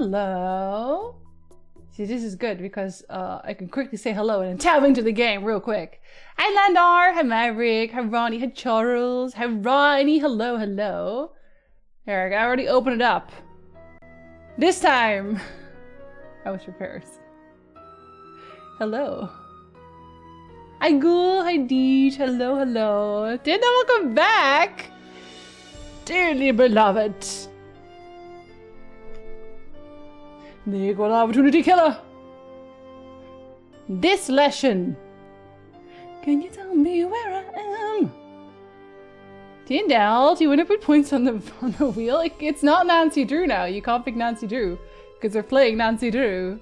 hello. See, this is good because I can quickly say hello and then tab into the game real quick. Hi Landar, hi Maverick, hi Ronnie, hi Charles, hi Ronnie, hello, hello. There, I already opened it up. This time, I was prepared. Hello. Hi Ghoul, hi Deej, hello, hello. Dinda, welcome back. Dearly beloved. The equal opportunity killer. This lesson. Can you tell me where I am? Tyndall, do you want to put points on the wheel? It's not Nancy Drew now. You can't pick Nancy Drew because they're playing Nancy Drew.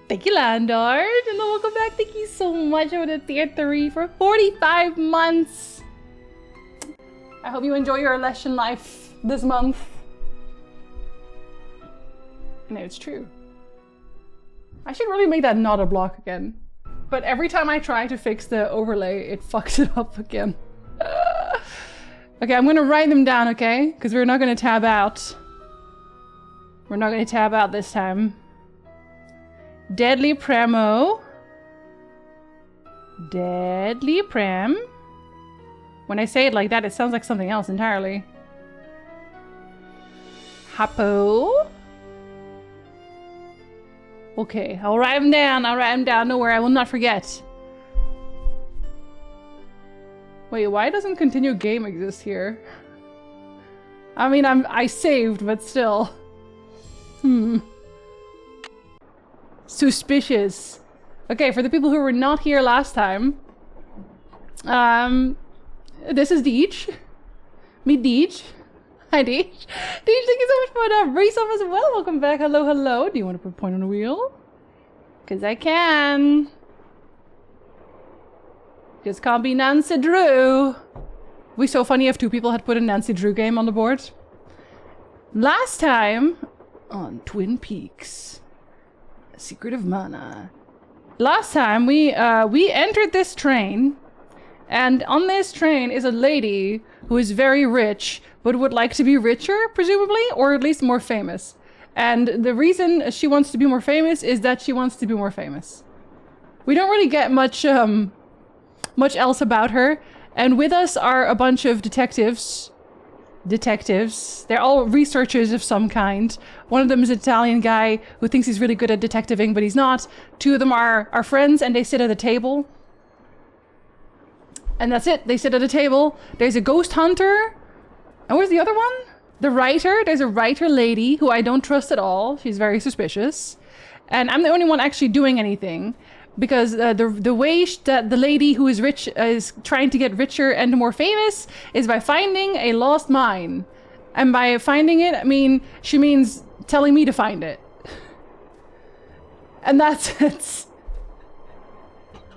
Thank you, Landard. And welcome back. Thank you so much for the tier 3 for 45 months. I hope you enjoy your lesson life this month. No, it's true. I should really make that not a block again. But every time I try to fix the overlay, it fucks it up again. Okay, I'm gonna write them down, okay? Because we're not gonna tab out. We're not gonna tab out this time. Deadly Premo. Deadly Prem. When I say it like that, it sounds like something else entirely. Happo. Okay, I'll write them down. I'll write them down. Don't worry, I will not forget. Wait, why doesn't continue game exist here? I mean, I saved, but still. Suspicious. Okay, for the people who were not here last time, this is Deej. Meet Deej. Hi Deej. Deej, thank you so much for that. Race off as well. Welcome back. Hello, hello. Do you want to put a point on the wheel? Because I can. Just can't be Nancy Drew. It'd be so funny if two people had put a Nancy Drew game on the board. Last time on Twin Peaks. Secret of Mana. Last time we entered this train, and on this train is a lady who is very rich but would like to be richer, presumably, or at least more famous. And the reason she wants to be more famous is that she wants to be more famous. We don't really get much much else about her, and with us are a bunch of detectives. They're all researchers of some kind. One of them is an Italian guy who thinks he's really good at detectiving, but he's not. Two of them are our friends, and they sit at a table. And that's it. They sit at a table. There's a ghost hunter. And where's the other one? The writer. There's a writer lady who I don't trust at all. She's very suspicious. And I'm the only one actually doing anything. Because the way that the lady who is rich is trying to get richer and more famous is by finding a lost mine. And by finding it, she means telling me to find it. And that's it.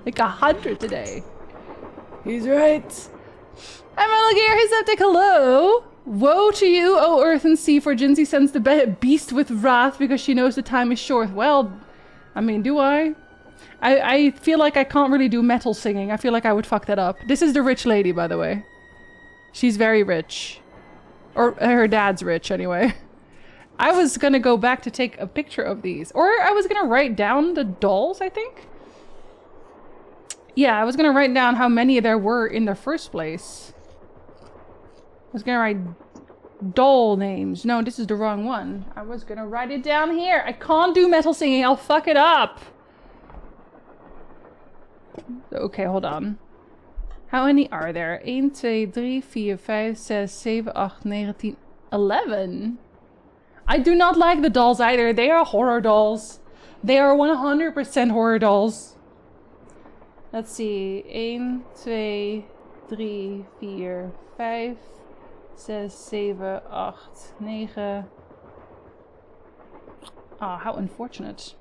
Like 100 today. He's right. I'm Alligator, his septic, hello. Woe to you, O earth and sea, for Jinzee sends the beast with wrath because she knows the time is short. Well, do I? I feel like I can't really do metal singing. I feel like I would fuck that up. This is the rich lady, by the way. She's very rich. Or her dad's rich, anyway. I was gonna go back to take a picture of these. Or I was gonna write down the dolls, I think? Yeah, I was gonna write down how many there were in the first place. I was gonna write doll names. No, this is the wrong one. I was gonna write it down here. I can't do metal singing. I'll fuck it up. Okay, hold on. How many are there? 1, 2, 3, 4, 5, 6, 7, 8, 9, 10, 11. I do not like the dolls either. They are horror dolls. They are 100% horror dolls. Let's see. 1, 2, 3, 4, 5, 6, 7, 8, 9. Ah, how unfortunate.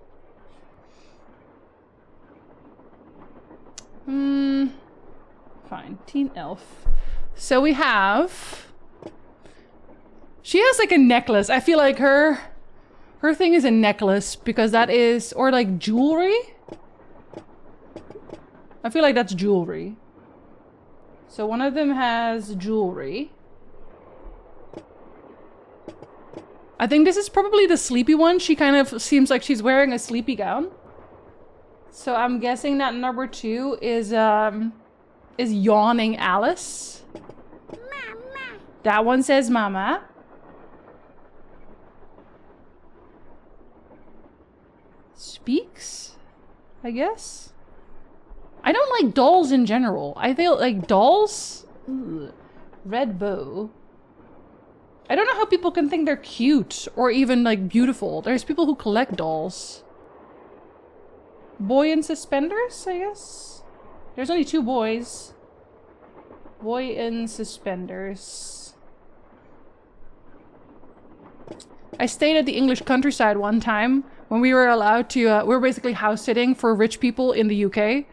Fine. Teen elf. So we have... She has like a necklace. I feel like her thing is a necklace because that is... Or like jewelry? I feel like that's jewelry. So one of them has jewelry. I think this is probably the sleepy one. She kind of seems like she's wearing a sleepy gown. So I'm guessing that number 2 is yawning Alice. Mama. That one says mama. Speaks, I guess. I don't like dolls in general. I feel like dolls. Ugh. Red bow. I don't know how people can think they're cute or even like beautiful. There's people who collect dolls. Boy in suspenders, I guess. There's only 2 boys. Boy in suspenders. I stayed at the English countryside one time when we were allowed to, we were basically house sitting for rich people in the UK,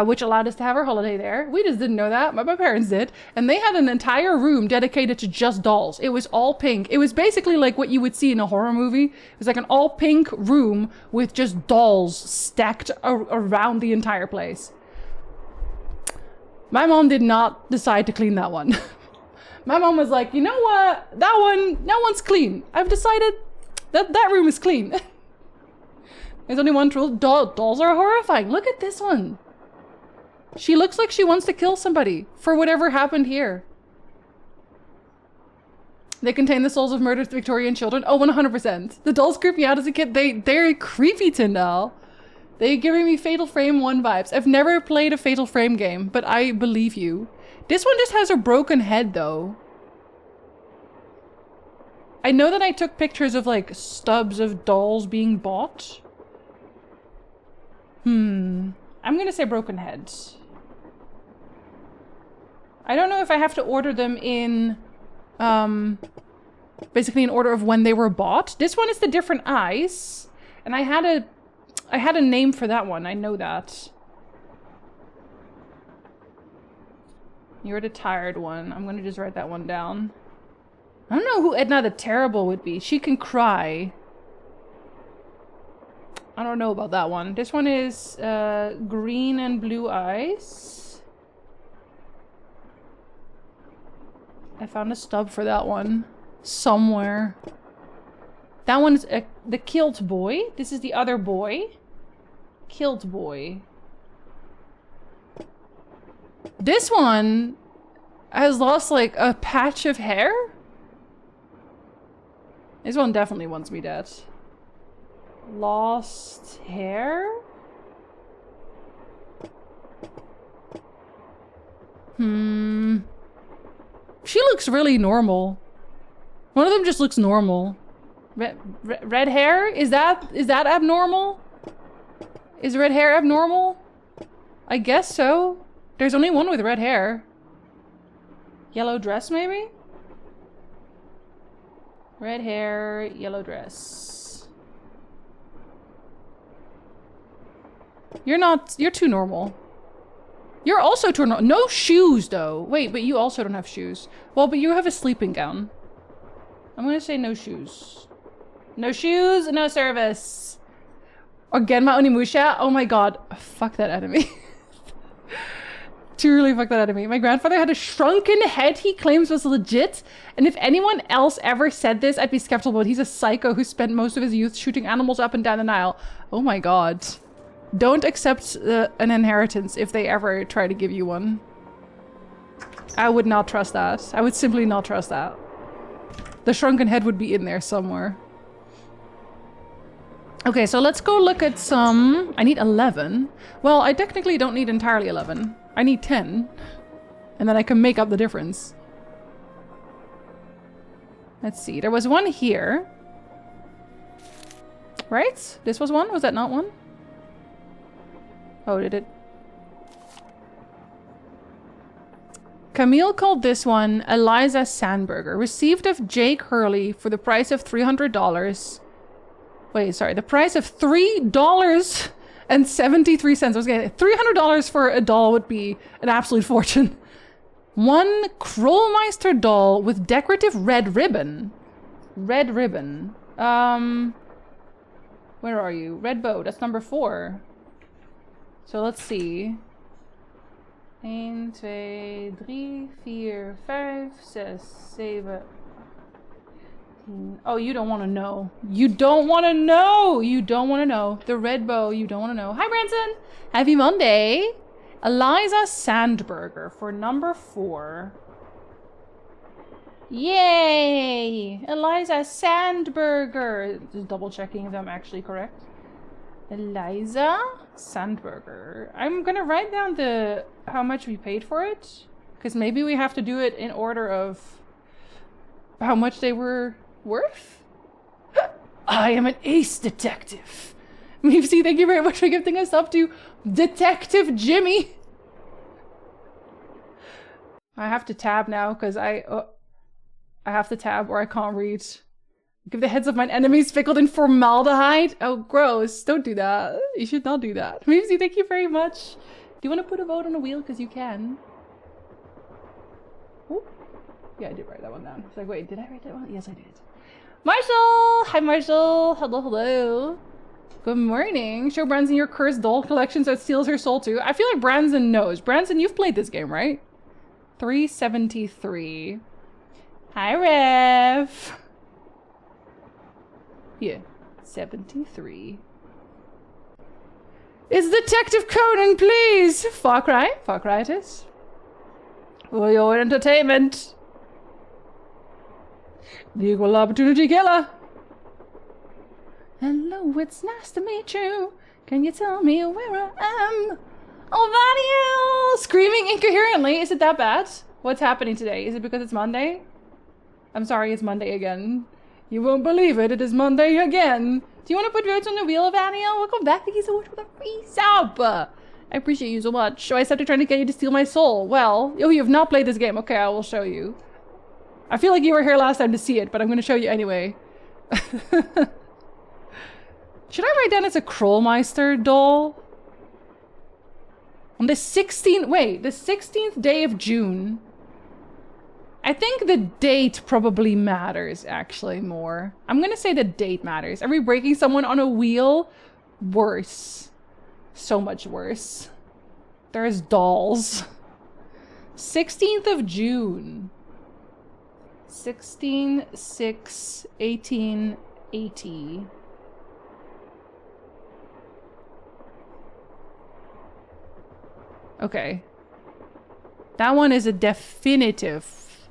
which allowed us to have our holiday there. We just didn't know that, but my parents did. And they had an entire room dedicated to just dolls. It was all pink. It was basically like what you would see in a horror movie. It was like an all pink room with just dolls stacked around the entire place. My mom did not decide to clean that one. My mom was like, you know what? That one's clean. I've decided that room is clean. There's only one rule. Dolls are horrifying. Look at this one. She looks like she wants to kill somebody for whatever happened here. They contain the souls of murdered Victorian children. Oh, 100%. The dolls creep me out as a kid. They're creepy to know. They're giving me Fatal Frame 1 vibes. I've never played a Fatal Frame game, but I believe you. This one just has a broken head, though. I know that I took pictures of, like, stubs of dolls being bought. I'm gonna say broken heads. I don't know if I have to order them in, basically in order of when they were bought. This one is the different eyes. And I had a name for that one. I know that. You're the tired one. I'm gonna just write that one down. I don't know who Edna the Terrible would be. She can cry. I don't know about that one. This one is green and blue eyes. I found a stub for that one somewhere. That one is the kilt boy. This is the other boy. Kilt boy. This one has lost like a patch of hair. This one definitely wants me dead. Lost hair? She looks really normal. One of them just looks normal. Red hair? Is that abnormal? Is red hair abnormal? I guess so. There's only one with red hair. Yellow dress, maybe? Red hair, yellow dress. You're too normal. You're also too normal. No shoes, though. Wait, but you also don't have shoes. Well, but you have a sleeping gown. I'm gonna say no shoes. No shoes, no service. Or Genma Onimusha. Oh my god. Fuck that enemy. Truly fuck that enemy. My grandfather had a shrunken head he claims was legit. And if anyone else ever said this, I'd be skeptical, but he's a psycho who spent most of his youth shooting animals up and down the Nile. Oh my god. Don't accept an inheritance if they ever try to give you one. I would not trust that. I would simply not trust that. The shrunken head would be in there somewhere. Okay, so let's go look at some... I need 11. Well, I technically don't need entirely 11. I need 10. And then I can make up the difference. Let's see. There was one here. Right? This was one? Was that not one? Oh, did it? Camille called this one Eliza Sandberger. Received of Jake Hurley for the price of $300. Wait, sorry. The price of $3.73. I was getting $300 for a doll would be an absolute fortune. One Krollmeister doll with decorative red ribbon. Red ribbon. Where are you? Red bow. That's number 4. So let's see. 1, 2, 3, 4, 5, 6, 7, Oh, you don't want to know. You don't want to know. You don't want to know. The red bow, you don't want to know. Hi, Branson. Happy Monday. Eliza Sandberger for number 4. Yay! Eliza Sandberger. Just double checking if I'm actually correct. Eliza Sandberger. I'm gonna write down the how much we paid for it. Because maybe we have to do it in order of how much they were worth? I am an ace detective. Meepsy, thank you very much for gifting us up to Detective Jimmy. I have to tab now because I have to tab or I can't read. Give the heads of mine enemies pickled in formaldehyde. Oh, gross. Don't do that. You should not do that. Meepsy, thank you very much. Do you want to put a vote on the wheel? Because you can. Ooh. Yeah, I did write that one down. It's like, wait, did I write that one? Yes, I did. Marshall! Hi, Marshall. Hello, hello. Good morning. Show Branson your cursed doll collection so it steals her soul too. I feel like Branson knows. Branson, you've played this game, right? 373. Hi, Rev. Yeah, 73. It's Detective Conan, please! Far Cry? Far Cry it is. For your entertainment. The equal opportunity killer. Hello, it's nice to meet you. Can you tell me where I am? Oh, Vaniel! Screaming incoherently. Is it that bad? What's happening today? Is it because it's Monday? I'm sorry, it's Monday again. You won't believe it, it is Monday again. Do you want to put votes on the wheel, Vaniel? Welcome back. Thank you so much for the free sub. I appreciate you so much. So I started trying to get you to steal my soul. Well, oh, you have not played this game. Okay, I will show you. I feel like you were here last time to see it, but I'm going to show you anyway. Should I write down as a Krollmeister doll? On the 16th, wait, the 16th day of June. I think the date probably matters, actually, more. I'm gonna say the date matters. Are we breaking someone on a wheel? Worse. So much worse. There's dolls. 16th of June. 16/6/1880. Okay. That one is a definitive.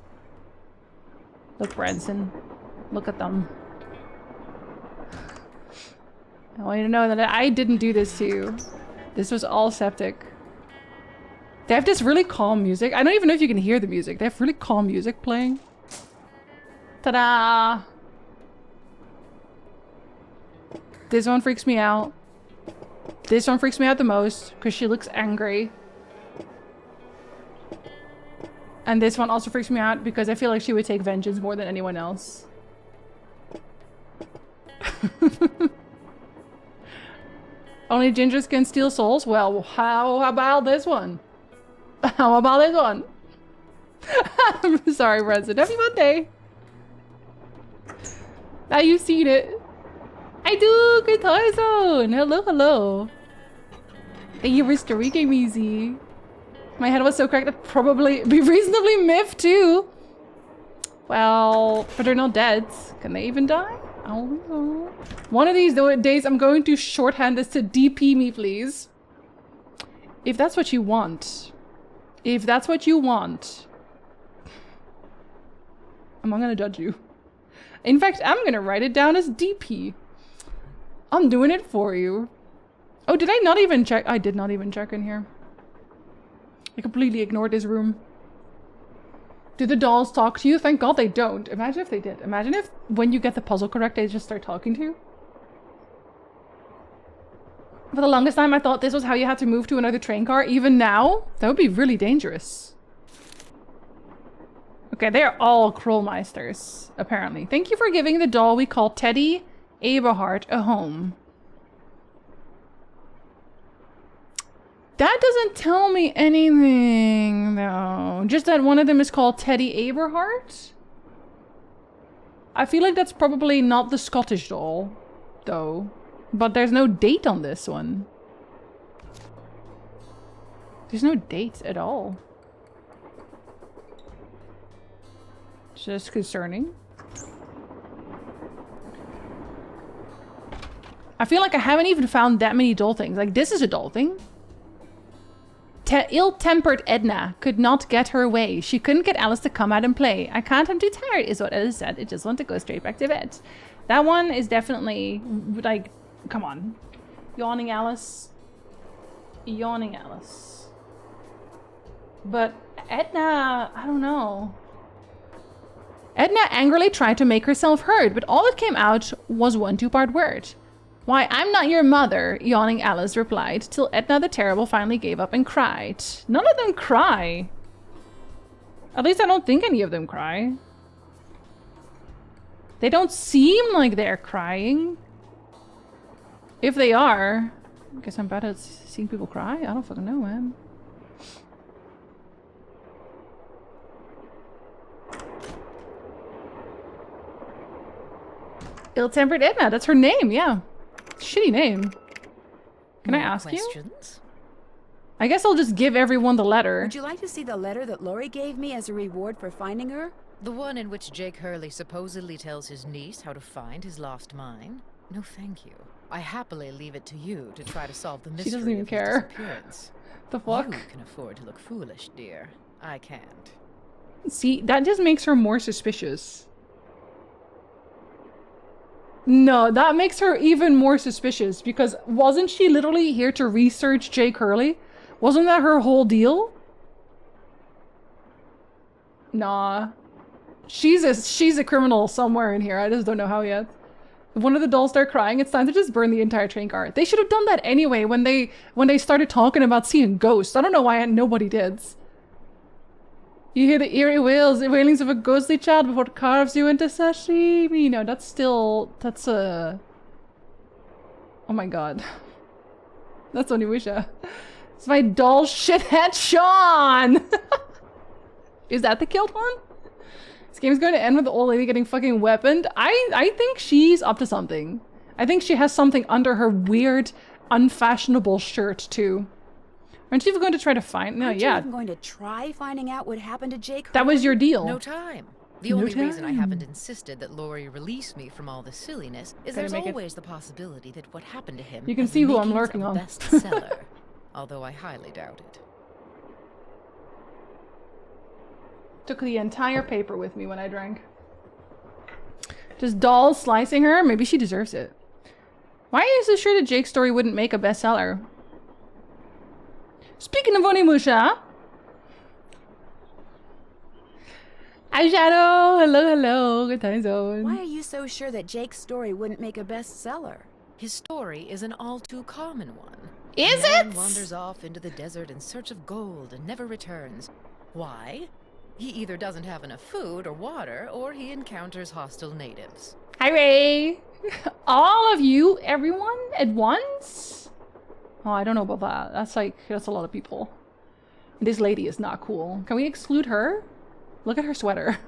Look, Branson. Look at them. I want you to know that I didn't do this to you. This was all septic. They have this really calm music. I don't even know if you can hear the music. They have really calm music playing. Ta-da! This one freaks me out. This one freaks me out the most because she looks angry. And this one also freaks me out because I feel like she would take vengeance more than anyone else. Only gingers can steal souls? Well, how about this one? How about this one? I'm sorry, Branson. Happy Monday! Now you've seen it. I do! Good time zone! Hello, hello. Thank you for streaking, Easy. My head was so cracked I'd probably be reasonably miffed too. Well, but they're not dead. Can they even die? I don't know. One of these days I'm going to shorthand this to DP me, please. If that's what you want. If that's what you want. I'm not gonna judge you. In fact, I'm gonna write it down as DP. I'm doing it for you. Oh, did I not even check? I did not even check in here. I completely ignored this room. Do the dolls talk to you? Thank God they don't. Imagine if they did. Imagine if when you get the puzzle correct, they just start talking to you. For the longest time, I thought this was how you had to move to another train car. Even now, that would be really dangerous. Okay, they're all Krollmeisters, apparently. Thank you for giving the doll we call Teddy Aberhart a home. That doesn't tell me anything, though. Just that one of them is called Teddy Aberhart? I feel like that's probably not the Scottish doll, though. But there's no date on this one. There's no date at all. Just concerning. I feel like I haven't even found that many doll things. Like, this is a doll thing. Ill-tempered Edna could not get her way. She couldn't get Alice to come out and play. I can't, I'm too tired, is what Alice said. I just want to go straight back to bed. That one is definitely, like, come on. Yawning Alice. Yawning Alice. But Edna, I don't know. Edna angrily tried to make herself heard, but all that came out was one two-part word. Why, I'm not your mother, yawning Alice replied, till Edna the Terrible finally gave up and cried. None of them cry. At least I don't think any of them cry. They don't seem like they're crying. If they are, I guess I'm bad at seeing people cry. I don't fucking know, man. Ill-tempered Edna, that's her name, yeah. Shitty name. Can I ask you? I guess I'll just give everyone the letter. Would you like to see the letter that Lori gave me as a reward for finding her? The one in which Jake Hurley supposedly tells his niece how to find his lost mine? No, thank you. I happily leave it to you to try to solve the mystery she doesn't even of care. his disappearance. The fuck? You can afford to look foolish, dear. I can't. See, that just makes her more suspicious. No, that makes her even more suspicious because wasn't she literally here to research Jake Hurley? Wasn't that her whole deal? Nah. She's a criminal somewhere in here. I just don't know how yet. If one of the dolls start crying, it's time to just burn the entire train car. They should have done that anyway when they started talking about seeing ghosts. I don't know why nobody did. You hear the eerie wailings of a ghostly child before it carves you into sashimi. No, that's oh my god. That's Onimusha. It's my doll shithead Sean! Is that the killed one? This game's going to end with the old lady getting fucking weaponed. I think she's up to something. I think she has something under her weird, unfashionable shirt too. Aren't you even going to try to find? No, Aren't yeah. you even going to try finding out what happened to Jake? That was your deal. No time. The only reason I haven't insisted that Lori release me from all the silliness is there's always the possibility that what happened to him. You can see who I'm lurking on. Bestseller, although I highly doubt it. Took the entire paper with me when I drank. Just dolls slicing her? Maybe she deserves it. Why are you so sure that Jake's story wouldn't make a bestseller? Speaking of Onimusha. Hi Shadow! Hello, hello. Good time zone. Why are you so sure that Jake's story wouldn't make a bestseller? His story is an all too common one. Is a man it? Wanders off into the desert in search of gold and never returns. Why? He either doesn't have enough food or water, or he encounters hostile natives. Hi Ray! All of you, everyone, at once? Oh, I don't know about that. That's a lot of people. This lady is not cool. Can we exclude her? Look at her sweater.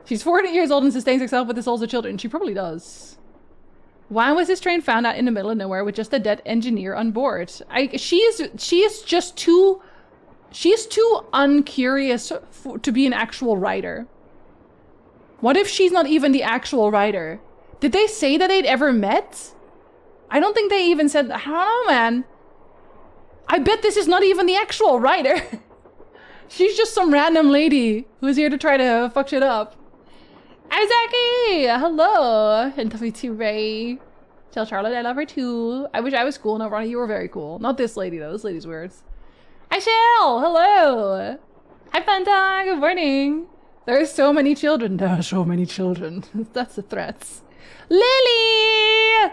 She's 40 years old and sustains herself with the souls of children. She probably does. Why was this train found out in the middle of nowhere with just a dead engineer on board? She is just too... She's too uncurious to be an actual writer. What if she's not even the actual writer? Did they say that they'd ever met? I don't think they even said... I don't know, man. I bet this is not even the actual writer. She's just some random lady who's here to try to fuck shit up. Isaki! Hello! And WT Ray. Tell Charlotte I love her too. I wish I was cool. No, Ronnie, you were very cool. Not this lady, though. This lady's weird. Hi, Shell! Hello! Hi, Fanta! Good morning! There are so many children. There are so many children. That's the threats. Lily!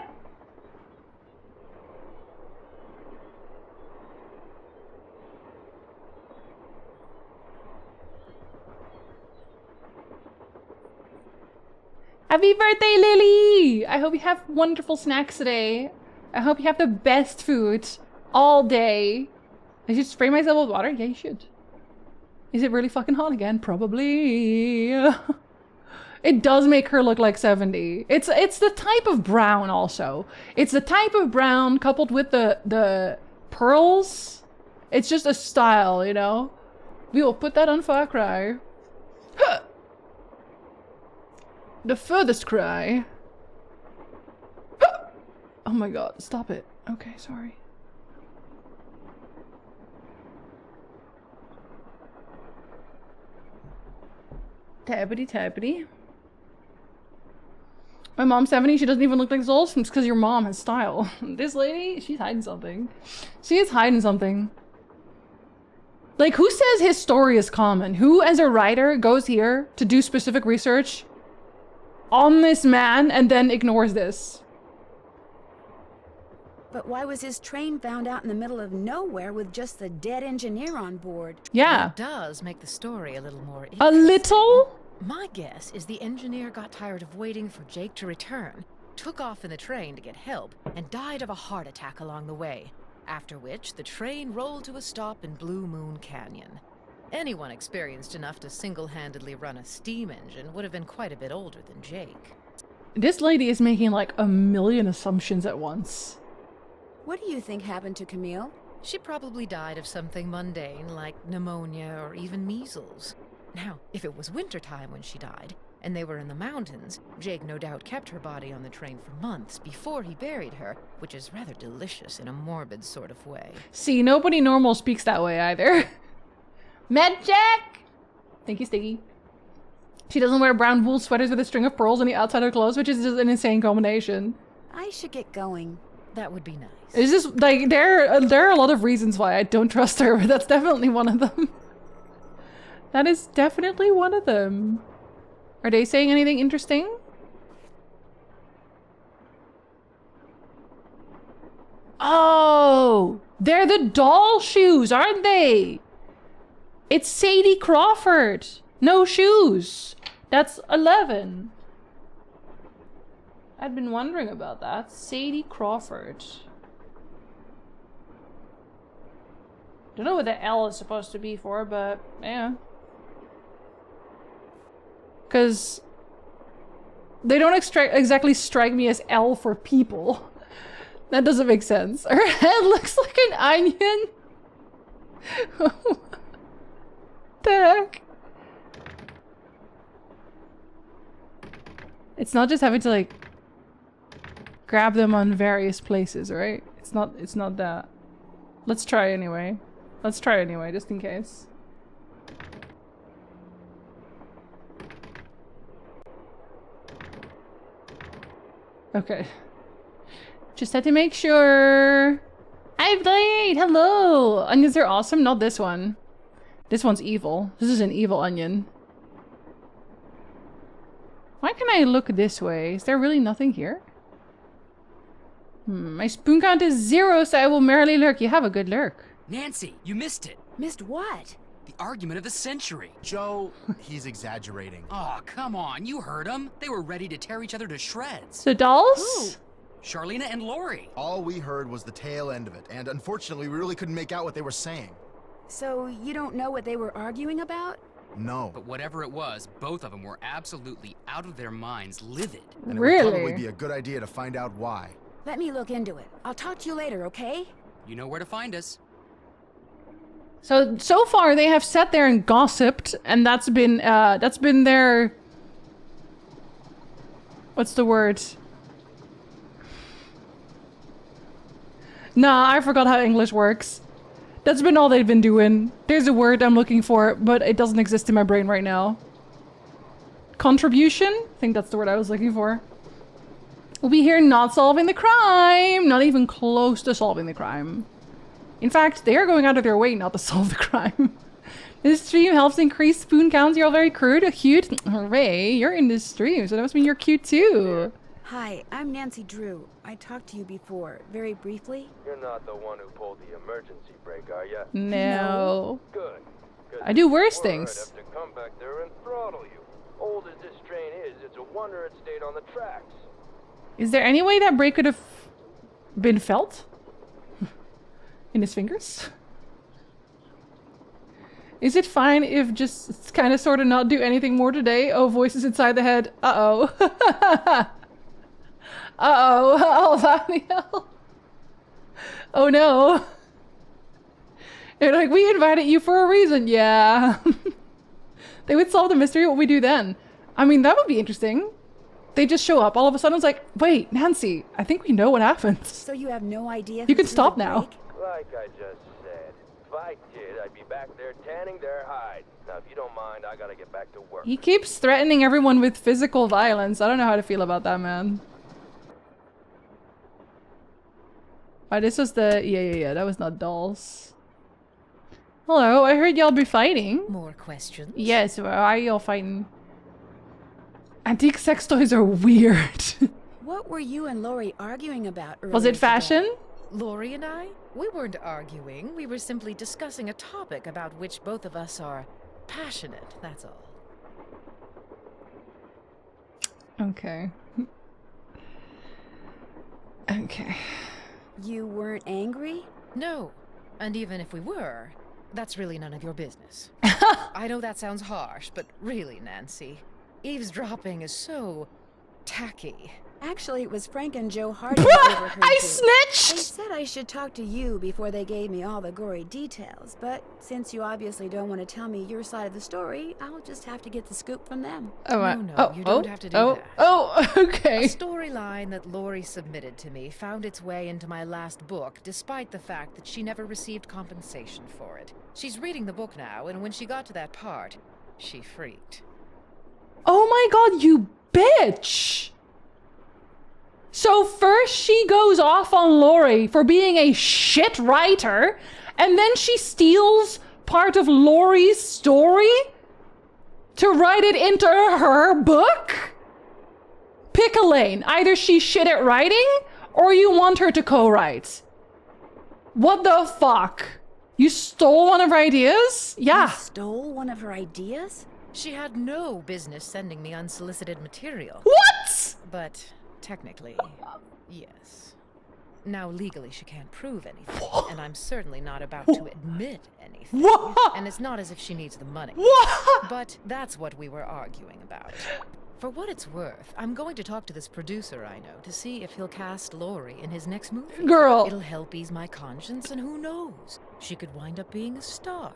Happy birthday, Lily! I hope you have wonderful snacks today. I hope you have the best food all day. I should spray myself with water? Yeah, you should. Is it really fucking hot again? Probably. It does make her look like 70. It's the type of brown also. It's the type of brown coupled with the pearls. It's just a style, you know? We will put that on Far Cry. Huh. The furthest cry. Huh. Oh my god, stop it. Okay, sorry. Tappity tappity. My mom's 70, she doesn't even look like this old. It's because your mom has style. This lady, she's hiding something. She is hiding something. Like, who says his story is common? Who, as a writer, goes here to do specific research on this man and then ignores this? But why was his train found out in the middle of nowhere with just the dead engineer on board? Yeah. It does make the story a little more A little? My guess is the engineer got tired of waiting for Jake to return, took off in the train to get help, and died of a heart attack along the way. After which, the train rolled to a stop in Blue Moon Canyon. Anyone experienced enough to single-handedly run a steam engine would have been quite a bit older than Jake. This lady is making like a million assumptions at once. What do you think happened to Camille? She probably died of something mundane like pneumonia or even measles. Now, if it was wintertime when she died, and they were in the mountains, Jake no doubt kept her body on the train for months before he buried her, which is rather delicious in a morbid sort of way. See, nobody normal speaks that way either. Magic! Thank you, Stiggy. She doesn't wear brown wool sweaters with a string of pearls on the outside of her clothes, which is just an insane combination. I should get going. That would be nice. It's just, like, there are a lot of reasons why I don't trust her, but that's definitely one of them. That is definitely one of them. Are they saying anything interesting? Oh! They're the doll shoes, aren't they? It's Sadie Crawford. No shoes. That's 11. I'd been wondering about that. Sadie Crawford. Don't know what the L is supposed to be for, but yeah. Because they don't exactly strike me as L for people. That doesn't make sense. Her head looks like an onion. What the heck? It's not just having to like grab them on various places, right? It's not that. Let's try anyway. Let's try anyway, just in case. Okay. Just had to make sure. Hi, Blade! Hello! Onions are awesome, not this one. This one's evil. This is an evil onion. Why can I look this way? Is there really nothing here? My spoon count is 0, so I will merrily lurk. You have a good lurk. Nancy, you missed it. Missed what? The argument of the century. Joe, he's exaggerating. Aw, come on, you heard them. They were ready to tear each other to shreds. The dolls? Charlena and Lori. All we heard was the tail end of it, and unfortunately we really couldn't make out what they were saying. So you don't know what they were arguing about? No. But whatever it was, both of them were absolutely out of their minds, livid. And it would probably Really? be a good idea to find out why. Let me look into it. I'll talk to you later, okay? You know where to find us. So far they have sat there and gossiped, and that's been their... What's the word? Nah, I forgot how English works. That's been all they've been doing. There's a word I'm looking for, but it doesn't exist in my brain right now. Contribution? I think that's the word I was looking for. We'll be here not solving the crime! Not even close to solving the crime. In fact, they are going out of their way not to solve the crime. This stream helps increase spoon counts. You're all very crude, cute. Hooray, you're in this stream, so that must mean you're cute too. Hi, I'm Nancy Drew. I talked to you before, very briefly. You're not the one who pulled the emergency brake, are ya? No. Good. 'Cause I do if worse you were, things. I'd have to come back there and throttle you. Old as this train is, it's a wonder it stayed on the tracks. Is there any way that break could have been felt? In his fingers? Is it fine if just kind of sort of not do anything more today? Oh, voices inside the head. Uh-oh. Uh-oh. Oh, Daniel. Oh no. They're like, we invited you for a reason. Yeah. They would solve the mystery. What we do then? I mean, that would be interesting. They just show up all of a sudden. It's like, wait, Nancy, I think we know what happens. So you have no idea. You who can threw stop the now. break? Like I just said, if I did, I'd be back there tanning their hide. Now, if you don't mind, I gotta get back to work. He keeps threatening everyone with physical violence. I don't know how to feel about that, man. Oh, this was the... Yeah. That was not dolls. Hello, I heard y'all be fighting. More questions? Yes, why are y'all fighting? Antique sex toys are weird. What were you and Lori arguing about earlier Was it today? fashion? Lori and I? We weren't arguing. We were simply discussing a topic about which both of us are passionate, that's all. Okay. Okay. You weren't angry? No. And even if we were, that's really none of your business. I know that sounds harsh, but really, Nancy, eavesdropping is so tacky. Actually, it was Frank and Joe Hardy that overheard I you. snitched! They said I should talk to you before they gave me all the gory details, but since you obviously don't want to tell me your side of the story, I'll just have to get the scoop from them. No, you don't have to do that. Oh, A okay. storyline that Lori submitted to me found its way into my last book, despite the fact that she never received compensation for it. She's reading the book now, and when she got to that part, she freaked. Oh my god, you bitch! So first she goes off on Lori for being a shit writer, and then she steals part of Lori's story to write it into her book? Pick a lane. Either she's shit at writing, or you want her to co-write. What the fuck? You stole one of her ideas? Yeah. You stole one of her ideas? She had no business sending me unsolicited material. What? But technically, yes. Now, legally, she can't prove anything, and I'm certainly not about to admit anything. What? And it's not as if she needs the money. What? But that's what we were arguing about. For what it's worth, I'm going to talk to this producer I know to see if he'll cast Lori in his next movie. Girl. It'll help ease my conscience, and who knows? She could wind up being a star.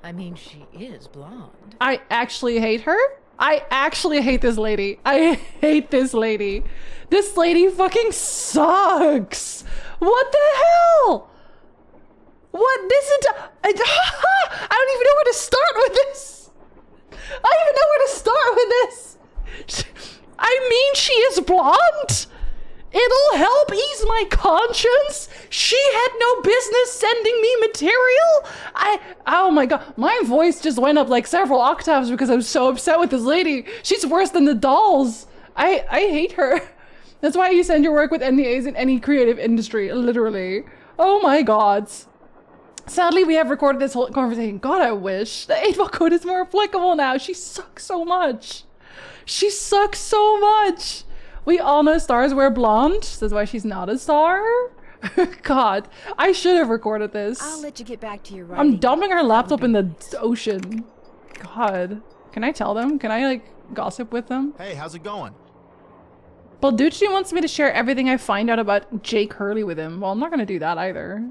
I mean, she is blonde. I actually hate her. I actually hate this lady. I hate this lady. This lady fucking sucks. What the hell? What this is? I don't even know where to start with this. I don't even know where to start with this. I mean, she is blonde. It'll help ease my conscience. She had no business sending me material. Oh my god, my voice just went up like several octaves because I was so upset with this lady. She's worse than the dolls. I hate her. That's why you send your work with NDAs in any creative industry, literally. Oh my god. Sadly, we have recorded this whole conversation. God, I wish. The 8-ball code is more applicable now. She sucks so much. She sucks so much. We all know stars wear blonde. That's why she's not a star. God, I should have recorded this. I'll let you get back to your writing. I'm dumping her laptop in the ocean. God. Can I tell them? Can I, like, gossip with them? Hey, how's it going? Balducci wants me to share everything I find out about Jake Hurley with him. Well, I'm not going to do that either.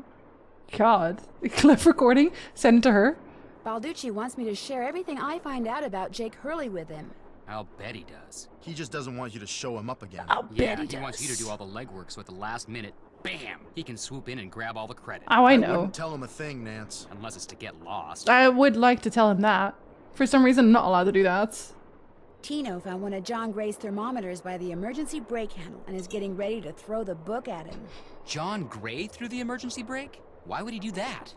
God. Clip recording. Send it to her. Balducci wants me to share everything I find out about Jake Hurley with him. I'll bet he does. He just doesn't want you to show him up again. I'll Yeah, bet he wants you to does. do all the legwork so at the last minute, bam, he can swoop in and grab all the credit. Oh, I I know. wouldn't tell him a thing, Nance. Unless it's to get lost. I would like to tell him that. For some reason, I'm not allowed to do that. Tino found one of John Gray's thermometers by the emergency brake handle and is getting ready to throw the book at him. John Gray threw the emergency brake? Why would he do that?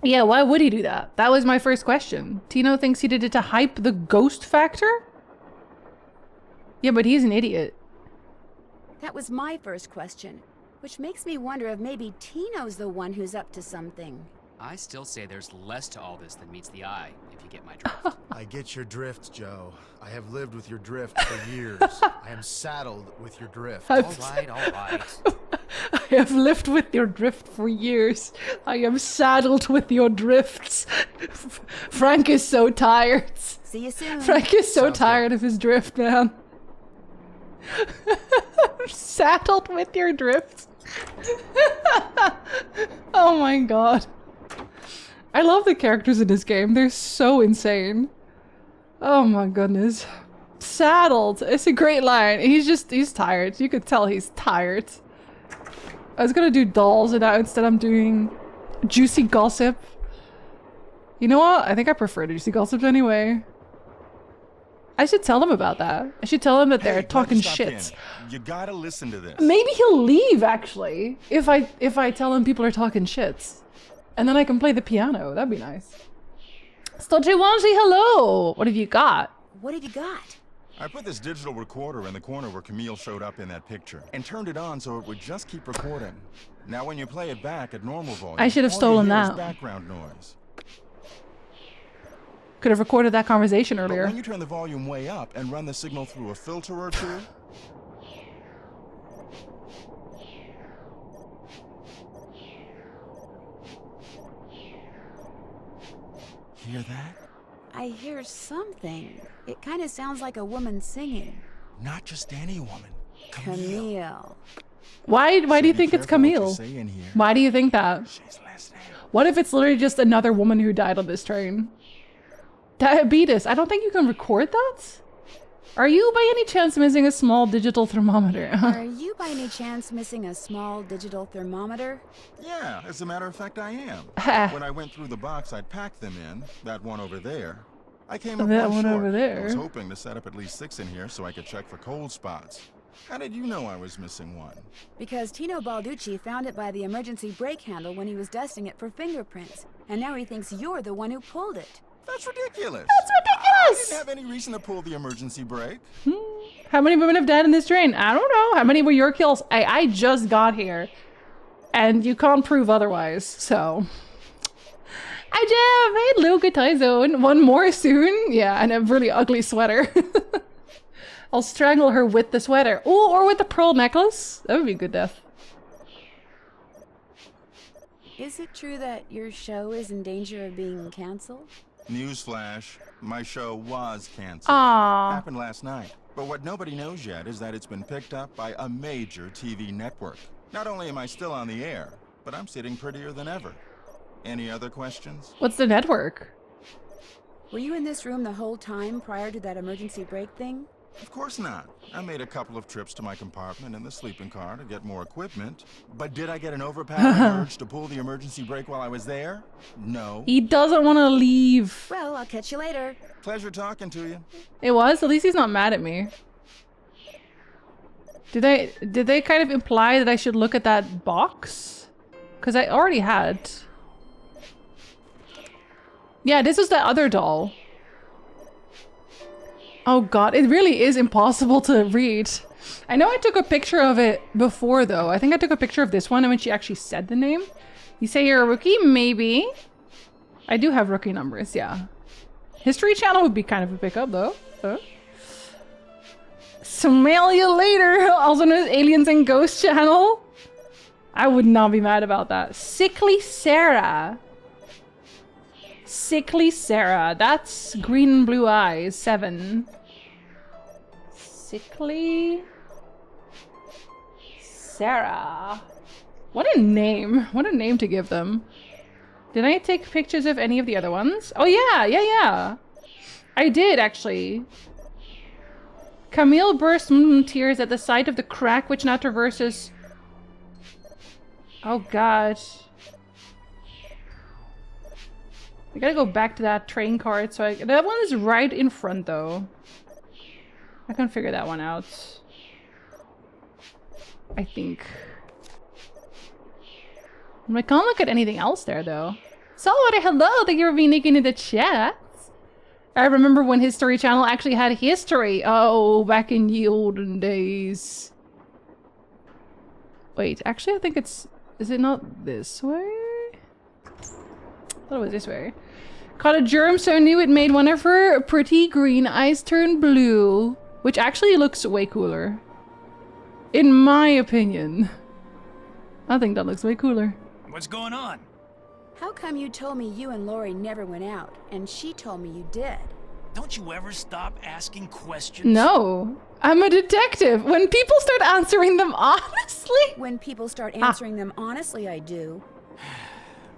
Yeah, why would he do that? That was my first question. Tino thinks he did it to hype the ghost factor? Yeah, but he's an idiot. That was my first question, which makes me wonder if maybe Tino's the one who's up to something. I still say there's less to all this than meets the eye, if you get my drift. I get your drift, Joe. I have lived with your drift for years. I am saddled with your drift. All right. I have lived with your drift for years. I am saddled with your drifts. Frank is so tired. See you soon. Frank is so Sounds tired of his drift, man. Saddled with your drift. Oh my god. I love the characters in this game. They're so insane. Oh my goodness. Saddled. It's a great line. He's tired. You could tell he's tired. I was gonna do dolls and now instead I'm doing juicy gossip. You know what? I think I prefer juicy gossip anyway. I should tell him about that. I should tell him that they're talking shit. You gotta listen to this. Maybe he'll leave actually if I tell him people are talking shit. And then I can play the piano. That'd be nice. Stojiwanji, hello! What have you got? What have you got? I put this digital recorder in the corner where Camille showed up in that picture and turned it on so it would just keep recording. Now when you play it back at normal volume, I should have all stolen you hear is that. background noise. Could have recorded that conversation But earlier. when you turn the volume way up and run the signal through a filter or two, hear that? I hear something. It kind of sounds like a woman singing. Not just any woman. Camille. Why do you Be think it's careful what you Camille? say in here. Why do you think that? She's listening. What if it's literally just another woman who died on this train? Diabetes. I don't think you can record that. Are you by any chance missing a small digital thermometer? Are you by any chance missing a small digital thermometer? Yeah, as a matter of fact, I am. When I went through the box I'd packed them in, that one over there, I came up That one one short. over there. I was hoping to set up at least 6 in here so I could check for cold spots. How did you know I was missing one? Because Tino Balducci found it by the emergency brake handle when he was dusting it for fingerprints. And now he thinks you're the one who pulled it. That's ridiculous. That's I ridiculous! didn't have any reason to pull the emergency brake. How many women have died in this train? I don't know. How many were your kills? I just got here. And you can't prove otherwise, so... Hi Jeff! Hey Luke, Thai Zone. One more soon? Yeah, and a really ugly sweater. I'll strangle her with the sweater. Oh, or with the pearl necklace. That would be a good death. Is it true that your show is in danger of being canceled? Newsflash, my show was canceled. Aww. Happened last night. But what nobody knows yet is that it's been picked up by a major TV network. Not only am I still on the air, but I'm sitting prettier than ever. Any other questions? What's the network? Were you in this room the whole time prior to that emergency brake thing? Of course not. I made a couple of trips to my compartment in the sleeping car to get more equipment. But did I get an overpowering urge to pull the emergency brake while I was there? No. He doesn't want to leave. Well, I'll catch you later. Pleasure talking to you. It was? At least he's not mad at me. Did they kind of imply that I should look at that box? Because I already had. Yeah, this is the other doll. Oh god, it really is impossible to read. I know I took a picture of it before though. I think I took a picture of this one and when she actually said the name. You say you're a rookie? Maybe. I do have rookie numbers, yeah. History Channel would be kind of a pickup though. Smell you later! Also known as Aliens and Ghost Channel. I would not be mad about that. Sickly Sarah. Sickly Sarah. That's green and blue eyes. 7. Sickly Sarah. What a name. What a name to give them. Did I take pictures of any of the other ones? Oh yeah. I did actually. Camille burst in tears at the sight of the crack which now traverses. Oh god. I gotta go back to that train card, so that one is right in front though. I can figure that one out. I think. I can't look at anything else there though. Salvatore, hello! Thank you for being naked in the chat. I remember when History Channel actually had history. Oh, back in the olden days. Wait, actually I think it's... Is it not this way? I thought it was this way. Caught a germ so new it made one of her pretty green eyes turn blue. Which actually looks way cooler. In my opinion. I think that looks way cooler. What's going on? How come you told me you and Lori never went out, and she told me you did? Don't you ever stop asking questions? No. I'm a detective. When people start answering them honestly. When people start answering them honestly, I do.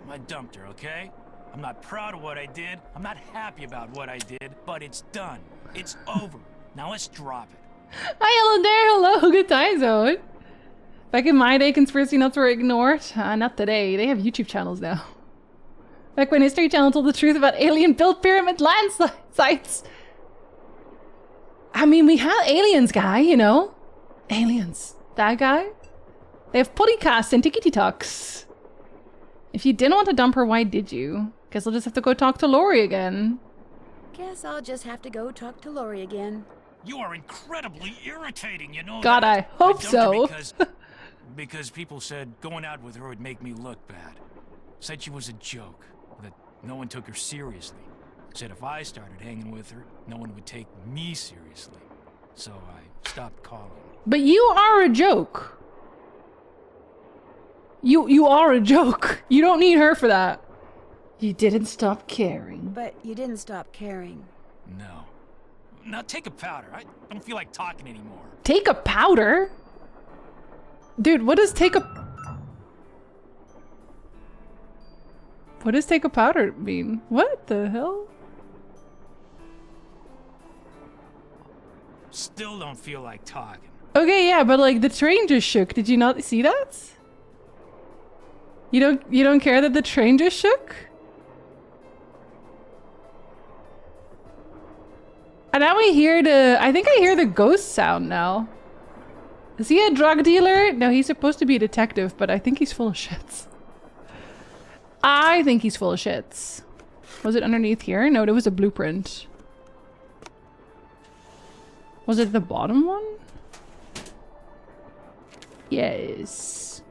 I dumped her, okay? I'm not proud of what I did. I'm not happy about what I did, but it's done. It's over. Now let's drop it. Hi, hello there. Hello. Good time zone. Back in my day, conspiracy nuts were ignored. Not today. They have YouTube channels now. Back when History Channel told the truth about alien-built pyramid land sites. I mean, we had aliens, guy, you know? Aliens. That guy? They have podcasts and tickety talks. If you didn't want to dump her, why did you? Guess I'll just have to go talk to Lori again. Guess I'll just have to go talk to Lori again. You are incredibly irritating, you know. God, I hope dumped so. her because people said going out with her would make me look bad. Said she was a joke, that no one took her seriously. Said if I started hanging with her, no one would take me seriously. So I stopped calling. But you are a joke. You are a joke. You don't need her for that. You didn't stop caring. But you didn't stop caring. No. Now take a powder. I don't feel like talking anymore. Take a powder? Dude, what does take a... What does take a powder mean? What the hell? Still don't feel like talking. Okay, yeah, but like the train just shook. Did you not see that? You don't care that the train just shook? And now I hear I think I hear the ghost sound now. Is he a drug dealer? No, he's supposed to be a detective, but I think he's full of shits. I think he's full of shits. Was it underneath here? No, there was a blueprint. Was it the bottom one? Yes.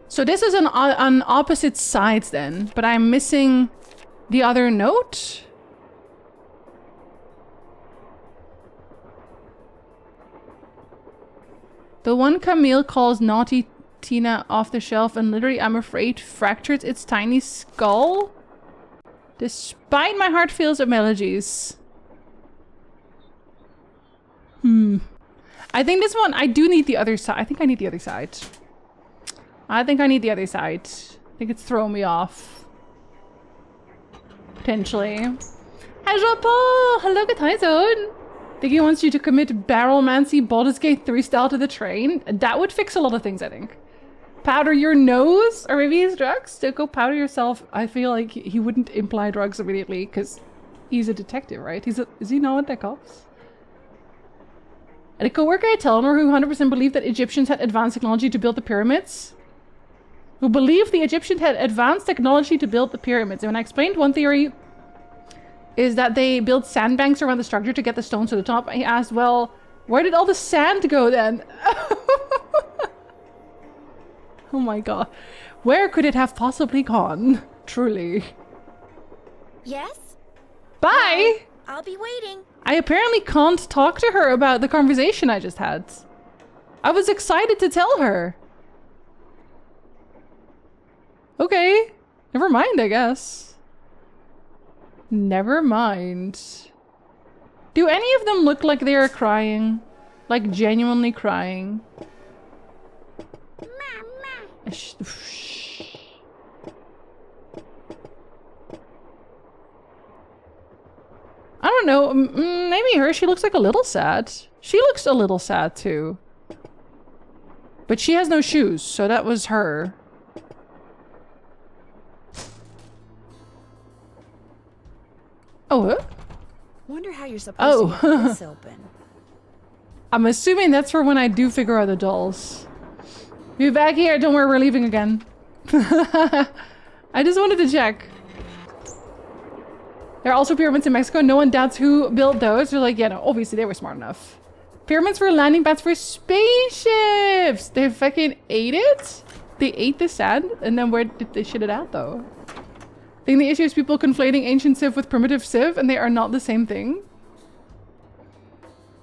So this is on opposite sides then, but I'm missing the other note. The one Camille calls naughty Tina off the shelf and literally, I'm afraid, fractured its tiny skull. Despite my heart feels apologies. I think this one, I do need the other side. I think I need the other side. I think it's throwing me off. Potentially. Hi, Jean-Paul! Hello, good time zone! Think he wants you to commit barrelmancy Baldur's Gate 3 style to the train? That would fix a lot of things, I think. Powder your nose? Or maybe he's drugs? To go powder yourself, I feel like he wouldn't imply drugs immediately, because he's a detective, right? Is he not what that cops? And a co-worker at Telenor who 100% believed that Egyptians had advanced technology to build the pyramids. And when I explained one theory is that they built sandbanks around the structure to get the stones to the top, he asked, well, where did all the sand go then? Oh my god. Where could it have possibly gone? Truly. Yes? Bye! I'll be waiting. I apparently can't talk to her about the conversation I just had. I was excited to tell her. Okay. Never mind, I guess. Never mind. Do any of them look like they are crying? Like genuinely crying? I don't know, maybe her, she looks like a little sad. She looks a little sad too. But she has no shoes, so that was her. Oh, what? Wonder how you're supposed to get this open. I'm assuming that's for when I do figure out the dolls. Be back here, don't worry, we're leaving again. I just wanted to check. There are also pyramids in Mexico. No one doubts who built those. They're like, yeah, no, obviously they were smart enough. Pyramids were landing pads for spaceships. They fucking ate it? They ate the sand? And then where did they shit it out, though? I think the issue is people conflating ancient Civ with primitive Civ, and they are not the same thing.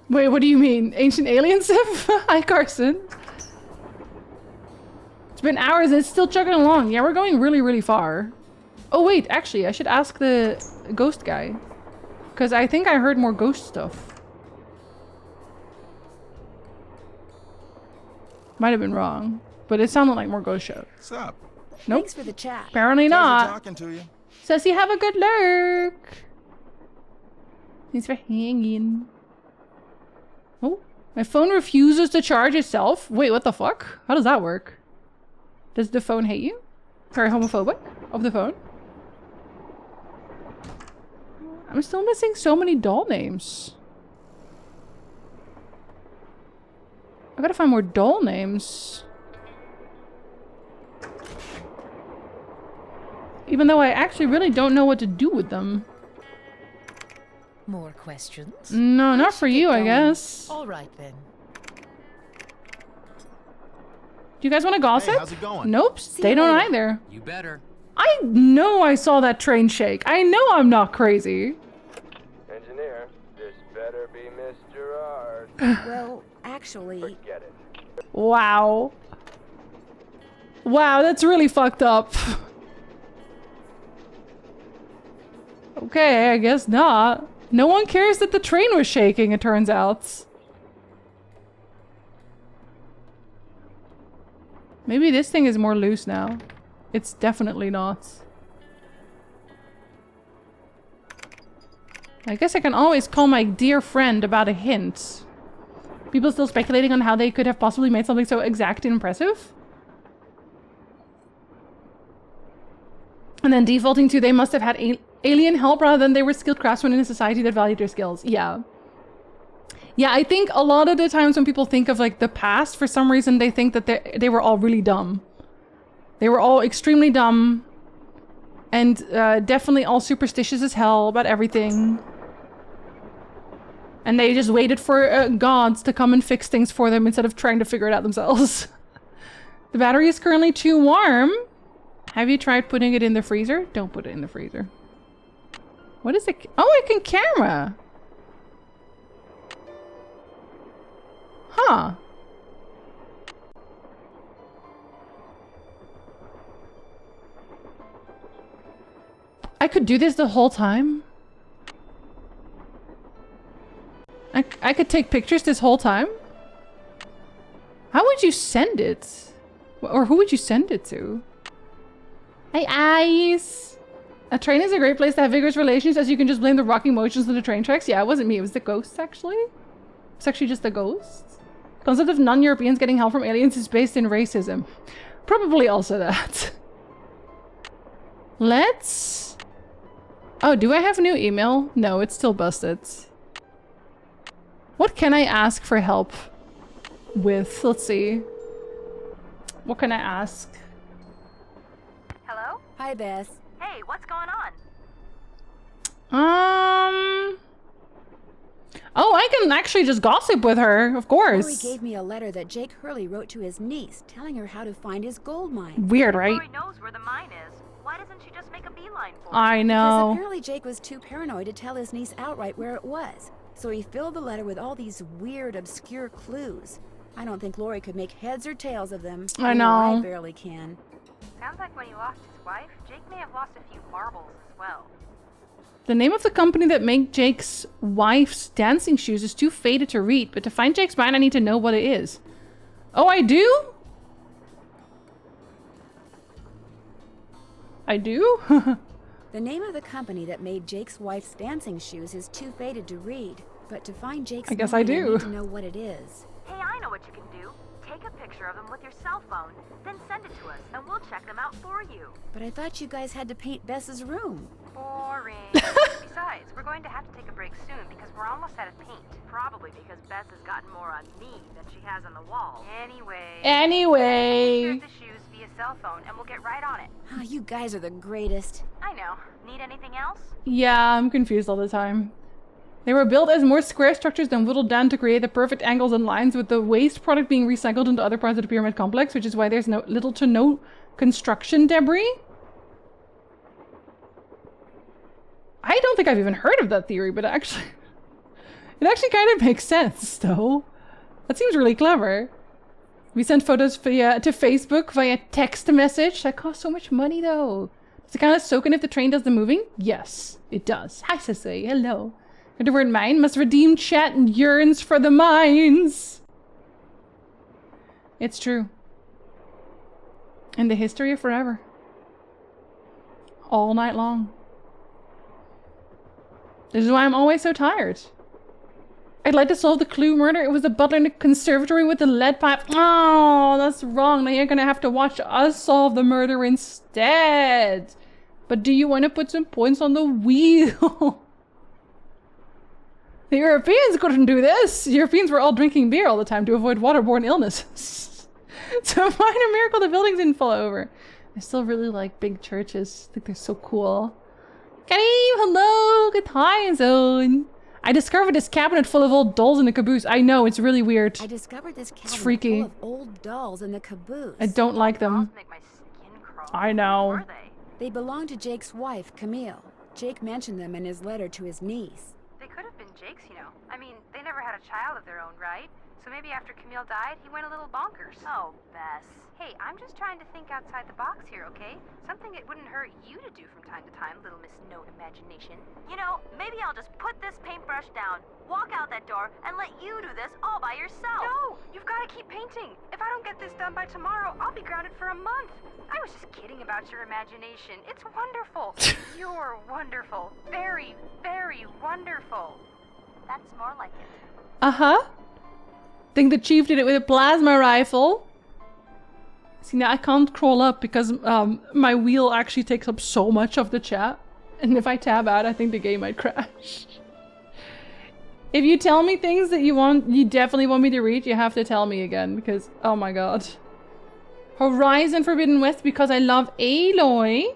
Wait, what do you mean? Ancient alien Civ? Hi, Carson. It's been hours and it's still chugging along. Yeah, we're going really, really far. Oh wait, actually, I should ask the ghost guy. Because I think I heard more ghost stuff. Might have been wrong. But it sounded like more ghost show. What's up? Nope. Thanks for the chat. Apparently Pleasure not. talking to you. Says you have a good lurk. Thanks for hanging. Oh, my phone refuses to charge itself. Wait, what the fuck? How does that work? Does the phone hate you? Very homophobic of the phone. I'm still missing so many doll names. I gotta find more doll names. Even though I actually really don't know what to do with them. More questions? No, not for you, I guess. All right then. Do you guys want to gossip? Hey, how's it going? Nope, they don't either. You better. I know I saw that train shake. I know I'm not crazy. Engineer, this better be Miss Gerard. Well, actually, Forget it. Wow. Wow, that's really fucked up. Okay, I guess not. No one cares that the train was shaking, it turns out. Maybe this thing is more loose now. It's definitely not. I guess I can always call my dear friend about a hint. People still speculating on how they could have possibly made something so exact and impressive. And then defaulting to they must have had alien help rather than they were skilled craftsmen in a society that valued their skills. Yeah. Yeah, I think a lot of the times when people think of like the past, for some reason they think that they were all really dumb. They were all extremely dumb. And definitely all superstitious as hell about everything. And they just waited for gods to come and fix things for them instead of trying to figure it out themselves. The battery is currently too warm. Have you tried putting it in the freezer? Don't put it in the freezer. What is it? Oh, I can camera. Huh. I could do this the whole time. I could take pictures this whole time. How would you send it? Or who would you send it to? Hey, Ice! A train is a great place to have vigorous relations as you can just blame the rocking motions of the train tracks. Yeah, it wasn't me, it was the ghosts actually. It's actually just the ghosts. Concept of non-Europeans getting help from aliens is based in racism. Probably also that. Let's... Oh, do I have a new email? No, it's still busted. What can I ask for help with? Let's see. What can I ask? Hello? Hi, Bess. Hey, what's going on? Oh, I can actually just gossip with her, of course. Rory gave me a letter that Jake Hurley wrote to his niece, telling her how to find his gold mine. Weird, right? Rory knows where the mine is. Why doesn't she just make a beeline for it? I know. Because apparently Jake was too paranoid to tell his niece outright where it was. So he filled the letter with all these weird, obscure clues. I don't think Lori could make heads or tails of them. I know. I barely can. Sounds like when he lost his wife, Jake may have lost a few marbles as well. The name of the company that made Jake's wife's dancing shoes is too faded to read, but to find Jake's mine, I need to know what it is. Oh, I do? I do? The name of the company that made Jake's wife's dancing shoes is too faded to read, but to find Jake's I guess mine, I do. need to know what it is. Hey, I know what you can do. Take a picture of them with your cell phone, then send it to us, and we'll check them out for you. But I thought you guys had to paint Bess's room. Boring. Besides, we're going to have to take a break soon because we're almost out of paint. Probably because Bess has gotten more on me than she has on the wall. Anyway. Picture of the shoes via cell phone, and we'll get right on it. Oh, you guys are the greatest. I know. Need anything else? Yeah, I'm confused all the time. They were built as more square structures than whittled down to create the perfect angles and lines, with the waste product being recycled into other parts of the pyramid complex, which is why there's little to no construction debris. I don't think I've even heard of that theory, but it actually kind of makes sense, though. That seems really clever. We send photos to Facebook via text message. That costs so much money, though. Does it kind of soak in if the train does the moving? Yes, it does. Hi, Sissy. Hello. The word mine must redeem chat and yearns for the mines. It's true. In the history of forever. All night long. This is why I'm always so tired. I'd like to solve the clue murder. It was the butler in the conservatory with the lead pipe. Oh, that's wrong. Now you're gonna have to watch us solve the murder instead. But do you want to put some points on the wheel? The Europeans couldn't do this. Europeans were all drinking beer all the time to avoid waterborne illnesses. So minor miracle the buildings didn't fall over. I still really like big churches. I think they're so cool. Kareem, hello, good time zone. I discovered this cabinet full of old dolls in the caboose. I know, it's really weird. I discovered this cabinet freaky. full of old dolls in the caboose. I don't like them. Make my skin crawl. I know. Were they? They belonged to Jake's wife, Camille. Jake mentioned them in his letter to his niece. They could have been Jake's, you know. I mean, they never had a child of their own, right? So maybe after Camille died, he went a little bonkers. Oh, Bess. Hey, I'm just trying to think outside the box here, okay? Something it wouldn't hurt you to do from time to time, little Miss No Imagination. You know, maybe I'll just put this paintbrush down, walk out that door, and let you do this all by yourself. No! You've got to keep painting. If I don't get this done by tomorrow, I'll be grounded for a month. I was just kidding about your imagination. It's wonderful. You're wonderful. Very, very wonderful. That's more like it. Uh-huh. Think the chief did it with a plasma rifle. See, now I can't crawl up because my wheel actually takes up so much of the chat. And if I tab out, I think the game might crash. If you tell me things that you definitely want me to read, you have to tell me again because, oh my god. Horizon Forbidden West because I love Aloy.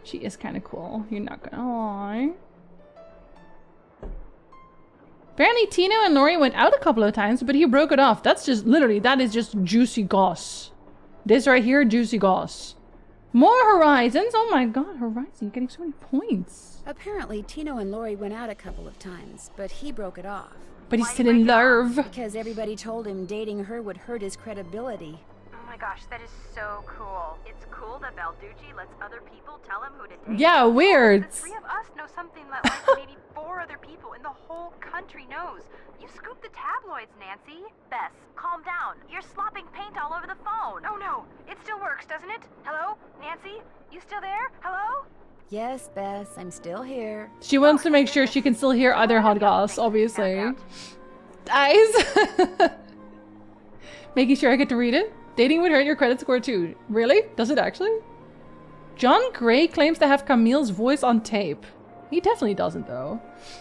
She is kind of cool, you're not gonna lie. Apparently Tino and Lori went out a couple of times, but he broke it off. That's just, literally, that is just juicy goss. This right here, juicy goss. More Horizons! Oh my god, Horizon, you're getting so many points. Apparently, Tino and Lori went out a couple of times, but he broke it off. But he's still in love. Because everybody told him dating her would hurt his credibility. Oh my gosh, that is so cool. It's cool that Balducci lets other people tell him who to date. Yeah, weird. The three of us know something that like maybe 4 other people in the whole country knows. You scoop the tabloids, Nancy. Bess, calm down. You're slopping paint all over the phone. Oh no, it still works, doesn't it? Hello? Nancy? You still there? Hello? Yes, Bess, I'm still here. She wants to make sure she can still hear other hot goss, obviously. Guys! Making sure I get to read it. Dating would hurt your credit score too. Really? Does it actually? John Gray claims to have Camille's voice on tape. He definitely doesn't though.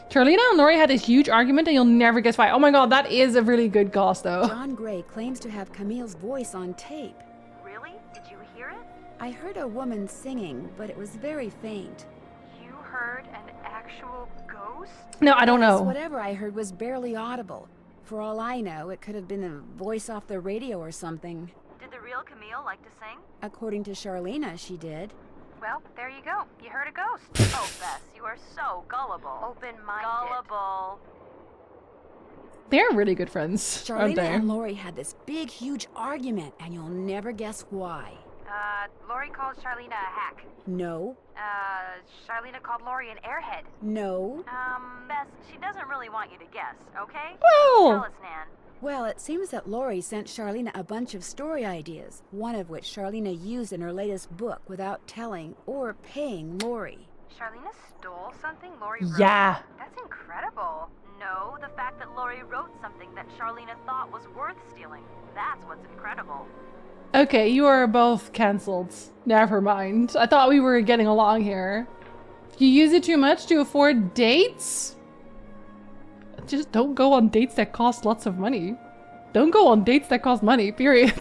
Charlena and Lori had this huge argument and you'll never guess why. Oh my god, that is a really good goss though. John Gray claims to have Camille's voice on tape. Really? Did you hear it? I heard a woman singing, but it was very faint. You heard an actual ghost? No, I don't know. Whatever I heard was barely audible. For all I know, it could have been a voice off the radio or something. Did the real Camille like to sing? According to Charlena, she did. Well, there you go. You heard a ghost. Oh, Bess, you are so gullible. Open-minded. Gullible. They're really good friends, aren't Charlena they? and Lori had this big, huge argument, and you'll never guess why. Lori called Charlena a hack. No. Charlena called Lori an airhead. No. Bess, she doesn't really want you to guess, okay? Well. Tell us, Nan. Well, it seems that Lori sent Charlena a bunch of story ideas, one of which Charlena used in her latest book without telling or paying Lori. Charlena stole something Lori wrote? Yeah. That's incredible. No, the fact that Lori wrote something that Charlena thought was worth stealing. That's what's incredible. Okay, you are both cancelled. Never mind. I thought we were getting along here. You use it too much to afford dates? Just don't go on dates that cost lots of money. Don't go on dates that cost money, period.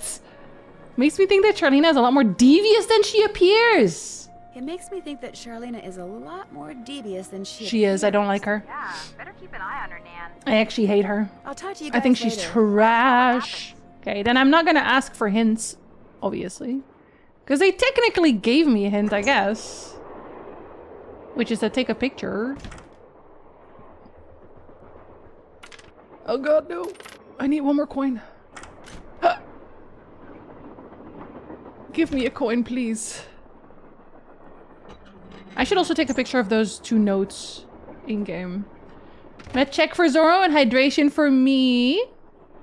Makes me think that Charlena is a lot more devious than she appears. It makes me think that Charlena is a lot more devious than she She is. I don't like her. Yeah, better keep an eye on her, Nan. I actually hate her. I'll talk to you guys I think she's later. trash. Okay, then I'm not gonna ask for hints, obviously. Because they technically gave me a hint, I guess. Which is to take a picture. Oh god, no. I need one more coin. Ah. Give me a coin, please. I should also take a picture of those 2 notes in-game. Med check for Zoro and hydration for me.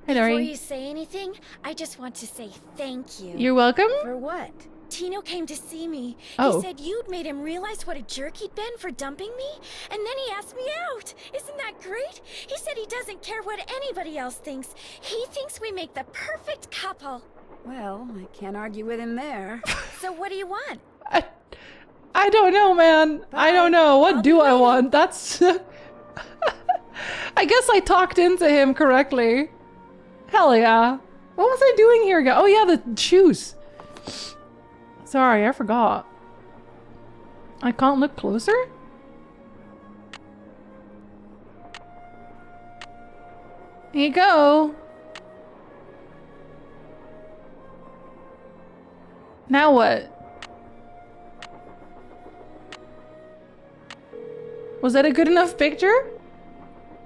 Hey, Before Lori. you say anything, I just want to say thank you. You're welcome. For what? Tino came to see me. Oh. He said you'd made him realize what a jerk he'd been for dumping me, and then he asked me out. Isn't that great? He said he doesn't care what anybody else thinks. He thinks we make the perfect couple. Well, I can't argue with him there. So what do you want? I don't know, man. I don't know. What do I want? That's... I guess I talked into him correctly. Hell yeah. What was I doing here again? Oh yeah, the shoes. Sorry, I forgot. I can't look closer? Here you go. Now what? Was that a good enough picture?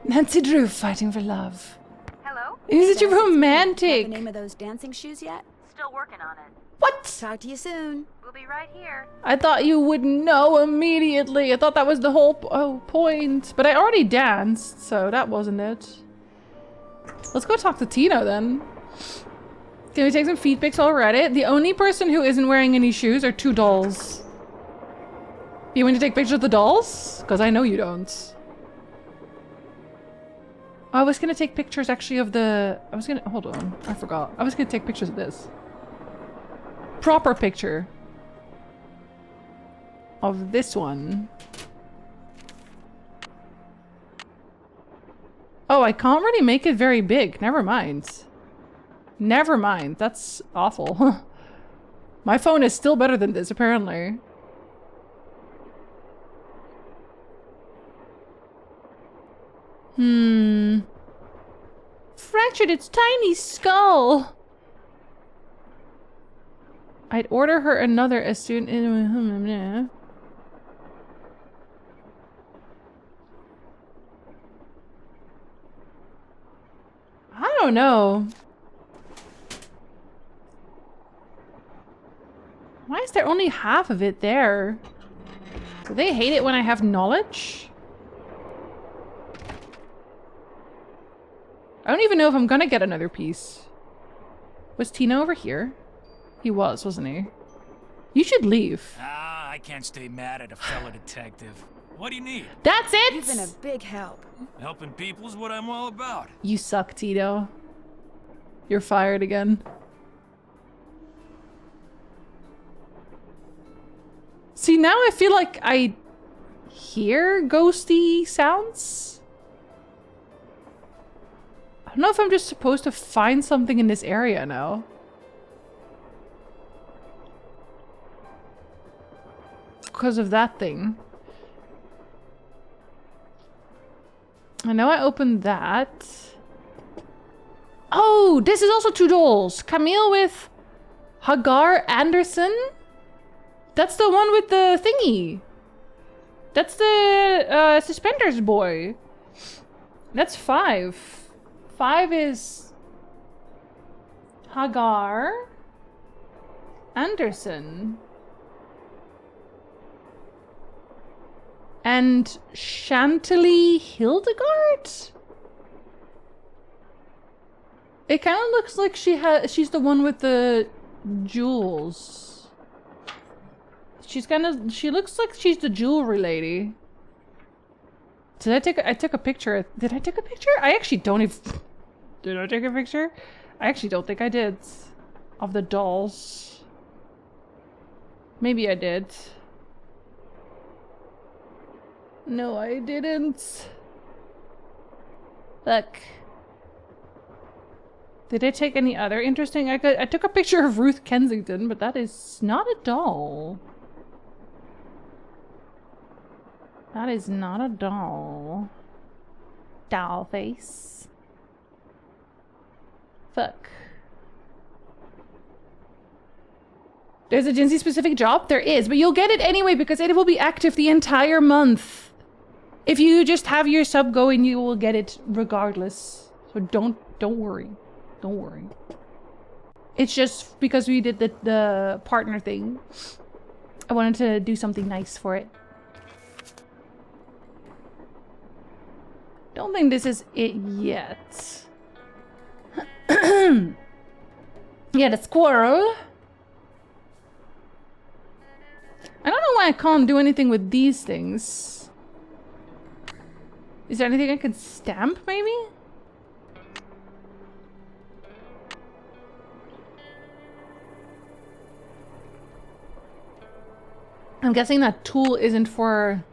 Nancy Drew fighting for love. Hello? Is it Got romantic? the name of those dancing shoes yet? Still working on it. What? Talk to you soon. We'll be right here. I thought you would know immediately. I thought that was the whole point. But I already danced, so that wasn't it. Let's go talk to Tino then. Can we take some feed pics already? The only person who isn't wearing any shoes are 2 dolls. You want to take pictures of the dolls? Because I know you don't. I was gonna take pictures actually of the... hold on, I forgot. I was gonna take pictures of this. Proper picture. Of this one. Oh, I can't really make it very big. Never mind. Never mind. That's awful. My phone is still better than this, apparently. Fractured its tiny skull. I'd order her another as soon as... I don't know. Why is there only half of it there? Do they hate it when I have knowledge? I don't even know if I'm gonna get another piece. Was Tino over here? He was, wasn't he? You should leave. Ah, I can't stay mad at a fellow detective. What do you need? That's it! You've been a big help. Helping people's what I'm all about. You suck, Tito. You're fired again. See, now I feel like I hear ghosty sounds. I don't know if I'm just supposed to find something in this area now. Because of that thing. I know I opened that. Oh, this is also 2 dolls. Camille with Hagar Anderson. That's the one with the thingy. That's the suspenders boy. That's 5. 5 is Hagar Anderson. And Chantilly Hildegard? It kind of looks like she's the one with the jewels. She looks like she's the jewelry lady. I took a picture. Did I take a picture? I actually don't even... Did I take a picture? I actually don't think I did. Of the dolls. Maybe I did. No, I didn't. Look. Did I take any other interesting? I took a picture of Ruth Kensington, but that is not a doll. That is not a doll. Doll face. Fuck. There's a Jinzee specific job? There is, but you'll get it anyway because it will be active the entire month. If you just have your sub going, you will get it regardless. So don't worry. Don't worry. It's just because we did the partner thing. I wanted to do something nice for it. Don't think this is it yet. Yeah, the squirrel. I don't know why I can't do anything with these things. Is there anything I can stamp, maybe? I'm guessing that tool isn't for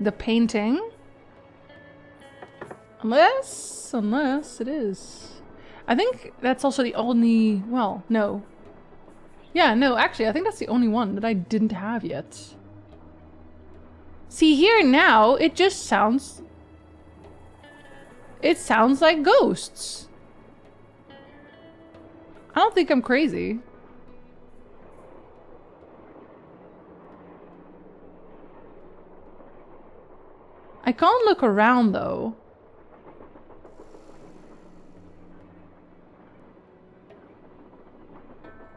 the painting. Unless it is. I think that's also the only, well, no. Yeah, no, actually, I think that's the only one that I didn't have yet. See, here now, it just sounds... It sounds like ghosts. I don't think I'm crazy. I can't look around, though.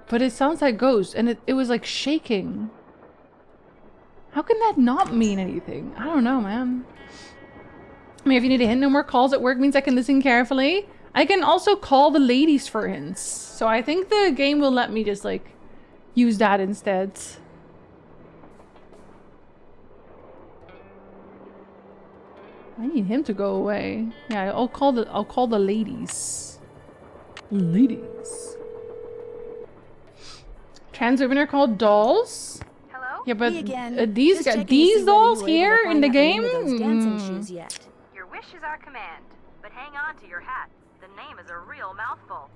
But it sounds like ghosts, and it was like shaking. How can that not mean anything? I don't know, man. I mean, if you need a hint, no more calls at work means I can listen carefully. I can also call the ladies for hints. So I think the game will let me just like use that instead. I need him to go away. Yeah, I'll call the ladies. Ladies. Trans women are called dolls. Hello? Yeah, but These dolls here in the game? Your wish is our command, but hang on to your hat. The name is a real mouthful.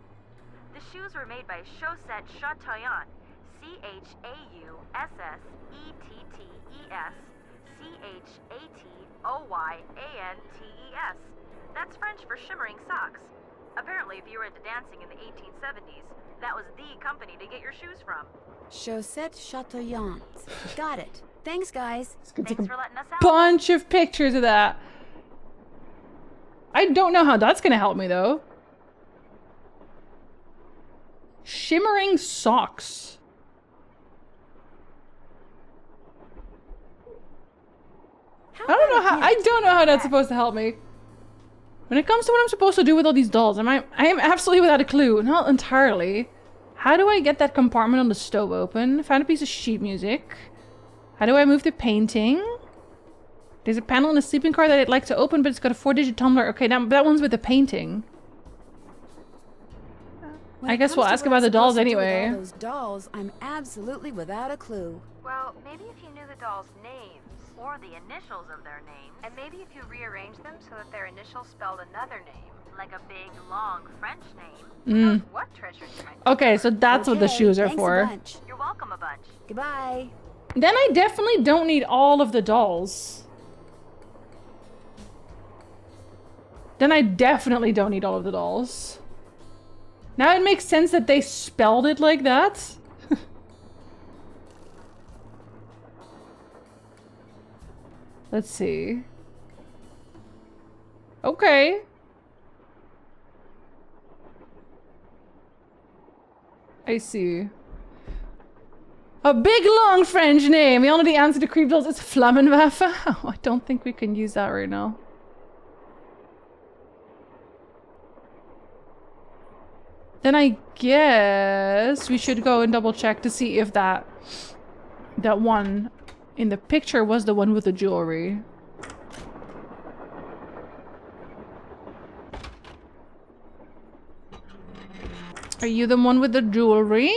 The shoes were made by Chaussette Chateauyantes. Chaussetoyantes. That's French for shimmering socks. Apparently, if you were into dancing in the 1870s, that was the company to get your shoes from. Chaussette Chateauyantes. Got it. Thanks, guys. Thanks for letting us out. Bunch of pictures of that. I don't know how that's gonna help me though. Shimmering socks. I don't know how that's supposed to help me. When it comes to what I'm supposed to do with all these dolls, I am absolutely without a clue. Not entirely. How do I get that compartment on the stove open? Found a piece of sheet music. How do I move the painting? There's a panel in the sleeping car that I'd like to open, but it's got a 4-digit tumbler. Okay, that one's with the painting. I guess we'll ask about the dolls anyway. Those dolls, I'm absolutely without a clue. Well, maybe if you knew the dolls' names. Or the initials of their names. And maybe if you rearrange them so that their initials spelled another name. Like a big, long French name. Who knows what treasures you might Okay, so that's what the shoes are for. You're welcome a bunch. Goodbye. Then I definitely don't need all of the dolls. Then I definitely don't need all of the dolls. Now it makes sense that they spelled it like that. Let's see. Okay. I see. A big long French name. The only answer to creep dolls is Flammenwaffe. Oh, I don't think we can use that right now. Then I guess we should go and double check to see if that one in the picture was the one with the jewelry. Are you the one with the jewelry?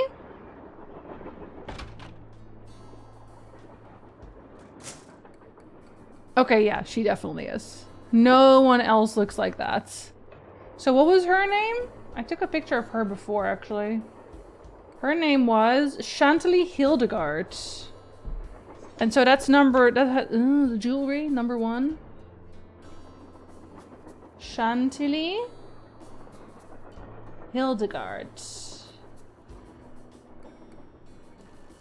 Okay, yeah, she definitely is. No one else looks like that. So what was her name? I took a picture of her before, actually. Her name was Chantilly Hildegard. And so that's the jewelry, number 1. Chantilly Hildegard.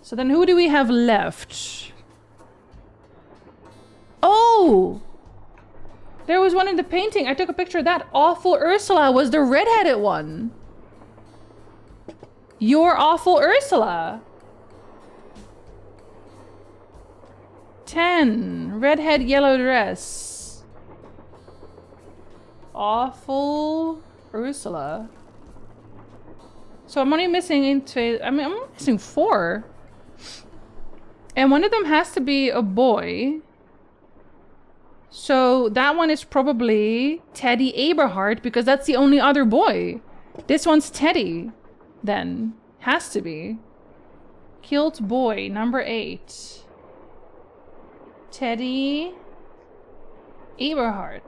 So then who do we have left? Oh! There was one in the painting. I took a picture of that. Awful Ursula was the redheaded one. You're Awful Ursula. 10. Redhead yellow dress. Awful Ursula. So I'm only missing I'm missing 4. And one of them has to be a boy. So that one is probably Teddy Eberhard, because that's the only other boy. This one's Teddy, then. Has to be. Killed boy, number 8. Teddy Eberhard.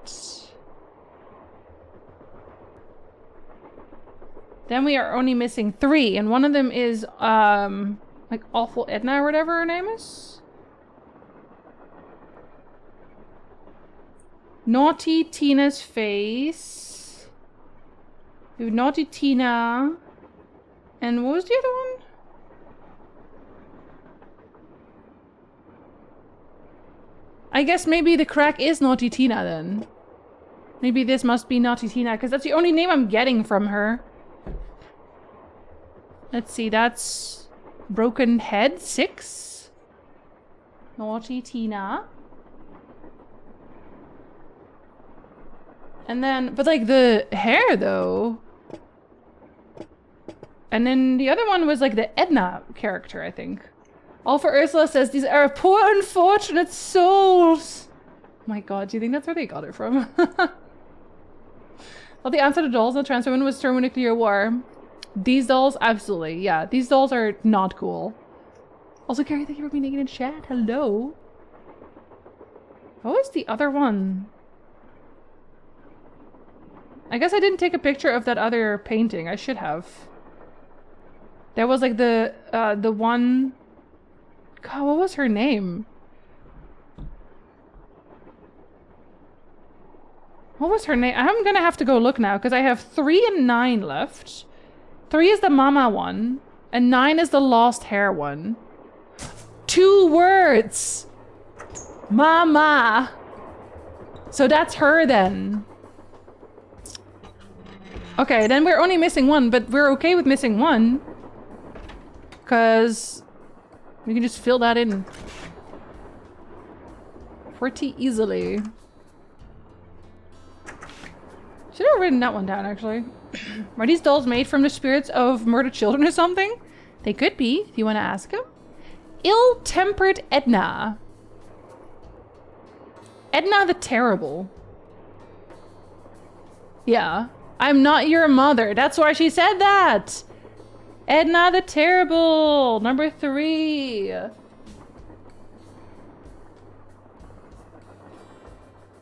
Then we are only missing 3, and one of them is, like, Awful Edna or whatever her name is? Naughty Tina's face. We have Naughty Tina. And what was the other one? I guess maybe the crack is Naughty Tina then. Maybe this must be Naughty Tina, because that's the only name I'm getting from her. Let's see, that's Broken Head 6. Naughty Tina. And then, but like the hair though. And then the other one was like the Edna character, I think. All for Ursula says, these are poor unfortunate souls. Oh my god, do you think that's where they got it from? Well, the answer to dolls in the Trans Women was thermonuclear war. These dolls, absolutely, yeah. These dolls are not cool. Also, Carrie, thank you for being naked in chat. Hello. What was the other one? I guess I didn't take a picture of that other painting. I should have. There was like the one... God, what was her name? What was her name? I'm gonna have to go look now, because I have 3 and 9 left. 3 is the mama one, and 9 is the lost hair one. 2 words! Mama! So that's her then. Okay, then we're only missing 1, but we're okay with missing 1. Because we can just fill that in pretty easily. Should have written that one down, actually. Are these dolls made from the spirits of murdered children or something? They could be, if you want to ask them. Ill-tempered Edna. Edna the Terrible. Yeah. I'm not your mother. That's why she said that. Edna the Terrible. Number 3.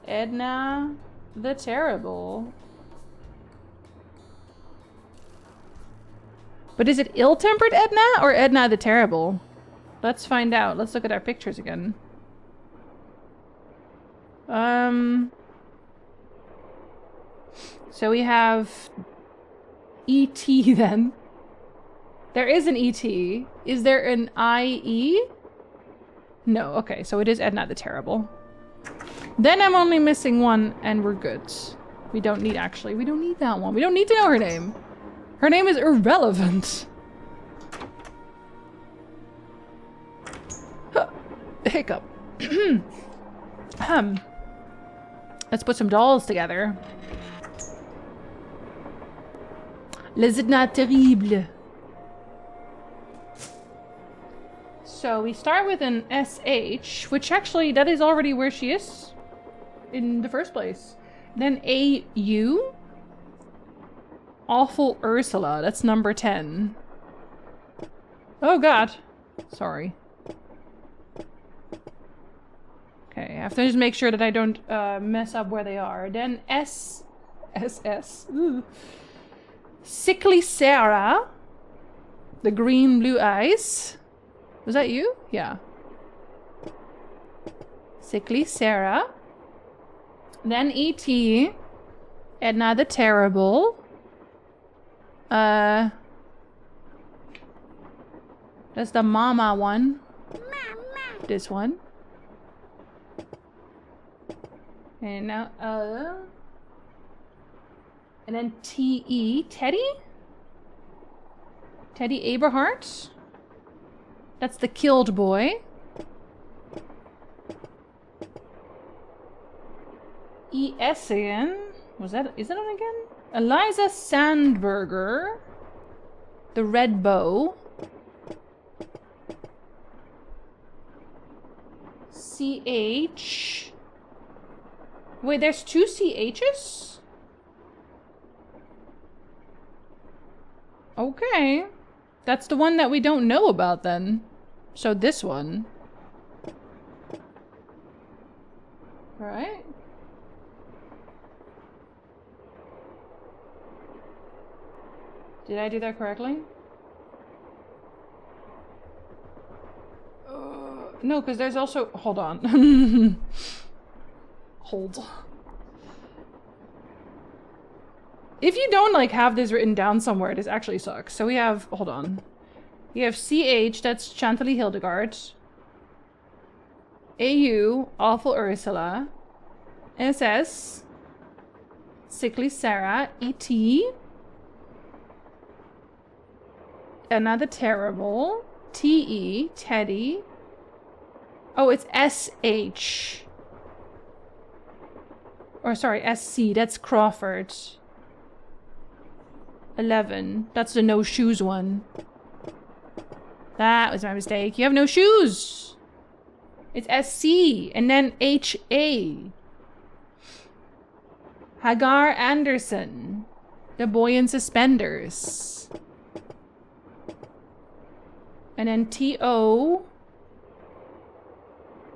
Edna the Terrible. But is it ill-tempered Edna or Edna the Terrible? Let's find out. Let's look at our pictures again. So we have E.T. then. There is an E.T. Is there an I.E.? No, okay, so it is Edna the Terrible. Then I'm only missing 1 and we're good. We don't need, actually, we don't need that one. We don't need to know her name. Her name is irrelevant. Hiccup. Let's put some dolls together. Les Edna terribles. So we start with an SH, which actually, that is already where she is in the first place. Then AU. Awful Ursula, that's number 10. Oh god. Sorry. Okay, I have to just make sure that I don't mess up where they are. Then SS. Ooh. Sickly Sarah. The green blue eyes. Was that you? Yeah. Sickly Sarah. Then E.T. Edna the Terrible. That's the mama one. This one. And now, and then T.E. Teddy? Teddy Eberhard? That's the killed boy. E.S. again? Was that, is that it again? Eliza Sandberger. The red bow. CH. Wait, there's 2 CHs? Okay. That's the one that we don't know about then. So this one. Right? Did I do that correctly? No, because there's also... Hold on. Hold. If you don't, like, have this written down somewhere, this actually sucks. So we have... Hold on. We have CH, that's Chantilly Hildegard. AU, Awful Ursula. SS, Sickly Sarah. ET. Another Terrible. TE, Teddy. Oh, it's SH. Or sorry, SC, that's Crawford. 11, that's the no shoes one. That was my mistake. You have no shoes. It's SC, and then HA. Hagar Anderson. The boy in suspenders. And then TO.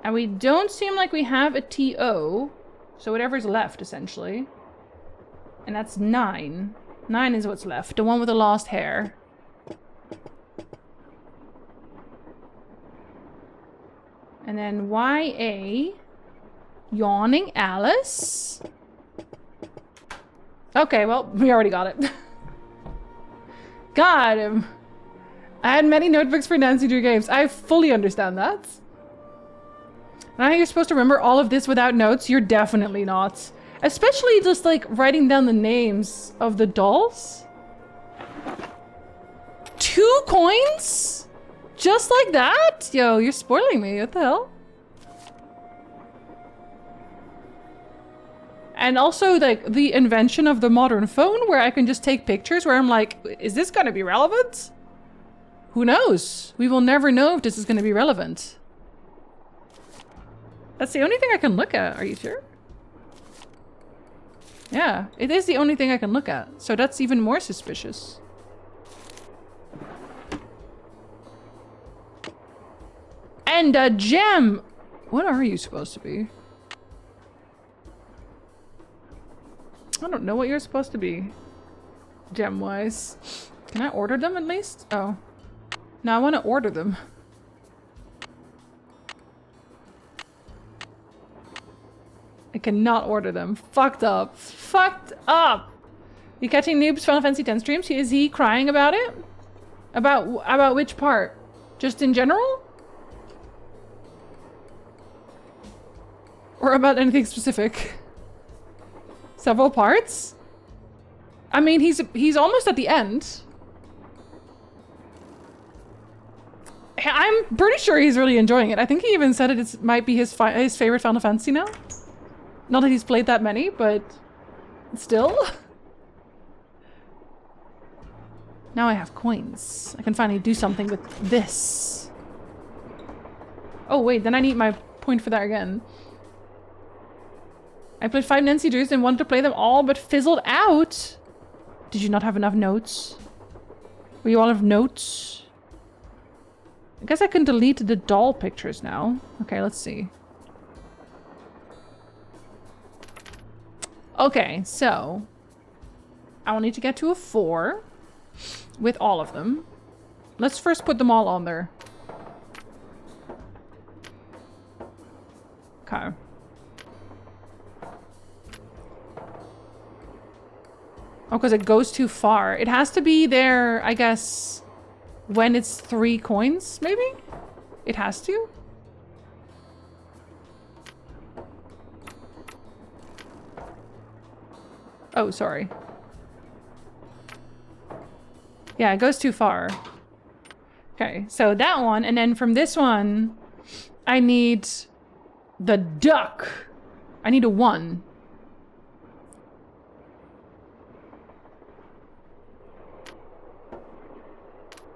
And we don't seem like we have a TO. So whatever's left, essentially. And that's 9. 9 is what's left. The one with the lost hair. And then YA. Yawning Alice. Okay, well, we already got it. God. I had many notebooks for Nancy Drew games. I fully understand that. Now you're supposed to remember all of this without notes. You're definitely not. Especially just like writing down the names of the dolls. 2 coins? Just like that? Yo, you're spoiling me. What the hell? And also like the invention of the modern phone where I can just take pictures where I'm like, is this gonna be relevant? Who knows? We will never know if this is gonna be relevant. That's the only thing I can look at. Are you sure? Yeah, it is the only thing I can look at. So that's even more suspicious. And a gem! What are you supposed to be? I don't know what you're supposed to be. Gem-wise. Can I order them at least? Oh. No, I want to order them. I cannot order them. Fucked up. Fucked up! You catching Noob's Final Fantasy X streams? Is he crying about it? About which part? Just in general? Or about anything specific? Several parts? I mean, he's almost at the end. I'm pretty sure he's really enjoying it. I think he even said it might be his favorite Final Fantasy now. Not that he's played that many, but still. Now I have coins. I can finally do something with this. Oh wait, then I need my point for that again. I played 5 Nancy Drews and wanted to play them all, but fizzled out. Did you not have enough notes? Were you all have notes? I guess I can delete the doll pictures now. Okay, let's see. Okay, so I will need to get to a 4 with all of them. Let's first put them all on there. Okay. Oh, because it goes too far. It has to be there, I guess, when it's 3 coins, maybe? It has to? Oh, sorry. Yeah, it goes too far. Okay, so that one, and then from this one, I need the duck. I need a 1.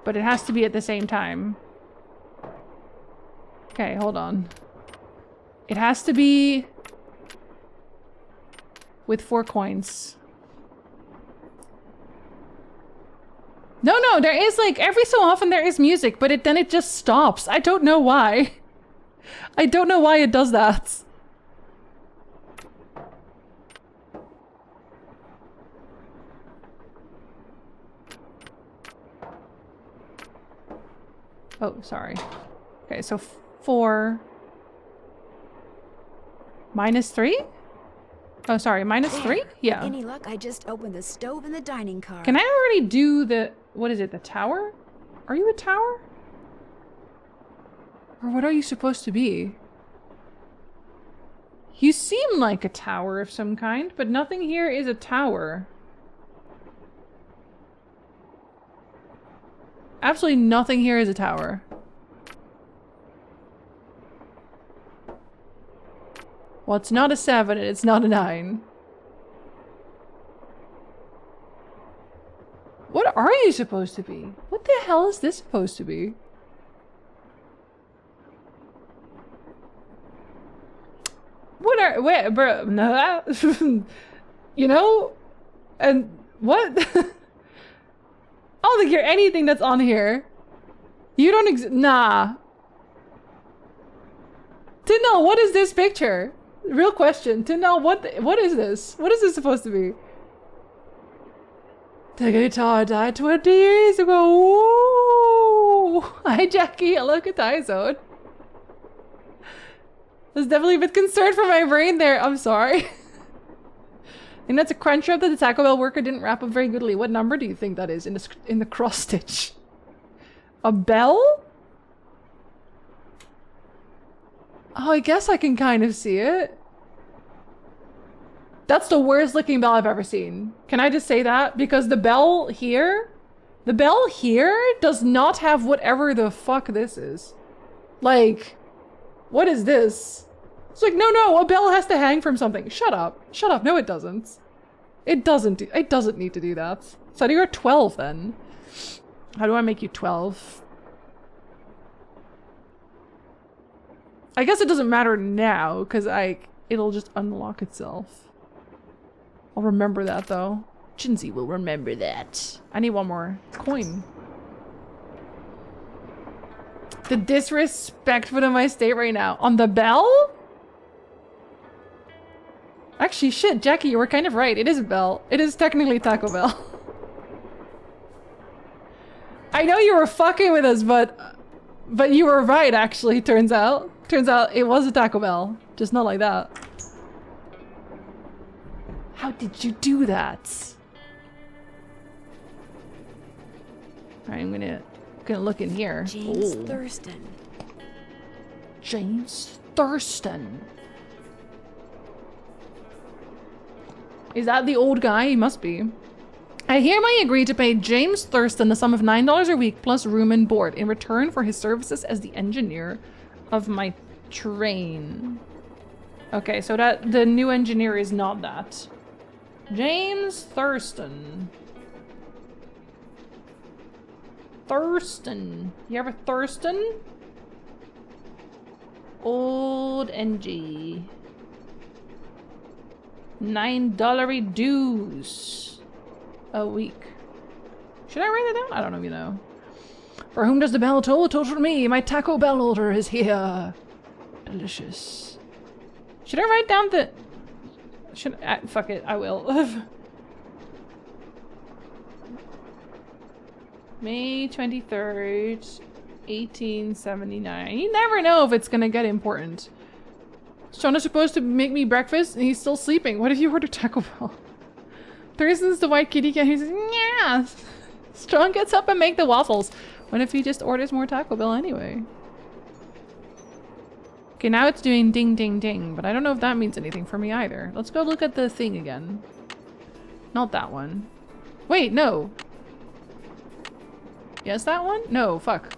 But it has to be at the same time. Okay, hold on. It has to be with 4 coins. No, there is like every so often there is music, but then it just stops. I don't know why. I don't know why it does that. Oh, sorry. Okay, so 4 minus 3? Oh, sorry, minus 3? Yeah. Any luck? I just opened the stove in the dining car. Can I already do the... What is it? The tower? Are you a tower? Or what are you supposed to be? You seem like a tower of some kind, but nothing here is a tower. Absolutely nothing here is a tower. Well, it's not a 7 and it's not a 9. What are you supposed to be? What the hell is this supposed to be? What are... Wait, bro... No, you know? And... What? I don't think you're anything that's on here. You don't nah. To know, what is this picture? Real question. To know, what is this? What is this supposed to be? The guitar died 20 years ago. Ooh. Hi, Jackie. Hello, Katai Zone. I was definitely a bit concerned for my brain there. I'm sorry. I think that's a crunch wrap that the Taco Bell worker didn't wrap up very goodly. What number do you think that is in the cross stitch? A bell? Oh, I guess I can kind of see it. That's the worst looking bell I've ever seen. Can I just say that? Because the bell here does not have whatever the fuck this is. Like, what is this? It's like, no, a bell has to hang from something. Shut up. Shut up. No, it doesn't. It doesn't need to do that. So you're 12 then. How do I make you 12? I guess it doesn't matter now, because it'll just unlock itself. I'll remember that though. Jinzee will remember that. I need one more coin. The disrespectful of my state right now. On the bell? Actually, shit, Jackie, you were kind of right. It is a bell. It is technically Taco Bell. I know you were fucking with us, but you were right, actually, turns out. Turns out it was a Taco Bell. Just not like that. How did you do that? Alright, I'm gonna look in here. James Thurston. James Thurston. Is that the old guy? He must be. I hereby agree to pay James Thurston the sum of $9 a week plus room and board in return for his services as the engineer of my train. Okay, so that the new engineer is not that. James Thurston. Thurston. You ever Thurston? Old NG. $9 dues a week. Should I write that down? I don't know if you know. For whom does the bell toll? Toll for me. My Taco Bell order is here. Delicious. Should I write down the... fuck it, I will. May 23rd, 1879. You never know if it's gonna get important. Sean is supposed to make me breakfast and he's still sleeping. What if you order Taco Bell? Thurston's the white kitty cat who says, yeah. Strong gets up and make the waffles. What if he just orders more Taco Bell anyway? Okay, now it's doing ding ding ding, but I don't know if that means anything for me either. Let's go look at the thing again. Not that one. Wait, no. Yes, that one? No, fuck.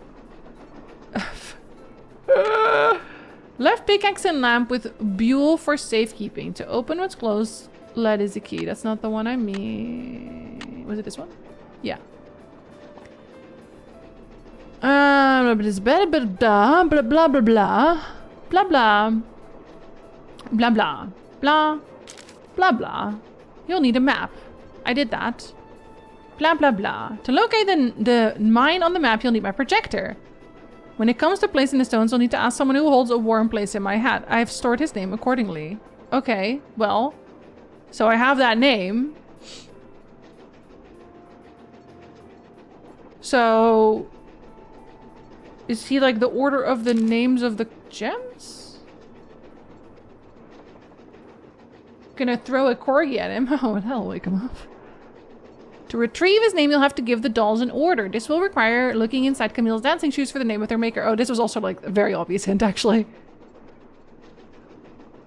Left pickaxe and lamp with Buell for safekeeping. To open what's closed, lead is the key. That's not the one I mean. Was it this one? Yeah. Blah blah blah blah blah blah blah blah blah. Blah, blah. Blah. Blah, blah. You'll need a map. I did that. Blah, blah, blah. To locate the mine on the map, you'll need my projector. When it comes to placing the stones, you'll need to ask someone who holds a warm place in my hat. I have stored his name accordingly. Okay, well. So I have that name. So... is he like the order of the names of the gems? Gonna throw a corgi at him. Oh, that'll wake him up. To retrieve his name, you'll have to give the dolls an order. This will require looking inside Camille's dancing shoes for the name of their maker. Oh, this was also like a very obvious hint, actually.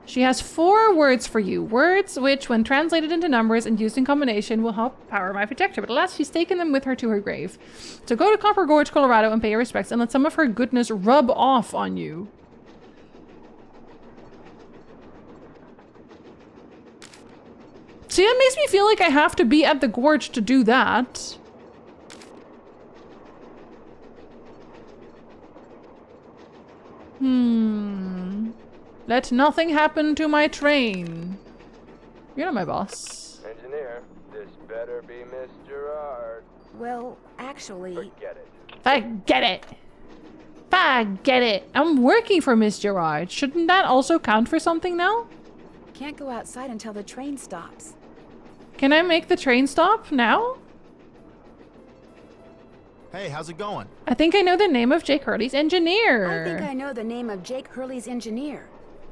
She has 4 words for you. Words which, when translated into numbers and used in combination, will help power my projector. But alas, she's taken them with her to her grave. So go to Copper Gorge, Colorado and pay your respects and let some of her goodness rub off on you. See, that makes me feel like I have to be at the gorge to do that. Let nothing happen to my train. You're not my boss. Engineer, this better be Miss Gerard. Well, actually... Forget it. Forget it. Forget it. I'm working for Miss Gerard. Shouldn't that also count for something now? Can't go outside until the train stops. Can I make the train stop now? Hey, how's it going? I think I know the name of Jake Hurley's engineer. I think I know the name of Jake Hurley's engineer.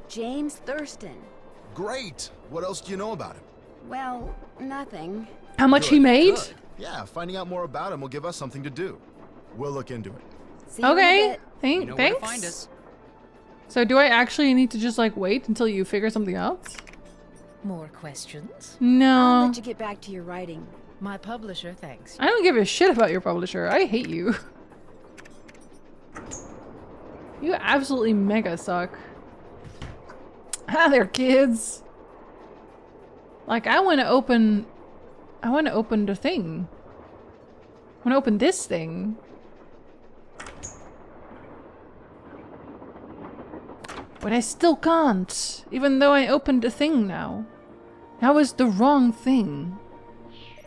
James Thurston. Great. What else do you know about him? Well, nothing. How much he made? Good. Yeah, finding out more about him will give us something to do. We'll look into it. See you in a Okay. bit. You know where to Thanks. find us. So do I actually need to just like wait until you figure something out? More questions? I'll No. let you get back to your writing. My publisher thanks. I don't give a shit about your publisher. I hate you. You absolutely mega suck. Ah, there, kids. Like, I want to open the thing. I want to open this thing. But I still can't, even though I opened the thing now. That was the wrong thing.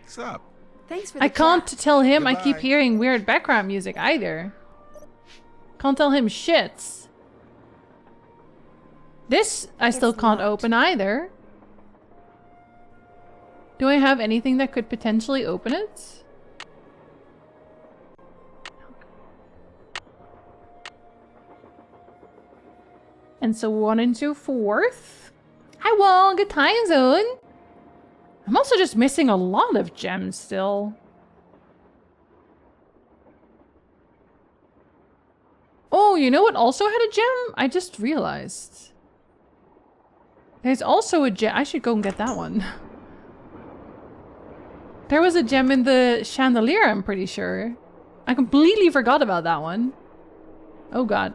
What's up? Thanks for the I can't chat. tell him I keep Goodbye. hearing weird background music either. Can't tell him shit. This I still It's can't locked. open either. Do I have anything that could potentially open it? And so on and so forth. Hi, Wong. Good time zone. I'm also just missing a lot of gems still. Oh, you know what also had a gem? I just realized. There's also a gem. I should go and get that one. There was a gem in the chandelier, I'm pretty sure. I completely forgot about that one. Oh god.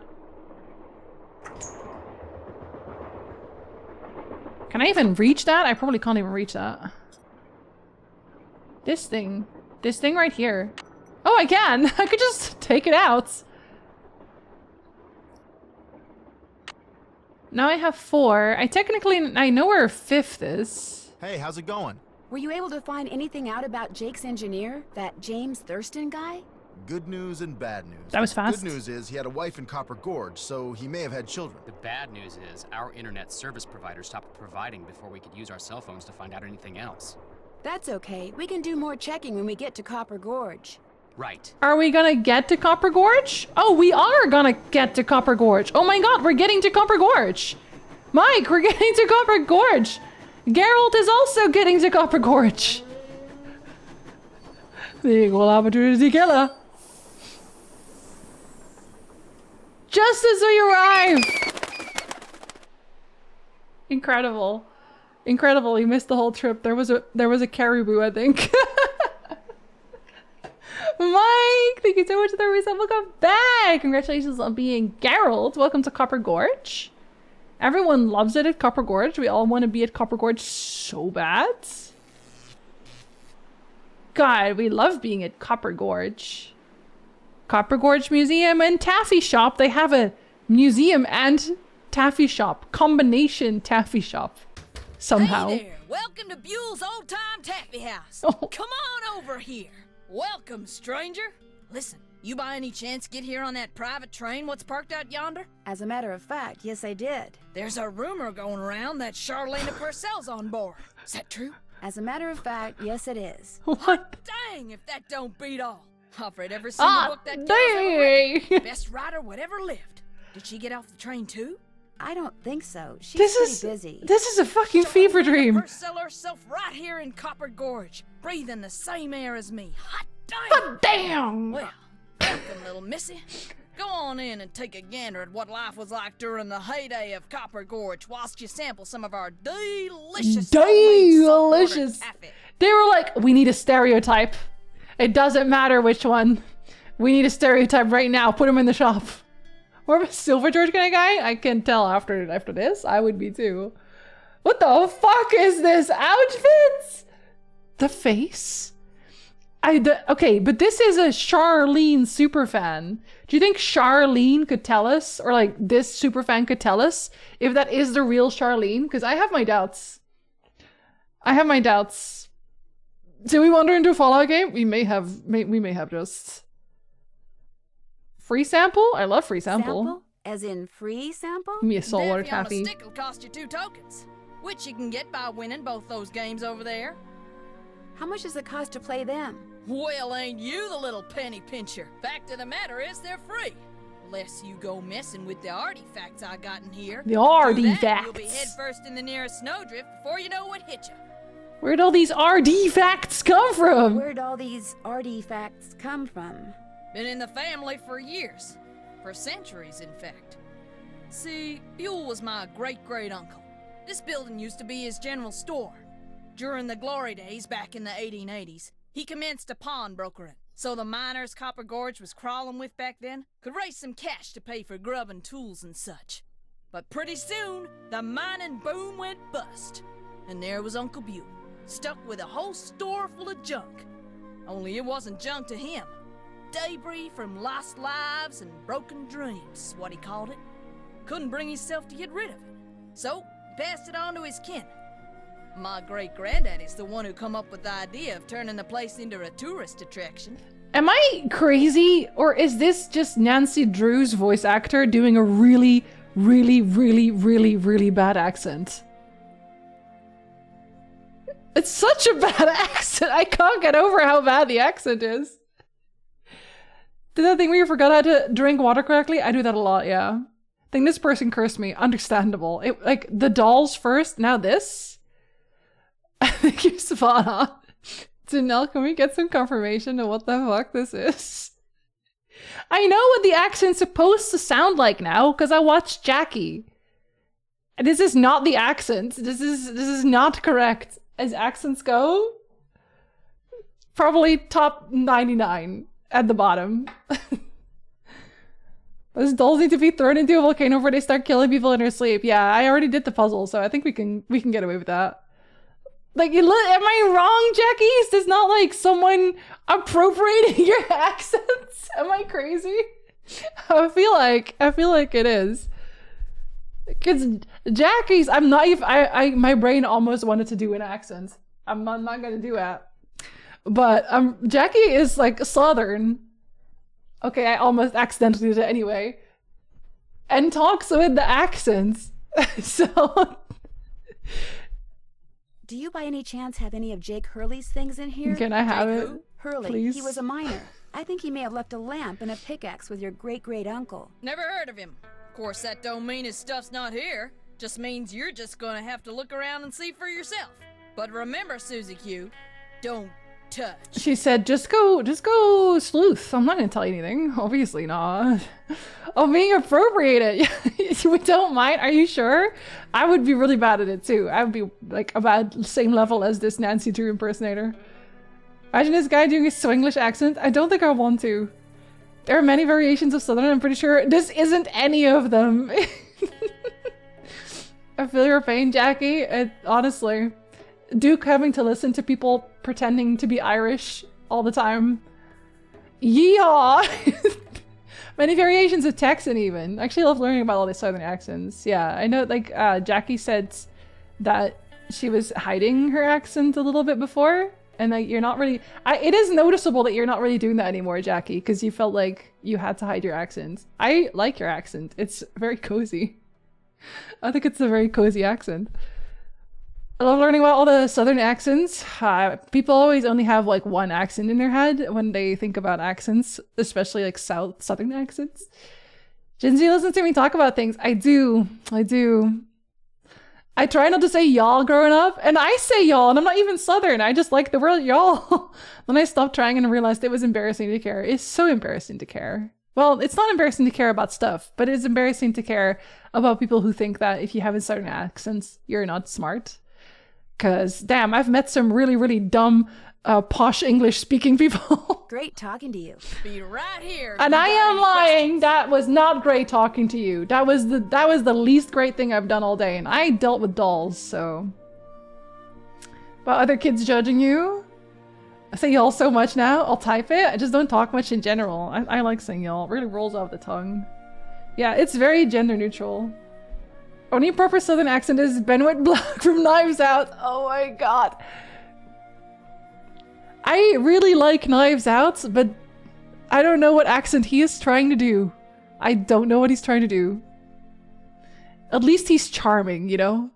Can I even reach that? I probably can't even reach that. This thing right here. Oh, I can! I could just take it out. Now I have 4. I know where a 5th is. Hey, how's it going? Were you able to find anything out about Jake's engineer? That James Thurston guy? Good news and bad news. That was fast. Good news is he had a wife in Copper Gorge, so he may have had children. The bad news is our internet service provider stopped providing before we could use our cell phones to find out anything else. That's okay. We can do more checking when we get to Copper Gorge. Right. Are we gonna get to Copper Gorge? Oh, we are gonna get to Copper Gorge. Oh my god, we're getting to Copper Gorge. Mike, we're getting to Copper Gorge. Geralt is also getting to Copper Gorge. The equal opportunity killer. Just as we arrive. Incredible. Incredible, you missed the whole trip. There was a caribou, I think. Mike, thank you so much for the reason. Welcome back. Congratulations on being Geralt. Welcome to Copper Gorge. Everyone loves it at Copper Gorge. We all want to be at Copper Gorge so bad. God, we love being at Copper Gorge. Copper Gorge Museum and Taffy Shop. They have a museum and taffy shop. Combination taffy shop. Somehow. Hey there! Welcome to Buell's Old Time Taffy House. Oh. Come on over here. Welcome, stranger. Listen, you by any chance get here on that private train what's parked out yonder? As a matter of fact, yes, I did. There's a rumor going around that Charlena Purcell's on board. Is that true? As a matter of fact, yes, it is. What? Dang, if that don't beat all. I've read every single book that gal's ever written. Best writer whatever lived. Did she get off the train too? I don't think so. She's This pretty busy. This is a fucking fever dream. Purcell herself right here in Copper Gorge, breathing the same air as me. Hot damn! Hot damn! Well, welcome, little missy. Go on in and take a gander at what life was like during the heyday of Copper Gorge whilst you sample some of our delicious taffy. They were like, we need a stereotype. It doesn't matter which one. We need a stereotype right now. Put him in the shop. More of a Silver George kind of guy? I can tell after this. I would be too. What the fuck is this outfit? The face? Okay, but this is a Charlene superfan. Do you think Charlene could tell us, or like this superfan could tell us, if that is the real Charlene? Because I have my doubts. I have my doubts. Did we wander into a Fallout game? We may have just. Free sample? I love free sample. Sample? As in free sample? Give me a saltwater Daffy on a taffy. stick will cost you 2 tokens, which you can get by winning both those games over there. How much does it cost to play them? Well, ain't you the little penny pincher? Fact of the matter is, they're free. Unless you go messing with the artifacts I got in here. The Do artifacts. that, you'll be headfirst in the nearest snowdrift before you know what hit you. Where'd all these artifacts come from? Where'd all these artifacts come from? Been in the family for years. For centuries, in fact. See, Buell was my great-great-uncle. This building used to be his general store. During the glory days back in the 1880s, he commenced a pawnbrokering, so the miners Copper Gorge was crawling with back then could raise some cash to pay for grub and tools and such. But pretty soon, the mining boom went bust. And there was Uncle Buell, stuck with a whole store full of junk. Only it wasn't junk to him. Debris from lost lives and broken dreams, what he called it. Couldn't bring himself to get rid of it, so he passed it on to his kin. My great-granddaddy's the one who come up with the idea of turning the place into a tourist attraction. Am I crazy, or is this just Nancy Drew's voice actor doing a really, really, really, really, really bad accent? It's such a bad accent. I can't get over how bad the accent is. Did that thing where you forgot how to drink water correctly? I do that a lot, yeah. I think this person cursed me. Understandable. Like, the dolls first, now this? I think you're spot on. Janelle, can we get some confirmation of what the fuck this is? I know what the accent's supposed to sound like now, because I watched Jackie. And this is not the accent. This is not correct. As accents go, probably top 99 at the bottom. Those dolls need to be thrown into a volcano before they start killing people in their sleep. Yeah, I already did the puzzle, so I think we can get away with that. Like, am I wrong, Jackie? Is this not like someone appropriating your accents? Am I crazy? I feel like it is. Because Jackie's, I'm not even, my brain almost wanted to do an accent. I'm not gonna do it. But Jackie is like Southern. Okay, I almost accidentally did it anyway. And talks with the accents. So. Do you by any chance have any of Jake Hurley's things in here? Can I have it? Hurley, please? He was a miner. I think he may have left a lamp and a pickaxe with your great-great-uncle. Never heard of him. Of course, that don't mean his stuff's not here. Just means you're just gonna have to look around and see for yourself. But remember, Susie Q, don't touch. She said, just go sleuth. I'm not gonna tell you anything. Obviously not. Oh, being appropriated. We don't mind. Are you sure? I would be really bad at it too. I would be like about same level as this Nancy Drew impersonator. Imagine this guy doing a Swinglish accent. I don't think I want to. There are many variations of Southern. I'm pretty sure this isn't any of them. I feel your pain, Jackie. Honestly. Duke having to listen to people pretending to be Irish all the time. Yeehaw! Many variations of Texan even. I actually love learning about all these southern accents. Yeah, I know like Jackie said that she was hiding her accent a little bit before. And like you're not really it is noticeable that you're not really doing that anymore, Jackie, because you felt like you had to hide your accent. I like your accent. It's very cozy. I think it's a very cozy accent. I love learning about all the southern accents. People always only have like one accent in their head when they think about accents, especially like southern accents. Jinzee listens to me talk about things. I do. I try not to say y'all growing up, and I say y'all, and I'm not even southern. I just like the word y'all. Then I stopped trying and realized it was embarrassing to care. It's so embarrassing to care. Well, it's not embarrassing to care about stuff, but it's embarrassing to care about people who think that if you have a southern accent, you're not smart. Because, damn, I've met some really, really dumb, posh English-speaking people. Great talking to you. Be right here. And I am lying. That was not great talking to you. That was the least great thing I've done all day. And I dealt with dolls, so. About other kids judging you? I say y'all so much now. I'll type it. I just don't talk much in general. I like saying y'all. It really rolls off the tongue. Yeah, it's very gender neutral. Only proper southern accent is Benoit Blanc from Knives Out. Oh my god. I really like Knives Out, but I don't know what accent he is trying to do. I don't know what he's trying to do. At least he's charming, you know?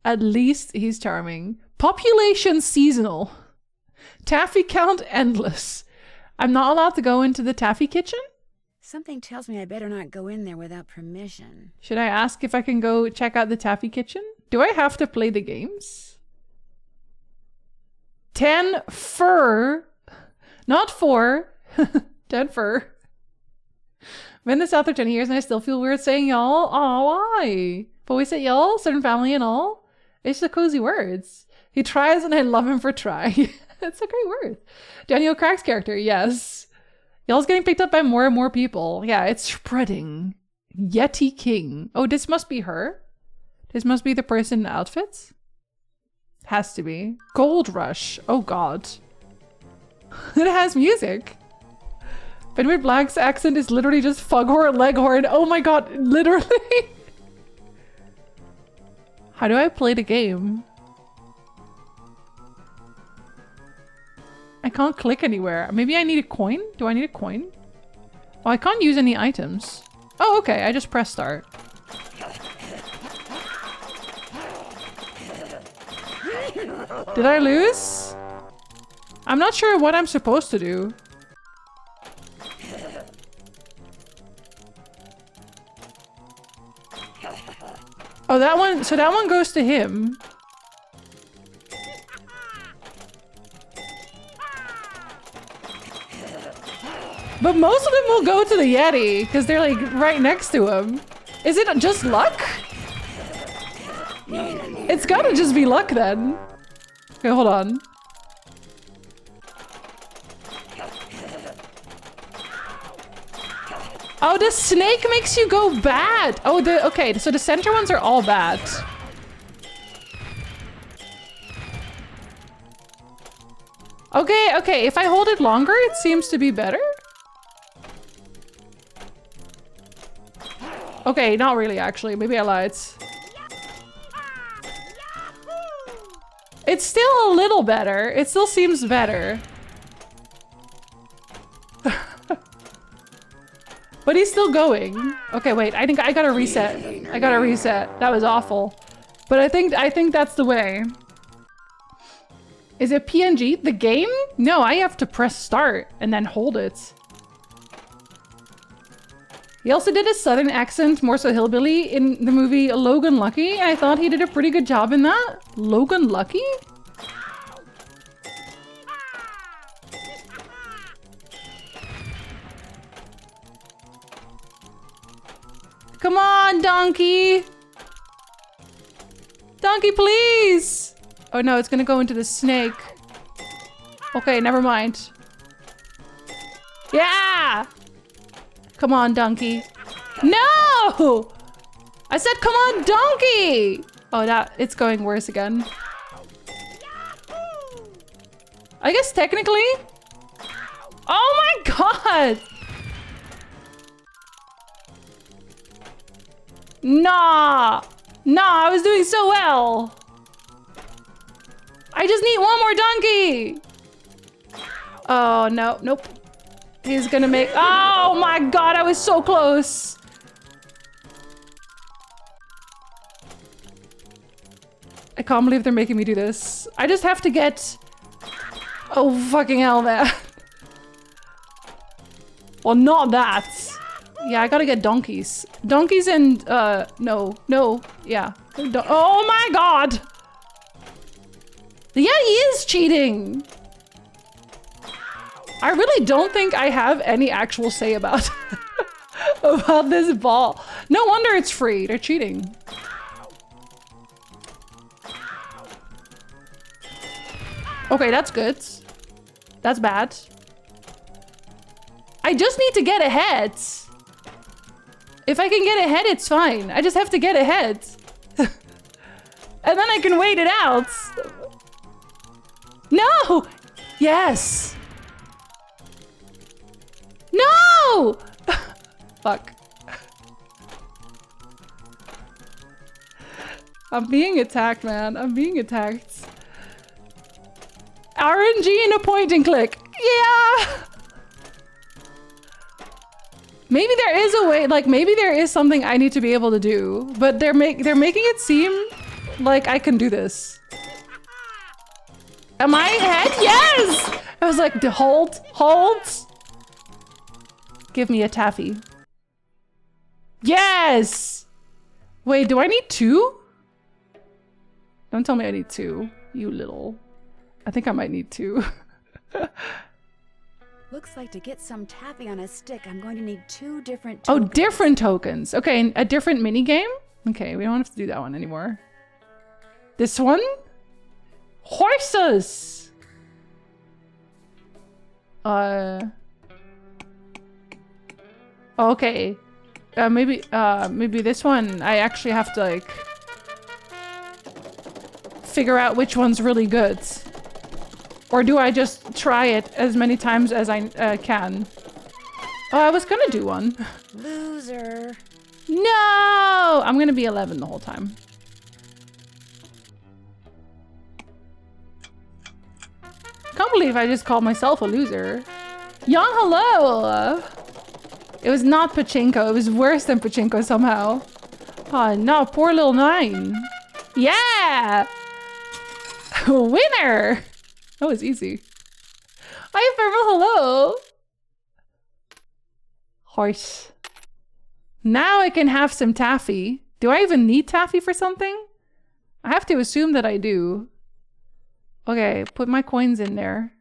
At least he's charming. Population seasonal. Taffy count endless. I'm not allowed to go into the taffy kitchen? Something tells me I better not go in there without permission. Should I ask if I can go check out the taffy kitchen? Do I have to play the games? 10 fur. Not 4. 10 fur. Been this out there 10 years and I still feel weird saying y'all. Aw, why? But we say y'all, certain family and all. It's the cozy words. He tries and I love him for trying. It's a great word. Daniel Craig's character, yes. Y'all's getting picked up by more and more people. Yeah, it's spreading. Yeti King. Oh, this must be her. This must be the person in the outfits. Has to be. Gold Rush. Oh god. It has music. Benoit Blanc's accent is literally just foghorn leghorn. Oh my god, literally. How do I play the game? I can't click anywhere. Maybe I need a coin? Do I need a coin? Oh, I can't use any items. Oh, okay. I just press start. Did I lose? I'm not sure what I'm supposed to do. Oh, that one. So that one goes to him. But most of them will go to the Yeti because they're like right next to him. Is it just luck? It's gotta just be luck then. Okay, hold on. Oh, the snake makes you go bad. Oh, okay, so the center ones are all bad. Okay, if I hold it longer, it seems to be better. Okay, not really actually. Maybe I lied. It's still a little better. It still seems better. But he's still going. Okay, wait. I think I gotta reset. I gotta reset. That was awful. But I think that's the way. Is it PNG? The game? No, I have to press start and then hold it. He also did a southern accent, more so hillbilly, in the movie Logan Lucky, and I thought he did a pretty good job in that. Logan Lucky? Come on, donkey! Donkey, please! Oh no, it's gonna go into the snake. Okay, never mind. Yeah! Come on, donkey. No! I said, come on, donkey! Oh, it's going worse again. I guess technically... Oh my god! Nah! Nah, I was doing so well! I just need one more donkey! Oh, no. Nope. He's gonna make... Oh my god, I was so close! I can't believe they're making me do this. I just have to get... Oh, fucking hell, man. Well, not that. Yeah, I gotta get donkeys. Donkeys and, no, yeah. Oh my god! Yeah, he is cheating! I really don't think I have any actual say about, about this ball. No wonder it's free, they're cheating. Okay, that's good. That's bad. I just need to get ahead. If I can get ahead, it's fine. I just have to get ahead. And then I can wait it out. No! Yes! No! Fuck. I'm being attacked, man. I'm being attacked. RNG and a point and click. Yeah! Maybe there is a way, like maybe there is something I need to be able to do, but they're making it seem like I can do this. Am I ahead? Yes! I was like, hold. Give me a taffy. Yes! Wait, do I need 2? Don't tell me I need 2, you little. I think I might need 2. Looks like to get some taffy on a stick, I'm going to need 2 different tokens. Oh, different tokens. Okay, a different mini game? Okay, we don't have to do that one anymore. This one? Horses! Okay. Maybe this one, I actually have to, like, figure out which one's really good. Or do I just try it as many times as I can? Oh, I was gonna do one. Loser. No! I'm gonna be 11 the whole time. Can't believe I just called myself a loser. Young hello! It was not pachinko. It was worse than pachinko somehow. Oh no, poor little 9. Yeah! Winner! That was easy. Hi, Purple, hello! Horse. Now I can have some taffy. Do I even need taffy for something? I have to assume that I do. Okay, put my coins in there.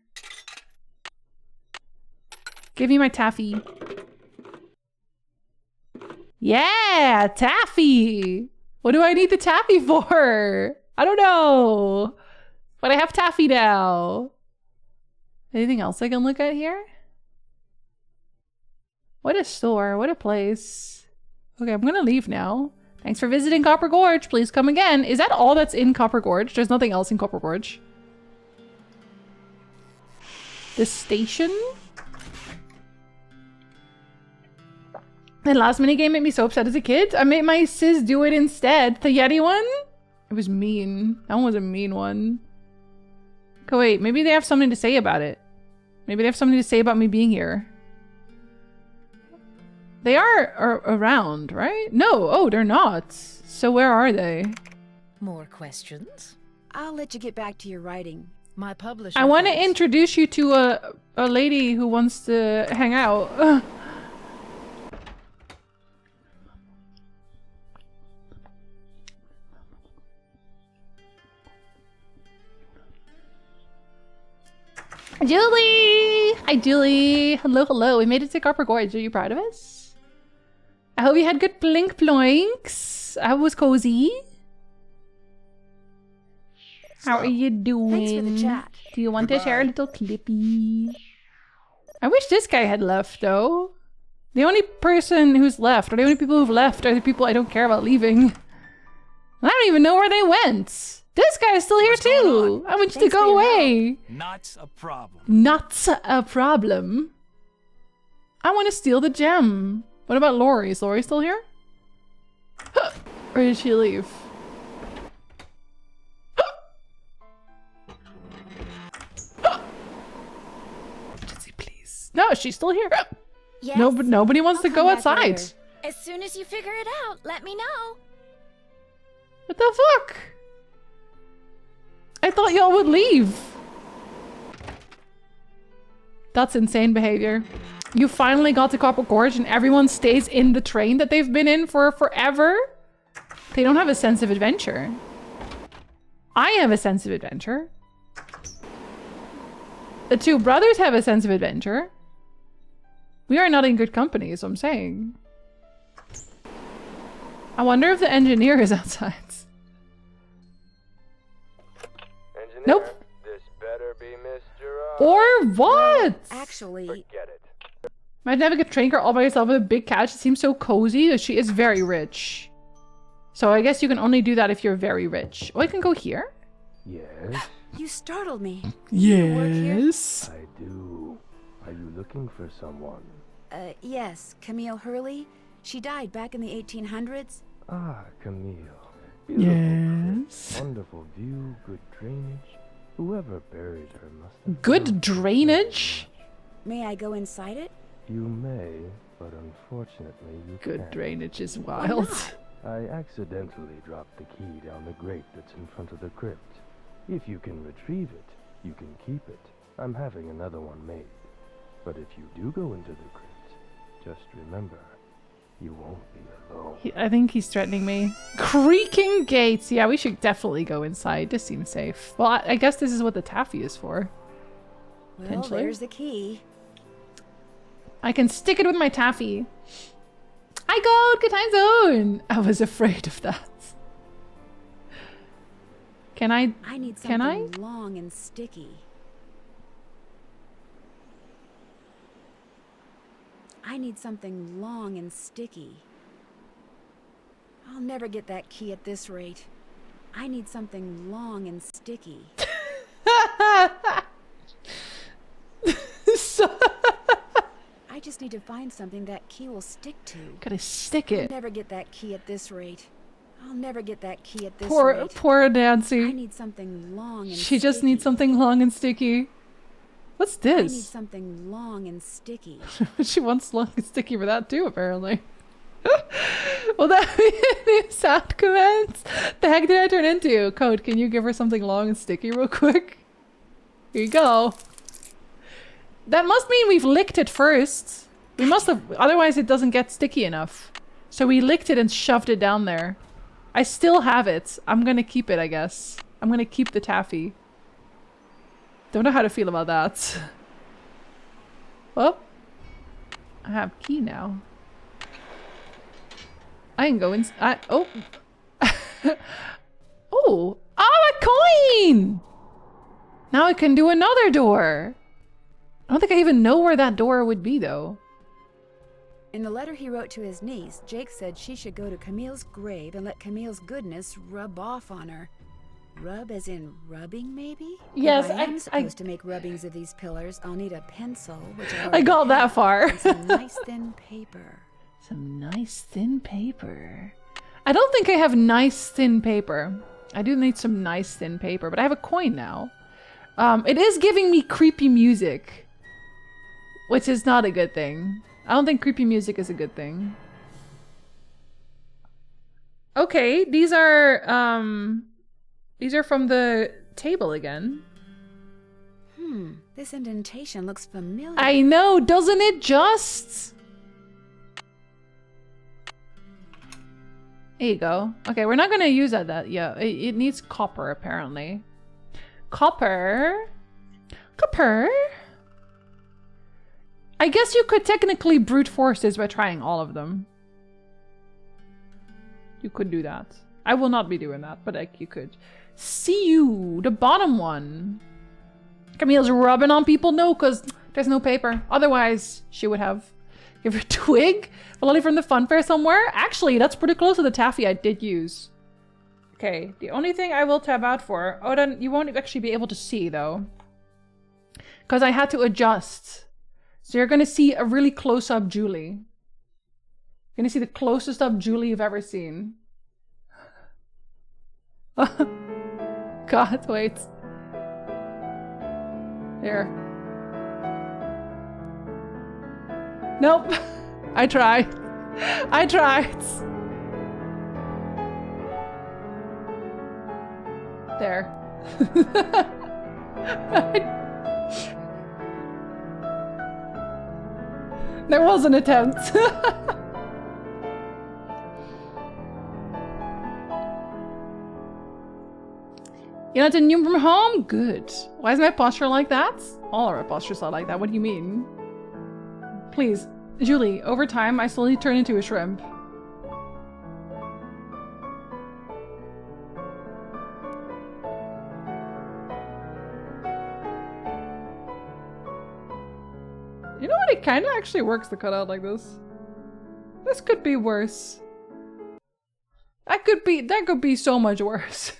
Give me my taffy. Yeah, taffy! What do I need the taffy for? I don't know. But I have taffy now. Anything else I can look at here? What a store, what a place. Okay, I'm gonna leave now. Thanks for visiting Copper Gorge. Please come again. Is that all that's in Copper Gorge? There's nothing else in Copper Gorge. The station? The last minigame made me so upset as a kid. I made my sis do it instead. The Yeti one? It was mean. That one was a mean one. Okay, wait. Maybe they have something to say about it. Maybe they have something to say about me being here. They are around, right? No. Oh, they're not. So where are they? More questions? I'll let you get back to your writing. My publisher. I want to introduce you to a lady who wants to hang out. Julie! Hi, Julie. Hello, hello. We made it to Copper Gorge. Are you proud of us? I hope you had good blink ploinks. I was cozy. How are you doing? Thanks for the chat. Do you want to share a little clippy? I wish this guy had left, though. The only person who's left, or the only people who've left, are the people I don't care about leaving. I don't even know where they went. This guy's still here too. I want you to go away. Not a problem. Not a problem. I want to steal the gem. What about Lori? Is Lori still here? Or did she leave? Jinzee, please. No, she's still here. Yes. No, but nobody wants to go outside. Later. As soon as you figure it out, let me know. What the fuck? I thought y'all would leave. That's insane behavior. You finally got to Copper Gorge and everyone stays in the train that they've been in for forever? They don't have a sense of adventure. I have a sense of adventure. The two brothers have a sense of adventure. We are not in good company, is what I'm saying. I wonder if the engineer is outside. Engineer, Nope. This better be Mr. Or what? Actually, Forget it. Imagine having a train car all by yourself with a big couch. It seems so cozy that she is very rich. So I guess you can only do that if you're very rich. Oh, I can go here? Yes, you startled me. Yes. I do. Are you looking for someone? Yes, Camille Hurley. She died back in the 1800s. Ah, Camille. Beautiful Yes. cliff, wonderful view, good drainage. Whoever buried her must have... Good drainage? May I go inside it? You may, but unfortunately you Good can't. drainage is Why wild. not? I accidentally dropped the key down the grate that's in front of the crypt. If you can retrieve it, you can keep it. I'm having another one made. But if you do go into the crypt, just remember, you won't be alone. I think he's threatening me. Creaking gates. Yeah, we should definitely go inside. This seems safe. Well, I guess this is what the taffy is for. Well, Potentially. there's the key. I can stick it with my taffy. I go, good time zone. I was afraid of that. Can I? I need Can I? something long and sticky. I need something long and sticky. I'll never get that key at this rate. I need something long and sticky. I just need to find something that key will stick to. Gotta stick I'll it. never get that key at this rate. I'll never get that key at this Poor, rate. poor I Nancy. need something long and She just sticky. needs something long and sticky. What's I need this? something long and sticky. She wants long and sticky for that too, apparently. Well, that be new sound commands. The heck did I turn into? Code, can you give her something long and sticky real quick? Here you go. That must mean we've licked it first. We must have, otherwise it doesn't get sticky enough. So we licked it and shoved it down there. I still have it. I'm gonna keep it, I guess. I'm gonna keep the taffy. Don't know how to feel about that. Well, I have key now. I can go in. Oh. Oh. Oh, a coin! Now I can do another door. I don't think I even know where that door would be, though. In the letter he wrote to his niece, Jake said she should go to Camille's grave and let Camille's goodness rub off on her. Rub as in rubbing, maybe? Yes, if I am I- supposed to make rubbings of these pillars, I'll need a pencil, which I I already got that have, far. and some nice thin paper. Some nice thin paper. I don't think I have nice thin paper. I do need some nice thin paper, but I have a coin now. It is giving me creepy music, which is not a good thing. I don't think creepy music is a good thing. Okay, these are from the table again. This indentation looks familiar. I know, doesn't it just? There you go. Okay, we're not gonna use that yet. It needs copper, apparently. Copper? Copper? I guess you could technically brute force this by trying all of them. You could do that. I will not be doing that, but like you could. See you, the bottom one. Camille's rubbing on people? No, because there's no paper. Otherwise, she would have. Give her a twig? A lolly from the fun fair somewhere? Actually, that's pretty close to the taffy I did use. Okay, the only thing I will tab out for... Oh, then you won't actually be able to see, though. Because I had to adjust. So you're going to see a really close-up Julie. You're going to see the closest up Julie you've ever seen. God, wait. Here. Nope. I tried. I tried. There. There was an attempt. You're not a new from home? Good. Why is my posture like that? All our postures are like that. What do you mean? Please, Julie, over time, I slowly turn into a shrimp. You know what? It kind of actually works to cut out like this. This could be worse. That could be so much worse.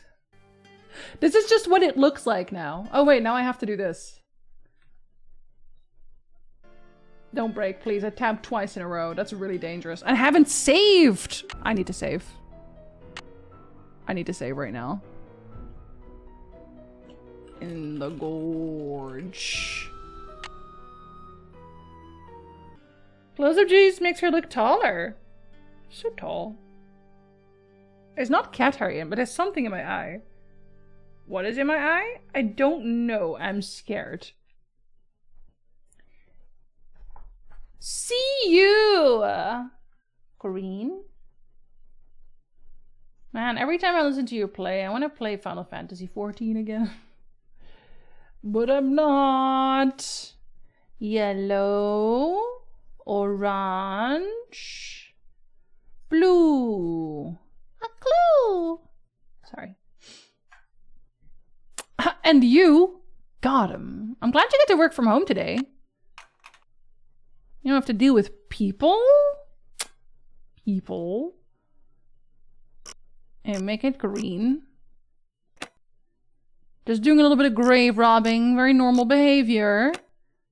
This is just what it looks like now. Oh wait, now I have to do this. Don't break, please. I tabbed twice in a row. That's really dangerous. I haven't saved! I need to save. I need to save right now. In the gorge. Close-up juice makes her look taller. So tall. It's not cat hair in, but there's something in my eye. What is in my eye? I don't know. I'm scared. See you! Green? Man, every time I listen to you play, I want to play Final Fantasy XIV again. But I'm not. Yellow. Orange. Blue. A clue! Sorry. And you got him. I'm glad you get to work from home today. You don't have to deal with people. And make it green. Just doing a little bit of grave robbing. Very normal behavior.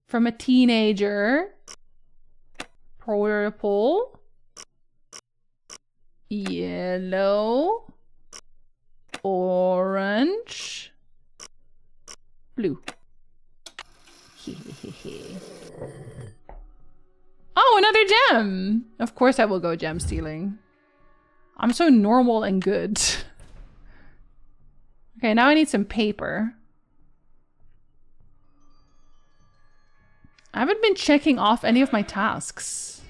From a teenager. Purple. Yellow. Orange. Blue. Oh, another gem! Of course I will go gem stealing. I'm so normal and good. Okay, now I need some paper. I haven't been checking off any of my tasks.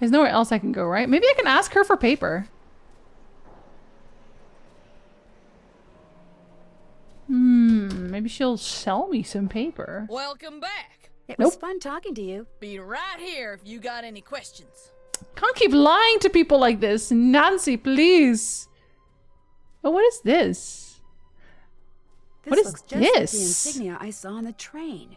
There's nowhere else I can go, right? Maybe I can ask her for paper. Maybe she'll sell me some paper. Welcome back. It was fun talking to you. Be right here if you got any questions. Can't keep lying to people like this. Nancy, please. But what is this? What is looks just like the insignia I saw on the train.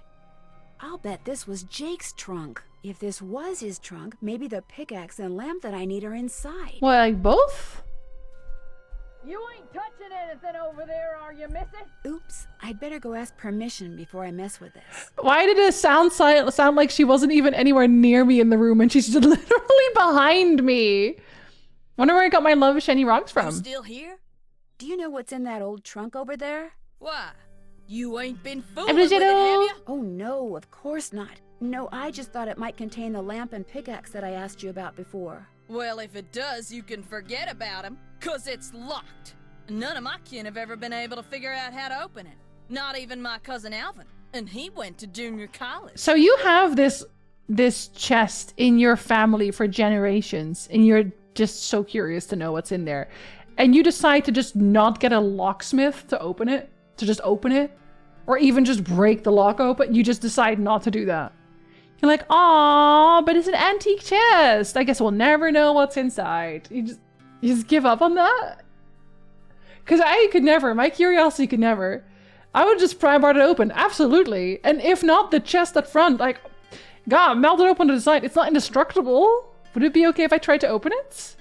I'll bet this was Jake's trunk. If this was his trunk, maybe the pickaxe and lamp that I need are inside. What, like both? You ain't touching anything over there, are you, missy? Oops, I'd better go ask permission before I mess with this. Why did it sound like she wasn't even anywhere near me in the room and she's just literally behind me? Wonder where I got my love of shiny rocks from. You still here? Do you know what's in that old trunk over there? Why? You ain't been fooling with it, have you? Oh no, of course not. No, I just thought it might contain the lamp and pickaxe that I asked you about before. Well, if it does, you can forget about him, 'cause it's locked. None of my kin have ever been able to figure out how to open it. Not even my cousin Alvin, and he went to junior college. So you have this chest in your family for generations, and you're just so curious to know what's in there. And you decide to just not get a locksmith to open it, to just open it, or even just break the lock open. You just decide not to do that. You're like, "Aw, but it's an antique chest. I guess we'll never know what's inside." You just give up on that? Because I could never. My curiosity could never. I would just pry bar it open. Absolutely. And if not, the chest up front, like, God, melt it open to the side. It's not indestructible. Would it be okay if I tried to open it?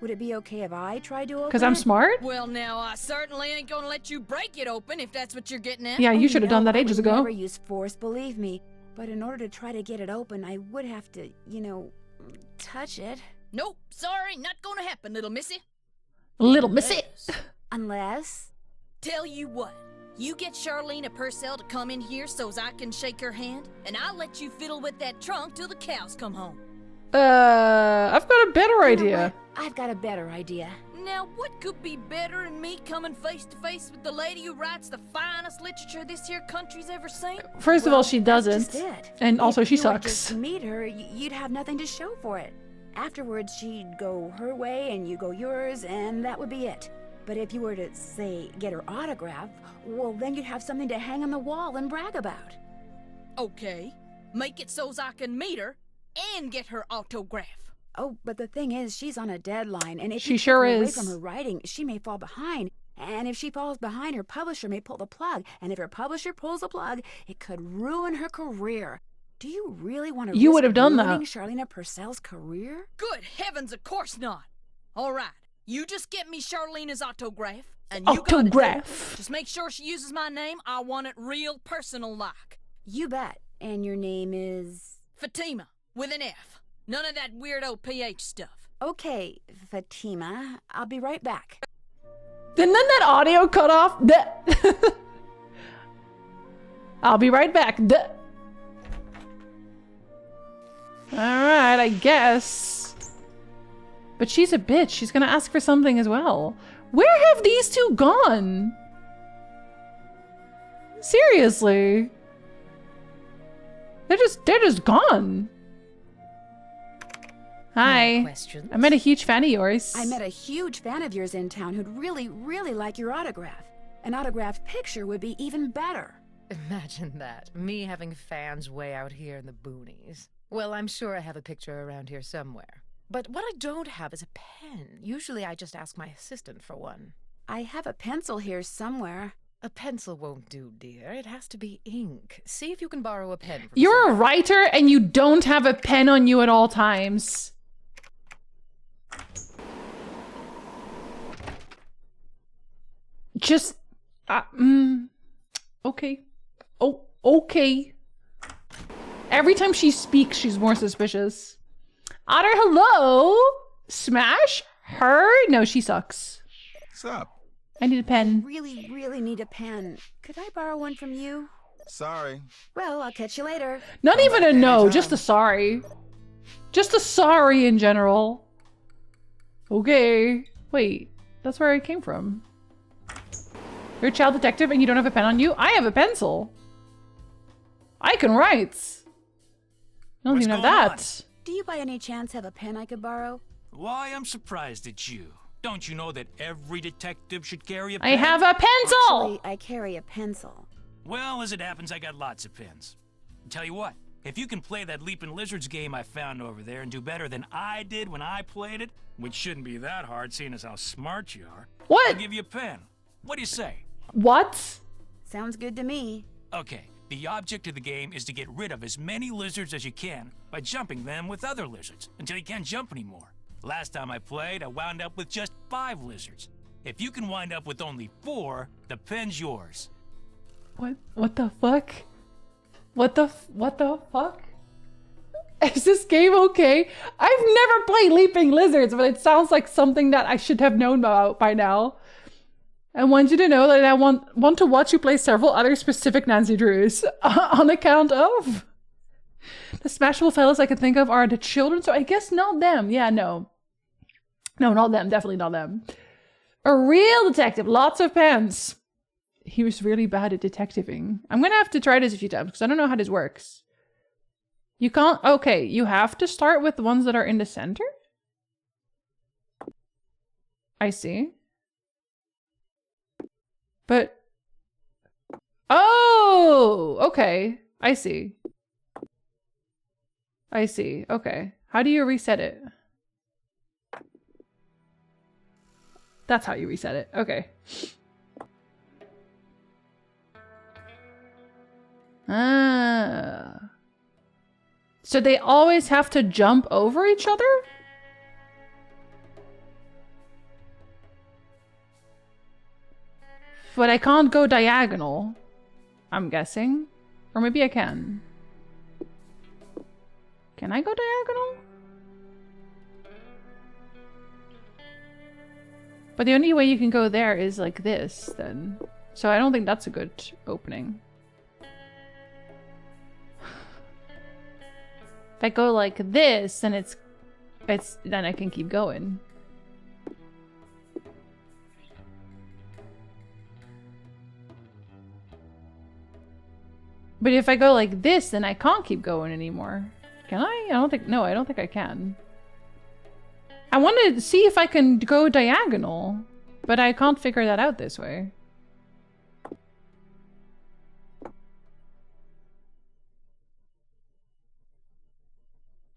Would it be okay if I tried to open it? Because I'm smart? Well, now, I certainly ain't gonna let you break it open if that's what you're getting at. Yeah, you should have done that ages ago. I would never use force, believe me. But in order to try to get it open, I would have to, you know, touch it. Nope, sorry, not gonna happen, little missy. Little missy. Unless... Tell you what, you get Charlene Purcell to come in here so's I can shake her hand, and I'll let you fiddle with that trunk till the cows come home. I've got a better idea. I've got a better idea. Now, what could be better than me coming face to face with the lady who writes the finest literature this here country's ever seen? First of all, she That's doesn't. just it. And also, she If you were sucks. just to meet her, you'd have nothing to show for it. Afterwards, she'd go her way and you go yours, and that would be it. But if you were to, say, get her autograph, well, then you'd have something to hang on the wall and brag about. Okay, make it so's I can meet her and get her autograph. Oh, but the thing is, she's on a deadline, and if She you sure take her away is. from her writing, she may fall behind. And if she falls behind, her publisher may pull the plug. And if her publisher pulls the plug, it could ruin her career. Do you really want to You risk would have done ruining that. Charlene Purcell's career? Good heavens, of course not. All right, you just get me Charlene's autograph, and you got it. Autograph. Just make sure she uses my name. I want it real personal-like. You bet. And your name is... Fatima, with an F. None of that weirdo PH stuff. Okay, Fatima. I'll be right back. Didn't that audio cut off? I'll be right back. Alright, I guess. But she's a bitch. She's gonna ask for something as well. Where have these two gone? Seriously. They're just gone. Hi. Questions? I met a huge fan of yours. I met a huge fan of yours in town who'd really, really like your autograph. An autographed picture would be even better. Imagine that. Me having fans way out here in the boonies. Well, I'm sure I have a picture around here somewhere. But what I don't have is a pen. Usually I just ask my assistant for one. I have a pencil here somewhere. A pencil won't do, dear. It has to be ink. See if you can borrow a pen from You're a someone. writer and you don't have a pen on you at all times. Just, okay. Oh, okay. Every time she speaks, she's more suspicious. Otter, hello? Smash? Her? No, she sucks. What's up? I need a pen. Really, really need a pen. Could I borrow one from you? Sorry. Well, I'll catch you later. Not even a no, just a sorry. Just a sorry in general. Okay. Wait, that's where I came from. You're a child detective and you don't have a pen on you? I have a pencil. I can write. I don't What's even have going on? that. Do you by any chance have a pen I could borrow? Why, I'm surprised at you. Don't you know that every detective should carry a I pen? have a pencil! Actually, I carry a pencil. Well, as it happens, I got lots of pens. Tell you what, if you can play that Leaping Lizards game I found over there and do better than I did when I played it, which shouldn't be that hard seeing as how smart you are, What? I'll give you a pen. What do you say? What? Sounds good to me. Okay, the object of the game is to get rid of as many lizards as you can by jumping them with other lizards until you can't jump anymore. Last time I played, I wound up with just 5 lizards. If you can wind up with only 4, the pen's yours. What the fuck? What the fuck? Is this game okay? I've never played Leaping Lizards, but it sounds like something that I should have known about by now. I want you to know that I want to watch you play several other specific Nancy Drews on account of the smashable fellas I can think of are the children, so I guess not them. Yeah, no. No, not them. Definitely not them. A real detective. Lots of pens. He was really bad at detectiving. I'm gonna have to try this a few times because I don't know how this works. You can't... Okay, you have to start with the ones that are in the center? I see. But... Oh! Okay. I see. I see. Okay. How do you reset it? That's how you reset it. Okay. Ah. So they always have to jump over each other? But I can't go diagonal, I'm guessing. Or maybe I can. Can I go diagonal? But the only way you can go there is like this, then. So I don't think that's a good opening. If I go like this, then then I can keep going. But if I go like this, then I can't keep going anymore. Can I? I don't think I can. I want to see if I can go diagonal, but I can't figure that out this way.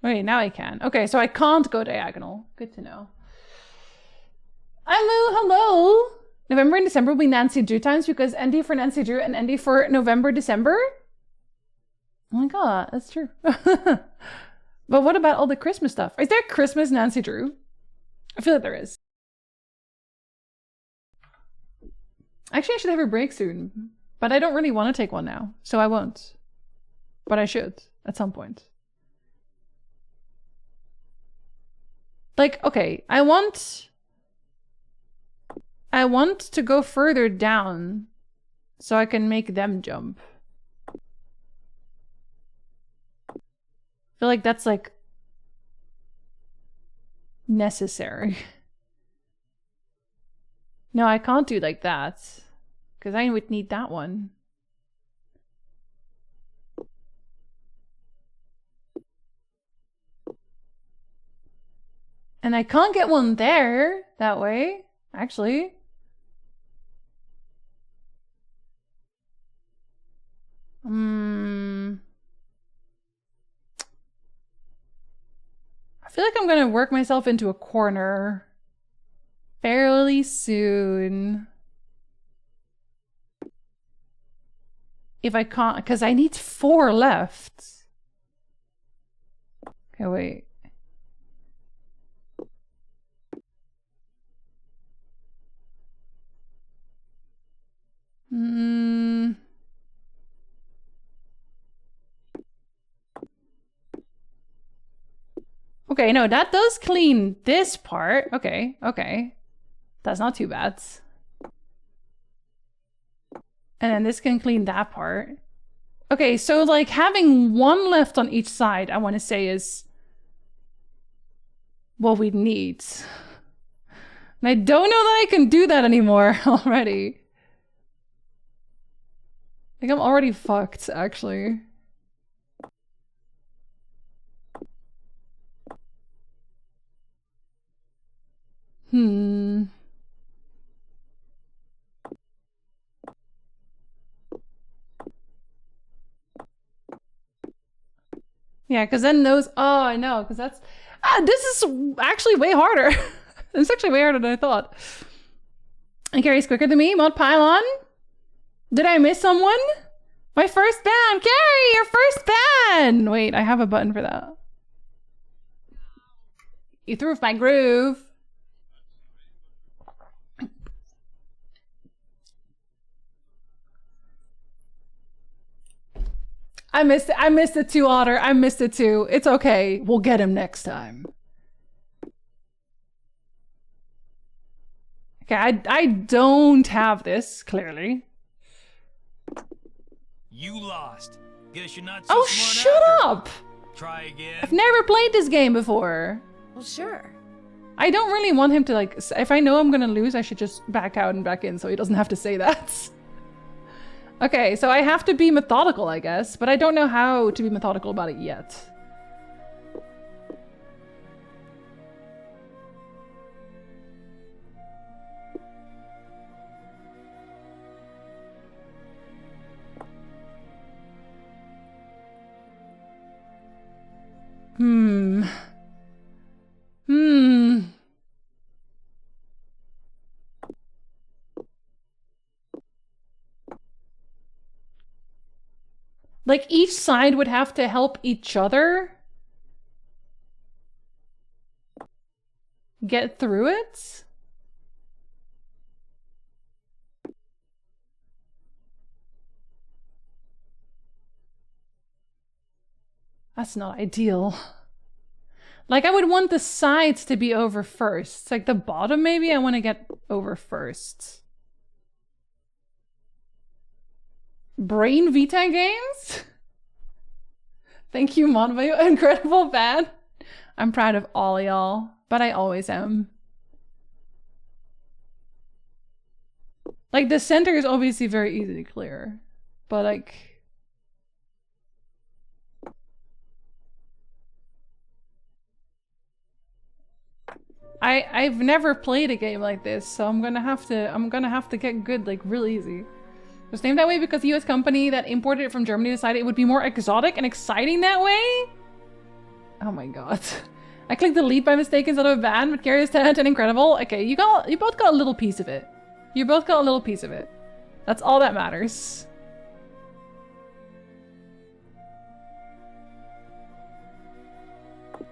Wait, now I can. Okay, so I can't go diagonal. Good to know. Hello! November and December will be Nancy Drew times because ND for Nancy Drew and ND for November, December? Oh my god, that's true. But what about all the Christmas stuff? Is there Christmas Nancy Drew? I feel like there is. Actually, I should have a break soon. But I don't really want to take one now, so I won't. But I should, at some point. Like, okay, I want to go further down so I can make them jump. I feel like that's like necessary. No, I can't do like that because I would need that one. And I can't get one there that way, actually. I feel like I'm gonna work myself into a corner fairly soon. If I can't, because I need 4 left. Okay, wait. Okay, no, that does clean this part. Okay, okay. That's not too bad. And then this can clean that part. Okay, so like having 1 left on each side, I want to say is what we need. And I don't know that I can do that anymore already. I think I'm already fucked, actually. Yeah, because then those... Oh, I know, because that's... this is actually way harder. It's actually way harder than I thought. And Carrie's quicker than me. Mod Pylon? Did I miss someone? My first ban! Carrie, your first ban! Wait, I have a button for that. You threw off my groove. I missed it. I missed it too, Otter. I missed it too. It's okay. We'll get him next time. Okay, I don't have this, clearly. You lost. Guess you're not so smart. Shut up! Try again. I've never played this game before. Well, sure. I don't really want him to, like, if I know I'm gonna lose, I should just back out and back in so he doesn't have to say that. Okay, so I have to be methodical, I guess, but I don't know how to be methodical about it yet. Like, each side would have to help each other get through it? That's not ideal. Like, I would want the sides to be over first. Like, the bottom, maybe, I want to get over first. Brain Vita games? Thank you, Monvayo. Incredible bad. I'm proud of all y'all, but I always am. Like, the center is obviously very easy to clear, but like... I've never played a game like this, so I'm gonna have to get good, like, real easy. It was named that way because the US company that imported it from Germany decided it would be more exotic and exciting that way? Oh my god. I clicked delete by mistake instead of ban, but Curious Talent and Incredible. Okay, you both got a little piece of it. You both got a little piece of it. That's all that matters.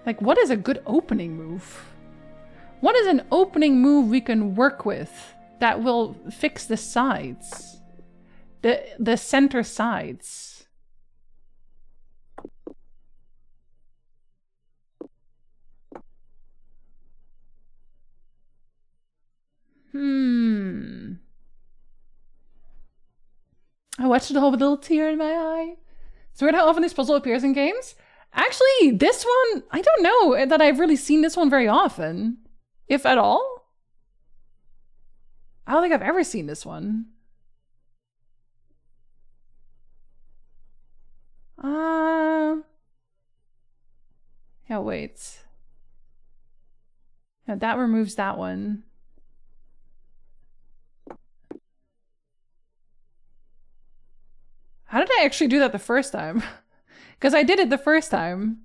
Like, what is a good opening move? What is an opening move we can work with that will fix the sides? The center sides. I watched it all with a little tear in my eye. It's weird how often this puzzle appears in games. Actually, this one, I don't know that I've really seen this one very often. If at all. I don't think I've ever seen this one. Yeah, wait. Yeah, that removes that one. How did I actually do that the first time? Because I did it the first time.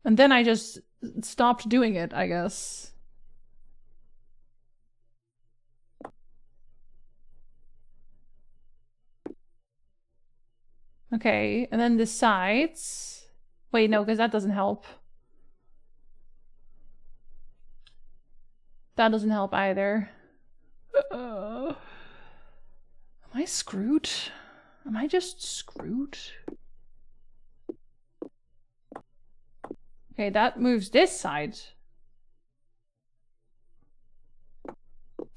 And then I just stopped doing it, I guess. Okay, and then the sides. Wait, no, because that doesn't help. That doesn't help either. Am I screwed? Am I just screwed? Okay, that moves this side.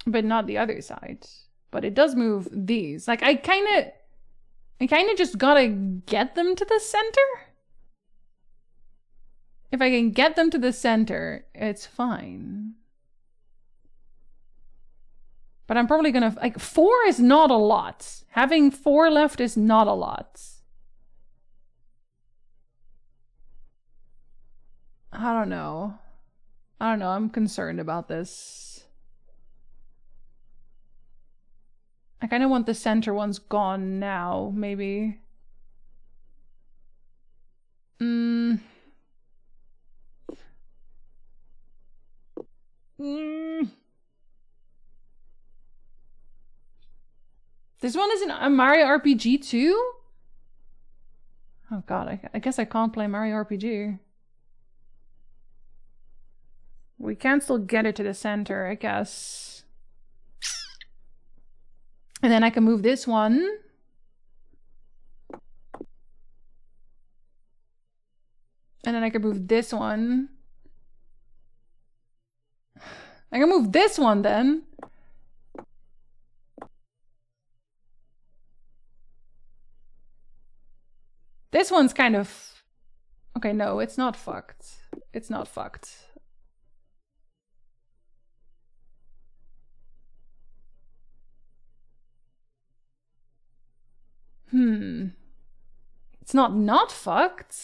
But not the other side. But it does move these. Like, I kind of just gotta get them to the center. If I can get them to the center, it's fine. But I'm probably gonna... Like, 4 is not a lot. Having 4 left is not a lot. I don't know. I'm concerned about this. I kind of want the center ones gone now, maybe. This one is a Mario RPG too? Oh god, I guess I can't play Mario RPG. We can still get it to the center, I guess. And then I can move this one. And then I can move this one. I can move this one then. This one's kind of... Okay, no, it's not fucked. It's not fucked. It's not fucked.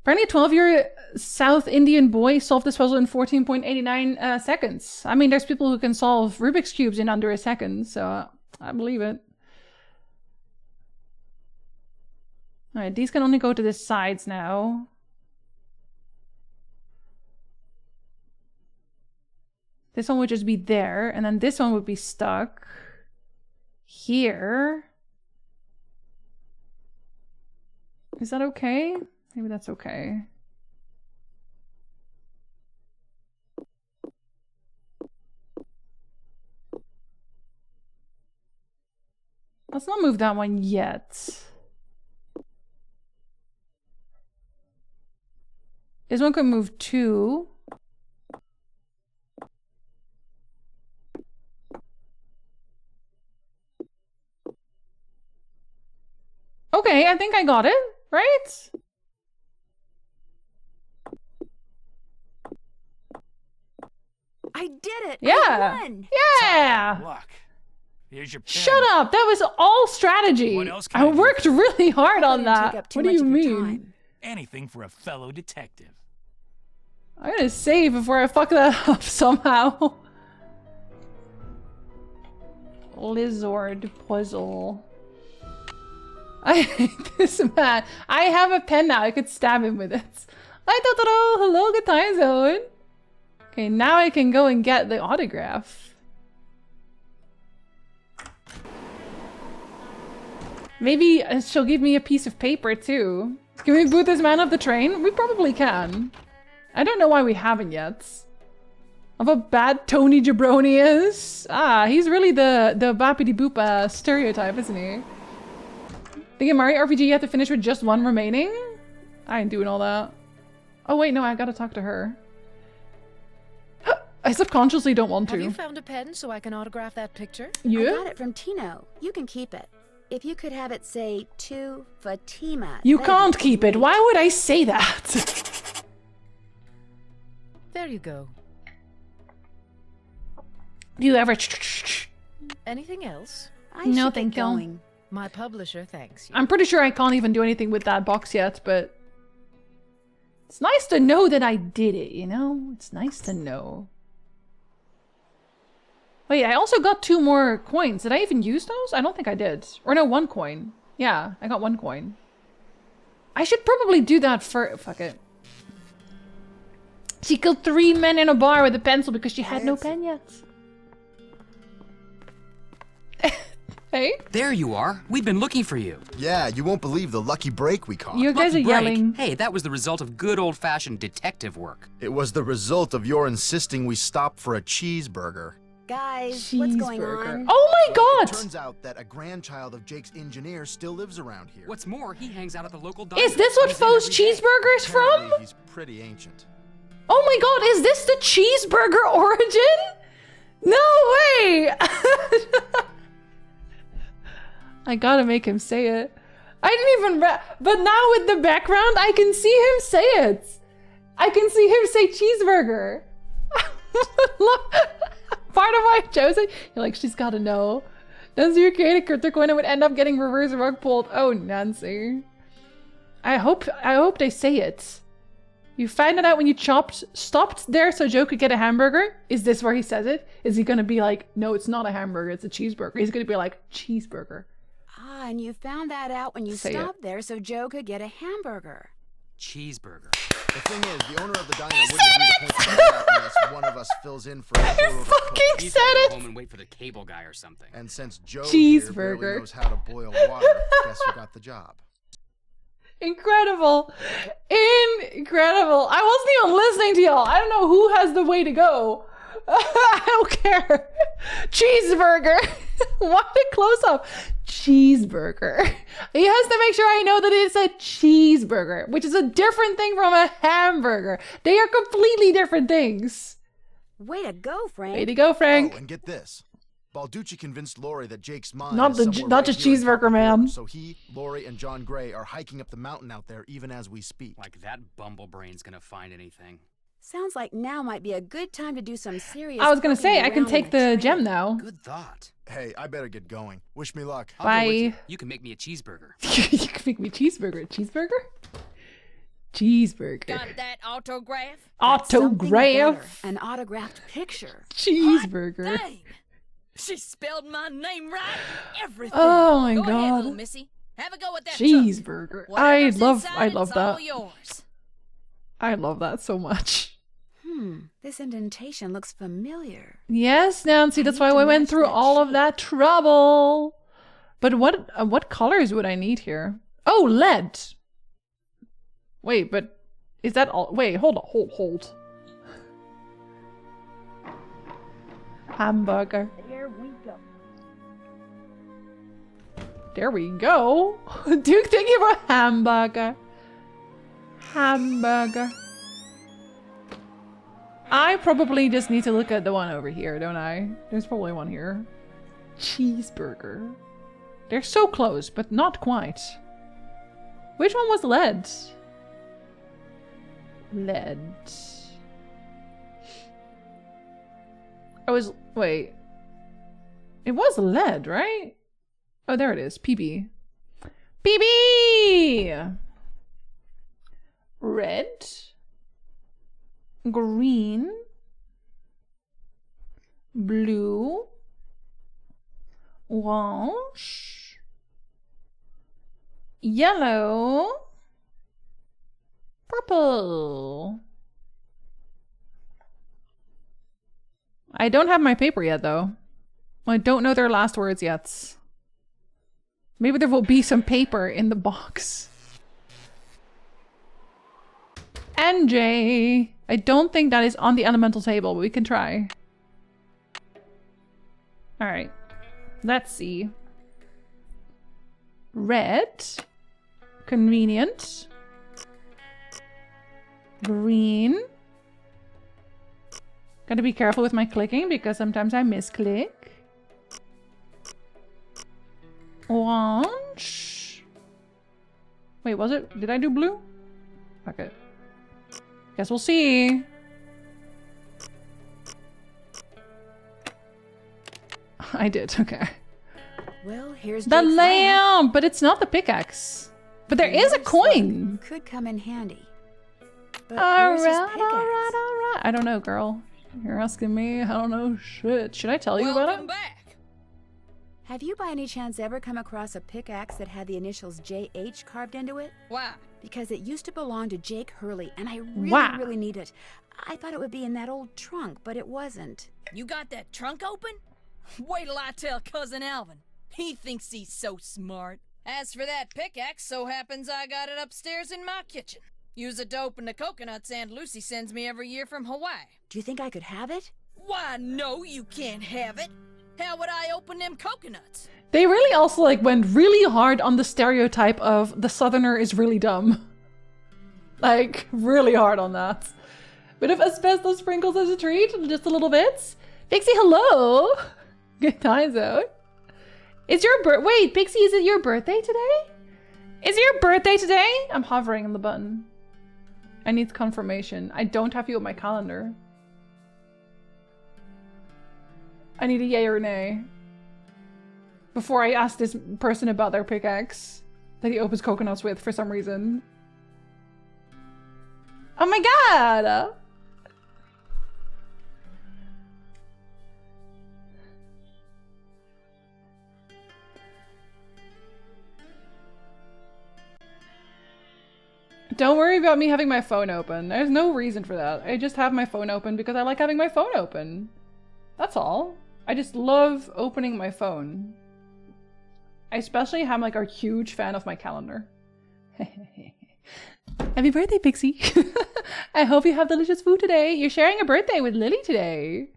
Apparently a 12-year South Indian boy solved this puzzle in 14.89 seconds. I mean, there's people who can solve Rubik's Cubes in under a second, so I believe it. Alright, these can only go to the sides now. This one would just be there, and then this one would be stuck here. Is that okay? Maybe that's okay. Let's not move that one yet. This one can move 2. Okay, I think I got it, right? I did it! Yeah! I won! Yeah! Luck. Here's your pen. Shut up! That was all strategy. What else can I I do? worked really hard on Didn't take that. up too What do much you of your mean? time. Anything for a fellow detective. I'm gonna save before I fuck that up somehow. Lizard puzzle. I hate this man. I have a pen now. I could stab him with it. Hi Totoro! Hello, good time zone. Okay, now I can go and get the autograph. Maybe she'll give me a piece of paper too. Can we boot this man off the train? We probably can. I don't know why we haven't yet. Of a bad Tony Jabroni is. Ah, he's really the Bappity Boop stereotype, isn't he? Think in Mario RPG you have to finish with just 1 remaining? I ain't doing all that. Oh wait, no, I gotta talk to her. I subconsciously don't want to. Have you found a pen so I can autograph that picture? Yeah? I got it from Tino. You can keep it. If you could have it say to Fatima. You that'd can't be keep it. great. Why would I say that? There you go. Do you ever... Anything else? I No, should thank get you. going. My publisher thanks you. I'm pretty sure I can't even do anything with that box yet, but... It's nice to know that I did it, you know? It's nice to know. Wait, I also got 2 more coins. Did I even use those? I don't think I did. Or no, 1 coin. Yeah, I got 1 coin. I should probably do that for... Fuck it. She killed 3 men in a bar with a pencil because she had no pen yet. Hey? There you are. We've been looking for you. Yeah, you won't believe the lucky break we caught. You guys are Lucky break? yelling. Hey, that was the result of good old-fashioned detective work. It was the result of your insisting we stop for a cheeseburger. Guys, what's going Cheeseburger. on? Oh my It god! turns out that a grandchild of Jake's engineer still lives around here. What's more, he hangs out at the local diner. Is this what Comes in Foe's every day. cheeseburger is from? Apparently, he's pretty ancient. Oh my god, is this the cheeseburger origin? No way! I gotta make him say it. I didn't even but now with the background, I can see him say it. I can see him say cheeseburger. Part of my Jose, you're like, she's gotta know. Nancy, you create a cryptic coin and would end up getting reverse rug pulled. Oh, Nancy. I hope they say it. You find it out when you stopped there so Joe could get a hamburger? Is this where he says it? Is he gonna be like, no, it's not a hamburger, it's a cheeseburger. He's gonna be like, cheeseburger. Ah, and you found that out when you Say stopped there so Joe could get a hamburger. Cheeseburger. The thing is, the owner of the diner wouldn't agree to pay for that unless one of us fills in for a photo of the cook. Fucking He's said gonna it! go home and wait for the cable guy or something. And since Joe here Cheeseburger. barely knows how to boil water, guess who got the job? Incredible. Incredible. I wasn't even listening to y'all. I don't know who has the way to go. I don't care. Cheeseburger. What a close up. Cheeseburger. He has to make sure I know that it's a cheeseburger, which is a different thing from a hamburger. They are completely different things. Way to go, Frank. Way to go, Frank. Oh, and get this. Balducci convinced Lori that Jake's mine Not is the somewhere not right the here in cheeseburger Copperport. man. So he, Lori, and John Gray are hiking up the mountain out there even as we speak. Like that bumblebrain's gonna find anything. Sounds like now might be a good time to do some serious. I was gonna say, I poking can around take in the train. gem now. Good thought. Hey, I better get going. Wish me luck. I'll go with you. Bye. You can make me a cheeseburger. You can make me cheeseburger. Cheeseburger? Cheeseburger. Got that autograph? Something better, Autograph. an autographed picture. Cheeseburger. Dang! She spelled my name right. Everything. Oh my Go ahead, god. little missy. Have a go at that truck. Cheeseburger. Whatever's I inside, love it's all that. yours. I love that so much. This indentation looks familiar. Yes, Nancy, that's need why to we went match through that all of shape. that trouble. But what colors would I need here? Oh, lead. Wait, but is that all? Wait, hold on, hold. Hamburger. There we go. There we go. Duke, thank you for hamburger. Hamburger. I probably just need to look at the one over here, don't I? There's probably one here. Cheeseburger. They're so close, but not quite. Which one was lead? Lead. Wait. It was lead, right? Oh, there it is. PB. PB! Red. Green. Blue. Orange. Yellow. Purple. I don't have my paper yet, though. I don't know their last words yet. Maybe there will be some paper in the box. NJ. I don't think that is on the elemental table, but we can try. Alright. Let's see. Red. Convenient. Green. Gotta be careful with my clicking because sometimes I misclick. Orange. Wait, was it? Did I do blue? Okay. Guess we'll see. I did, okay. Well, here's the Jake's lamp, but it's not the pickaxe. But there is a coin. Could come in handy. But Alright, where's his alright, pickaxe? alright. I don't know, girl. You're asking me. I don't know shit. Should I tell you about it? Welcome back. Have you by any chance ever come across a pickaxe that had the initials JH carved into it? Why? Because it used to belong to Jake Hurley, and I really, Wow. really need it. I thought it would be in that old trunk, but it wasn't. You got that trunk open? Wait till I tell Cousin Alvin. He thinks he's so smart. As for that pickaxe, so happens I got it upstairs in my kitchen. Use it to open the coconuts Aunt Lucy sends me every year from Hawaii. Do you think I could have it? Why, no, you can't have it. How would I open them coconuts? They really also like went really hard on the stereotype of the southerner is really dumb. Like, really hard on that. Bit of asbestos sprinkles as a treat, just a little bit. Pixie, hello! Good times out. Is your wait, Pixie, is it your birthday today? Is it your birthday today? I'm hovering on the button. I need confirmation. I don't have you on my calendar. I need a yay or nay. Before I ask this person about their pickaxe that he opens coconuts with for some reason. Oh my god! Don't worry about me having my phone open. There's no reason for that. I just have my phone open because I like having my phone open. That's all. I just love opening my phone. I especially am like a huge fan of my calendar. Happy birthday, Pixie. I hope you have delicious food today. You're sharing a birthday with Lily today.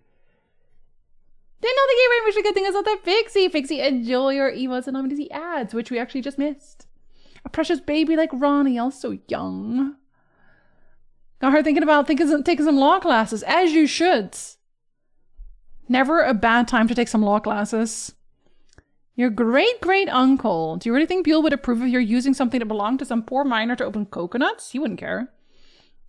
Thank you very much for getting us out there, Pixie. Pixie, enjoy your emotes and nominating ads, which we actually just missed. A precious baby like Ronnie, also young. Got her thinking about taking some law classes, as you should. Never a bad time to take some law classes. Your great-great-uncle. Do you really think Buell would approve of your using something that belonged to some poor miner to open coconuts? He wouldn't care.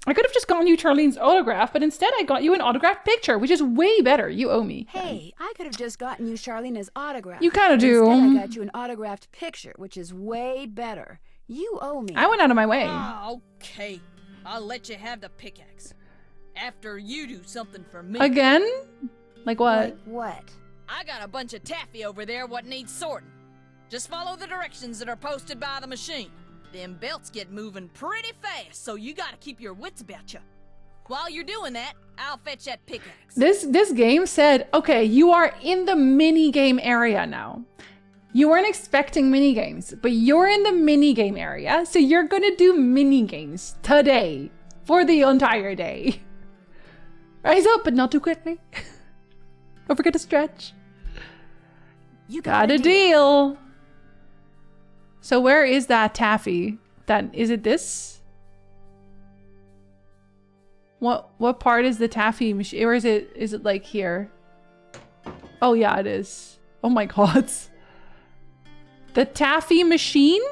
I could have just gotten you Charlene's autograph, but instead I got you an autographed picture, which is way better. You owe me. Hey, I could have just gotten you Charlene's autograph. You kind of do. Instead, I got you an autographed picture, which is way better. You owe me. I went out of my way. Oh, okay. I'll let you have the pickaxe. After you do something for me. Again? Like what? Like what? I got a bunch of taffy over there what needs sorting. Just follow the directions that are posted by the machine. Them belts get moving pretty fast, so you gotta keep your wits about you. While you're doing that, I'll fetch that pickaxe. This game said, okay, you are in the mini game area now. You weren't expecting mini games, but you're in the mini game area, so you're gonna do mini games today for the entire day. Rise up, but not too quickly. Don't forget to stretch. You got a deal. So where is that taffy? Is it this? What part is the taffy machine? Or is it like here? Oh yeah, it is. Oh my god. The taffy machine?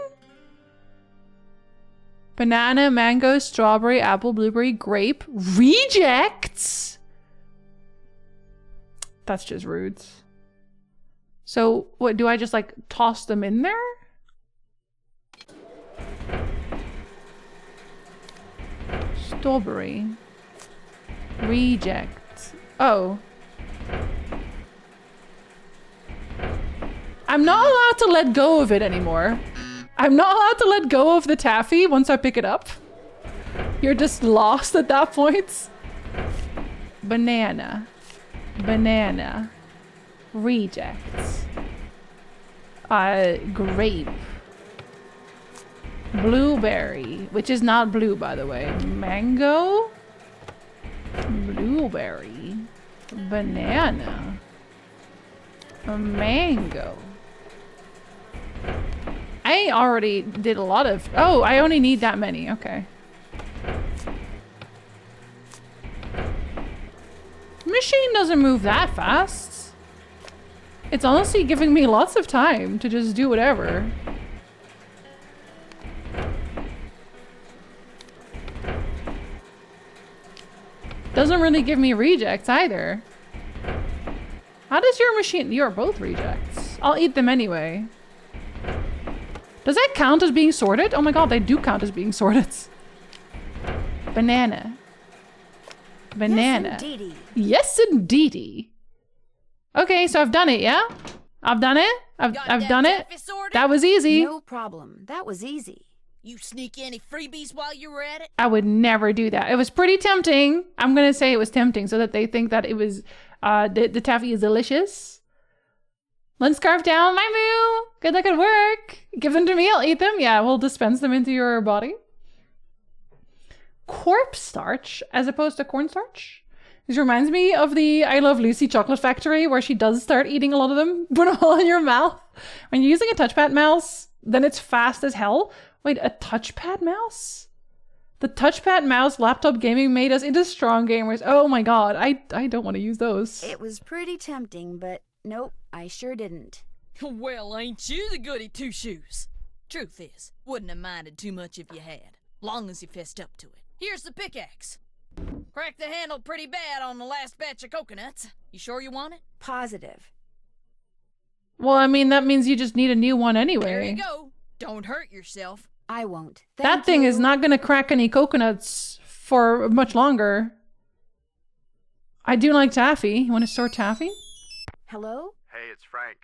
Banana, mango, strawberry, apple, blueberry, grape. Rejects? That's just rude. So, what, do I just like toss them in there? Strawberry. Reject. Oh. I'm not allowed to let go of it anymore. I'm not allowed to let go of the taffy once I pick it up. You're just lost at that point. Banana. Banana. Reject. Grape. Blueberry, which is not blue, by the way. Mango. Blueberry. Banana. A mango. I already did a lot of... Oh, I only need that many. Okay. Machine doesn't move that fast. It's honestly giving me lots of time to just do whatever. Doesn't really give me rejects either. How does your machine... You're both rejects. I'll eat them anyway. Does that count as being sorted? Oh my god, they do count as being sorted. Banana. Banana. Yes, indeedy. Yes, indeedy. Okay, so I've done it, yeah? I've done it? I've done it? That was easy. No problem. That was easy. You sneak any freebies while you were at it? I would never do that. It was pretty tempting. I'm gonna say it was tempting so that they think that it was, the taffy is delicious. Let's scarf down my boo. Good luck at work. Give them to me, I'll eat them. Yeah, we'll dispense them into your body. Corpse starch as opposed to cornstarch. This reminds me of the I Love Lucy chocolate factory where she does start eating a lot of them. Put them all in your mouth. When you're using a touchpad mouse, then it's fast as hell. Wait, a touchpad mouse? The touchpad mouse laptop gaming made us into strong gamers. Oh my god, I don't want to use those. It was pretty tempting, but nope, I sure didn't. Well, ain't you the goody two-shoes? Truth is, wouldn't have minded too much if you had, long as you fessed up to it. Here's the pickaxe. Cracked the handle pretty bad on the last batch of coconuts. You sure you want it? Positive. Well, I mean, that means you just need a new one anyway. There you go. Don't hurt yourself. I won't. That thing is not gonna crack any coconuts for much longer. I do like taffy. You want to store taffy? Hello? Hey, it's Frank.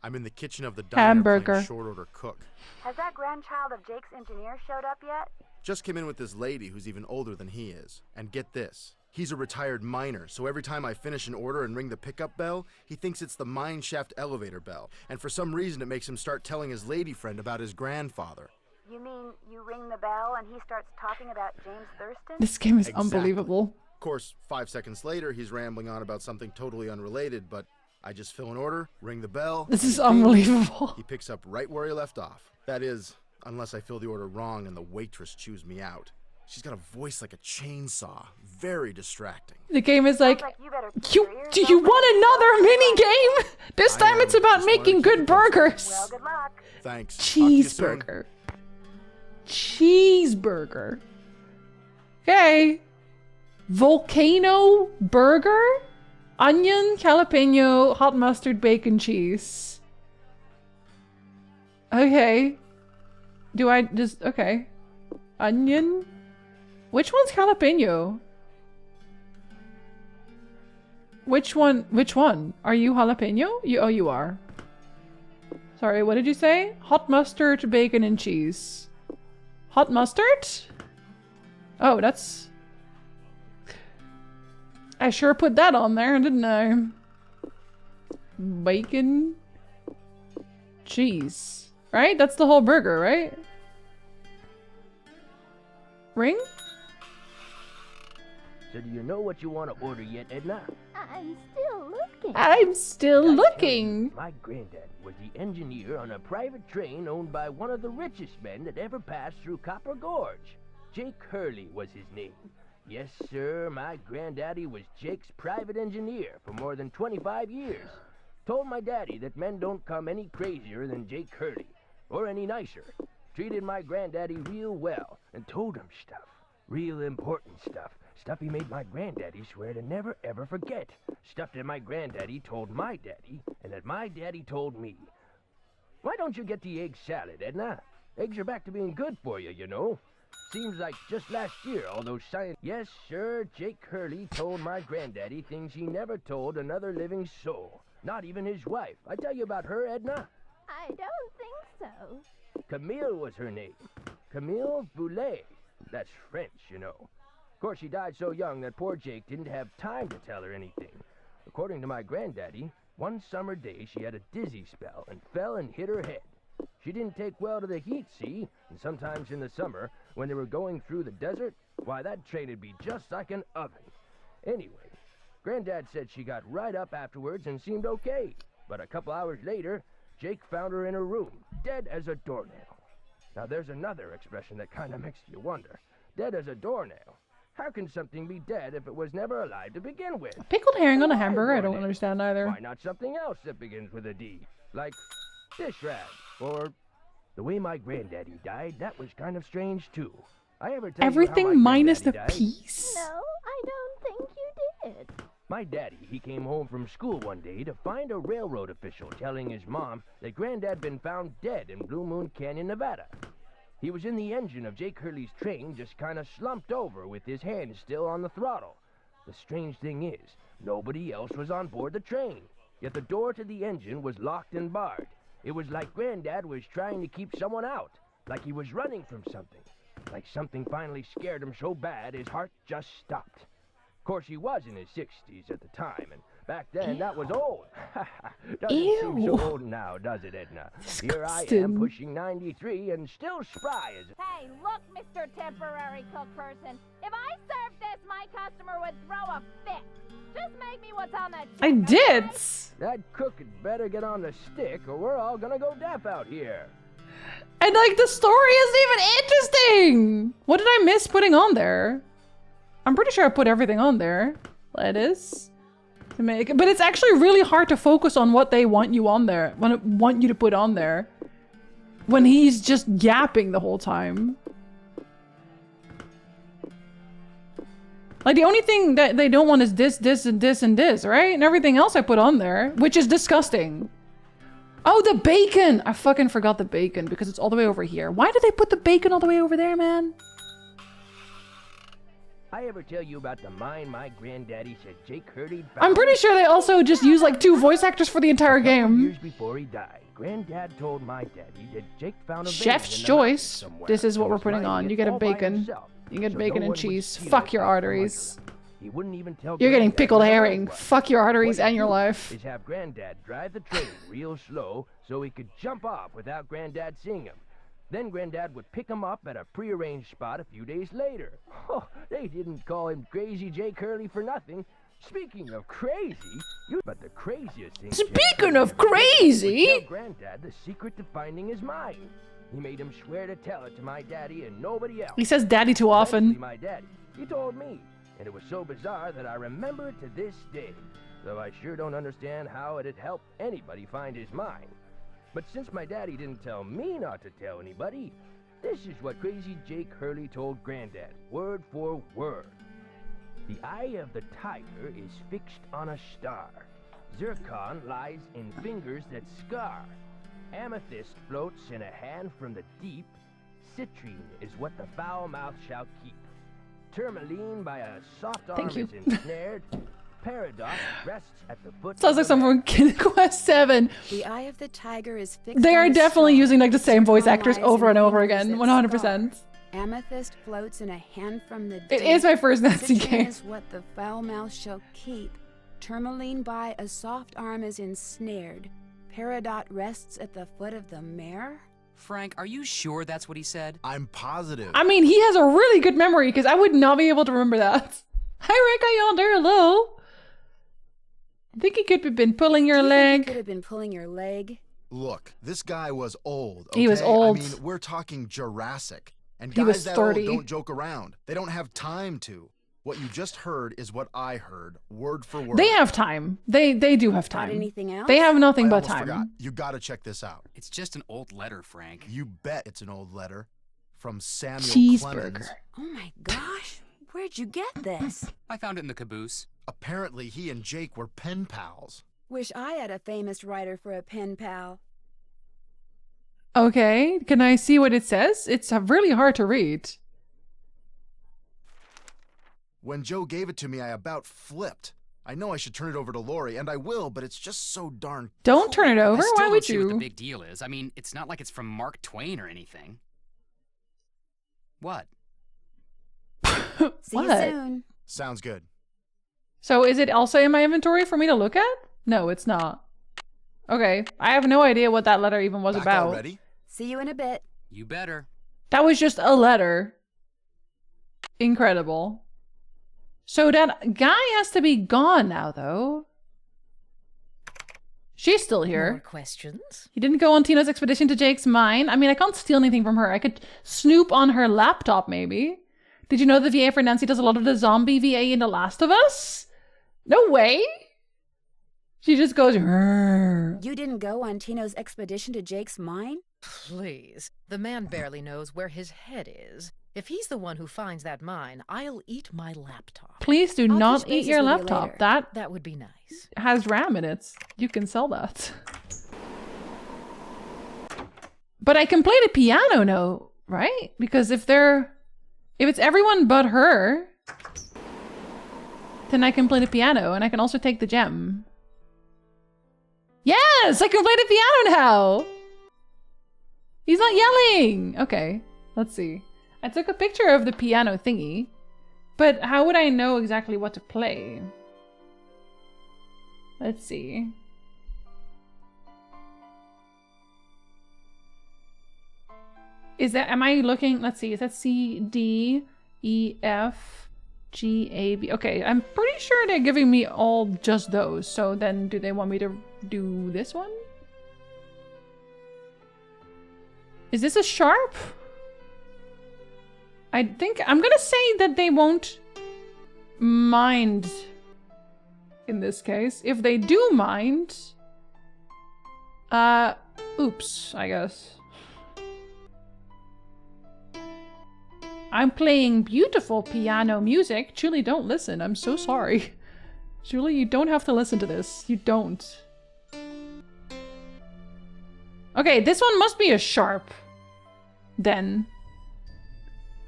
I'm in the kitchen of the diner Hamburger. playing short order cook. Has that grandchild of Jake's engineer showed up yet? Just came in with this lady who's even older than he is. And get this, he's a retired miner, so every time I finish an order and ring the pickup bell, he thinks it's the mine shaft elevator bell. And for some reason it makes him start telling his lady friend about his grandfather. You mean you ring the bell and he starts talking about James Thurston? This game is Exactly. unbelievable. Of course, 5 seconds later, he's rambling on about something totally unrelated, but I just fill an order, ring the bell. This is and unbelievable. he picks up right where he left off. That is, unless I fill the order wrong and the waitress chews me out. She's got a voice like a chainsaw. Very distracting. The game is like, Do you want another mini game? This time it's about making good burgers. Well, good luck. Thanks. Talk to you soon. Cheeseburger. Cheeseburger. Okay. Volcano burger? Onion, jalapeno, hot mustard, bacon, cheese. Okay. Do I just... Okay. Onion? Which one's jalapeno? Which one? Which one? Are you jalapeno? You are. Sorry, what did you say? Hot mustard, bacon, and cheese. Hot mustard? Oh, that's... I sure put that on there, didn't I? Bacon. Cheese. Right? That's the whole burger, right? Ring? So do you know what you want to order yet, Edna? I'm still looking. I'm still I tell looking. you, my granddad was the engineer on a private train owned by one of the richest men that ever passed through Copper Gorge. Jake Hurley was his name. Yes, sir, my granddaddy was Jake's private engineer for more than 25 years. Told my daddy that men don't come any crazier than Jake Hurley, or any nicer. Treated my granddaddy real well, and told him stuff. Real important stuff. Stuff he made my granddaddy swear to never ever forget. Stuff that my granddaddy told my daddy, and that my daddy told me. Why don't you get the egg salad, Edna? Eggs are back to being good for you, you know. Seems like just last year all those science... Yes, sir, Jake Hurley told my granddaddy things he never told another living soul. Not even his wife. I tell you about her, Edna? I don't think so. Camille was her name. Camille Boulet. That's French, you know. Of course, she died so young that poor Jake didn't have time to tell her anything. According to my granddaddy, one summer day she had a dizzy spell and fell and hit her head. She didn't take well to the heat, see? And sometimes in the summer, when they were going through the desert, why, that train'd be just like an oven. Anyway, Granddad said she got right up afterwards and seemed okay. But a couple hours later, Jake found her in her room, dead as a doornail. Now there's another expression that kinda makes you wonder. Dead as a doornail. How can something be dead if it was never alive to begin with? Pickled herring on a hamburger? I don't understand either. Why not something else that begins with a D? Like dish rag, or the way my granddaddy died, that was kind of strange too. I ever tell Everything you how my minus the granddaddy died? piece? No, I don't think you did. My daddy, he came home from school one day to find a railroad official telling his mom that Granddad been found dead in Blue Moon Canyon, Nevada. He was in the engine of Jake Hurley's train, just kind of slumped over with his hand still on the throttle. The strange thing is, nobody else was on board the train, yet the door to the engine was locked and barred. It was like Granddad was trying to keep someone out, like he was running from something, like something finally scared him so bad his heart just stopped. Of course, he was in his 60s at the time, and back then that was old. Doesn't seem so old now, does it, Edna? Here I am pushing 93 and still spry as... Hey, look, Mr. Temporary Cook Person. If I served this, my customer would throw a fit. Just make me what's on that I did! That cook had better get on the stick, or we're all gonna go deaf out here. And like, the story isn't even interesting! What did I miss putting on there? I'm pretty sure I put everything on there. Lettuce. Tomato. But it's actually really hard to focus on what they want you on there. Want you to put on there. When he's just yapping the whole time. Like, the only thing that they don't want is this, this, and this, and this, right? And everything else I put on there, which is disgusting. Oh, the bacon! I fucking forgot the bacon because it's all the way over here. Why did they put the bacon all the way over there, man? I ever tell you about the mine my granddaddy said Jake Hurley found? I'm pretty sure they also just use like 2 voice actors for the entire game. Years before he died, Granddad told my daddy that Jake found a Chef's choice. This is what we're putting on. You get a bacon. You get bacon and cheese. Fuck your arteries. He wouldn't even tell You're getting pickled herring. Fuck your arteries and your life. Is have Granddad drive the train real slow so he could jump off without Granddad seeing him. Then Granddad would pick him up at a prearranged spot a few days later. Oh, they didn't call him Crazy Jake Hurley for nothing. Speaking of crazy, but the craziest thing... Speaking of crazy... Tell Granddad the secret to finding his mine. He made him swear to tell it to my daddy and nobody else. He says daddy too often. My daddy. He told me. And it was so bizarre that I remember it to this day. Though I sure don't understand how it'd help anybody find his mine. But since my daddy didn't tell me not to tell anybody, this is what Crazy Jake Hurley told Granddad, word for word. The eye of the tiger is fixed on a star. Zircon lies in fingers that scar. Amethyst floats in a hand from the deep. Citrine is what the foul mouth shall keep. Tourmaline by a soft arm is ensnared. Paradox rests at the foot. Sounds like someone from Kid Quest 7. The eye of the tiger is fixed. They are definitely using like the same voice actors over and over again, 100%. Amethyst floats in a hand from the deep. It is my first Nazi game. Is what the foul mouth shall keep. Tourmaline by a soft arm is ensnared. Peridot rests at the foot of the mare. Frank, are you sure that's what he said? I'm positive. I mean, he has a really good memory because I would not be able to remember that. Hi, Rick, yonder, hello. I think he could have been pulling your leg. He could have been pulling your leg. Look, this guy was old. Okay? He was old. I mean, we're talking Jurassic. And he was guys that 30. old don't joke around. They don't have time to. What you just heard is what I heard, word for word. They have time. They do have time. Got anything else? They have nothing I but almost time. forgot. You gotta check this out. It's just an old letter, Frank. You bet it's an old letter. From Samuel Cheeseburger. Clemens. Oh my gosh. Where'd you get this? I found it in the caboose. Apparently, he and Jake were pen pals. Wish I had a famous writer for a pen pal. Okay, can I see what it says? It's really hard to read. When Joe gave it to me, I about flipped. I know I should turn it over to Lori, and I will, but it's just so darn Don't cool. turn it over. I still Why don't would see what the you? big deal is. I mean, it's not like it's from Mark Twain or anything. What? See you What? soon. Sounds good. So is it also in my inventory for me to look at? No, it's not. Okay, I have no idea what that letter even was Back about. already? See you in a bit. You better. That was just a letter. Incredible. So that guy has to be gone now, though. She's still More here. questions? He didn't go on Tina's expedition to Jake's mine. I mean, I can't steal anything from her. I could snoop on her laptop, maybe. Did you know the VA for Nancy does a lot of the zombie VA in The Last of Us? No way! She just goes, "Rrr." You didn't go on Tino's expedition to Jake's mine? Please. The man barely knows where his head is. If he's the one who finds that mine, I'll eat my laptop. Please do I'll not touch eat bases your with you laptop. later. That would be nice. Has RAM in it. You can sell that. But I can play the piano now, right? Because if it's everyone but her, then I can play the piano and I can also take the gem. Yes, I can play the piano now. He's not yelling. Okay, let's see. I took a picture of the piano thingy, but how would I know exactly what to play? Let's see. Am I looking, let's see, is that C, D, E, F, G, A, B? Okay, I'm pretty sure they're giving me all just those. So then do they want me to do this one? Is this a sharp? I think I'm gonna say that they won't mind in this case. If they do mind, oops, I guess. I'm playing beautiful piano music. Julie, don't listen. I'm so sorry. Julie, you don't have to listen to this. You don't. Okay, this one must be a sharp. Then.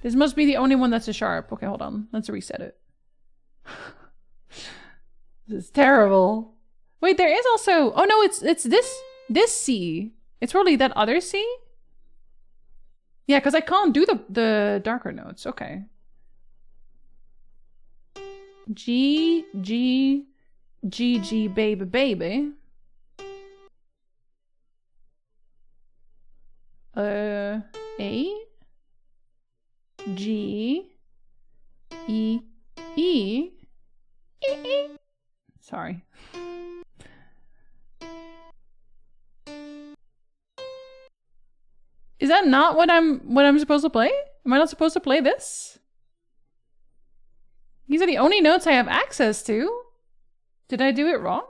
This must be the only one that's a sharp. Okay, hold on. Let's reset it. This is terrible. Wait, there is also... Oh no, it's this C. It's probably that other C? Yeah, because I can't do the darker notes. Okay. G, G, G, G, baby, baby. A, G, E, E, E. Sorry. Is that not what I'm supposed to play? Am I not supposed to play this? These are the only notes I have access to. Did I do it wrong?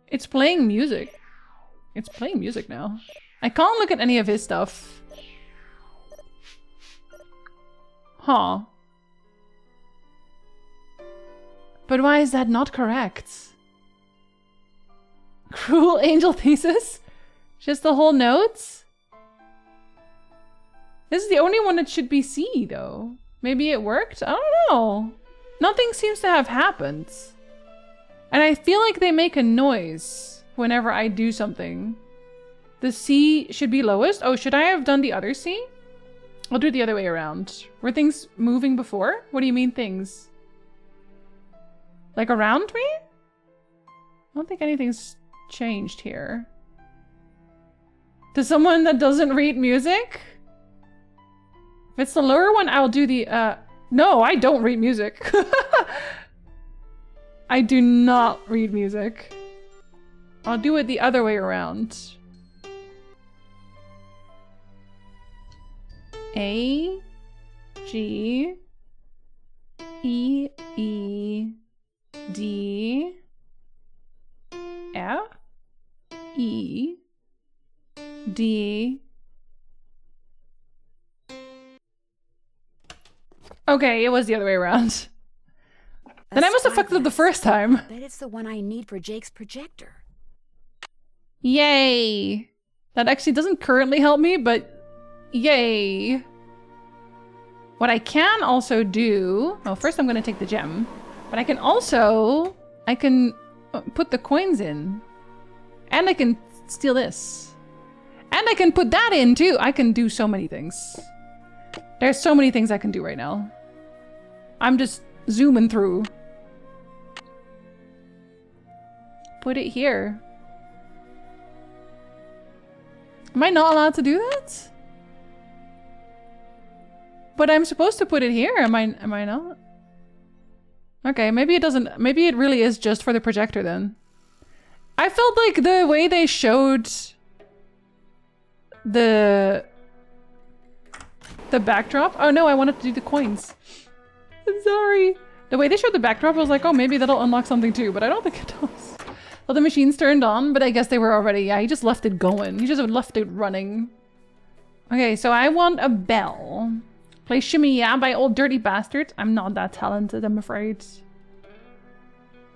It's playing music. It's playing music now. I can't look at any of his stuff. Huh. But why is that not correct? Cruel Angel Thesis? Just the whole notes? This is the only one that should be C, though. Maybe it worked? I don't know. Nothing seems to have happened. And I feel like they make a noise whenever I do something. The C should be lowest. Oh, should I have done the other C? I'll do it the other way around. Were things moving before? What do you mean things? Like around me? I don't think anything's changed here. To someone that doesn't read music? If it's the lower one, I'll do the, no, I don't read music. I do not read music. I'll do it the other way around. A, G E E D F E D. Okay, it was the other way around. Then I must have fucked it up the first time. Bet it's the one I need for Jake's projector. Yay! That actually doesn't currently help me, but yay. What I can also do... Well, first I'm going to take the gem. But I can also... I can put the coins in. And I can steal this. And I can put that in, too. I can do so many things. There's so many things I can do right now. I'm just zooming through. Put it here. Am I not allowed to do that? But I'm supposed to put it here. Am I not? Okay, maybe it doesn't. Maybe it really is just for the projector then. I felt like the way they showed the backdrop. Oh no, I wanted to do the coins. I'm sorry. The way they showed the backdrop, I was like, oh, maybe that'll unlock something too, but I don't think it does. Well, the machine's turned on, but I guess they were already, yeah, he just left it going. He just left it running. Okay, so I want a bell. Play Shimmy Ya by Old Dirty Bastards. I'm not that talented, I'm afraid.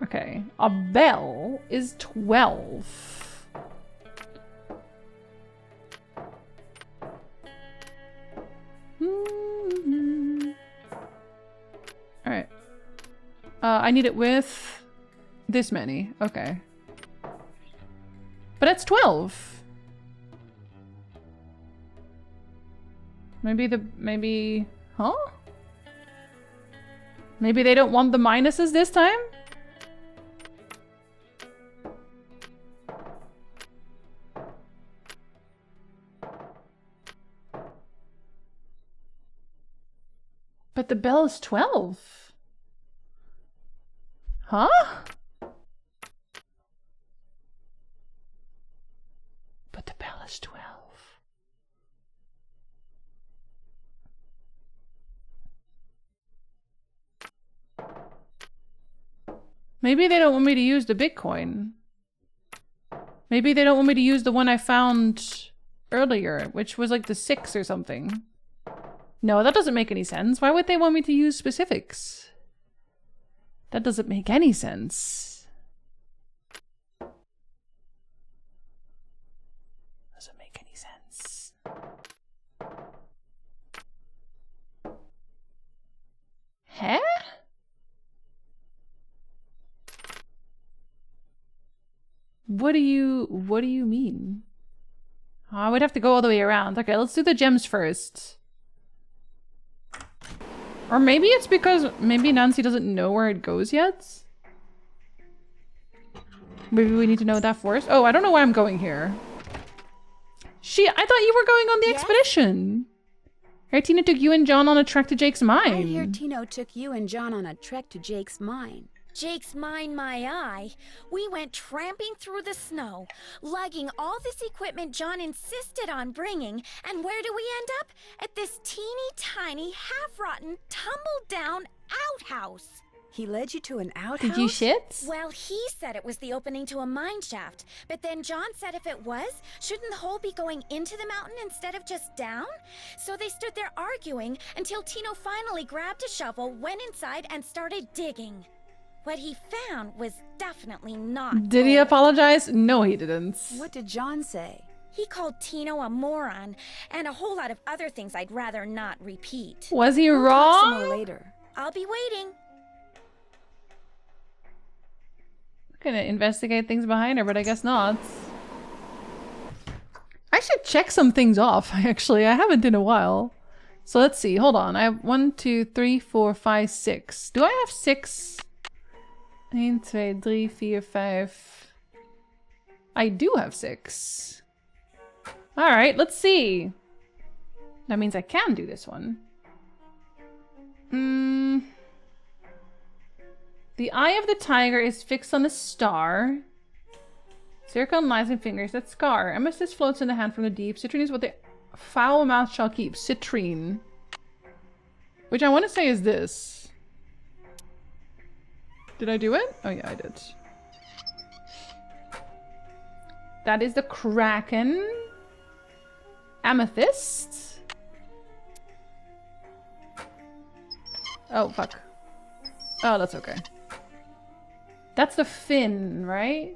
Okay, a bell is 12. Alright. I need it with this many. Okay. But it's 12. Maybe, huh? Maybe they don't want the minuses this time? But the bell is 12. Huh? But the bell is 12. Maybe they don't want me to use the Bitcoin. Maybe they don't want me to use the one I found earlier, which was like the 6 or something. No, that doesn't make any sense. Why would they want me to use specifics? That doesn't make any sense. Doesn't make any sense. Huh? What do you mean? Oh, I would have to go all the way around. Okay, let's do the gems first. Or maybe it's because maybe Nancy doesn't know where it goes yet. Maybe we need to know that first. Oh, I don't know why I'm going here. I thought you were going on the expedition. Here, Tina took you and John on a trek to Jake's mine. I hear Tino took you and John on a trek to Jake's mine. Jake's mine, my eye. We went tramping through the snow, lugging all this equipment John insisted on bringing, and where do we end up? At this teeny tiny, half-rotten, tumble-down outhouse. He led you to an outhouse? Did you shit? Well, he said it was the opening to a mine shaft, but then John said if it was, shouldn't the hole be going into the mountain instead of just down? So they stood there arguing until Tino finally grabbed a shovel, went inside, and started digging. What he found was definitely not Did he gold. apologize? No, he didn't. What did John say? He called Tino a moron, and a whole lot of other things I'd rather not repeat. Was he We'll wrong? talk some more later. I'll be waiting. I'm gonna investigate things behind her, but I guess not. I should check some things off, actually. I haven't in a while. So let's see. Hold on. I have 1, 2, 3, 4, 5, 6. Do I have 6? 1, 2, 3, 4, 5. I do have 6. Alright, let's see. That means I can do this one. The eye of the tiger is fixed on a star. Circle and lines and fingers that scar. Amethyst floats in the hand from the deep. Citrine is what the foul mouth shall keep. Citrine. Which I want to say is this. Did I do it? Oh yeah, I did. That is the Kraken. Amethyst. Oh, fuck. Oh, that's okay. That's the fin, right?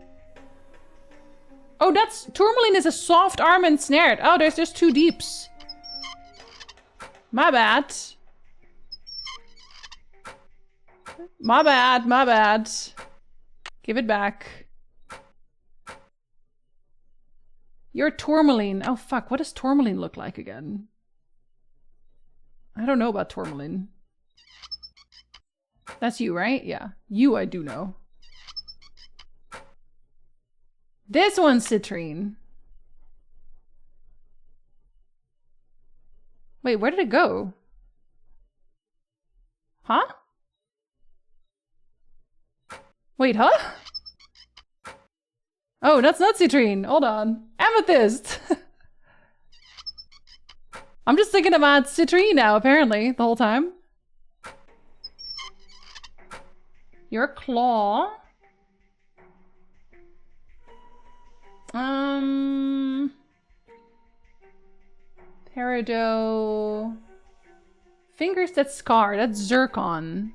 Oh, that's... Tourmaline is a soft arm and snared. Oh, there's just 2 deeps. My bad. My bad, my bad. Give it back. You're Tourmaline. Oh, fuck. What does Tourmaline look like again? I don't know about Tourmaline. That's you, right? Yeah. You I do know. This one's Citrine. Wait, where did it go? Huh? Wait, huh? Oh, that's not Citrine. Hold on. Amethyst! I'm just thinking about Citrine now, apparently, the whole time. You're a claw. Peridot. Fingers that scar. That's Zircon.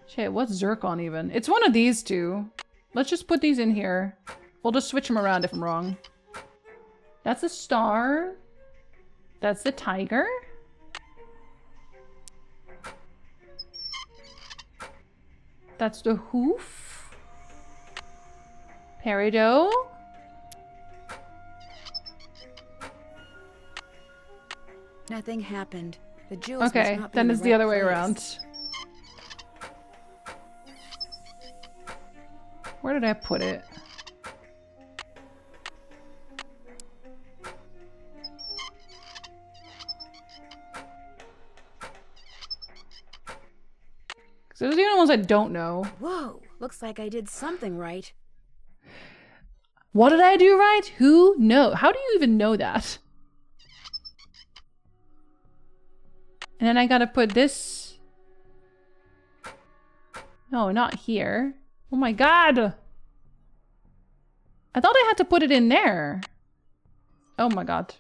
Shit, what's Zircon even? It's one of these two. Let's just put these in here. We'll just switch them around if I'm wrong. That's a star. That's the tiger. That's the hoof. Peridot. Nothing happened. The jewels must Okay, not be then in it's the right other way place. around. Where did I put it? So those are the only ones I don't know. Whoa, looks like I did something right. What did I do right? Who knows? How do you even know that? And then I gotta put this... No, not here. Oh my god! I thought I had to put it in there. Oh my god.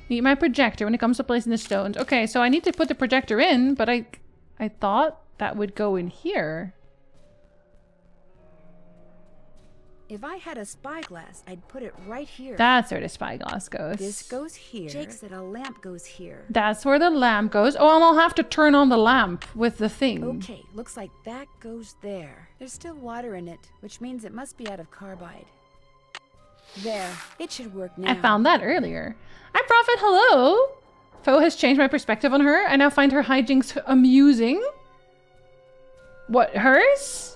Need my projector when it comes to placing the stones. Okay, so I need to put the projector in, but I thought that would go in here. If I had a spyglass, I'd put it right here. That's where the spyglass goes. This goes here. Jake said a lamp goes here. That's where the lamp goes. Oh, and I'll have to turn on the lamp with the thing. Okay, looks like that goes there. There's still water in it, which means it must be out of carbide. There, it should work now. I found that earlier. Hi, Prophet, hello! Foe has changed my perspective on her. I now find her hijinks amusing. What, hers?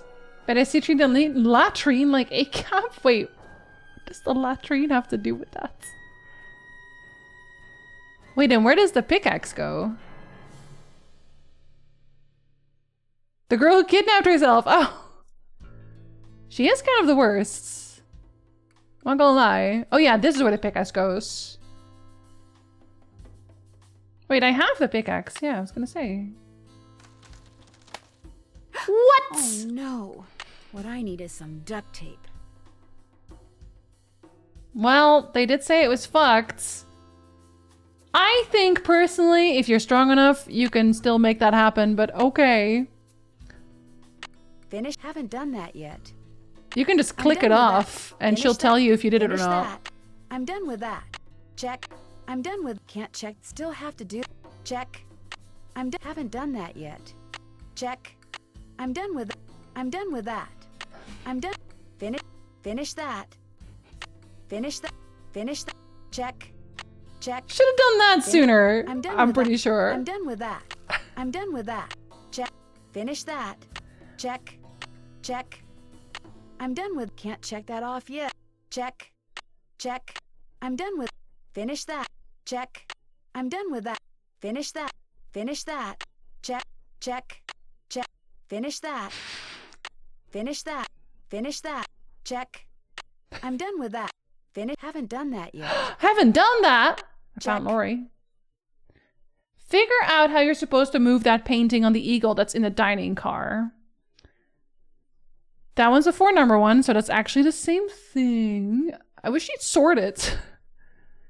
But I see the latrine like a cap. Wait, what does the latrine have to do with that? Wait, and where does the pickaxe go? The girl who kidnapped herself. Oh, she is kind of the worst. I'm not gonna lie. Oh yeah, this is where the pickaxe goes. Wait, I have the pickaxe. Yeah, I was gonna say. What? Oh no. What I need is some duct tape. Well, they did say it was fucked. I think personally, if you're strong enough, you can still make that happen, but okay. Finished? Haven't done that yet. You can just click it off and she'll tell you if you did it or not. That. I'm done with that. Check. I'm done with. Can't check. Still have to do. Check. I'm done. Haven't done that yet. Check. I'm done with. I'm done with that. I'm done. Finish. Finish that. Finish that. Finish that. Check. Check. Should have done that sooner. I'm pretty that. sure. I'm done with that. I'm done with that. Check. Finish that. Check. Check. I'm done with. Can't check that off yet. Check. Check. I'm done with. Finish that. Check. I'm done with that. Finish that. Finish that. Check. Check. Check. Finish that. Finish that. Finish that. Check. I'm done with that. finish? Haven't done that yet. Haven't done that. I found Check. Lori. Figure out how you're supposed to move that painting on the eagle that's in the dining car. That one's a 4 number one, so that's actually the same thing. I wish you'd sort it.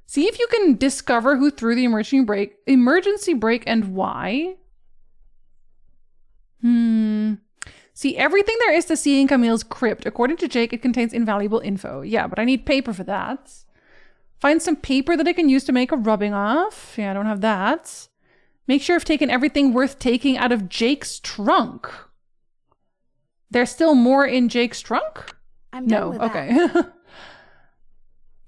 See if you can discover who threw the emergency brake and why. See everything there is to see in Camille's crypt. According to Jake, it contains invaluable info. Yeah, but I need paper for that. Find some paper that I can use to make a rubbing off. Yeah, I don't have that. Make sure I've taken everything worth taking out of Jake's trunk. There's still more in Jake's trunk? I'm done with that. Okay.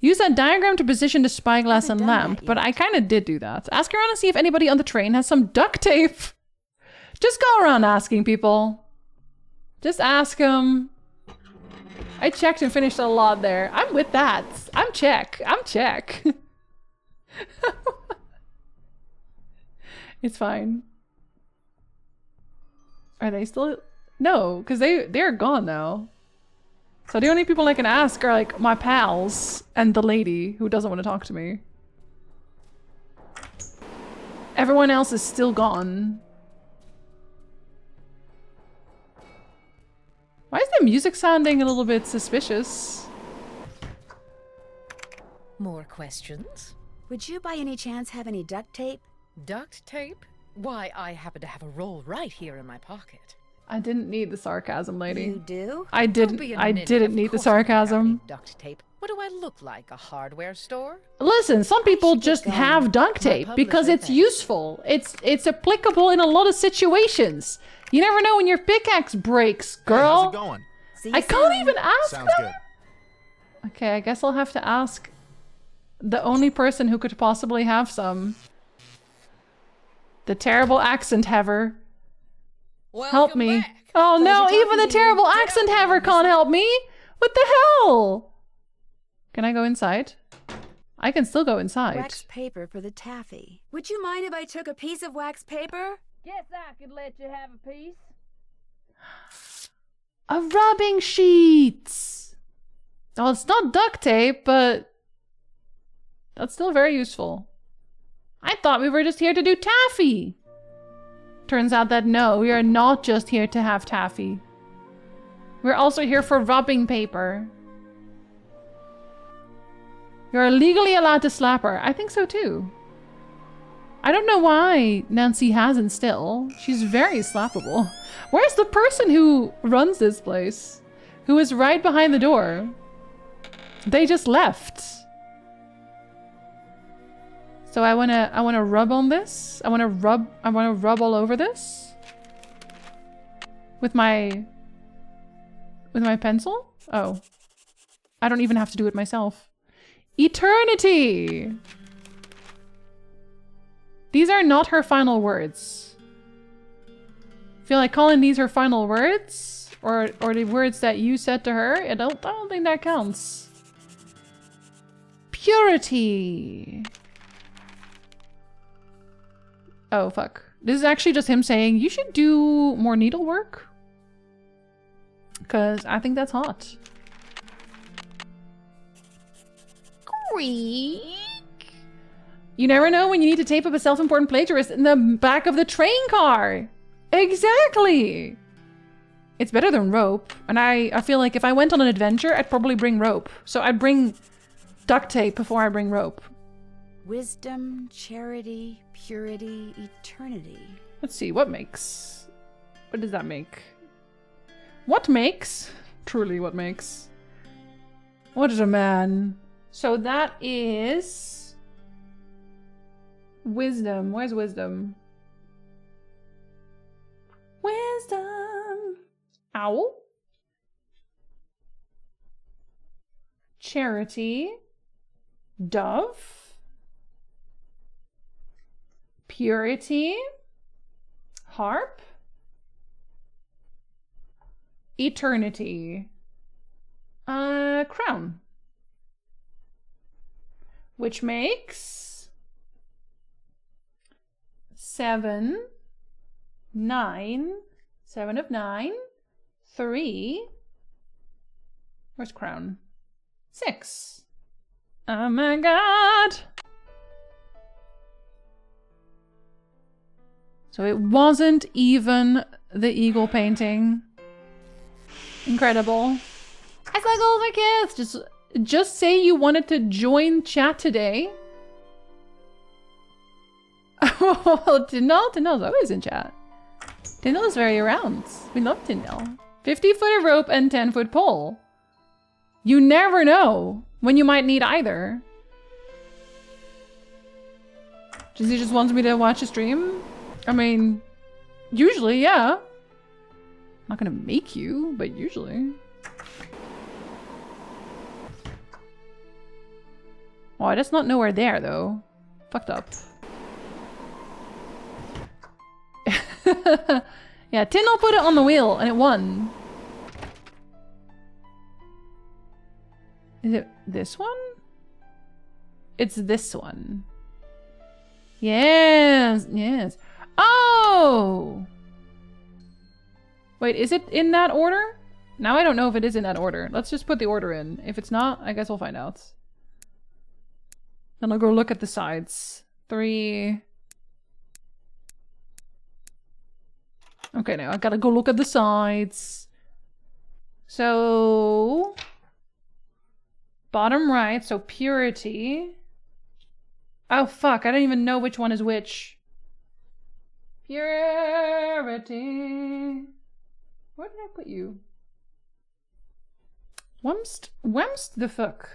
Use that diagram to position the spyglass and lamp, but I kind of did do that. Ask around and see if anybody on the train has some duct tape. Just go around asking people. Just ask them. I checked and finished a lot there. I'm with that. I'm check. It's fine. Are they still? No, because they're gone now. So the only people I can ask are like my pals and the lady who doesn't want to talk to me. Everyone else is still gone. Why is the music sounding a little bit suspicious? More questions? Would you by any chance have any duct tape? Duct tape? Why, I happen to have a roll right here in my pocket. I didn't need the sarcasm, lady. You do? I didn't need the sarcasm. Duct tape. What do I look like? A hardware store? Listen, some people just have duct tape because it's useful. It's applicable in a lot of situations. You never know when your pickaxe breaks, girl. Hey, how's it going? I can't even ask Sounds them. good. Okay, I guess I'll have to ask the only person who could possibly have some. The terrible accent haver. Help me. Back. Oh no, Pleasure even the talking to you. terrible accent haver can't help me. What the hell? Can I go inside? I can still go inside. Wax paper for the taffy. Would you mind if I took a piece of wax paper? Guess I could let you have a piece. A rubbing sheet. Oh, it's not duct tape, but that's still very useful. I thought we were just here to do taffy. Turns out that no, we are not just here to have taffy. We're also here for rubbing paper. You're legally allowed to slap her. I think so too. I don't know why Nancy hasn't still. She's very slappable. Where's the person who runs this place? Who is right behind the door? They just left. So I wanna rub on this. I wanna rub all over this. With my pencil? Oh. I don't even have to do it myself. Eternity! These are not her final words. Feel like calling these her final words? Or the words that you said to her? I don't think that counts. Purity! Oh, fuck. This is actually just him saying, you should do more needlework. Because I think that's hot. Creak. You never know when you need to tape up a self-important plagiarist in the back of the train car. Exactly. It's better than rope. And I feel like if I went on an adventure, I'd probably bring rope. So I'd bring duct tape before I bring rope. Wisdom, charity, purity, eternity. Let's see, what makes? What does that make? What makes? Truly, what makes? What is a man? So that is... wisdom. Where's wisdom? Wisdom. Owl. Charity. Dove. Purity. Harp. Eternity. Crown. Which makes 7, 9, 7 of 9, 3. Where's crown? 6. Oh my god! So it wasn't even the eagle painting. Incredible. I suck all my kids! Just say you wanted to join chat today. Oh, Tyndall's always in chat. Tyndall is very around. We love Tyndall. 50-foot of rope and 10-foot pole. You never know when you might need either. Jinzee just wants me to watch a stream? I mean, usually, yeah. I'm not gonna make you, but usually. Oh, I just not nowhere there, though. Fucked up. Yeah, Tyndall put it on the wheel, and it won. Is it this one? It's this one. Yes, yes. Oh! Wait, is it in that order? Now I don't know if it is in that order. Let's just put the order in. If it's not, I guess we'll find out. Then I'll go look at the sides. 3. Okay, now I gotta go look at the sides. So... bottom right, so purity. Oh fuck, I don't even know which one is which. Purity. Where did I put you? Wemst the fuck?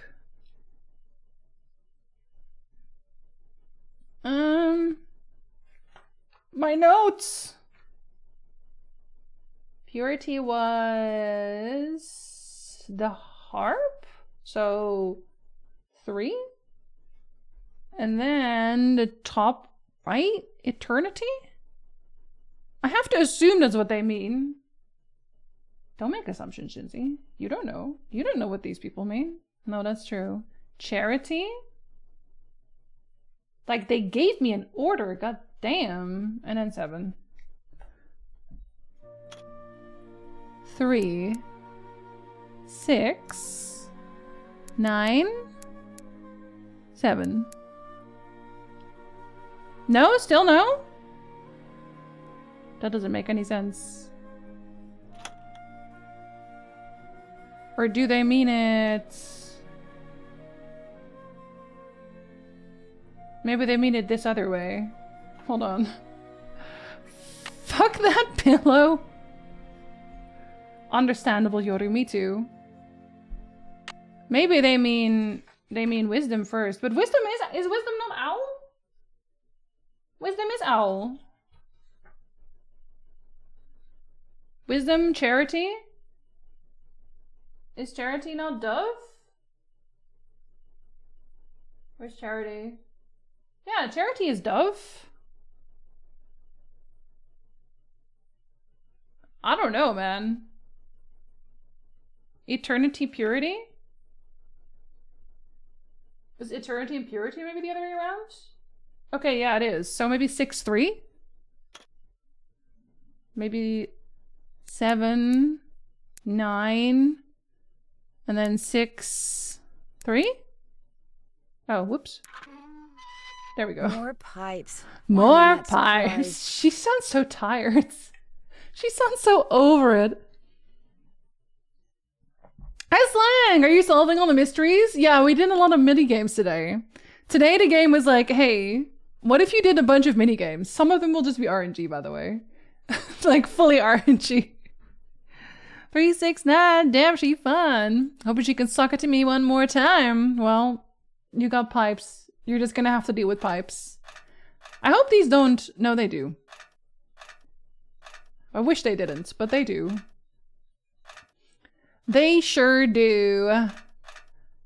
My notes! Purity was the harp? So 3? And then the top right? Eternity? I have to assume that's what they mean. Don't make assumptions, Jinzee. You don't know. You don't know what these people mean. No, that's true. Charity? Like, they gave me an order, god damn. And then 7. 3. 6. 9. 7. No? Still no? That doesn't make any sense. Or do they mean it? Maybe they mean it this other way. Hold on. Fuck that pillow. Understandable, Yoru, me too. Maybe they mean wisdom first, but wisdom is wisdom not owl? Wisdom is owl. Wisdom, charity? Is charity not dove? Where's charity? Yeah, charity is dove. I don't know, man. Eternity, purity? Is eternity and purity maybe the other way around? Okay, yeah, it is. So maybe 6, 3? Maybe 7, 9, and then 6, 3? Oh, whoops. There we go. More pipes. More pipes. She sounds so tired. She sounds so over it. Hi Slang! Are you solving all the mysteries? Yeah, we did a lot of mini games today. Today the game was like, hey, what if you did a bunch of mini games? Some of them will just be RNG, by the way. Like fully RNG. 369, damn, she fun. Hoping she can suck it to me one more time. Well, you got pipes. You're just gonna have to deal with pipes. I hope these don't... No, they do. I wish they didn't, but they do. They sure do.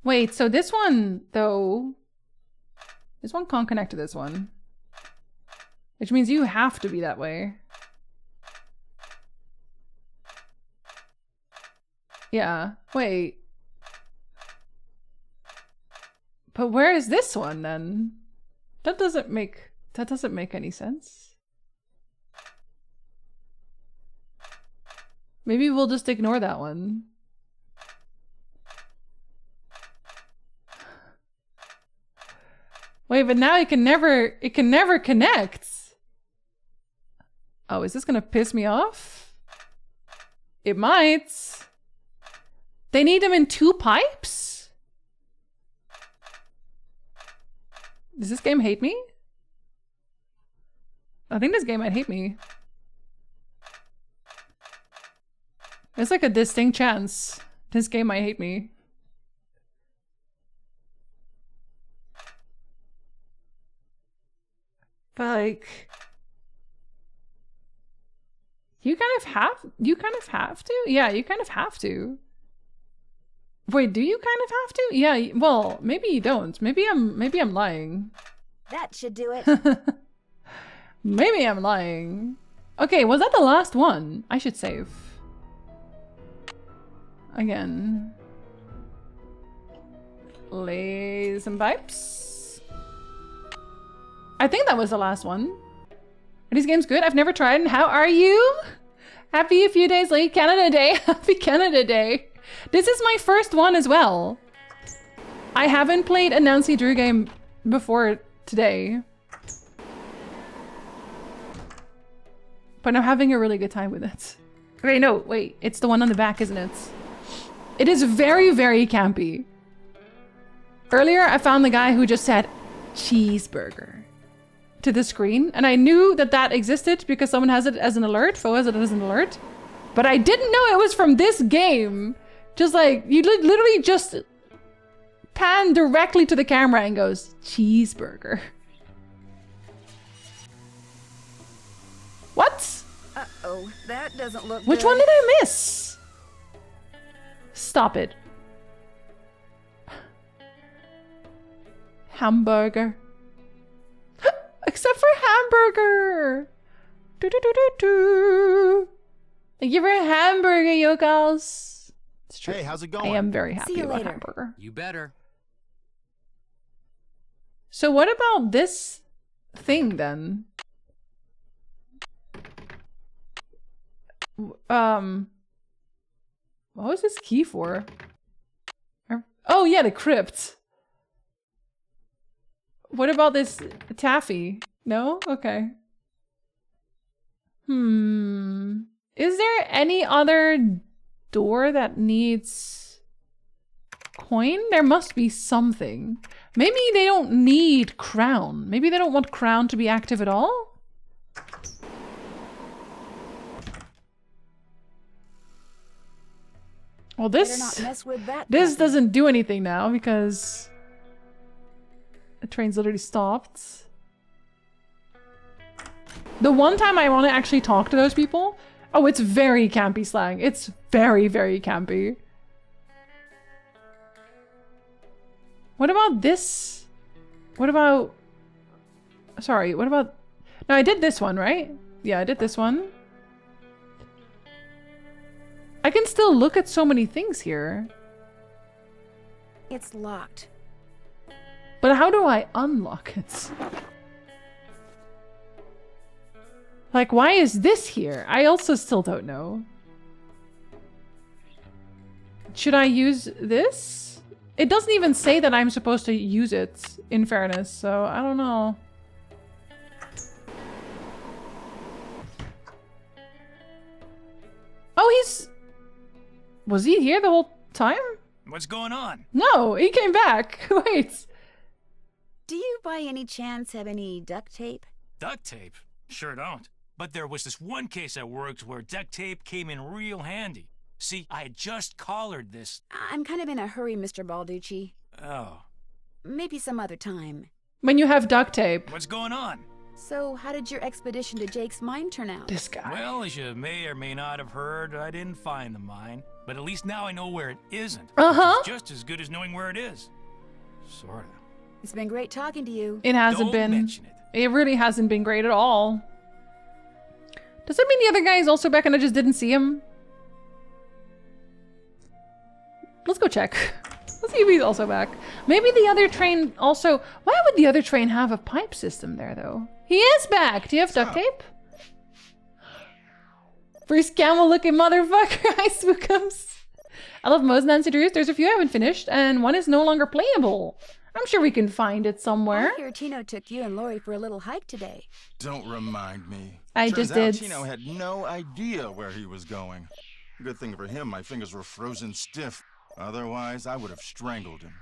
Wait, so this one, though... This one can't connect to this one. Which means you have to be that way. Yeah, wait. But where is this one then? That doesn't make any sense. Maybe we'll just ignore that one. Wait, but now it can never connect. Oh, is this gonna piss me off? It might. They need them in 2 pipes? Does this game hate me? I think this game might hate me. There's like a distinct chance this game might hate me. But like, you kind of have to? Yeah, you kind of have to. Wait, do you kind of have to? Yeah, well, maybe you don't. Maybe I'm lying. That should do it. Maybe I'm lying. Okay, was that the last one? I should save. Again. Lay some pipes. I think that was the last one. Are these games good? I've never tried. And how are you? Happy a few days late. Canada Day. Happy Canada Day. This is my first one as well. I haven't played a Nancy Drew game before today. But I'm having a really good time with it. Okay, no, wait. It's the one on the back, isn't it? It is very, very campy. Earlier, I found the guy who just said cheeseburger to the screen. And I knew that that existed because someone has it as an alert. Fo has it as an alert. But I didn't know it was from this game. Just like, you literally just pan directly to the camera and goes, cheeseburger. What? Uh-oh, that doesn't look Which good. one did I miss? Stop it. Hamburger. Except for hamburger. Do do do do do. Thank you for a hamburger, yokals. It's true. Hey, how's it going? I am very happy See you about later. hamburger. You better. So what about this thing then? What was this key for? Oh yeah, the crypt. What about this taffy? No? Okay. Is there any other door that needs coin? There must be something. Maybe they don't need crown. Maybe they don't want crown to be active at all? Well, Better not mess with that this puppy. doesn't do anything now because the train's literally stopped. The one time I want to actually talk to those people, oh, it's very campy slang. It's very, very campy. What about this? What about... Sorry, what about... No, I did this one, right? Yeah, I did this one. I can still look at so many things here. It's locked. But how do I unlock it? Like, why is this here? I also still don't know. Should I use this? It doesn't even say that I'm supposed to use it, in fairness, so I don't know. Oh, he's... Was he here the whole time? What's going on? No, he came back. Wait. Do you by any chance have any duct tape? Duct tape? Sure don't. But there was this one case at work where duct tape came in real handy. See, I had just collared this. I'm kind of in a hurry, Mr. Balducci. Oh. Maybe some other time. When you have duct tape. What's going on? So, how did your expedition to Jake's mine turn out? This guy. Well, as you may or may not have heard, I didn't find the mine. But at least now I know where it isn't. Uh-huh. Which is just as good as knowing where it is. Sort of. It's been great talking to you. It hasn't Don't been. mention it. It really hasn't been great at all. Does that mean the other guy is also back and I just didn't see him? Let's go check. Let's see if he's also back. Maybe the other train also... Why would the other train have a pipe system there, though? He is back! Do you have duct tape? Bruce Camel looking motherfucker. Hi, Spookums. I love most Nancy Drews. There's a few I haven't finished, and one is no longer playable. I'm sure we can find it somewhere. I hear Tino took you and Lori for a little hike today. Don't remind me. I Turns just out did. Tino had no idea where he was going. Good thing for him, my fingers were frozen stiff. Otherwise, I would have strangled him.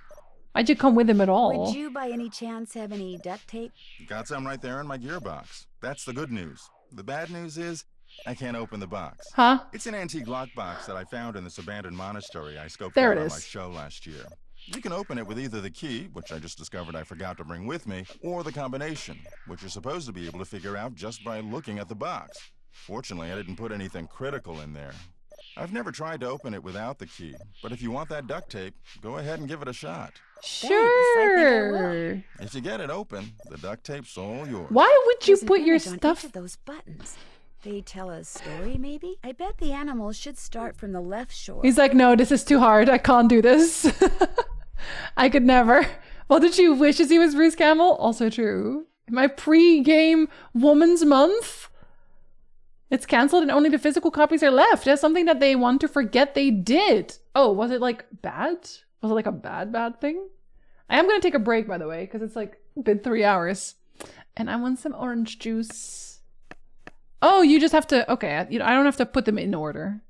Why'd you come with him at all? Would you by any chance have any duct tape? Got some right there in my gearbox. That's the good news. The bad news is, I can't open the box. Huh? It's an antique lockbox that I found in this abandoned monastery I scoped There out it on is. my show last year. You can open it with either the key, which I just discovered I forgot to bring with me, or the combination, which you're supposed to be able to figure out just by looking at the box. Fortunately, I didn't put anything critical in there. I've never tried to open it without the key, but if you want that duct tape, go ahead and give it a shot. Sure. If you get it open, the duct tape's all yours. Why would you There's an put your image on stuff? each of those buttons. They tell a story, maybe? I bet the animals should start from the left shore. He's like, no, this is too hard. I can't do this. I could never. Well, did you wish as he was Bruce Campbell? Also true. My pre-game Woman's Month. It's cancelled and only the physical copies are left. That's something that they want to forget they did. Oh, was it like bad? Was it like a bad thing? I am going to take a break, by the way, because it's like been 3 hours. And I want some orange juice. Oh, you just have to... Okay, I don't have to put them in order.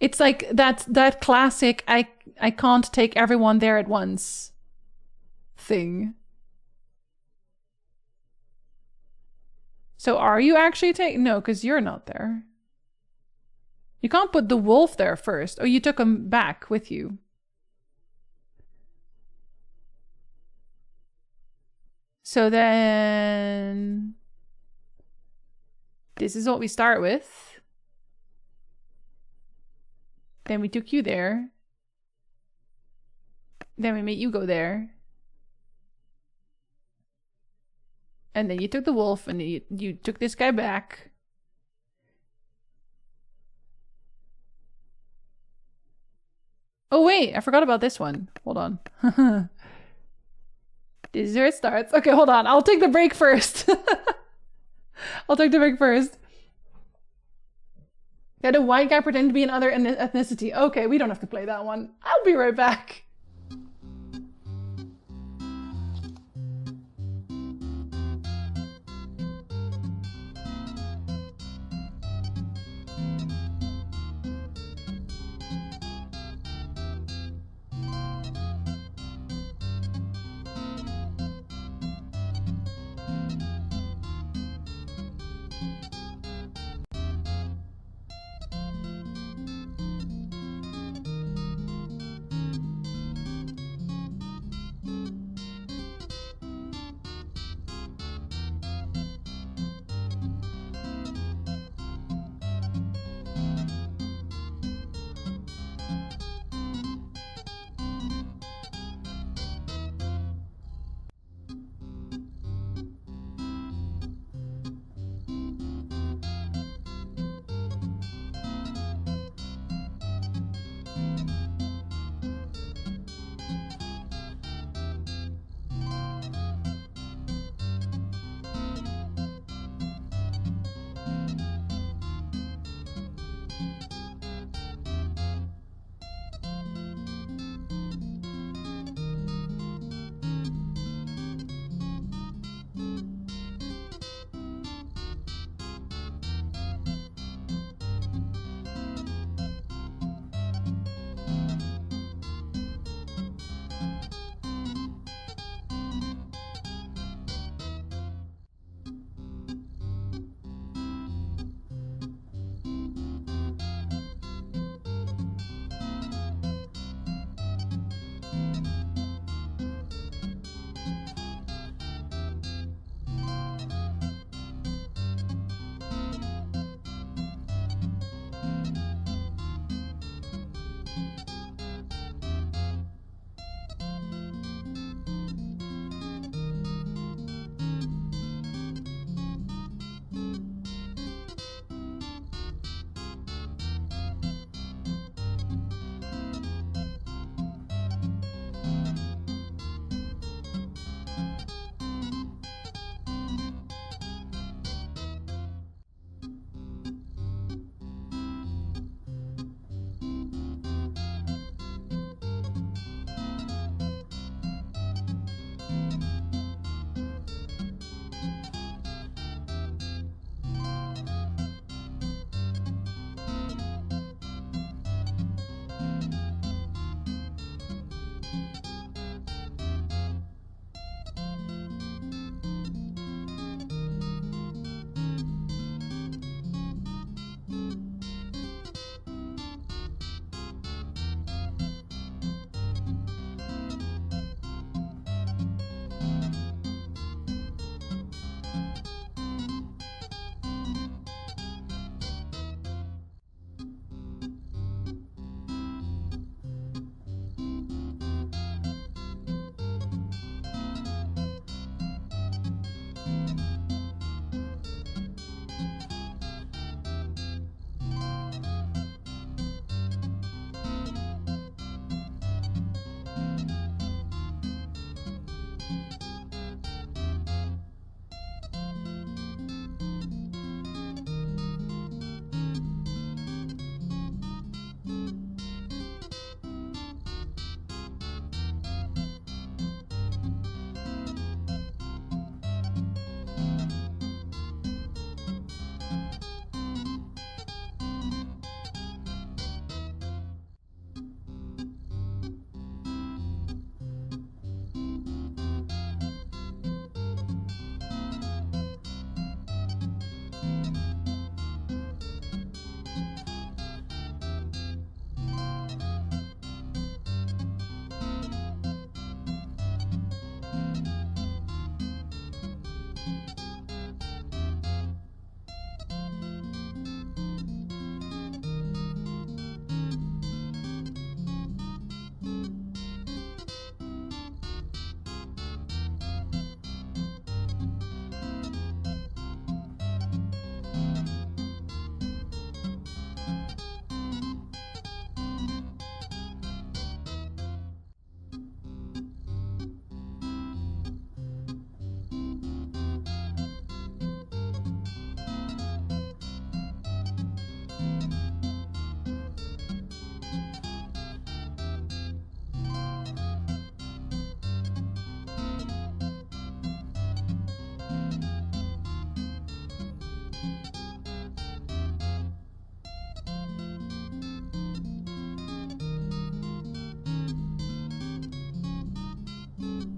It's like that classic I can't take everyone there at once thing. So are you actually taking... No, because you're not there. You can't put the wolf there first. Oh, you took him back with you. So then... This is what we start with. Then we took you there. Then we made you go there. And then you took the wolf and you took this guy back. Oh wait, I forgot about this one. Hold on. This is where it starts. Okay, hold on. I'll take the break first. I'll take the break first. Had a white guy pretend to be another ethnicity. Okay, we don't have to play that one. I'll be right back.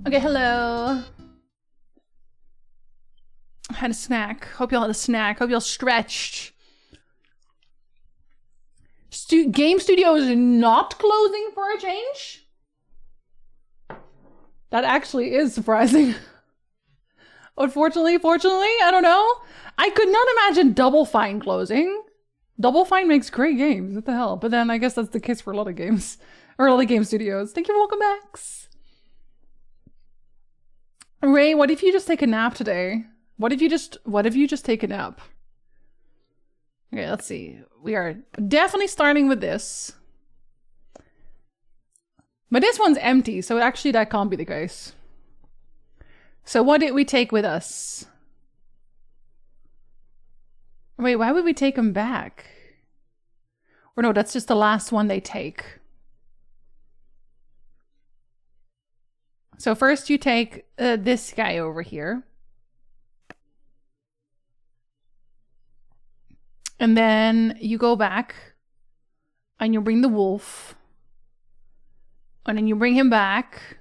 Okay, hello. I had a snack. Hope y'all had a snack. Hope y'all stretched. Game studio is not closing for a change? That actually is surprising. Unfortunately, fortunately, I don't know. I could not imagine Double Fine closing. Double Fine makes great games. What the hell? But then I guess that's the case for a lot of games. Or a lot of game studios. Thank you for welcome backs. Ray, what if you just take a nap today? What if you just take a nap? Okay, let's see. We are definitely starting with this. But this one's empty, so actually that can't be the case. So what did we take with us? Wait, why would we take them back? Or no, that's just the last one they take. So first you take this guy over here. And then you go back and you bring the wolf. And then you bring him back.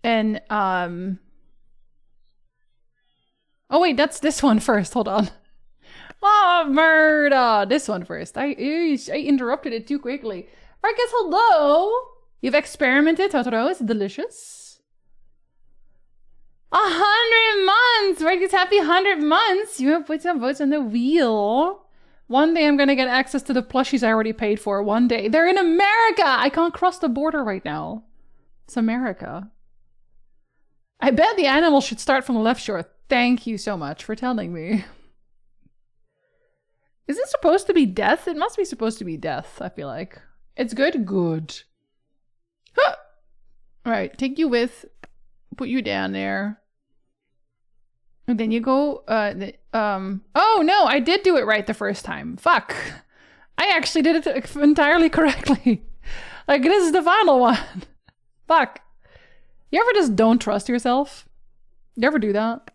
And, oh wait, that's this one first. Hold on. Oh, murder. This one first. I interrupted it too quickly. Marcus, hello. You've experimented, Totoro. It's delicious. 100 months. Marcus, happy 100 months. You have put some votes on the wheel. One day I'm gonna get access to the plushies I already paid for. One day. They're in America. I can't cross the border right now. It's America. I bet the animal should start from the left shore. Thank you so much for telling me. Is it supposed to be death? It must be supposed to be death, I feel like. It's good? Good. Huh. Alright, take you with. Put you down there. And then you go, oh no, I did do it right the first time. Fuck. I actually did it entirely correctly. Like, this is the final one. Fuck. You ever just don't trust yourself? You ever do that?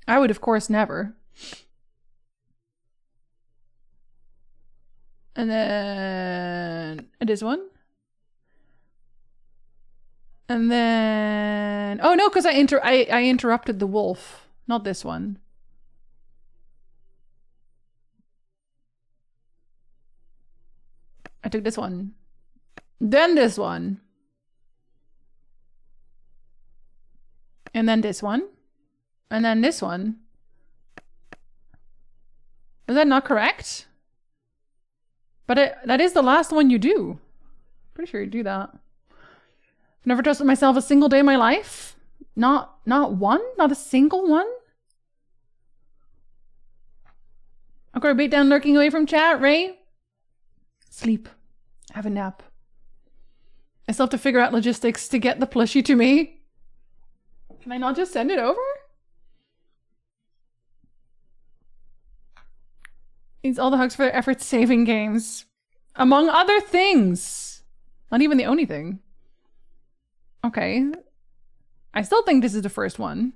I would, of course, never. And then this one. And then, oh no, because I interrupted the wolf, not this one. I took this one, then this one, and then this one, and then this one. Is that not correct? But that is the last one you do. Pretty sure you do that. I've never trusted myself a single day in my life. Not one? Not a single one? I've got a beat down lurking away from chat, Ray. Sleep. Have a nap. I still have to figure out logistics to get the plushie to me. Can I not just send it over? Needs all the hugs for their efforts saving games. Among other things. Not even the only thing. Okay. I still think this is the first one.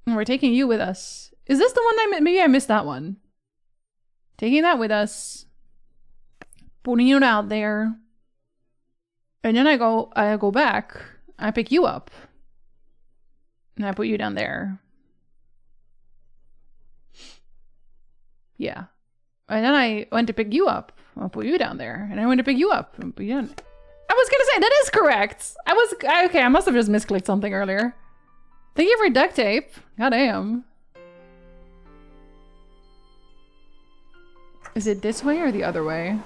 And we're taking you with us. Is this the one maybe I missed that one. Taking that with us. Putting it out there. And then I go back. I pick you up. And I put you down there. Yeah. And then I went to pick you up. I'll put you down there. And I went to pick you up. And put you down. I was gonna say, that is correct. Okay, I must have just misclicked something earlier. Thank you for duct tape. Goddamn. Is it this way or the other way?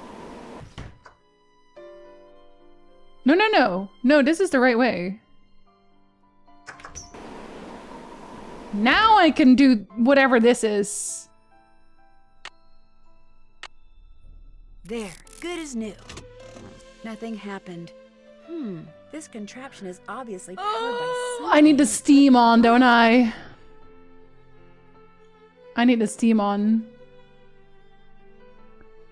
No. No, this is the right way. Now I can do whatever this is. There, good as new. Nothing happened. This contraption is obviously powered by something. I need the steam on, don't I? I need the steam on.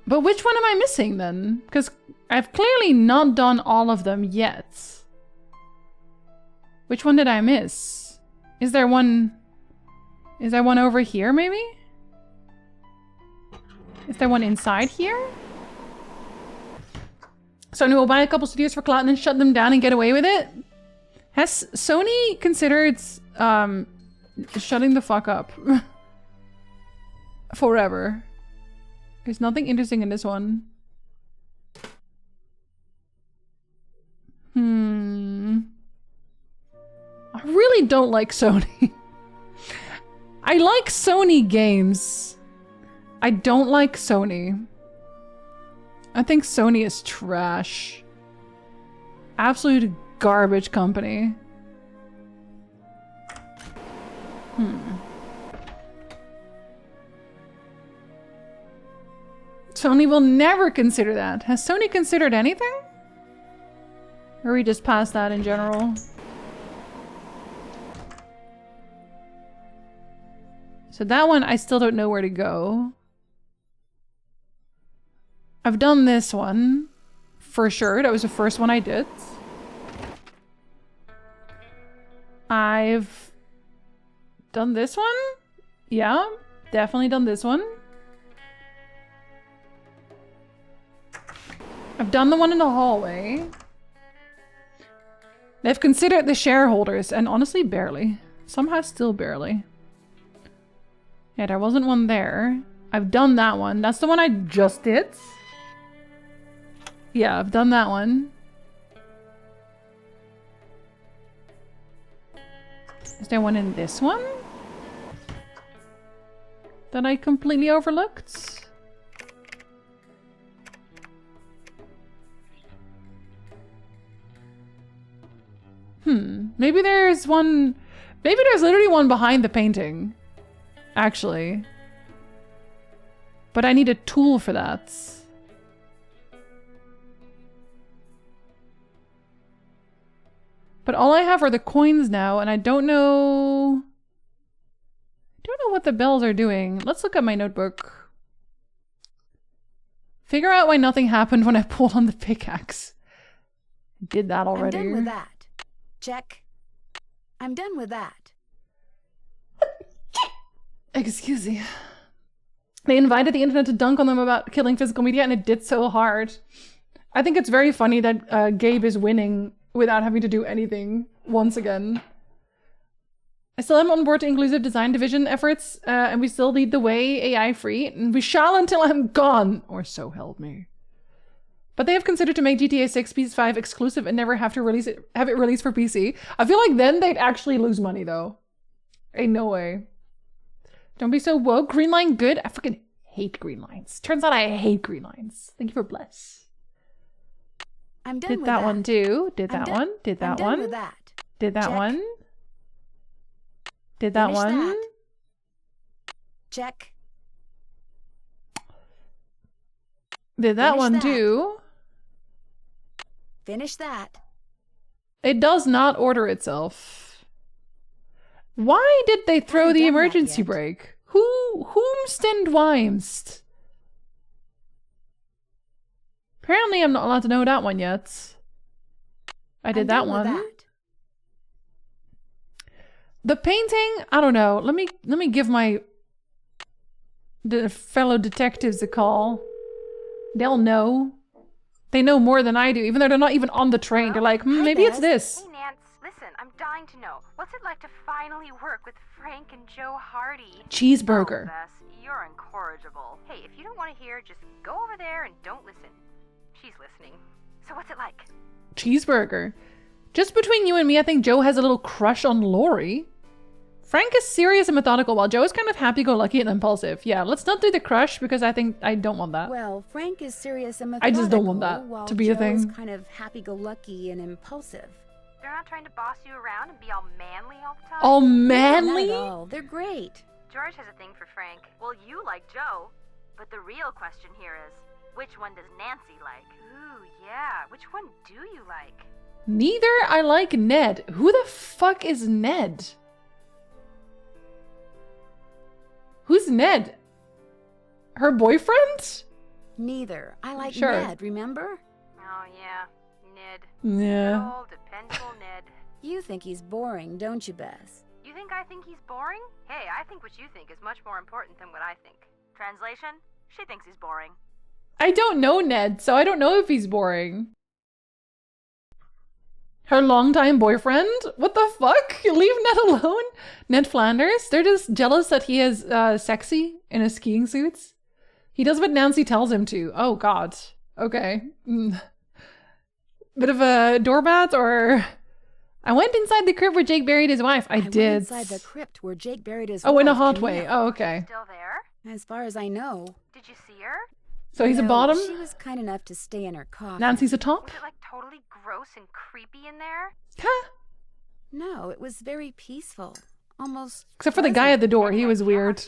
But which one am I missing then? Because I've clearly not done all of them yet. Which one did I miss? Is there one over here maybe? Is there one inside here? Sony will buy a couple studios for clout and then shut them down and get away with it? Has Sony considered shutting the fuck up? Forever. There's nothing interesting in this one. I really don't like Sony. I like Sony games. I don't like Sony. I think Sony is trash. Absolute garbage company. Sony will never consider that. Has Sony considered anything? Or we just pass that in general? So that one, I still don't know where to go. I've done this one. For sure, that was the first one I did. I've done this one? Yeah, definitely done this one. I've done the one in the hallway. They've considered the shareholders, and honestly, barely. Somehow still barely. Yeah, there wasn't one there. I've done that one. That's the one I just did. Yeah, I've done that one. Is there one in this one? That I completely overlooked? Maybe there's one... Maybe there's literally one behind the painting. Actually. But I need a tool for that. But all I have are the coins now, and I don't know... what the bells are doing. Let's look at my notebook. Figure out why nothing happened when I pulled on the pickaxe. Did that already. I'm done with that. Check. I'm done with that. Excuse me. They invited the internet to dunk on them about killing physical media, and it did so hard. I think it's very funny that Gabe is winning without having to do anything once again. I still am on board to inclusive design division efforts, and we still lead the way AI free, and we shall until I'm gone, or so help me. But they have considered to make GTA 6 PS5 exclusive and never have to have it released for PC. I feel like then they'd actually lose money though. Ain't no way. Don't be so woke. Green line good? I fucking hate green lines. Turns out I hate green lines. Thank you for bless. I'm done with that. Did that one too. Did that one. Did that one. With that. Did that Check. one. Did that Finish one. That. Check. Did that Finish one that. too. Finish that. It does not order itself. Why did they throw the emergency brake? Whomst and whymst? Apparently I'm not allowed to know that one yet. I did that one. The painting, I don't know. Let me give the fellow detectives a call. They'll know. They know more than I do, even though they're not even on the train. They're like, maybe it's this. Hey, Nance, listen, I'm dying to know. What's it like to finally work with Frank and Joe Hardy? Cheeseburger. Oh, Bess, you're incorrigible. Hey, if you don't want to hear, just go over there and don't listen. She's listening. So what's it like? Cheeseburger. Just between you and me, I think Joe has a little crush on Lori. Frank is serious and methodical, while Joe is kind of happy-go-lucky and impulsive. Yeah, let's not do the crush, because I don't want that. Well, Frank is serious and I methodical. just don't want that while to be a Joe thing. is kind of happy-go-lucky and impulsive. They're not trying to boss you around and be all manly all the time? All manly? Not at all. They're great. George has a thing for Frank. Well, you like Joe. But the real question here is, which one does Nancy like? Ooh, yeah. Which one do you like? Neither. I like Ned. Who the fuck is Ned? Who's Ned? Her boyfriend? Neither. I like Sure. Ned, remember? Oh, yeah. Ned. Yeah. Good old dependable Ned. You think he's boring, don't you, Bess? You think I think he's boring? Hey, I think what you think is much more important than what I think. Translation? She thinks he's boring. I don't know Ned, so I don't know if he's boring. Her longtime boyfriend? What the fuck? Leave Ned alone? Ned Flanders? They're just jealous that he is sexy in his skiing suits. He does what Nancy tells him to. Oh god. Okay. Bit of a doormat, or... I went inside the crypt where Jake buried his wife. I did. Went inside the crypt where Jake buried his wife. Oh, in a hot way. Oh, okay. Still there? As far as I know. Did you see her? So he's a No, bottom? She was kind enough to stay in her coffin. Nancy's a top? Was it like totally gross and creepy in there? Huh? No, it was very peaceful. Almost Except for the guy at the door. He was weird.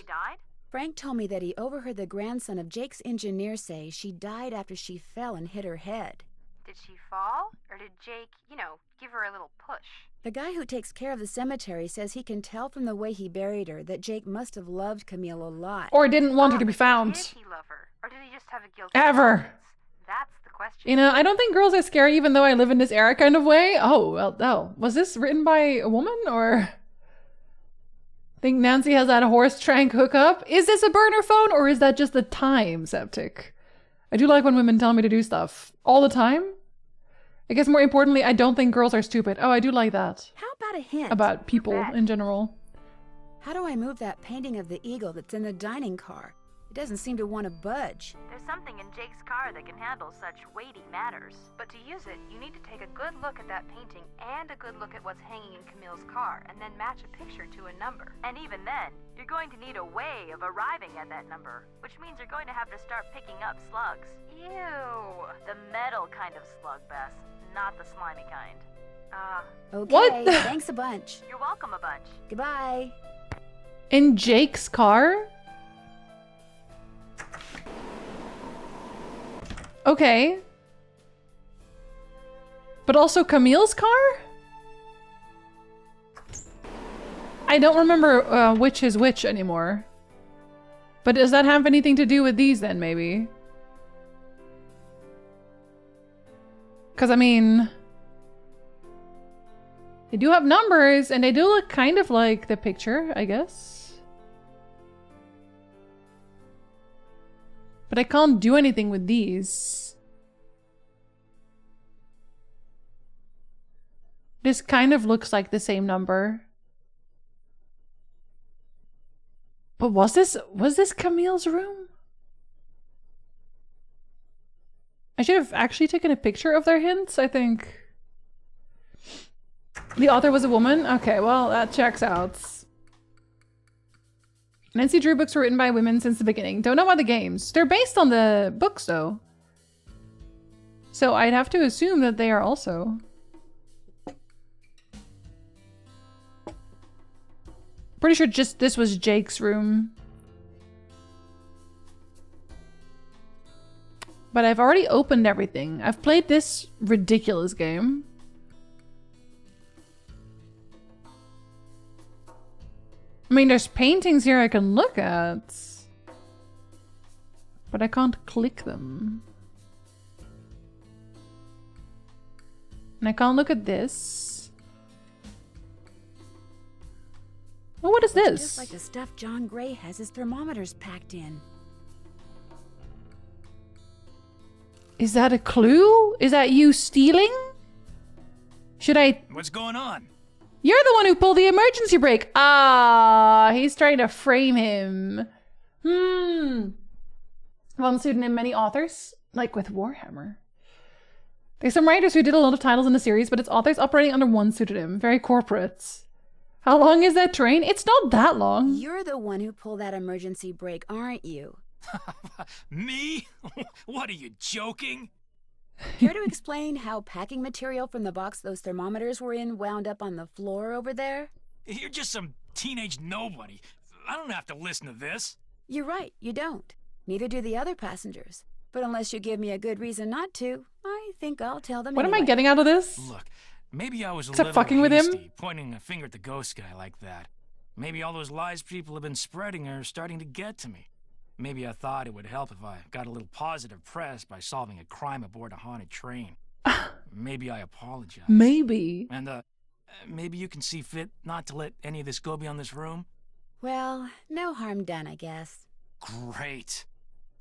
Frank told me that he overheard the grandson of Jake's engineer say she died after she fell and hit her head. Did she fall? Or did Jake, you know, give her a little push? The guy who takes care of the cemetery says he can tell from the way he buried her that Jake must have loved Camille a lot. Or didn't want her to be found. Did he love her? Or did he just have a guilty Ever. conscience? That's the question. You know, I don't think girls are scary even though I live in this era kind of way. Oh, well, oh. Was this written by a woman, or... Think Nancy has that horse trank hookup? Is this a burner phone, or is that just the time septic? I do like when women tell me to do stuff. All the time? I guess more importantly, I don't think girls are stupid. Oh, I do like that. How about a hint? About people in general. How do I move that painting of the eagle that's in the dining car? It doesn't seem to want to budge. There's something in Jake's car that can handle such weighty matters. But to use it, you need to take a good look at that painting and a good look at what's hanging in Camille's car, and then match a picture to a number. And even then, you're going to need a way of arriving at that number, which means you're going to have to start picking up slugs. Ew. The metal kind of slug, Bess, not the slimy kind. Okay, What? Thanks a bunch. You're welcome a bunch. Goodbye. In Jake's car? Okay. But also Camille's car? I don't remember which is which anymore. But does that have anything to do with these then, maybe? Because, I mean... They do have numbers, and they do look kind of like the picture, I guess. But I can't do anything with these. This kind of looks like the same number. But was this Camille's room? I should have actually taken a picture of their hints, I think. The author was a woman? Okay, well, that checks out. Nancy Drew books were written by women since the beginning. Don't know about the games. They're based on the books, though. So I'd have to assume that they are also. Pretty sure just this was Jake's room. But I've already opened everything. I've played this ridiculous game. I mean, there's paintings here I can look at. But I can't click them. And I can't look at this. Oh, what is this? Just like the stuff John Gray has his thermometers packed in. Is that a clue? Is that you stealing? Should I... What's going on? You're the one who pulled the emergency brake. Ah, he's trying to frame him. One pseudonym, many authors, like with Warhammer. There's some writers who did a lot of titles in the series, but it's authors operating under one pseudonym. Very corporate. How long is that train? It's not that long. You're the one who pulled that emergency brake, aren't you? Me? What, are you joking? Care to explain how packing material from the box those thermometers were in wound up on the floor over there? You're just some teenage nobody. I don't have to listen to this. You're right, you don't. Neither do the other passengers. But unless you give me a good reason not to, I think I'll tell them What anyway. am I getting out of this? Look, maybe I was a Except little fucking with him? hasty, pointing a finger at the ghost guy like that. Maybe all those lies people have been spreading are starting to get to me. Maybe I thought it would help if I got a little positive press by solving a crime aboard a haunted train. Maybe I apologize. Maybe. And, maybe you can see fit not to let any of this go beyond this room? Well, no harm done, I guess. Great.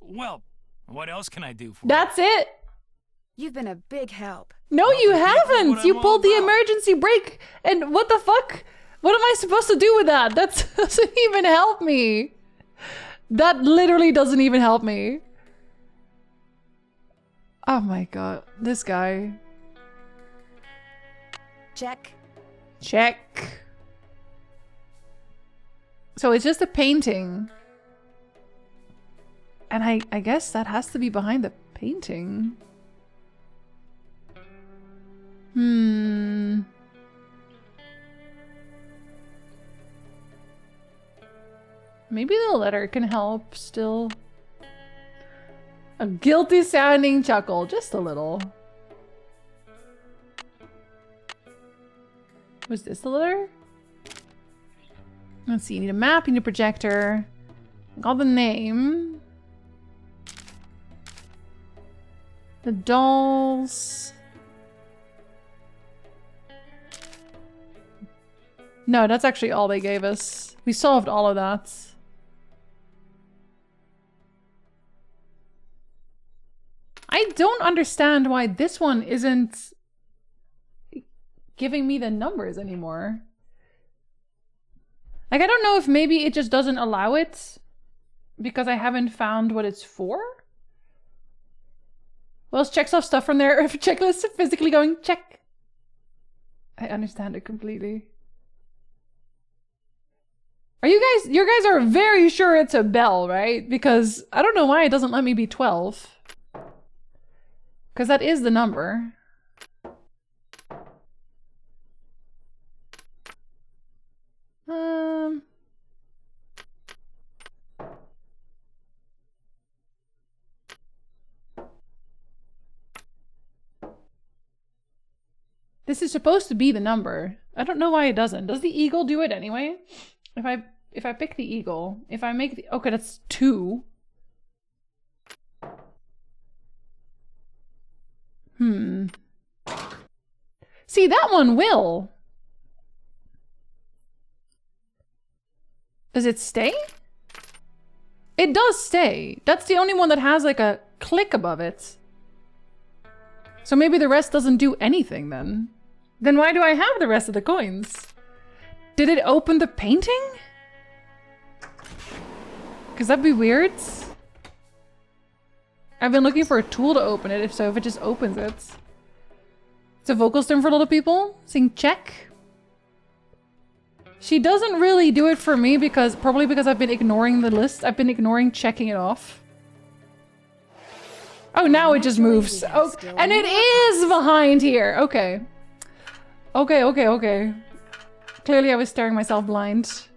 Well, what else can I do for you? That's it. You've been a big help. No, you haven't! You pulled the emergency brake, and what the fuck? What am I supposed to do with that? That doesn't even help me. That literally doesn't even help me. Oh my god, this guy. Check. Check. So it's just a painting. And I guess that has to be behind the painting. Maybe the letter can help still. A guilty sounding chuckle, just a little. Was this the letter? Let's see, you need a map, you need a projector. Got the name. The dolls. No, that's actually all they gave us. We solved all of that. I don't understand why this one isn't giving me the numbers anymore. Like, I don't know if maybe it just doesn't allow it because I haven't found what it's for. Well, it checks off stuff from their checklist, physically going, check. I understand it completely. Are you guys are very sure it's a bell, right? Because I don't know why it doesn't let me be 12. Because that is the number. This is supposed to be the number. I don't know why it doesn't. Does the eagle do it anyway? If I pick the eagle, if I make the... Okay, that's 2. See, that one will. Does it stay? It does stay. That's the only one that has like a click above it. So maybe the rest doesn't do anything then. Then why do I have the rest of the coins? Did it open the painting? Because that'd be weird. I've been looking for a tool to open it, if it just opens it. It's a vocal stem for a lot of people. Saying check. She doesn't really do it for me because, probably because I've been ignoring the list. I've been ignoring checking it off. Oh, now it just moves. Oh, and it is behind here. Okay. Okay. Clearly I was staring myself blind.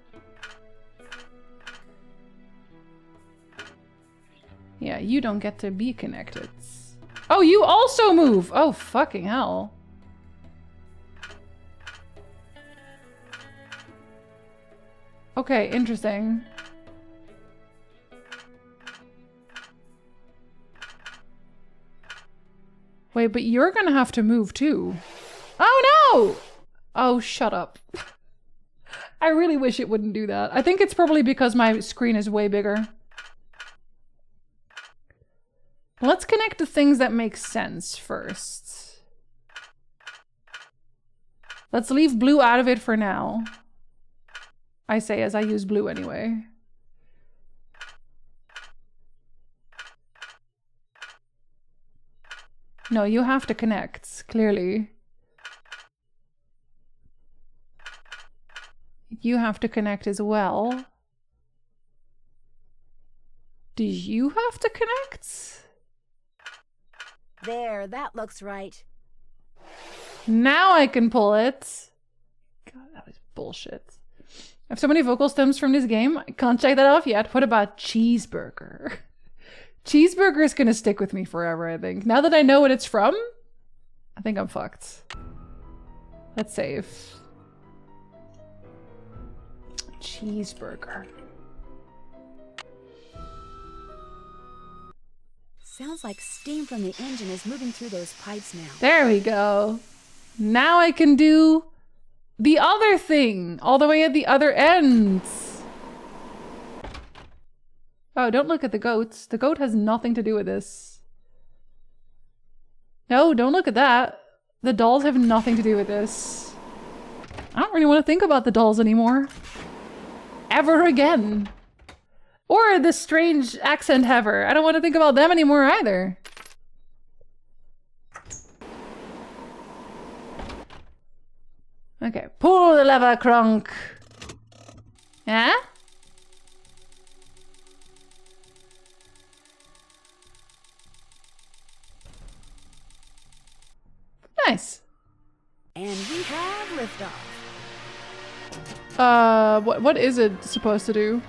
Yeah, you don't get to be connected. Oh, you also move! Oh, fucking hell. Okay, interesting. Wait, but you're gonna have to move too. Oh no! Oh, shut up. I really wish it wouldn't do that. I think it's probably because my screen is way bigger. Let's connect to things that make sense first. Let's leave blue out of it for now. I say as I use blue anyway. No, you have to connect, clearly. You have to connect as well. Do you have to connect? There, that looks right. Now I can pull it. God, that was bullshit. I have so many vocal stems from this game. I can't check that off yet. What about cheeseburger? Cheeseburger is gonna stick with me forever, I think. Now that I know what it's from, I think I'm fucked. Let's save. Cheeseburger. Sounds like steam from the engine is moving through those pipes now. There we go. Now I can do the other thing, all the way at the other end. Oh, don't look at the goats. The goat has nothing to do with this. No, don't look at that. The dolls have nothing to do with this. I don't really want to think about the dolls anymore. Ever again. Or the strange accent haver. I don't want to think about them anymore either. Okay, pull the lever, Kronk. Yeah? Nice. And we have liftoff. What is it supposed to do?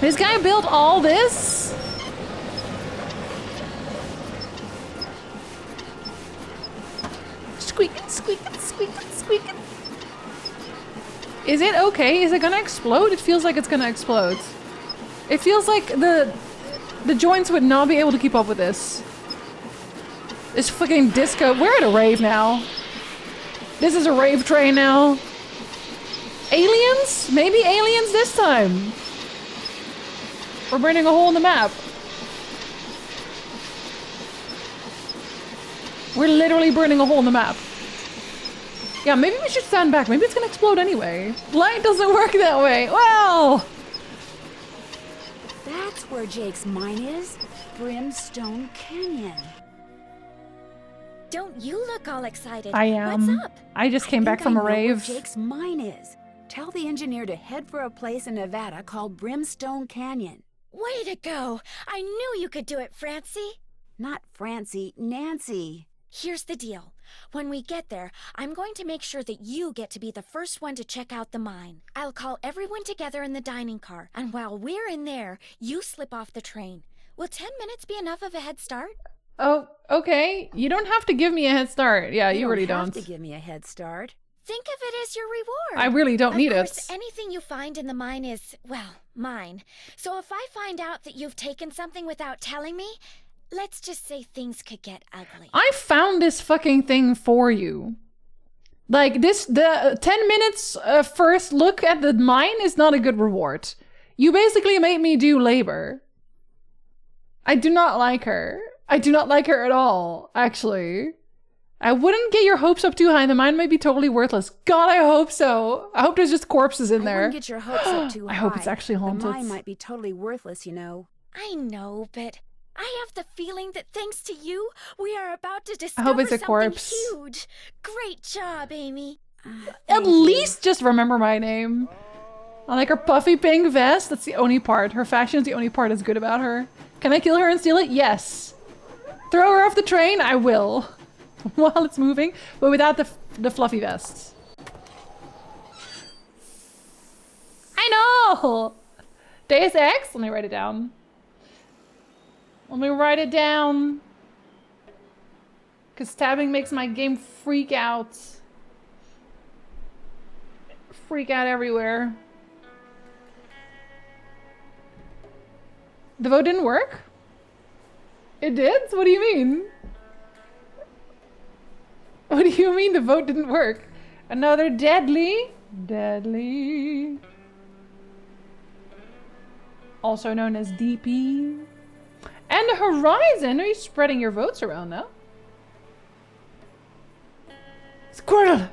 This guy built all this? Squeak it, squeak it, squeak it, squeak it. Is it okay? Is it gonna explode? It feels like it's gonna explode. It feels like the joints would not be able to keep up with this. This fucking disco. We're at a rave now. This is a rave train now. Aliens? Maybe aliens this time. We're burning a hole in the map. We're literally burning a hole in the map. Yeah, maybe we should stand back. Maybe it's gonna explode anyway. Light doesn't work that way. Well. That's where Jake's mine is. Brimstone Canyon. Don't you look all excited? I am. What's up? I just came back from a rave. Where Jake's mine is. Tell the engineer to head for a place in Nevada called Brimstone Canyon. Way to go! I knew you could do it, Francie. Not Francie, Nancy. Here's the deal. When we get there, I'm going to make sure that you get to be the first one to check out the mine. I'll call everyone together in the dining car, and while we're in there, you slip off the train. Will 10 minutes be enough of a head start? Oh, okay. You don't have to give me a head start. Yeah, you really don't. You don't have to give me a head start. Think of it as your reward. I really don't need it. Of course, anything you find in the mine is, well, mine. So if I find out that you've taken something without telling me, let's just say things could get ugly. I found this fucking thing for you. Like this, the 10 minutes first look at the mine is not a good reward. You basically made me do labor. I do not like her. I do not like her at all, actually. I wouldn't get your hopes up too high. The mine might be totally worthless. God, I hope so. I hope there's just corpses in there. I wouldn't get your hopes up too high. I hope it's actually haunted. The mine might be totally worthless, you know. I know, but I have the feeling that thanks to you, we are about to discover I hope it's a something corpse. huge. Great job, Amy. At least just remember my name. I like her puffy pink vest. That's the only part. Her fashion is the only part that's good about her. Can I kill her and steal it? Yes. Throw her off the train? I will. While it's moving, but without the fluffy vests. I know! Deus Ex? Let me write it down. Let me write it down. Because stabbing makes my game freak out. Freak out everywhere. The vote didn't work? It did? What do you mean? What do you mean the vote didn't work? Another deadly? Deadly. Also known as DP. And Horizon! Are you spreading your votes around now? Squirrel!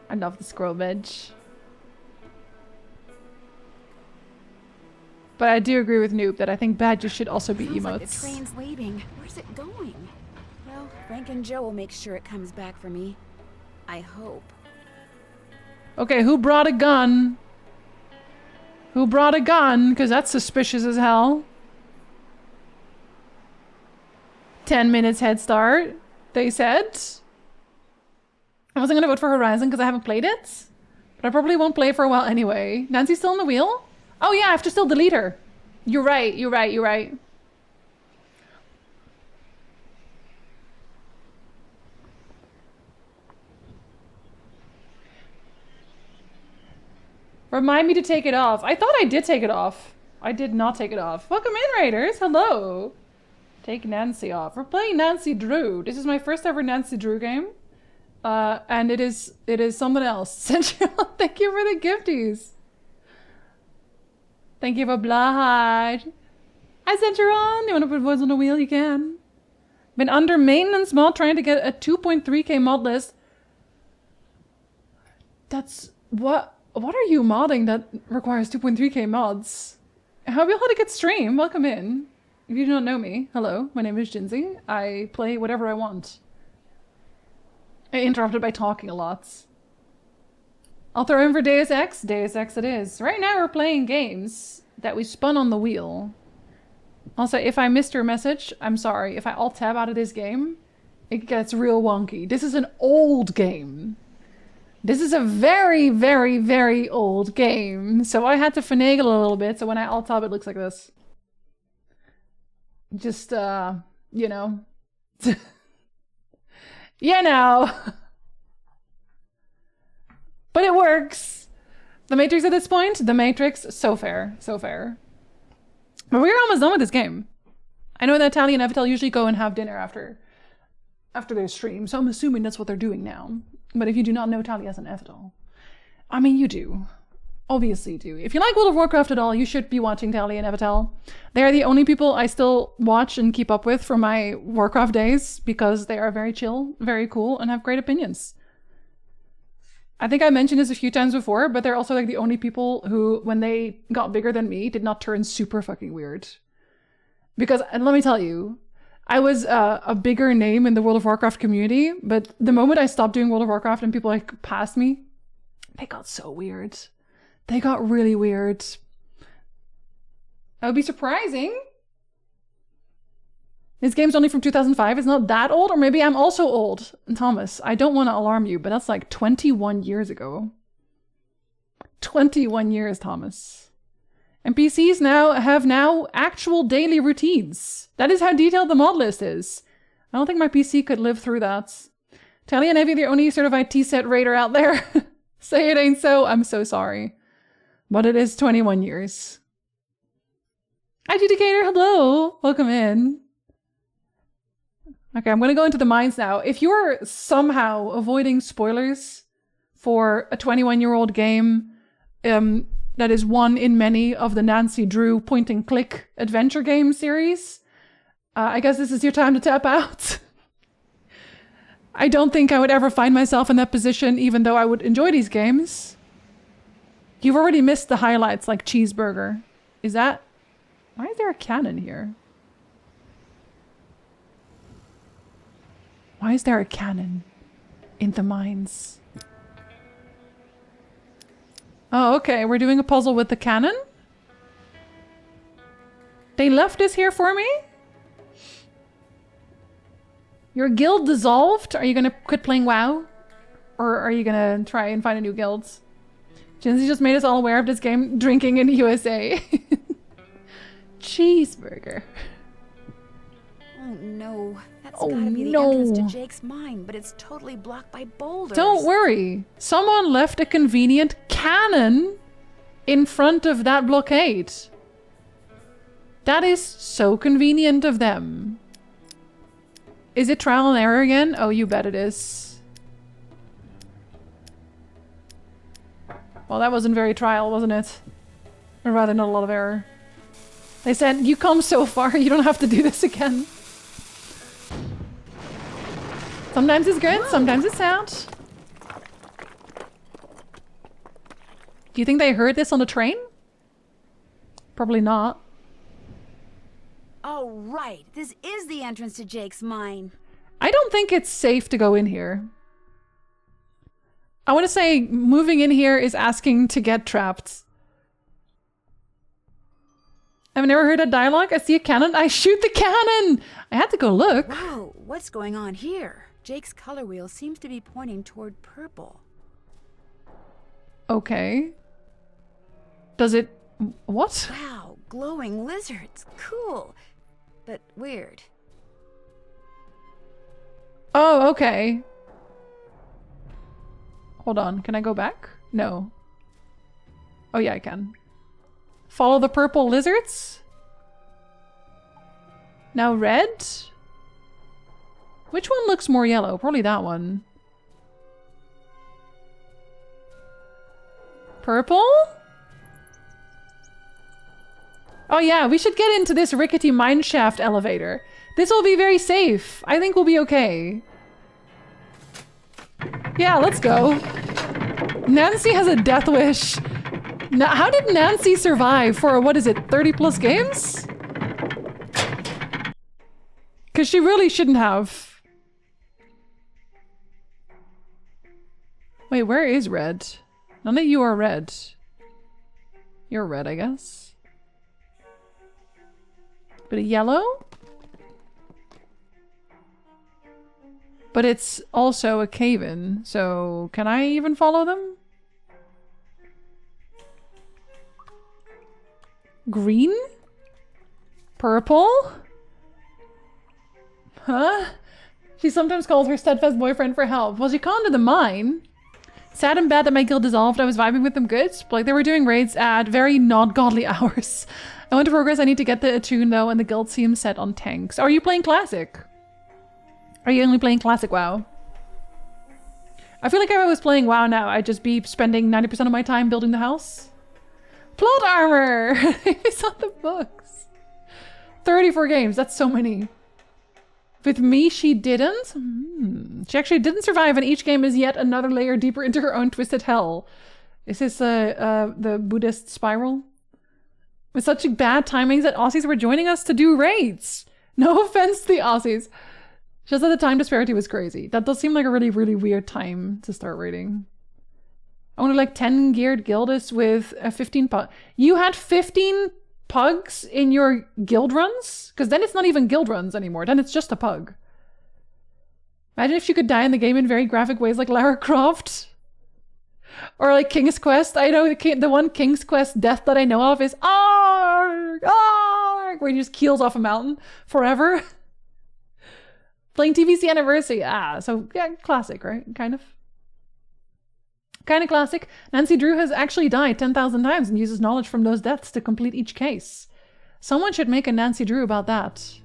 I love the squirrel badge. But I do agree with Noob that I think badges should also be Sounds emotes. like the train's leaving. Where's it going? Well, Frank and Joe will make sure it comes back for me. I hope. Okay, who brought a gun? Who brought a gun? Because that's suspicious as hell. 10 minutes head start, they said. I wasn't gonna vote for Horizon because I haven't played it. But I probably won't play for a while anyway. Nancy's still on the wheel? Oh yeah, I have to still delete her. You're right, you're right, you're right. Remind me to take it off. I thought I did take it off. I did not take it off. Welcome in, Raiders. Hello. Take Nancy off. We're playing Nancy Drew. This is my first ever Nancy Drew game. And it is someone else. Central, thank you for the gifties. Thank you for Blood. Hi Centron, you want to put voice on the wheel? You can. Been under maintenance mod trying to get a 2.3k mod list. That's what are you modding that requires 2.3k mods? How to get stream? Welcome in. If you do not know me, hello, my name is Jinzee. I play whatever I want. I interrupted by talking a lot. I'll throw in for Deus Ex. Deus Ex it is. Right now we're playing games that we spun on the wheel. Also, if I missed your message, I'm sorry. If I alt-tab out of this game, it gets real wonky. This is an old game. This is a very, very, very old game. So I had to finagle a little bit, so when I alt-tab it looks like this. Just, you know. You know. But it works. The Matrix at this point? The Matrix, so fair. So fair. But we're almost done with this game. I know that Tally and Evitel usually go and have dinner after their stream, so I'm assuming that's what they're doing now. But if you do not know Tally as an Evitel, I mean, you do. Obviously you do. If you like World of Warcraft at all, you should be watching Tally and Evitel. They are the only people I still watch and keep up with from my Warcraft days because they are very chill, very cool, and have great opinions. I think I mentioned this a few times before, but they're also like the only people who, when they got bigger than me, did not turn super fucking weird. Because, and let me tell you, I was a bigger name in the World of Warcraft community, but the moment I stopped doing World of Warcraft and people like passed me, they got so weird. They got really weird. That would be surprising. This game's only from 2005. It's not that old, or maybe I'm also old. Thomas, I don't want to alarm you, but that's like 21 years ago. 21 years, Thomas. And PCs have actual daily routines. That is how detailed the mod list is. I don't think my PC could live through that. Tally and Evie, the only certified T-set raider out there. Say it ain't so. I'm so sorry. But it is 21 years. Adjudicator, hello. Welcome in. Okay, I'm going to go into the mines now. If you're somehow avoiding spoilers for a 21-year-old game that is one in many of the Nancy Drew point-and-click adventure game series, I guess this is your time to tap out. I don't think I would ever find myself in that position, even though I would enjoy these games. You've already missed the highlights, like Cheeseburger. Is that... Why is there a cannon here? Why is there a cannon in the mines? Oh, okay. We're doing a puzzle with the cannon? They left this here for me? Your guild dissolved? Are you gonna quit playing WoW? Or are you gonna try and find a new guild? Jinzee just made us all aware of this game drinking in the USA. Cheeseburger. Oh no, that's gotta be the entrance to Jake's mine, but it's totally blocked by boulders. Don't worry. Someone left a convenient cannon in front of that blockade. That is so convenient of them. Is it trial and error again? Oh, you bet it is. Well, that wasn't very trial, wasn't it? Or rather, not a lot of error. They said, you come so far, you don't have to do this again. Sometimes it's good, sometimes it's out. Do you think they heard this on the train? Probably not. Oh, right. This is the entrance to Jake's mine. I don't think it's safe to go in here. I want to say moving in here is asking to get trapped. I've never heard that dialogue. I see a cannon. I shoot the cannon! I had to go look. Wow, what's going on here? Jake's color wheel seems to be pointing toward purple. Okay. Does it... What? Wow, glowing lizards. Cool. But weird. Oh, okay. Hold on. Can I go back? No. Oh, yeah, I can. Follow the purple lizards? Now red? Which one looks more yellow? Probably that one. Purple? Oh yeah, we should get into this rickety mineshaft elevator. This will be very safe. I think we'll be okay. Yeah, let's go. Nancy has a death wish. Now, how did Nancy survive for, what is it, 30 plus games? Because she really shouldn't have. Wait, where is red? None of you are red. You're red, I guess. Bit of yellow? But it's also a cave-in, so can I even follow them? Green? Purple? Huh? She sometimes calls her steadfast boyfriend for help. Well, she called to the mine. Sad and bad that my guild dissolved. I was vibing with them good. Like, they were doing raids at very not godly hours. I want to progress. I need to get the attune though, and the guild seems set on tanks. Are you playing classic? Are you only playing classic WoW? I feel like if I was playing WoW now, I'd just be spending 90% of my time building the house. Plot armor! I saw the books. 34 games, that's so many. With me, she didn't? She actually didn't survive, and each game is yet another layer deeper into her own twisted hell. Is this the Buddhist spiral? With such bad timings that Aussies were joining us to do raids. No offense to the Aussies. Just that the time disparity was crazy. That does seem like a really, really weird time to start raiding. Only like 10 geared guildists with 15 pug. You had 15 pugs in your guild runs? Because then it's not even guild runs anymore. Then it's just a pug. Imagine if you could die in the game in very graphic ways like Lara Croft. Or like King's Quest. I know the one King's Quest death that I know of is Arg! Arg! Where he just keels off a mountain forever. Playing TVC Anniversary. So yeah, classic, right? Kind of classic. Nancy Drew has actually died 10,000 times and uses knowledge from those deaths to complete each case. Someone should make a Nancy Drew about that.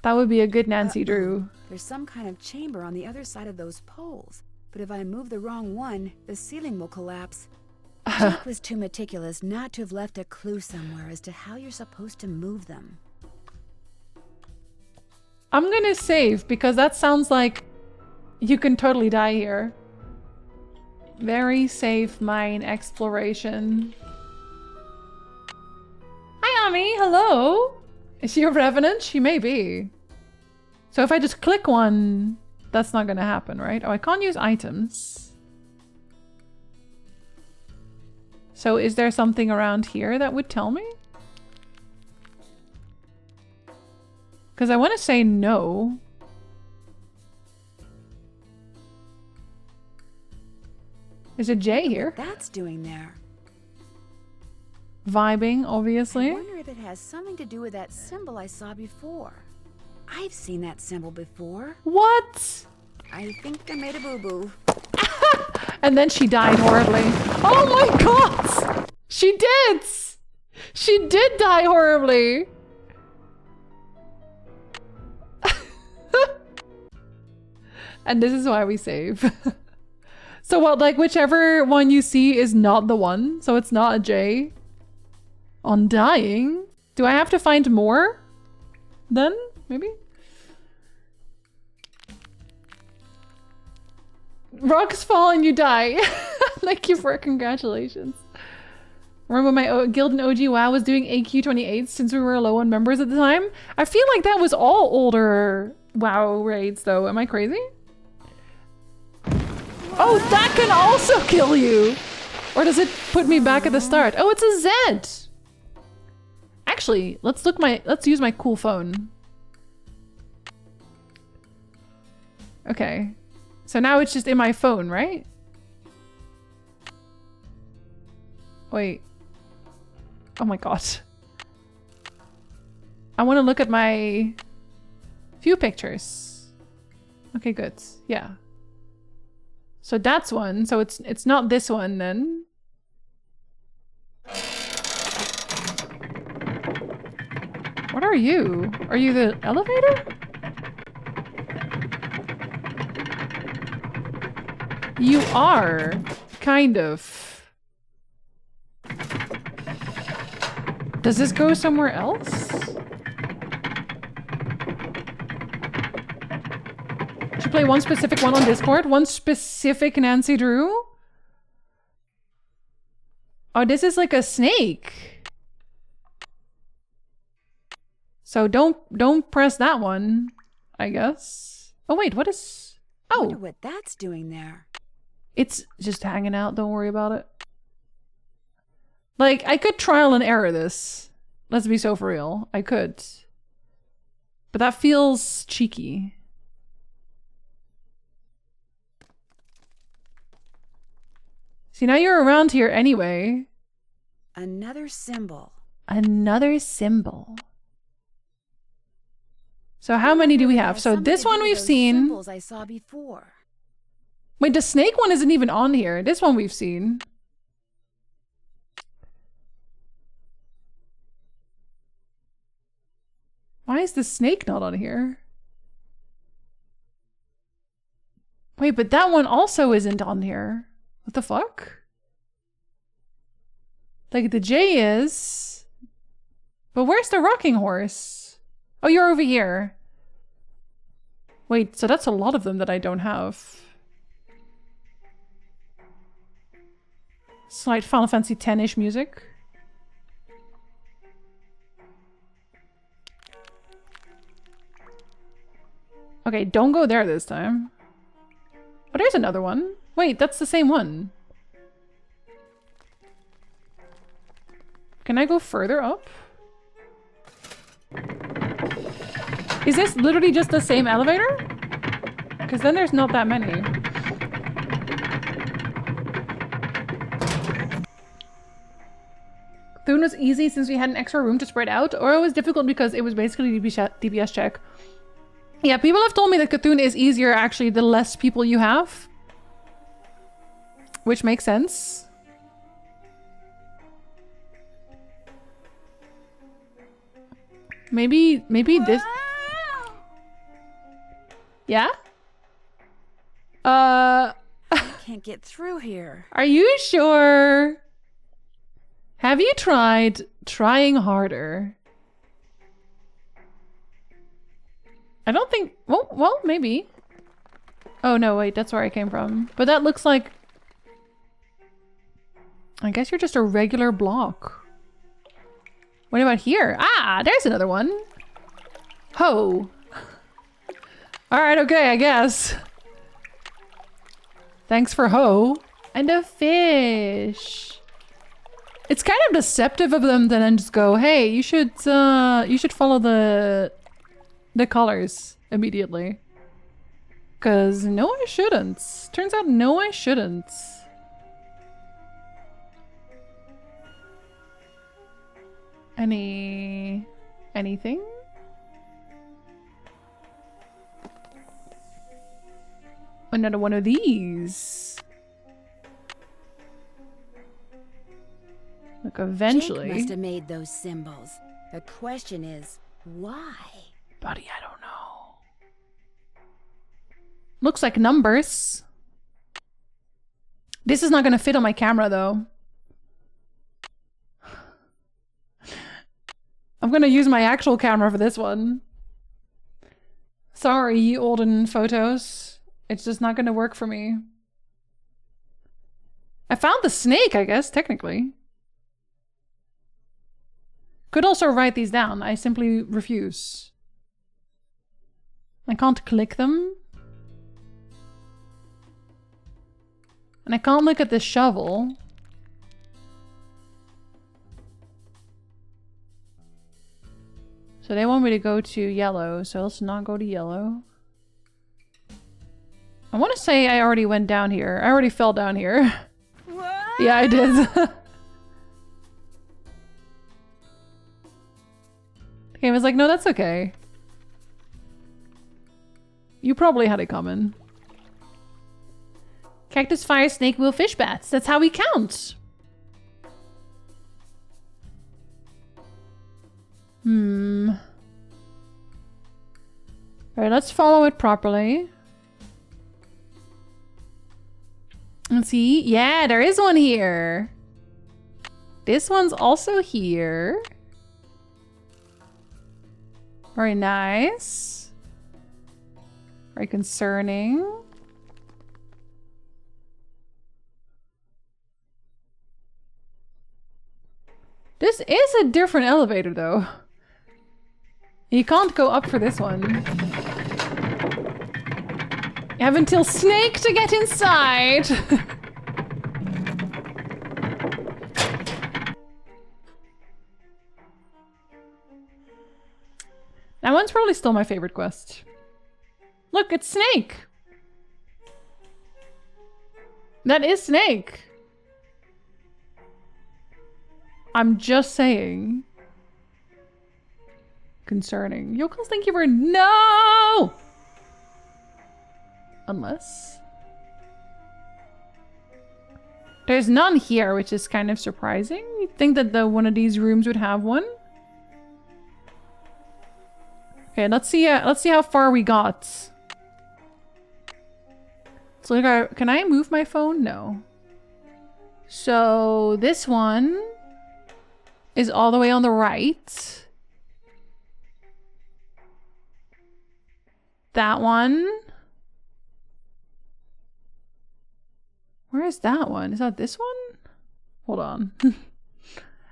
That would be a good Nancy Drew. There's some kind of chamber on the other side of those poles. But if I move the wrong one, the ceiling will collapse. Jake was too meticulous not to have left a clue somewhere as to how you're supposed to move them. I'm gonna save because that sounds like you can totally die here. Very safe mine exploration. Hi, Ami. Hello. Is she a revenant? She may be. So if I just click one, that's not gonna happen, right? Oh, I can't use items. So is there something around here that would tell me? Because I want to say no. There's a J here. That's doing there. Vibing, obviously. I wonder if it has something to do with that symbol I saw before. I've seen that symbol before. What? I think I made a boo-boo. And then she died horribly. Oh my god! She did! She did die horribly. And this is why we save. So what, like whichever one you see is not the one, so it's not a J. On dying? Do I have to find more? Then, maybe? Rocks fall and you die. Thank you for congratulations. Remember when my guild in OG WoW was doing AQ28 since we were low on members at the time? I feel like that was all older WoW raids though. Am I crazy? Oh, that can also kill you! Or does it put me back at the start? Oh, it's a Z! Actually, let's use my cool phone. Okay. So now it's just in my phone, right? Wait. Oh my god. I want to look at my few pictures. Okay, good. Yeah. So that's one. So it's not this one then. are you? Are you the elevator? You are. Kind of. Does this go somewhere else? Should play one specific one on Discord? One specific Nancy Drew? Oh, this is like a snake. So don't press that one, I guess. Oh wait, what is... I wonder what that's doing there. It's just hanging out, don't worry about it. Like, I could trial and error this. Let's be so for real. I could. But that feels cheeky. See, now you're around here anyway. Another symbol. Another symbol. So how many do we have? So this one we've seen. Symbols I saw before. Wait, the snake one isn't even on here. This one we've seen. Why is the snake not on here? Wait, but that one also isn't on here. What the fuck? Like the J is... But where's the rocking horse? Oh, you're over here. Wait, so that's a lot of them that I don't have. Slight Final Fantasy X-ish music. Okay, don't go there this time. Oh, there's another one. Wait, that's the same one. Can I go further up? Is this literally just the same elevator? Because then there's not that many. Thune was easy since we had an extra room to spread out, or it was difficult because it was basically DPS check. Yeah, people have told me that Cthulhu is easier actually the less people you have. Which makes sense. Maybe this... Yeah? I can't get through here. Are you sure? Have you tried trying harder? I don't think... Well, maybe. Oh, no, wait, that's where I came from. But that looks like... I guess you're just a regular block. What about here? Ah, there's another one. Ho. Alright, okay, I guess. Thanks for ho. And a fish. It's kind of deceptive of them to then just go, hey, you should follow the colors immediately. Cause no, I shouldn't. Turns out no, I shouldn't. Anything? Another one of these. Look, eventually. Jake must have made those symbols. The question is, why? Buddy, I don't know. Looks like numbers. This is not gonna fit on my camera though. I'm gonna use my actual camera for this one. Sorry, olden photos. It's just not gonna work for me. I found the snake, I guess, technically. Could also write these down. I simply refuse. I can't click them. And I can't look at this shovel. So they want me to go to yellow, so let's not go to yellow. I want to say I already went down here. I already fell down here. Yeah, I did. The game was like, no, that's okay. You probably had it coming. Cactus, fire, snake, wheel, fish, bats. That's how we count. Alright, let's follow it properly. Let's see. Yeah, there is one here. This one's also here. Very nice. Very concerning. This is a different elevator, though. You can't go up for this one. You have until Snake to get inside. That one's probably still my favorite quest. Look, it's Snake. That is Snake. I'm just saying. Concerning. Yokels, thank you for no! Unless. There's none here, which is kind of surprising. You'd think that one of these rooms would have one. Okay, let's see how far we got. So can I move my phone? No. So this one is all the way on the right. That one. Where is that one? Is that this one? Hold on.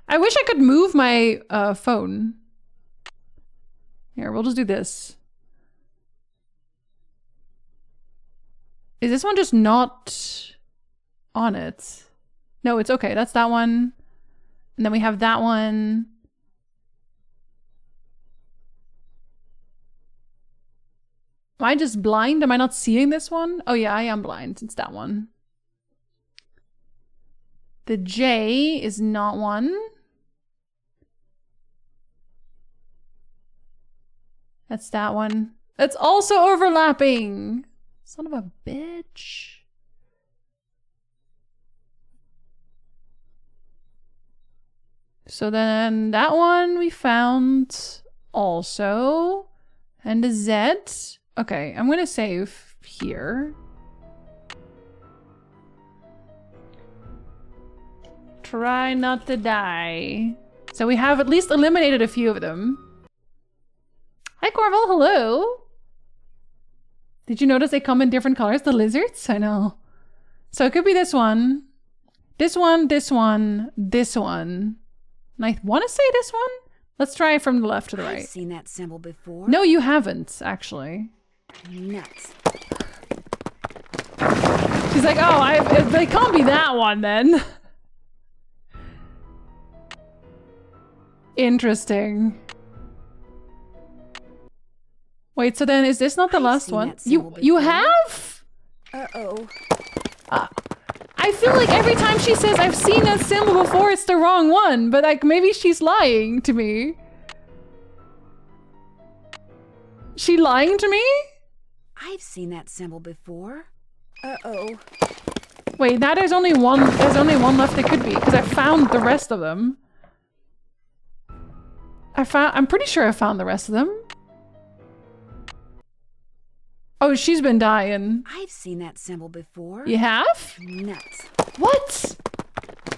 I wish I could move my phone. Here, we'll just do this. Is this one just not on it? No, it's okay. That's that one. And then we have that one. Am I just blind? Am I not seeing this one? Oh yeah, I am blind. It's that one. The J is not one. That's that one. It's also overlapping. Son of a bitch. So then that one we found also. And the Z. Okay, I'm gonna save here. Try not to die. So we have at least eliminated a few of them. Hi Corval, hello! Did you notice they come in different colors? The lizards? I know. So it could be this one. This one, this one, this one. And I want to say this one? Let's try it from the left to the right. I've seen that symbol before. No, you haven't, actually. Nuts. She's like, oh, it can't be that one then. Interesting. Wait, so then is this not the last one? You have? Uh-oh. I feel like every time she says I've seen that symbol before, it's the wrong one, but like maybe she's lying to me. She lying to me? I've seen that symbol before. Uh-oh. Wait, now there's only one left it could be, because I found the rest of them. I'm pretty sure I found the rest of them. Oh, she's been dying. I've seen that symbol before. You have? Nuts. What?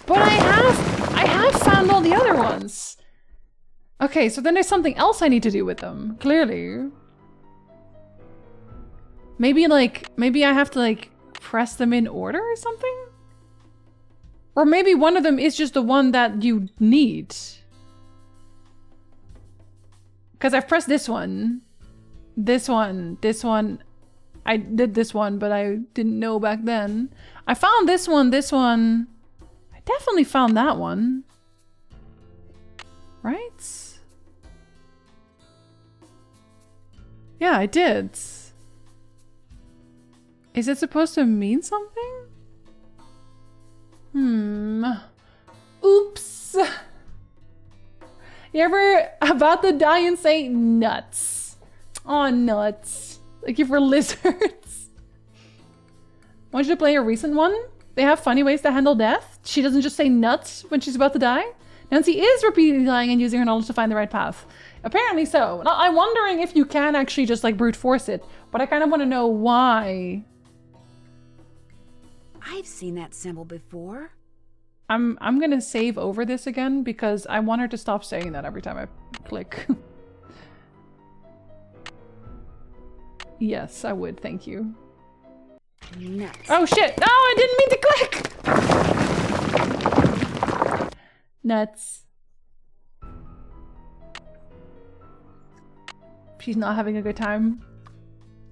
But I have found all the other ones. Okay, so then there's something else I need to do with them, clearly. Maybe I have to like press them in order or something? Or maybe one of them is just the one that you need. Because I've pressed this one. This one. I did this one, but I didn't know back then. I found this one. I definitely found that one. Right? Yeah, I did. Is it supposed to mean something? Oops. You ever about to die and say nuts? Oh, nuts. Thank you for lizards. Want you to play a recent one? They have funny ways to handle death. She doesn't just say nuts when she's about to die. Nancy is repeatedly lying and using her knowledge to find the right path. Apparently so. Now, I'm wondering if you can actually just like brute force it, but I kind of want to know why. I've seen that symbol before. I'm gonna save over this again because I want her to stop saying that every time I click. Yes, I would. Thank you. Nuts. Oh shit! No, I didn't mean to click! Nuts. She's not having a good time.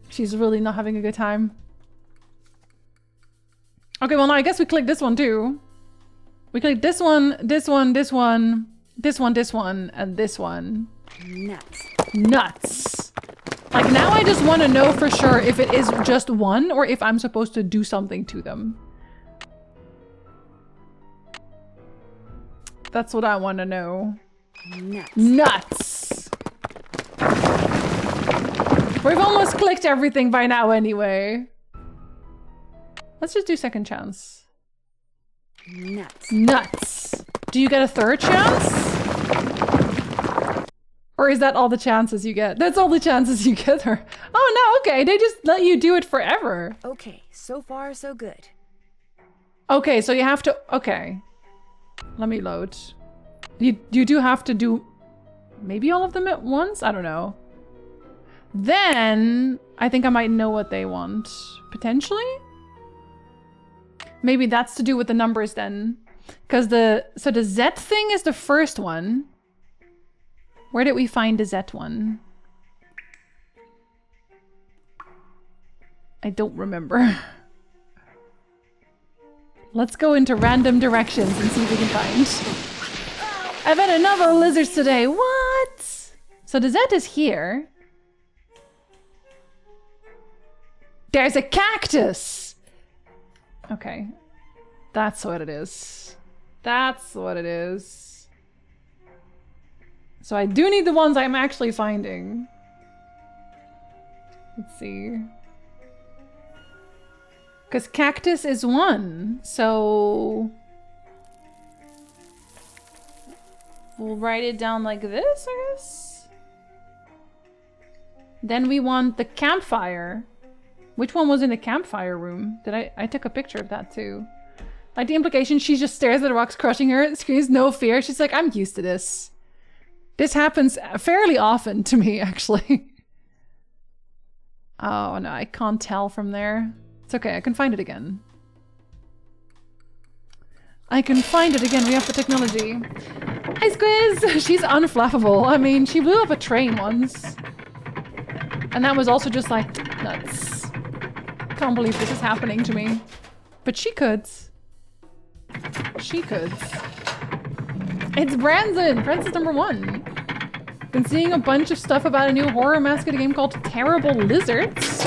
She's really not having a good time. Okay, well now I guess we click this one too. We click this one, this one, this one, this one, this one, and this one. Nuts. Nuts. Like now I just want to know for sure if it is just one or if I'm supposed to do something to them. That's what I want to know. Nuts. Nuts. We've almost clicked everything by now anyway. Let's just do second chance. Nuts. Nuts. Do you get a third chance? Or is that all the chances you get? That's all the chances you get her. Oh no, okay. They just let you do it forever. Okay, so far so good. Okay, so you have to... Okay. Let me load. You do have to do maybe all of them at once? I don't know. Then I think I might know what they want. Potentially? Maybe that's to do with the numbers then. Because the Z thing is the first one. Where did we find the Z one? I don't remember. Let's go into random directions and see if we can find. I've had enough of lizards today. What? So the Z is here. There's a cactus. Okay. That's what it is. That's what it is. So I do need the ones I'm actually finding. Let's see. Because cactus is one, so... We'll write it down like this, I guess? Then we want the campfire. Which one was in the campfire room? I took a picture of that too. Like the implication, she just stares at the rocks crushing her, screams no fear. She's like, I'm used to this. This happens fairly often to me, actually. Oh no, I can't tell from there. It's okay, I can find it again. I can find it again, we have the technology. Hi Squiz! She's unflappable. I mean, she blew up a train once. And that was also just like, nuts. Can't believe this is happening to me. But she could. She could. It's Branson! Branson #1. Been seeing a bunch of stuff about a new horror mascot game called Terrible Lizards.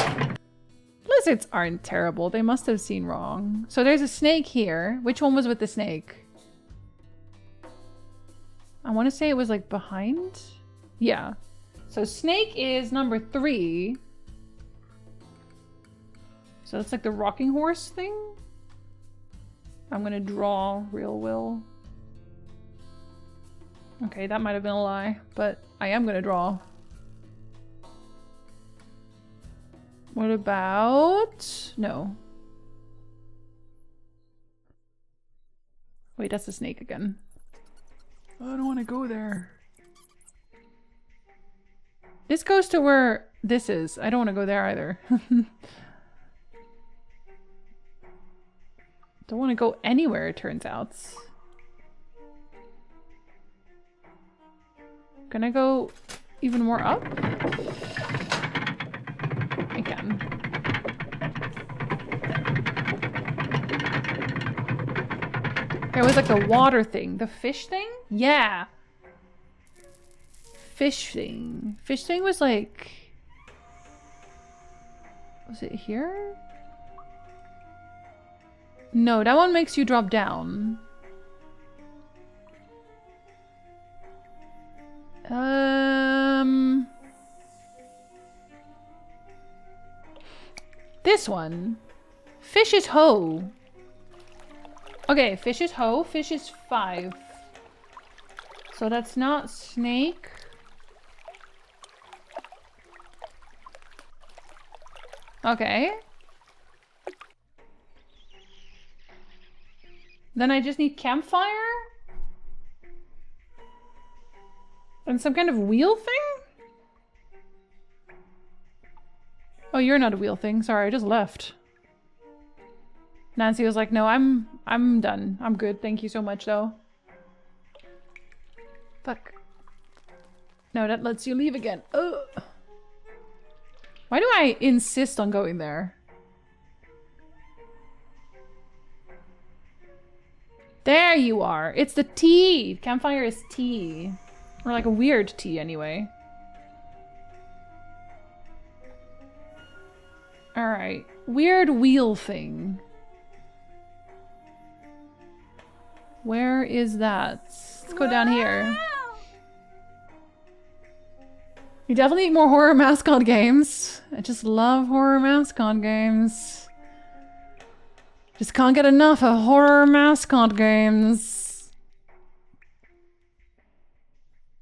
Lizards aren't terrible. They must have seen wrong. So there's a snake here. Which one was with the snake? I want to say it was like behind? Yeah. So snake is number 3. So that's like the rocking horse thing. I'm gonna draw real will. Okay, that might have been a lie, but I am gonna draw. What about... No. Wait, that's the snake again. I don't want to go there. This goes to where this is. I don't want to go there either. Don't want to go anywhere, it turns out. Can I go even more up? I can. It was like the water thing. The fish thing? Yeah. Fish thing. Fish thing was like... Was it here? No, that one makes you drop down. This one. Fish is hoe. Okay, fish is hoe. Fish is 5. So that's not snake. Okay. Then I just need campfire? And some kind of wheel thing? Oh, you're not a wheel thing. Sorry, I just left. Nancy was like, no, I'm done. I'm good. Thank you so much, though. Fuck. No, that lets you leave again. Ugh. Why do I insist on going there? There you are. It's the tea. Campfire is tea. Or like a weird tea, anyway. Alright. Weird wheel thing. Where is that? Let's go down here. You definitely need more horror mascot games. I just love horror mascot games. Just can't get enough of horror mascot games.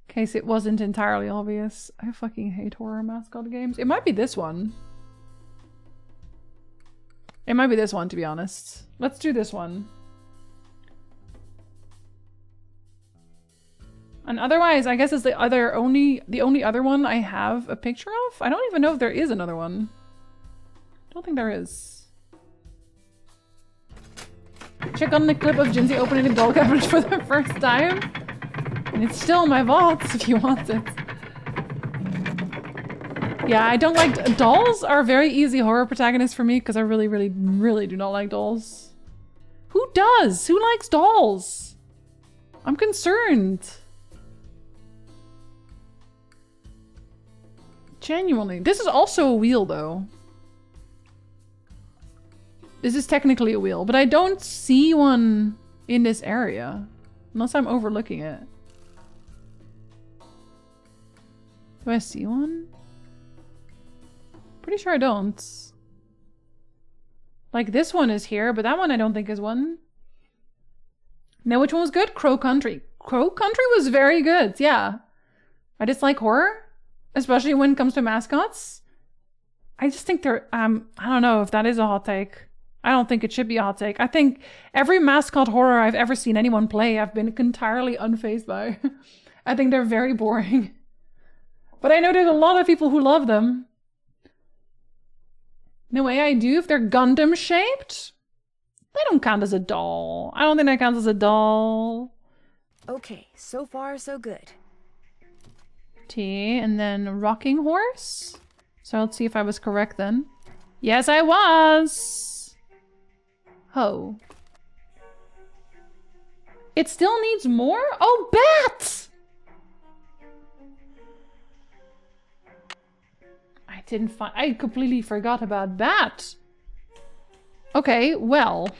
In case it wasn't entirely obvious. I fucking hate horror mascot games. It might be this one. It might be this one, to be honest. Let's do this one. And otherwise, I guess it's the only other one I have a picture of. I don't even know if there is another one. I don't think there is. Check on the clip of Jinzee opening a doll cabinet for the first time. And it's still in my vaults if you want it. Yeah, I don't like... Dolls are very easy horror protagonists for me because I really, really, really do not like dolls. Who does? Who likes dolls? I'm concerned. Genuinely. This is also a wheel, though. This is technically a wheel, but I don't see one in this area. Unless I'm overlooking it. Do I see one? Pretty sure I don't. Like, this one is here, but that one I don't think is one. Now, which one was good? Crow Country. Crow Country was very good, yeah. I dislike horror. Especially when it comes to mascots. I just think they're, I don't know if that is a hot take. I don't think it should be a hot take. I think every mascot horror I've ever seen anyone play, I've been entirely unfazed by. I think they're very boring. But I know there's a lot of people who love them. No way I do if they're Gundam shaped. They don't count as a doll. I don't think that counts as a doll. Okay, so far so good. T, and then rocking horse. So let's see if I was correct then. Yes, I was. Ho. It still needs more? Oh, bat! I completely forgot about bat. Okay, well.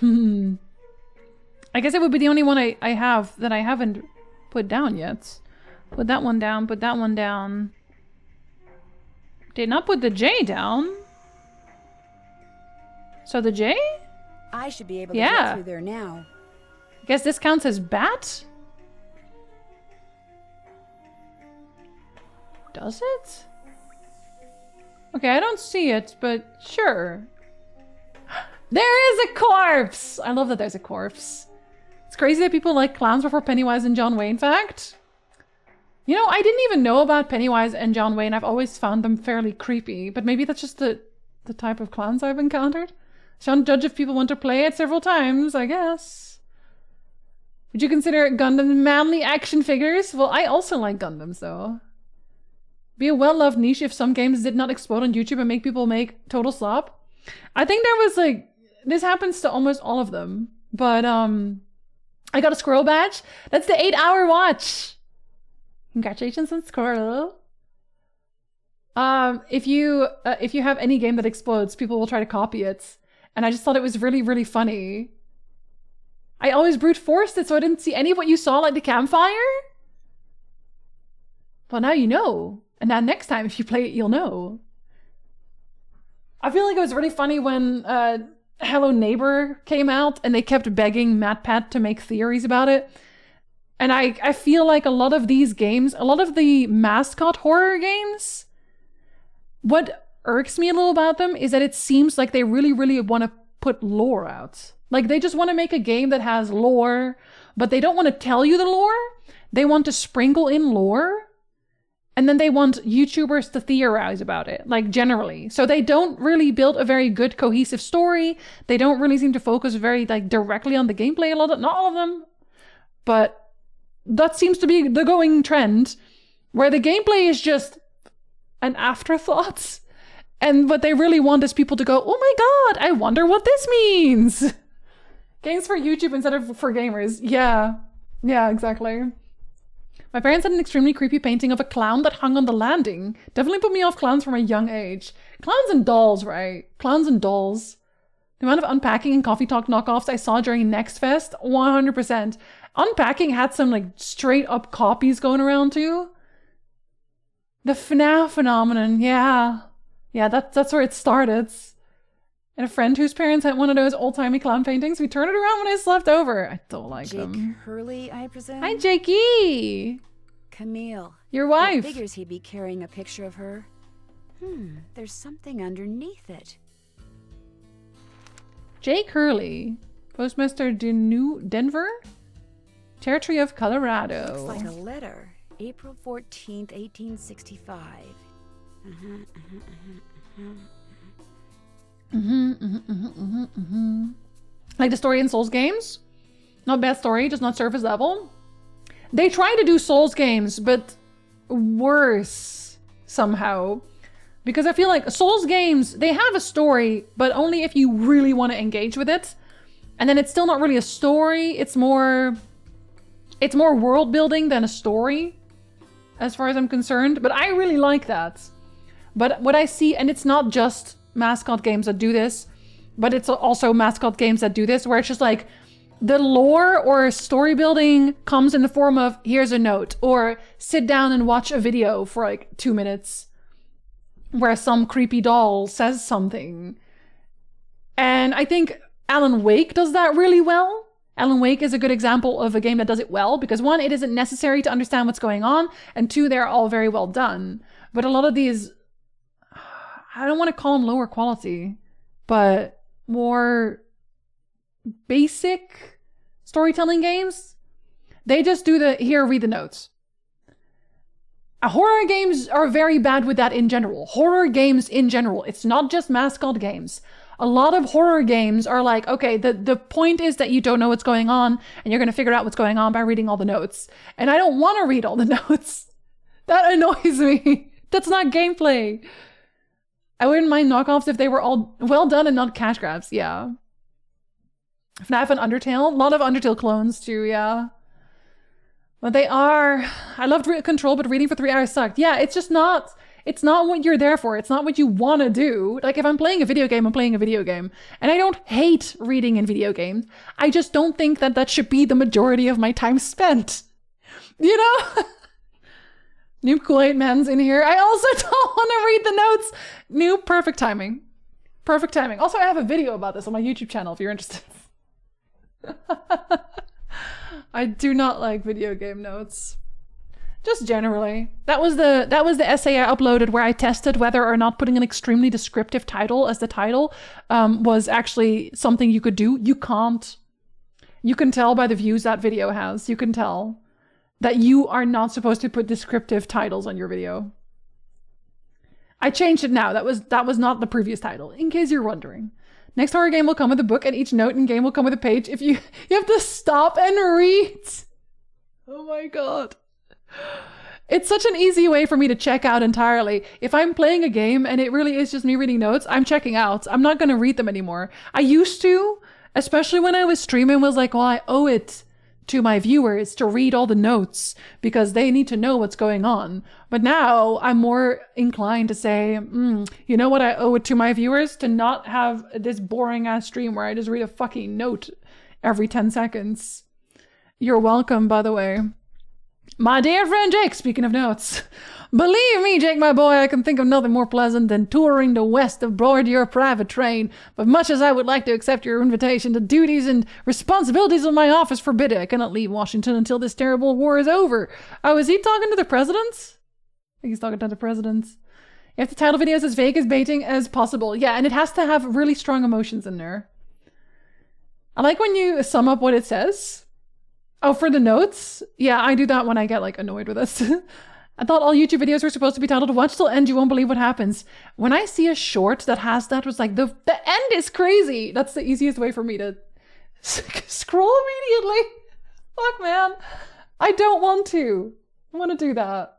I guess it would be the only one I have that I haven't put down yet. Put that one down, put that one down. Did not put the J down. So the J? I should be able to get through there now. I guess this counts as bat? Does it? Okay, I don't see it, but sure. There is a corpse! I love that there's a corpse. It's crazy that people like clowns before Pennywise and John Wayne fact. You know, I didn't even know about Pennywise and John Wayne. I've always found them fairly creepy, but maybe that's just the type of clowns I've encountered. Shan't judge if people want to play it several times, I guess. Would you consider Gundam manly action figures? Well, I also like Gundams, though. Be a well-loved niche if some games did not explode on YouTube and make people make total slop. I think there was, like... This happens to almost all of them. But, I got a squirrel badge. That's the 8-hour watch! Congratulations on Squirrel. If you have any game that explodes, people will try to copy it. And I just thought it was really, really funny. I always brute forced it so I didn't see any of what you saw, like the campfire. Well, now you know. And now next time if you play it, you'll know. I feel like it was really funny when Hello Neighbor came out and they kept begging MatPat to make theories about it. And I feel like a lot of these games, a lot of the mascot horror games, what irks me a little about them is that it seems like they really, really want to put lore out. Like, they just want to make a game that has lore, but they don't want to tell you the lore. They want to sprinkle in lore, and then they want YouTubers to theorize about it, like, generally. So they don't really build a very good, cohesive story. They don't really seem to focus very, like, directly on the gameplay a lot. Not all of them, but that seems to be the going trend, where the gameplay is just an afterthought. And what they really want is people to go, oh my god, I wonder what this means. Games for YouTube instead of for gamers. Yeah. Yeah, exactly. My parents had an extremely creepy painting of a clown that hung on the landing. Definitely put me off clowns from a young age. Clowns and dolls, right? Clowns and dolls. The amount of unpacking and coffee talk knockoffs I saw during Next Fest, 100%. Unpacking had some like straight up copies going around too. The FNAF phenomenon, yeah. Yeah, that's where it started. And a friend whose parents had one of those old-timey clown paintings, we turned it around when I slept over. I don't like them. Jake Hurley, I presume? Hi, Jakey! Camille. Your wife. It figures he'd be carrying a picture of her. There's something underneath it. Jake Hurley, Postmaster Denver? Territory of Colorado. Looks like a letter. April 14th, 1865. Like the story in Souls games? Not bad story, just not surface level. They try to do Souls games, but worse somehow. Because I feel like Souls games, they have a story, but only if you really want to engage with it. And then it's still not really a story, it's more world building than a story, as far as I'm concerned. But I really like that. But what I see, and it's not just mascot games that do this, but it's also mascot games that do this, where it's just like the lore or story building comes in the form of here's a note, or sit down and watch a video for like 2 minutes where some creepy doll says something. And I think Alan Wake does that really well. Alan Wake is a good example of a game that does it well, because one, it isn't necessary to understand what's going on, and two, they're all very well done. But a lot of these, I don't want to call them lower quality, but more basic storytelling games, they just do the, here, read the notes. Horror games are very bad with that in general. Horror games in general. It's not just mascot games. A lot of horror games are like, okay, the point is that you don't know what's going on, and you're going to figure out what's going on by reading all the notes. And I don't want to read all the notes. That annoys me. That's not gameplay. I wouldn't mind knockoffs if they were all well done and not cash grabs, yeah. FNAF and Undertale, a lot of Undertale clones too, yeah. But they are, I loved Control, but reading for 3 hours sucked. Yeah, it's just not, it's not what you're there for. It's not what you want to do. Like if I'm playing a video game, I'm playing a video game. And I don't hate reading in video games. I just don't think that that should be the majority of my time spent. You know? Noob Kool-Aid Man's in here. I also don't want to read the notes. Noob, perfect timing. Perfect timing. Also, I have a video about this on my YouTube channel if you're interested. I do not like video game notes. Just generally. That was the essay I uploaded where I tested whether or not putting an extremely descriptive title as the title was actually something you could do. You can't. You can tell by the views that video has. You can tell that you are not supposed to put descriptive titles on your video. I changed it now. That was not the previous title, in case you're wondering. Next horror game will come with a book, and each note in game will come with a page. If you have to stop and read. Oh my god. It's such an easy way for me to check out entirely. If I'm playing a game and it really is just me reading notes, I'm checking out. I'm not going to read them anymore. I used to, especially when I was streaming, was like, well, I owe it to my viewers to read all the notes because they need to know what's going on. But now I'm more inclined to say, you know what I owe it to my viewers? To not have this boring ass stream where I just read a fucking note every 10 seconds. You're welcome, by the way. My dear friend Jake, speaking of notes. Believe me, Jake, my boy, I can think of nothing more pleasant than touring the West aboard your private train. But much as I would like to accept your invitation, the duties and responsibilities of my office forbid it. I cannot leave Washington until this terrible war is over. Oh, is he talking to the president? I think he's talking to the president. If the title video is as vague as baiting as possible. Yeah, and it has to have really strong emotions in there. I like when you sum up what it says. Oh, for the notes? Yeah, I do that when I get like annoyed with this. I thought all YouTube videos were supposed to be titled "Watch till end, you won't believe what happens." When I see a short that has that, was like, the end is crazy. That's the easiest way for me to scroll immediately. Fuck, man. I don't want to. I want to do that.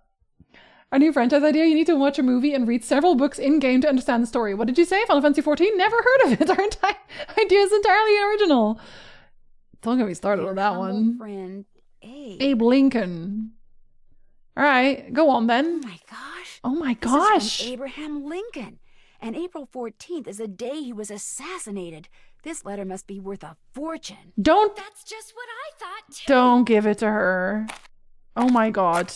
Our new franchise idea, you need to watch a movie and read several books in-game to understand the story. What did you say? Final Fantasy XIV? Never heard of it. Our entire idea is entirely original. Don't get me started on that one. Friend Abe. Abe Lincoln. All right, go on then. Oh my gosh. Oh my This gosh. is from Abraham Lincoln. And April 14th is the day he was assassinated. This letter must be worth a fortune. Don't. That's just what I thought too. Don't give it to her. Oh my god.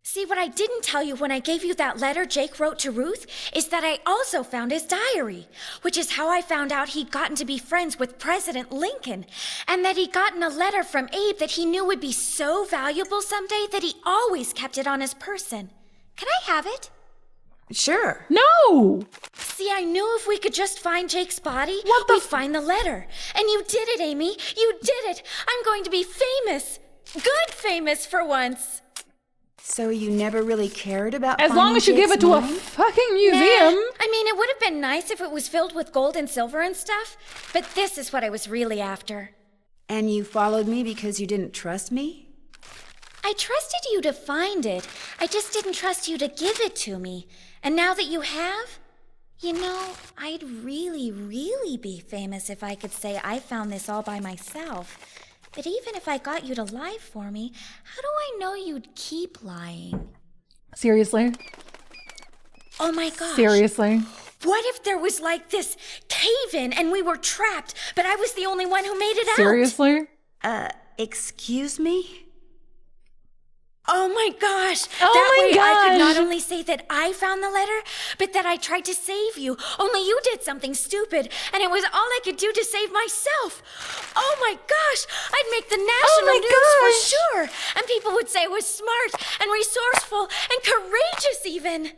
See, what I didn't tell you when I gave you that letter Jake wrote to Ruth is that I also found his diary, which is how I found out he'd gotten to be friends with President Lincoln, and that he'd gotten a letter from Abe that he knew would be so valuable someday that he always kept it on his person. Can I have it? Sure. No! See, I knew if we could just find Jake's body, What the we'd find the letter. And you did it, Amy. You did it. I'm going to be famous. Good famous for once. So you never really cared about As long as you give it to a fucking museum. Nah. I mean, it would have been nice if it was filled with gold and silver and stuff, but this is what I was really after. And you followed me because you didn't trust me? I trusted you to find it. I just didn't trust you to give it to me. And now that you have, you know, I'd really, really be famous if I could say I found this all by myself. But even if I got you to lie for me, how do I know you'd keep lying? Seriously? Oh my gosh. Seriously? What if there was like this cave-in and we were trapped, but I was the only one who made it out? Seriously? Excuse me? Oh my gosh! Oh that my way I could not gosh. only say that I found the letter, but that I tried to save you. Only you did something stupid, and it was all I could do to save myself. Oh my gosh! I'd make the national news for sure, and people would say I was smart and resourceful and courageous even.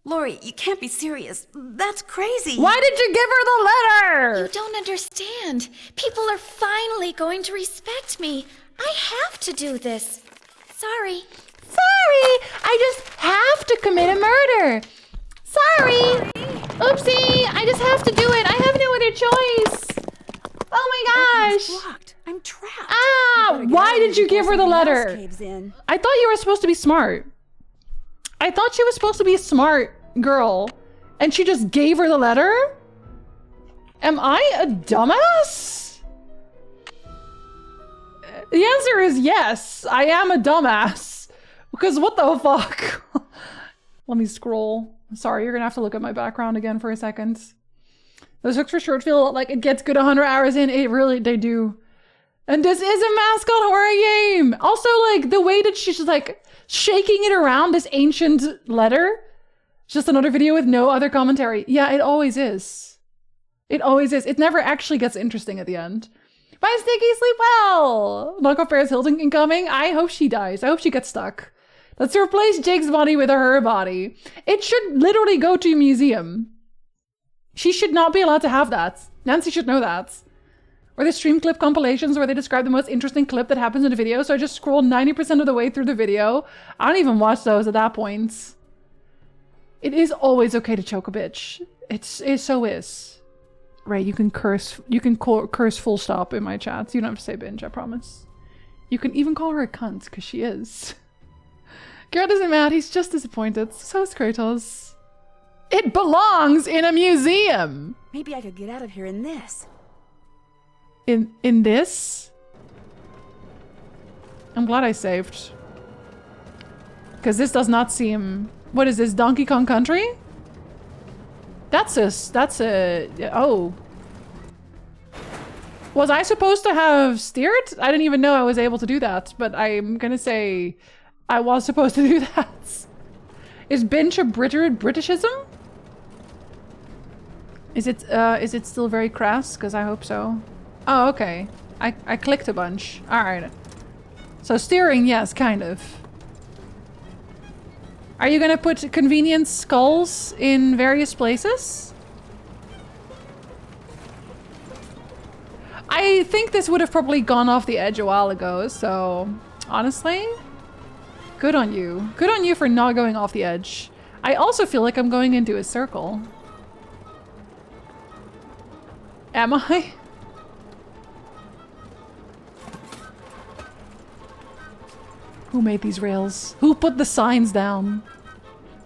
Lori, you can't be serious. That's crazy. Why did you give her the letter? You don't understand. People are finally going to respect me. I have to do this. Sorry. Sorry! I just have to commit a murder. Sorry! Oopsie! I just have to do it. I have no other choice. Oh my gosh! Blocked. I'm trapped. Ah! Why did you give her the letter? Caves in. I thought you were supposed to be smart. I thought she was supposed to be a smart girl. And she just gave her the letter? Am I a dumbass? The answer is yes, I am a dumbass. Because what the fuck? Let me scroll. Sorry, you're gonna have to look at my background again for a second. Those hooks for sure feel like it gets good 100 hours in. It really, they do. And this is a mascot horror game. Also, like, the way that she's just like shaking it around, this ancient letter. Just another video with no other commentary. Yeah, it always is. It always is. It never actually gets interesting at the end. Bye, Sticky. Sleep well. Knockoff Paris Hilton incoming. I hope she dies. I hope she gets stuck. Let's replace Jake's body with her body. It should literally go to a museum. She should not be allowed to have that. Nancy should know that. Or the stream clip compilations where they describe the most interesting clip that happens in the video. So I just scroll 90% of the way through the video. I don't even watch those at that point. It is always okay to choke a bitch. It so is. Right, you can curse. You can curse full stop in my chats. You don't have to say binge, I promise. You can even call her a cunt, because she is. Geralt isn't mad, he's just disappointed. So is Kratos. It belongs in a museum! Maybe I could get out of here in this. In this? I'm glad I saved. Because this does not seem... What is this, Donkey Kong Country? That's a, oh. Was I supposed to have steered? I didn't even know I was able to do that, but I'm gonna say I was supposed to do that. Is binge a Britishism? Is it still very crass? Because I hope so. Oh, okay. I clicked a bunch. All right. So steering, yes, kind of. Are you gonna put convenient skulls in various places? I think this would have probably gone off the edge a while ago, so honestly, good on you. Good on you for not going off the edge. I also feel like I'm going into a circle. Am I? Who made these rails? Who put the signs down?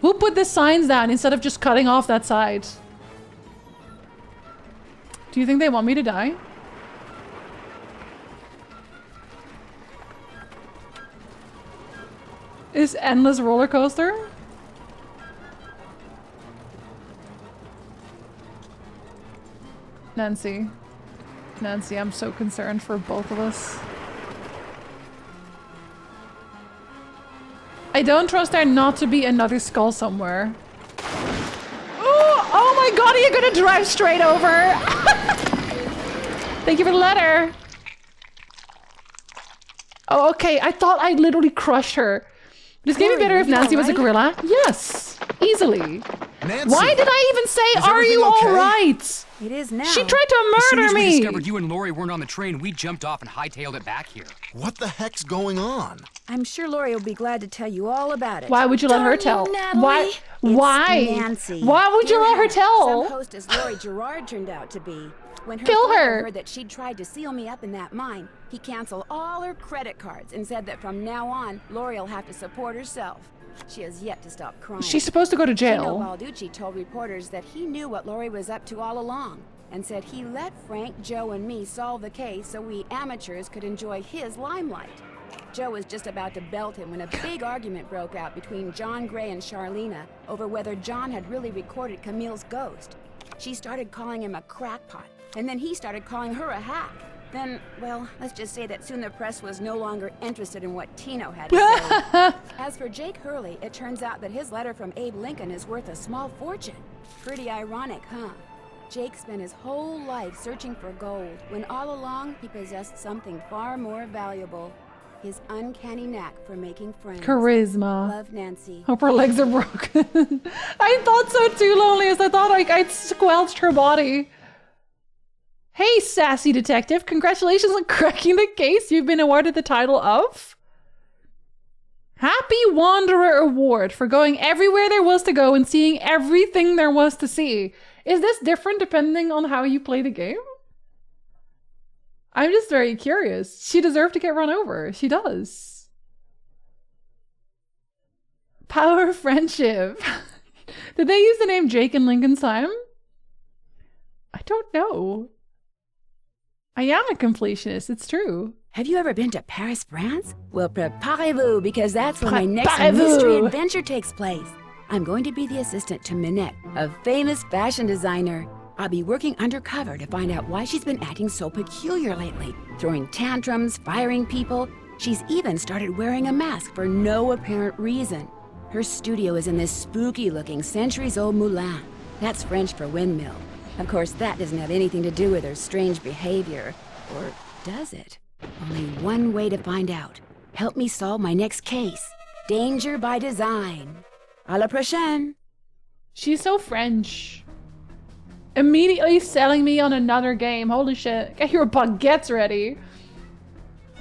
Who put the signs down instead of just cutting off that side? Do you think they want me to die? Is endless roller coaster? Nancy. Nancy, I'm so concerned for both of us. I don't trust there not to be another skull somewhere. Oh my god, are you gonna drive straight over? Thank you for the letter. Oh, okay. I thought I literally crushed her. This game would be better if Nancy was a gorilla. Yes, easily. Nancy, why did I even say, are you okay? alright? It is now. She tried to As soon murder as we me. discovered you and Lori weren't on the train, we jumped off and hightailed it back here. What the heck's going on? I'm sure Lori will be glad to tell you all about it. Why would you let her tell? Why? It's Why? Nancy. Why would you let her tell? Some hostess Lori Gerard turned out to be. When her Kill father her. heard that she'd tried to seal me up in that mine, he canceled all her credit cards and said that from now on, Lori will have to support herself. She has yet to stop crying. She's supposed to go to jail. Tino Balducci told reporters that he knew what Lori was up to all along and said he let Frank, Joe, and me solve the case so we amateurs could enjoy his limelight. Joe was just about to belt him when a big argument broke out between John Gray and Charlena over whether John had really recorded Camille's ghost. She started calling him a crackpot, and then he started calling her a hack. Then, well, let's just say that soon the press was no longer interested in what Tino had to say. As for Jake Hurley, it turns out that his letter from Abe Lincoln is worth a small fortune. Pretty ironic, huh? Jake spent his whole life searching for gold, when all along he possessed something far more valuable. His uncanny knack for making friends. Charisma. Love, Nancy. Hope her legs are broken. I thought so too, Loneliest. I thought I'd squelched her body. Hey, sassy detective. Congratulations on cracking the case. You've been awarded the title of Happy Wanderer Award for going everywhere there was to go and seeing everything there was to see. Is this different depending on how you play the game? I'm just very curious. She deserved to get run over. She does. Power of friendship. Did they use the name Jake in Lincoln's time? I don't know. I am a completionist, it's true. Have you ever been to Paris, France? Well, preparez-vous, because that's where my next mystery adventure takes place. I'm going to be the assistant to Minette, a famous fashion designer. I'll be working undercover to find out why she's been acting so peculiar lately, throwing tantrums, firing people. She's even started wearing a mask for no apparent reason. Her studio is in this spooky-looking centuries-old moulin. That's French for windmill. Of course, that doesn't have anything to do with her strange behavior. Or does it? Only one way to find out. Help me solve my next case. Danger by design. À la prochaine. She's so French. Immediately selling me on another game. Holy shit. Get your baguettes ready.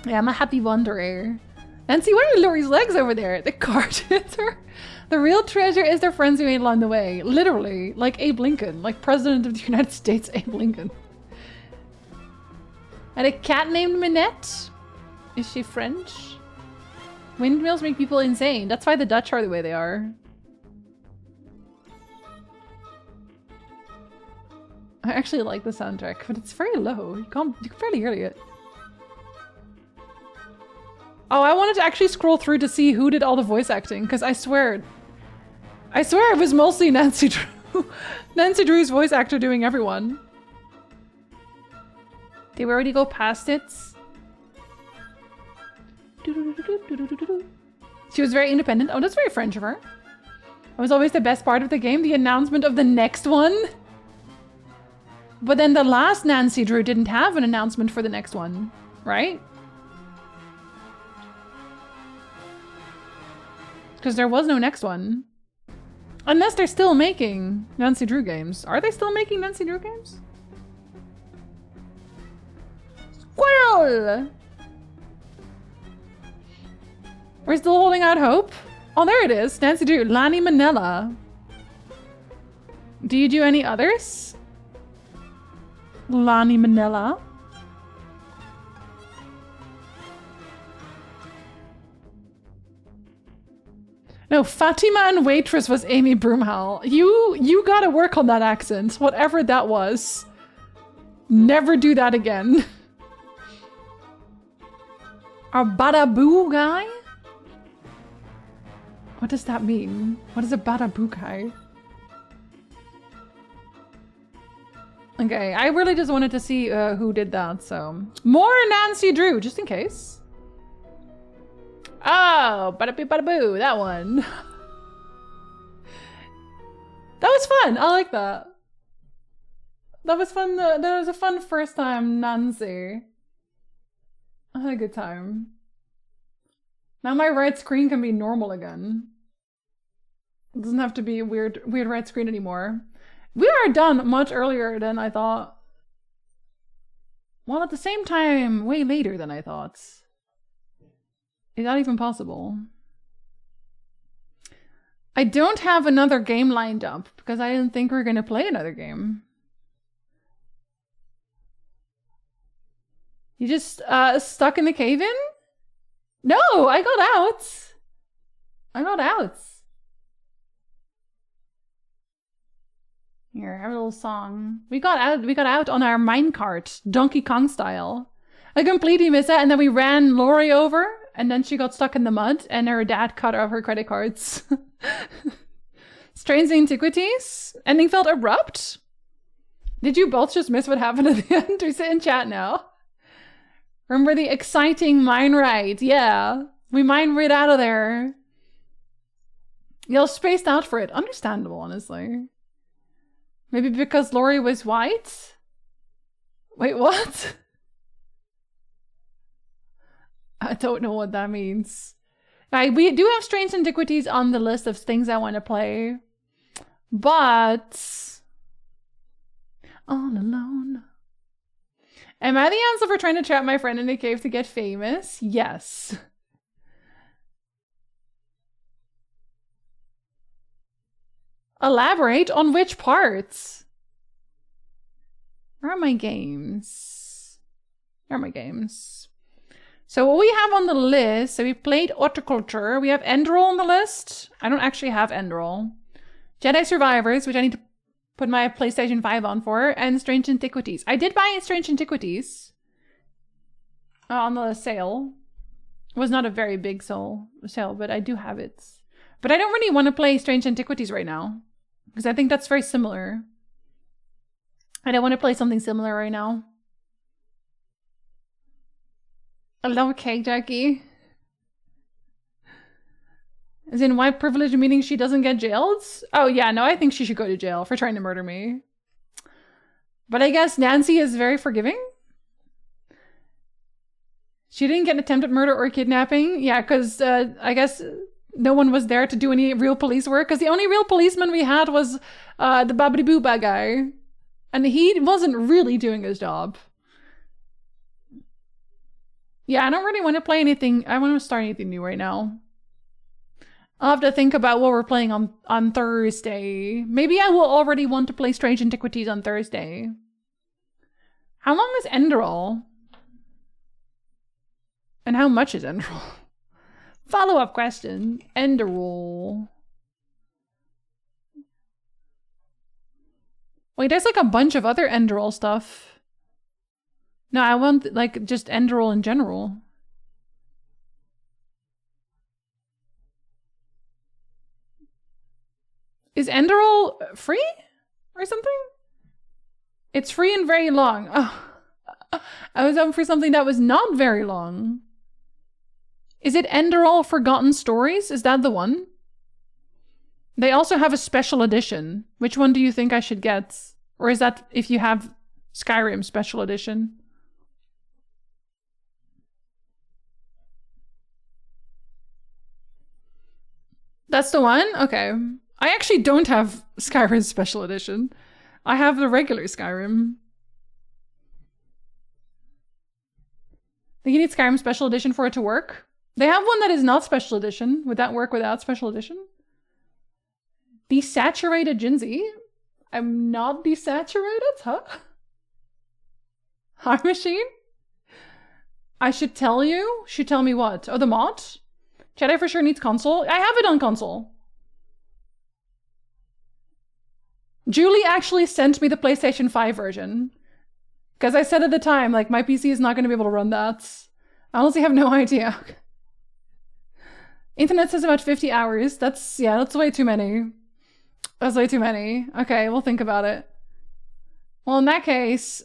Yeah, I'm a happy wanderer. And see, what are Lori's legs over there? The card is her. The real treasure is their friends who ain't along the way. Literally, like Abe Lincoln, like President of the United States, Abe Lincoln. And a cat named Minette? Is she French? Windmills make people insane. That's why the Dutch are the way they are. I actually like the soundtrack, but it's very low. You can barely hear it. Oh, I wanted to actually scroll through to see who did all the voice acting, because I swear it was mostly Nancy Drew. Nancy Drew's voice actor doing everyone. Did we already go past it? She was very independent. Oh, that's very French of her. That was always the best part of the game, the announcement of the next one. But then the last Nancy Drew didn't have an announcement for the next one, right? Because there was no next one. Unless they're still making Nancy Drew games. Are they still making Nancy Drew games? Squirrel! We're still holding out hope. Oh, there it is. Nancy Drew. Lani Manila. Do you do any others? Lani Manila. No, Fatima and Waitress was Amy Broomhall. You gotta work on that accent, whatever that was. Never do that again. Our Badaboo guy? What does that mean? What is a Badaboo guy? Okay, I really just wanted to see who did that, so... More Nancy Drew, just in case. Oh, bada-boo, bada-boo, that one. That was fun, I like that. That was fun, that was a fun first time Nancy. I had a good time. Now my right screen can be normal again. It doesn't have to be a weird right screen anymore. We are done much earlier than I thought. Well, at the same time, way later than I thought. Is that even possible? I don't have another game lined up because I didn't think we were going to play another game. You just stuck in the cave-in? No, I got out. I got out. Here, have a little song. We got out on our minecart, Donkey Kong style. I completely missed that, and then we ran Lori over, and then she got stuck in the mud, and her dad cut off her credit cards. Strange Antiquities. Ending felt abrupt. Did you both just miss what happened at the end? We sit in chat now. Remember the exciting mine ride? Yeah, we mine right out of there. Y'all spaced out for it. Understandable, honestly. Maybe because Lori was white? Wait, what? I don't know what that means. We do have Strange Antiquities on the list of things I want to play. But... all alone. Am I the answer for trying to trap my friend in a cave to get famous? Yes. Elaborate on which parts? Where are my games? Where are my games? So what we have on the list, so we played Horticulture. We have Enderroll on the list. I don't actually have Enderroll. Jedi Survivors, which I need to put my PlayStation 5 on for, and Strange Antiquities. I did buy Strange Antiquities on the sale. It was not a very big sale, but I do have it. But I don't really want to play Strange Antiquities right now, because I think that's very similar. I don't want to play something similar right now. I love cake, Jackie. As in white privilege meaning she doesn't get jailed? Oh yeah, no, I think she should go to jail for trying to murder me. But I guess Nancy is very forgiving. She didn't get attempted murder or kidnapping. Yeah, because I guess no one was there to do any real police work. Because the only real policeman we had was the Babidi Booba guy. And he wasn't really doing his job. Yeah, I don't really want to play anything. I want to start anything new right now. I'll have to think about what we're playing on Thursday. Maybe I will already want to play Strange Antiquities on Thursday. How long is Enderroll? And how much is Enderroll? Follow-up question. Enderroll. Wait, there's like a bunch of other Enderroll stuff. No, I want like just Enderroll in general. Is Enderroll free or something? It's free and very long. Oh, I was hoping for something that was not very long. Is it Enderroll Forgotten Stories? Is that the one? They also have a special edition. Which one do you think I should get? Or is that if you have Skyrim special edition? That's the one? Okay. I actually don't have Skyrim Special Edition. I have the regular Skyrim. Think you need Skyrim Special Edition for it to work? They have one that is not Special Edition. Would that work without Special Edition? Desaturated Jinzee? I'm not desaturated, huh? Hard Machine? I should tell you? Should tell me what? Oh, the mod? Jedi for sure needs console. I have it on console. Julie actually sent me the PlayStation 5 version. Because I said at the time, like, my PC is not going to be able to run that. I honestly have no idea. Internet says about 50 hours. That's way too many. That's way too many. Okay, we'll think about it. Well, in that case,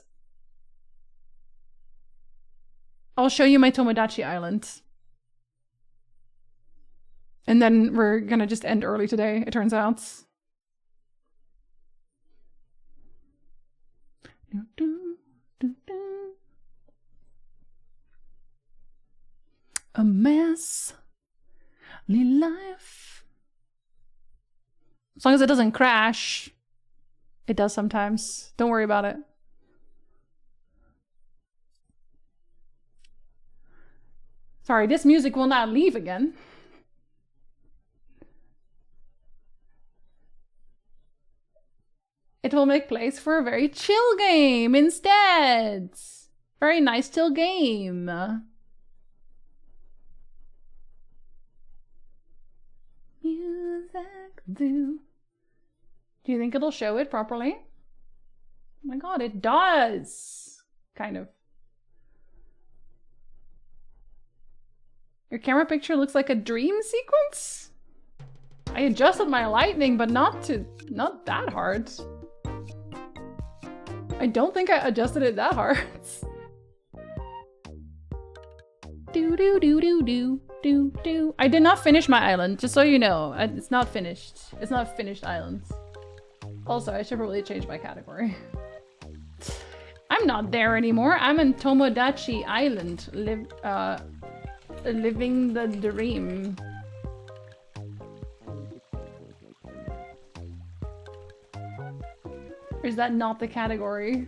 I'll show you my Tomodachi Island. And then we're gonna just end early today, it turns out. A mess. Life. As long as it doesn't crash. It does sometimes. Don't worry about it. Sorry, this music will not leave again. It will make place for a very chill game instead. Very nice chill game. Music do you think it'll show it properly? Oh my god, it does! Kind of. Your camera picture looks like a dream sequence? I adjusted my lighting, but not that hard. I don't think I adjusted it that hard. Do do do do do do do. I did not finish my island, just so you know. It's not finished. It's not finished islands. Also, I should probably change my category. I'm not there anymore. I'm in Tomodachi Island, living the dream. Or is that not the category?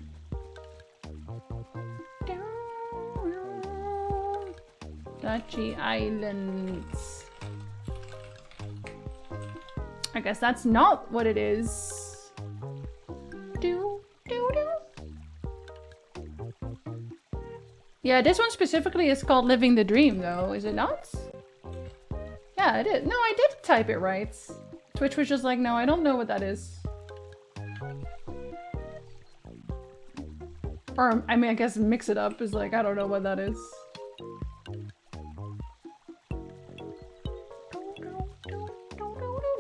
Tomodachi Islands. I guess that's not what it is. Yeah, this one specifically is called Living the Dream, though, is it not? Yeah, it is. No, I did type it right. Twitch was just like, no, I don't know what that is. Or, I mean, I guess mix it up is like, I don't know what that is.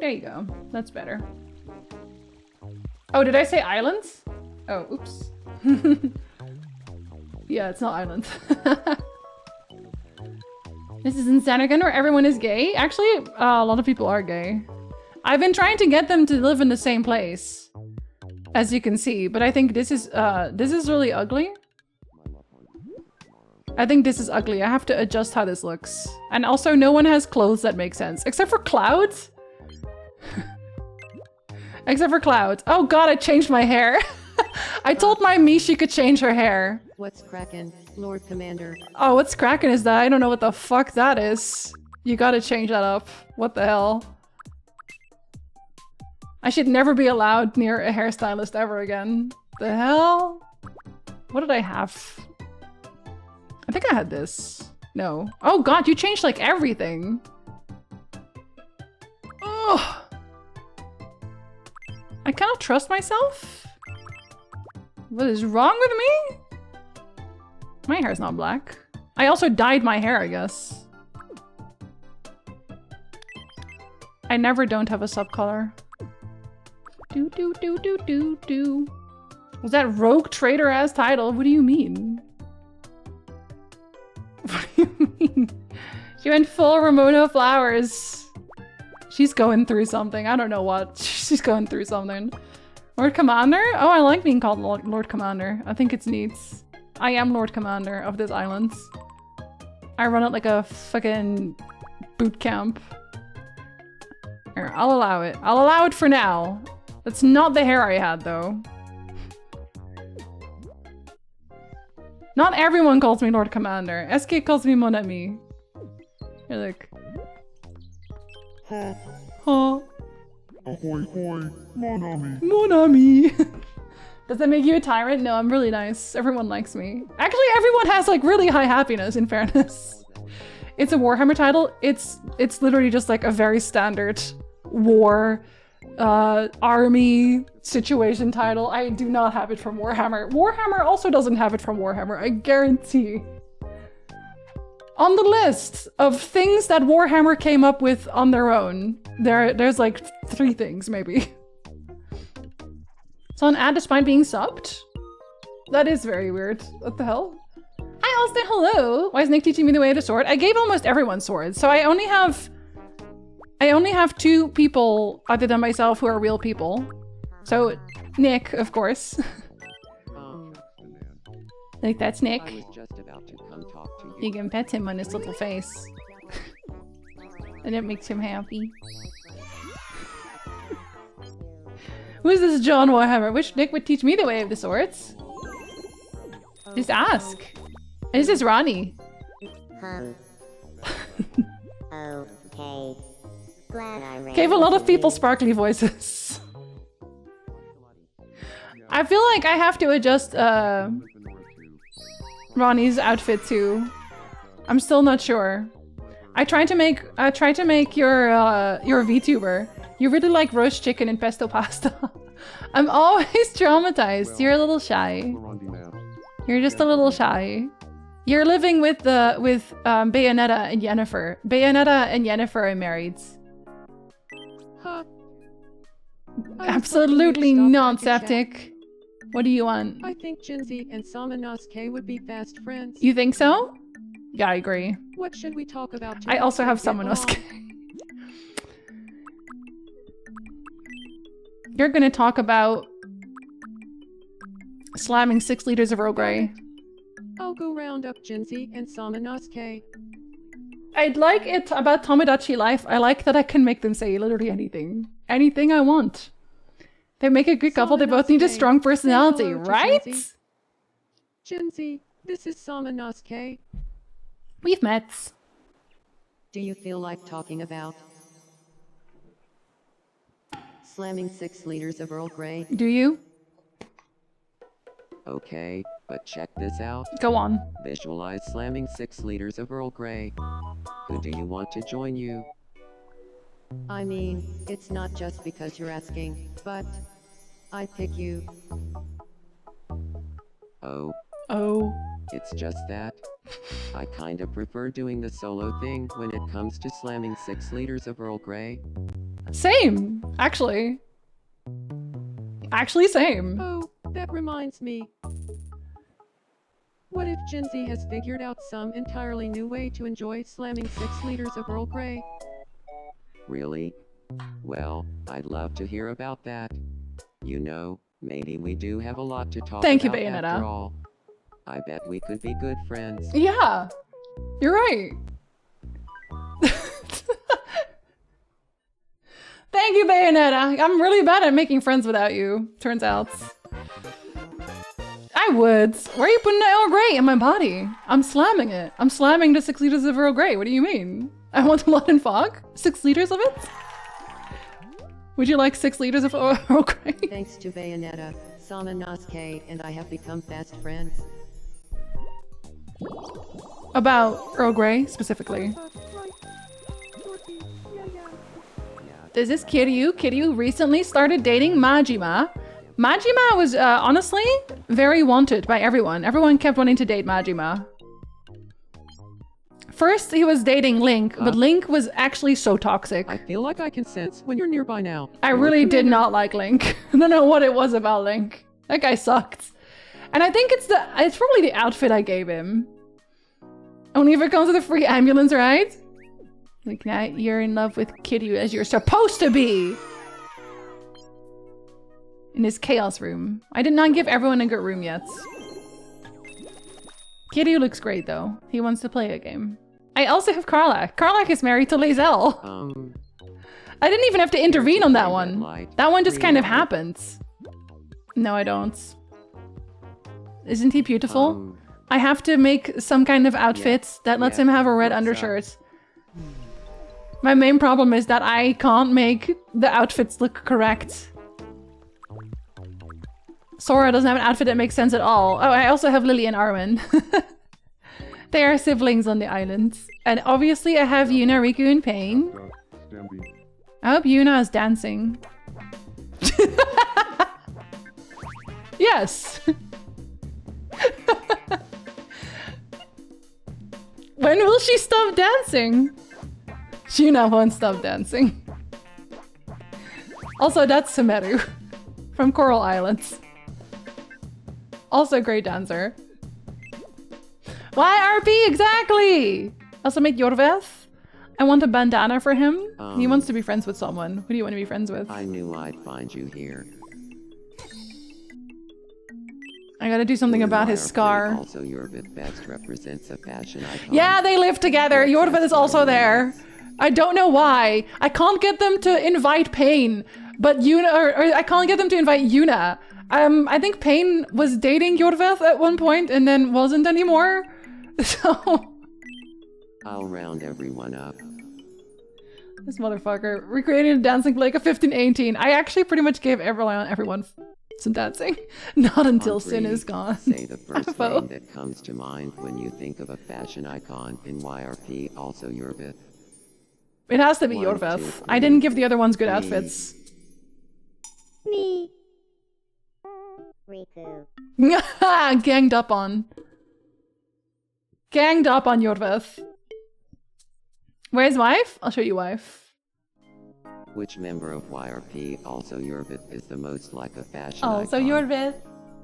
There you go. That's better. Oh, did I say islands? Oh, oops. Yeah, it's not islands. This is in Sanagan where everyone is gay. Actually, a lot of people are gay. I've been trying to get them to live in the same place, as you can see, but I think this is really ugly. I think this is ugly. I have to adjust how this looks. And also, no one has clothes that make sense, except for Cloud. Except for Cloud. Oh god, I changed my hair. I told my me she could change her hair. What's crackin', Lord Commander? Oh, what's crackin' is that? I don't know what the fuck that is. You gotta change that up. What the hell? I should never be allowed near a hairstylist ever again. The hell? What did I have? I think I had this. No. Oh god, you changed like everything. Ugh. I cannot trust myself. What is wrong with me? My hair's not black. I also dyed my hair, I guess. I never don't have a subcolor. Do do do do do do. Was that rogue trader ass title? What do you mean? What do you mean? She went full Ramona Flowers. She's going through something. I don't know what. She's going through something. Lord Commander? Oh, I like being called Lord Commander. I think it's neat. I am Lord Commander of this island. I run it like a fucking boot camp. I'll allow it. I'll allow it for now. That's not the hair I had, though. Not everyone calls me Lord Commander. SK calls me Mon Ami. You're like... Huh. Huh. Ahoy, hoy, Mon Ami. Mon Ami. Does that make you a tyrant? No, I'm really nice. Everyone likes me. Actually, everyone has like really high happiness, in fairness. It's a Warhammer title. It's literally just like a very standard war, army situation title. I do not have it from Warhammer. Warhammer also doesn't have it from Warhammer, I guarantee. On the list of things that Warhammer came up with on their own, there's like 3 things, maybe. So an ad despite being subbed? That is very weird. What the hell? Hi Austin, hello! Why is Nick teaching me the way of the sword? I gave almost everyone swords, so I only have 2 people other than myself who are real people. So Nick, of course. Like that's Nick. I was just about to come talk to you. You can pet him on his little face. And it makes him happy. Who is this John Warhammer? Which Nick would teach me the way of the swords? Just ask. This is Ronnie. Okay. Glad I ran. Gave a lot of people sparkly voices. I feel like I have to adjust Ronnie's outfit too. I'm still not sure. I tried to make your VTuber. You really like roast chicken and pesto pasta. I'm always traumatized. You're a little shy. You're just a little shy. You're living with Bayonetta and Yennefer. Bayonetta and Yennefer are married. Huh. Absolutely not, Septic. What do you want? I think Jinzee and Samanosuke would be best friends. You think so? Yeah, I agree. What should we talk about? I also have Samanosuke. You're gonna talk about slamming 6 liters of Earl Grey. I'll go round up Jinzee and Samanosuke. I'd like it about Tomodachi life. I like that I can make them say literally anything. Anything I want. They make a good couple. They both need a strong personality, right? Jinzee, this is Samanosuke. We've met. Do you feel like talking about slamming 6 liters of Earl Grey? Do you? Okay, but check this out. Go on. Visualize slamming 6 liters of Earl Grey. Who do you want to join you? I mean, it's not just because you're asking, but I'd pick you. Oh. Oh. It's just that. I kinda prefer doing the solo thing when it comes to slamming 6 liters of Earl Grey. Same, actually. Actually, same. Oh, that reminds me. What if Jinzee has figured out some entirely new way to enjoy slamming 6 liters of Earl Grey? Really? Well, I'd love to hear about that. You know, maybe we do have a lot to talk Thank you, about Bayonetta. after all. I bet we could be good friends. Yeah, you're right. Thank you, Bayonetta. I'm really bad at making friends without you, turns out. I would. Where are you putting the Earl Grey in my body? I'm slamming it. I'm slamming the 6 liters of Earl Grey. What do you mean? I want a London fog? 6 liters of it? Would you like 6 liters of Earl Grey? Thanks to Bayonetta, Samanosuke and I have become best friends. About Earl Grey, specifically. Is this Kiryu? Kiryu recently started dating Majima. Majima was, honestly, very wanted by everyone. Everyone kept wanting to date Majima. First, he was dating Link, but Link was actually so toxic. I feel like I can sense when you're nearby now. I really did not like Link. I don't know what it was about Link. That guy sucked. And I think it's probably the outfit I gave him. Only if it comes with a free ambulance ride. Like, now you're in love with Kiryu as you're supposed to be. In his chaos room. I did not give everyone a good room yet. Kiryu looks great though. He wants to play a game. I also have Karlach. Karlach is married to Lae'zel. I didn't even have to intervene on that one. That one just kind of happens. No, I don't. Isn't he beautiful? I have to make some kind of outfit that lets him have a red undershirt. My main problem is that I can't make the outfits look correct. Sora doesn't have an outfit that makes sense at all. Oh, I also have Lily and Armin. They are siblings on the island. And obviously I have Yuna, Riku, and Pain. I hope Yuna is dancing. Yes! When will she stop dancing? Yuna won't stop dancing. Also, that's Sumeru from Coral Islands. Also a great dancer. Why RP exactly? Also make Yorveth. I want a bandana for him. He wants to be friends with someone. Who do you want to be friends with? I knew I'd find you here. I gotta do something about his scar. Also, Yorveth best represents a fashion icon. Yeah, they live together. Yorveth is also there. I don't know why. I can't get them to invite Pain, but Yuna, or I can't get them to invite Yuna. I think Pain was dating Yorveth at one point and then wasn't anymore. So I'll round everyone up. This motherfucker recreated a dancing like a 15-18. I actually pretty much gave everyone some dancing. Not until Sin is gone. Say the first name that comes to mind when you think of a fashion icon in YRP, also Yorveth. It has to be Yorveth. I didn't give the other ones good outfits. Me. Riku. Ganged up on. Ganged up on Yorveth. Where's wife? I'll show you wife. Which member of YRP, also Yorveth, is the most like a fashion also icon? Yorveth.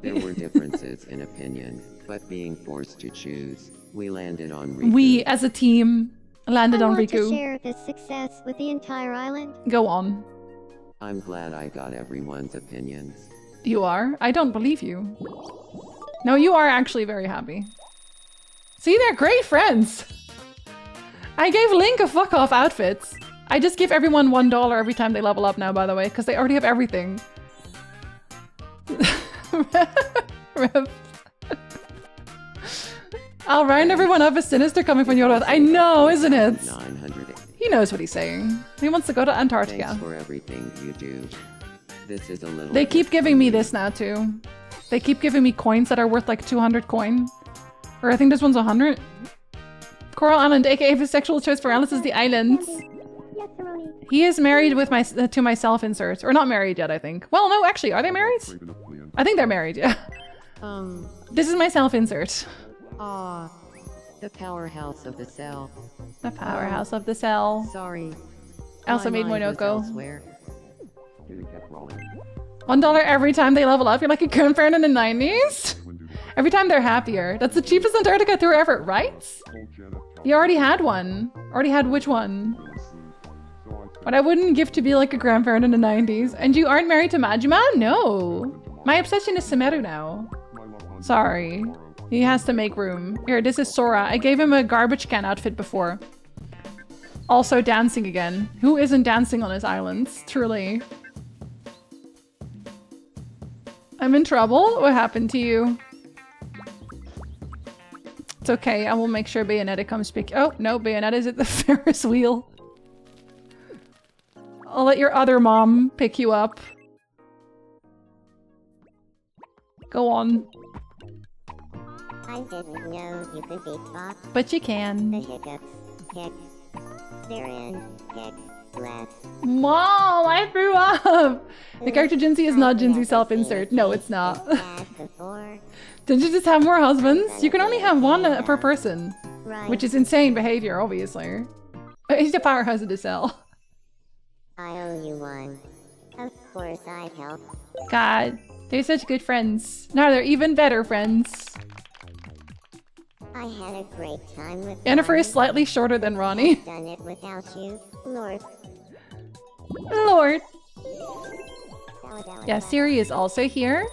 There were differences in opinion, but being forced to choose, we landed on Riku. We, as a team, landed on Riku. I want to share this success with the entire island. Go on. I'm glad I got everyone's opinions. You are? I don't believe you. No, you are actually very happy. See, they're great friends! I gave Link a fuck-off outfit. I just give everyone $1 every time they level up now, by the way, because they already have everything. Rip. I'll round everyone up as Sinister coming from Yorveth. I know, isn't it? 900. He knows what he's saying. He wants to go to Antarctica. Thanks for everything you do. This is a little. They keep giving me this now too. They keep giving me coins that are worth like 200 coin. Or I think this one's 100. Coral Island, aka his sexual choice for Alice, is the island. He is married with to my self-insert. Or not married yet, I think. Well, no, actually, are they married? I think they're married, yeah. This is my self-insert. The powerhouse of the cell. The powerhouse of the cell. Sorry. I also made My mind was Monoko. elsewhere. $1 every time they level up. You're like a grandparent in the 90s? Every time they're happier. That's the cheapest Antarctica tour ever, right? You already had one. Already had which one? What I wouldn't give to be like a grandparent in the 90s. And you aren't married to Majima? No. My obsession is Sumeru now. Sorry. He has to make room. Here, this is Sora. I gave him a garbage can outfit before. Also dancing again. Who isn't dancing on his islands? Truly. I'm in trouble? What happened to you? It's okay. I will make sure Bayonetta comes pick- Oh, no. Bayonetta's at the Ferris wheel. I'll let your other mom pick you up. Go on. I didn't know you could beatbox. But you can. The hiccups. Hic. They're in. Hic. Less. Mom, I threw up! The character Jinzee is not Jinzee self-insert. No, it's not. Did you just have more husbands? You can only have one per person. Which is insane behavior, obviously. He's the powerhouse of the cell. I owe you one. Of course I'd help. God, they're such good friends. Now they're even better friends. I had a great time with Yennefer is slightly shorter than Ronnie. I've done it without you, Lord. Lord. Yeah, Siri is also here.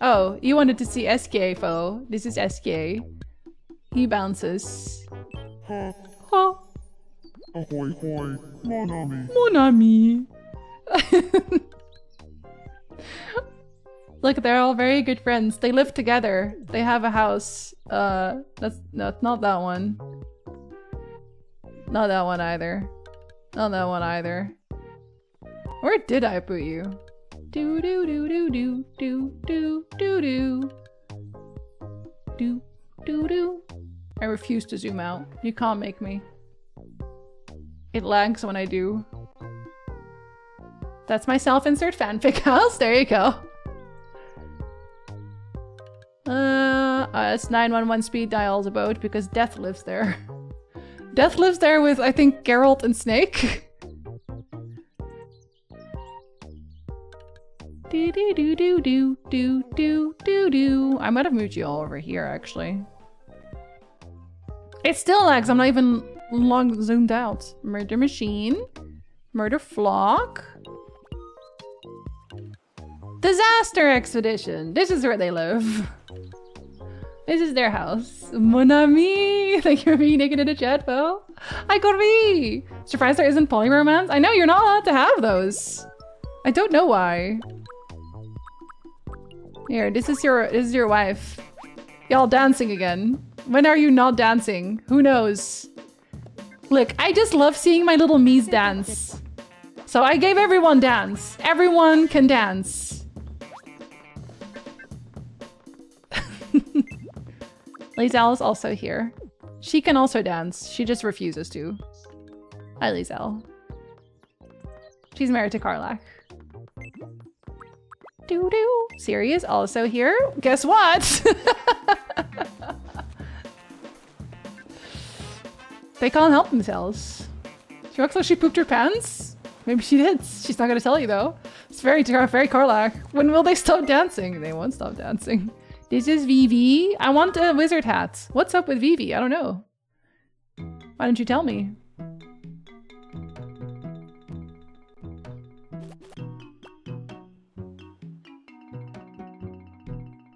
Oh, you wanted to see SK, foe. This is SK. He bounces. Oh. Ahoy hoy, mon ami. Mon ami. Look, they're all very good friends. They live together. They have a house. That's not that one. Not that one either. Not that one either. Where did I put you? Do do do do do do do do do do do do. I refuse to zoom out. You can't make me. It lags when I do. That's my self-insert fanfic house. There you go. It's 911 speed dial's about because Death lives there. Death lives there with, I think, Geralt and Snake. Do do do do do do do do do. I might have moved you all over here, actually. It still lags. I'm not even long zoomed out. Murder machine. Murder flock. Disaster expedition. This is where they live. This is their house. Mon ami! Thank you for being naked in the chat, Bo. I could be! Surprised there isn't polyromance? I know you're not allowed to have those. I don't know why. Here, this is your wife. Y'all dancing again. When are you not dancing? Who knows? Look, I just love seeing my little me's dance. So I gave everyone dance. Everyone can dance. Lizelle is also here. She can also dance. She just refuses to. Hi, Lizelle. She's married to Karlach. Doo-doo. Siri is also here. Guess what? They can't help themselves. She looks like she pooped her pants. Maybe she did. She's not gonna tell you though. It's very Karlach. When will they stop dancing? They won't stop dancing. This is Vivi. I want a wizard hat. What's up with Vivi? I don't know. Why didn't you tell me?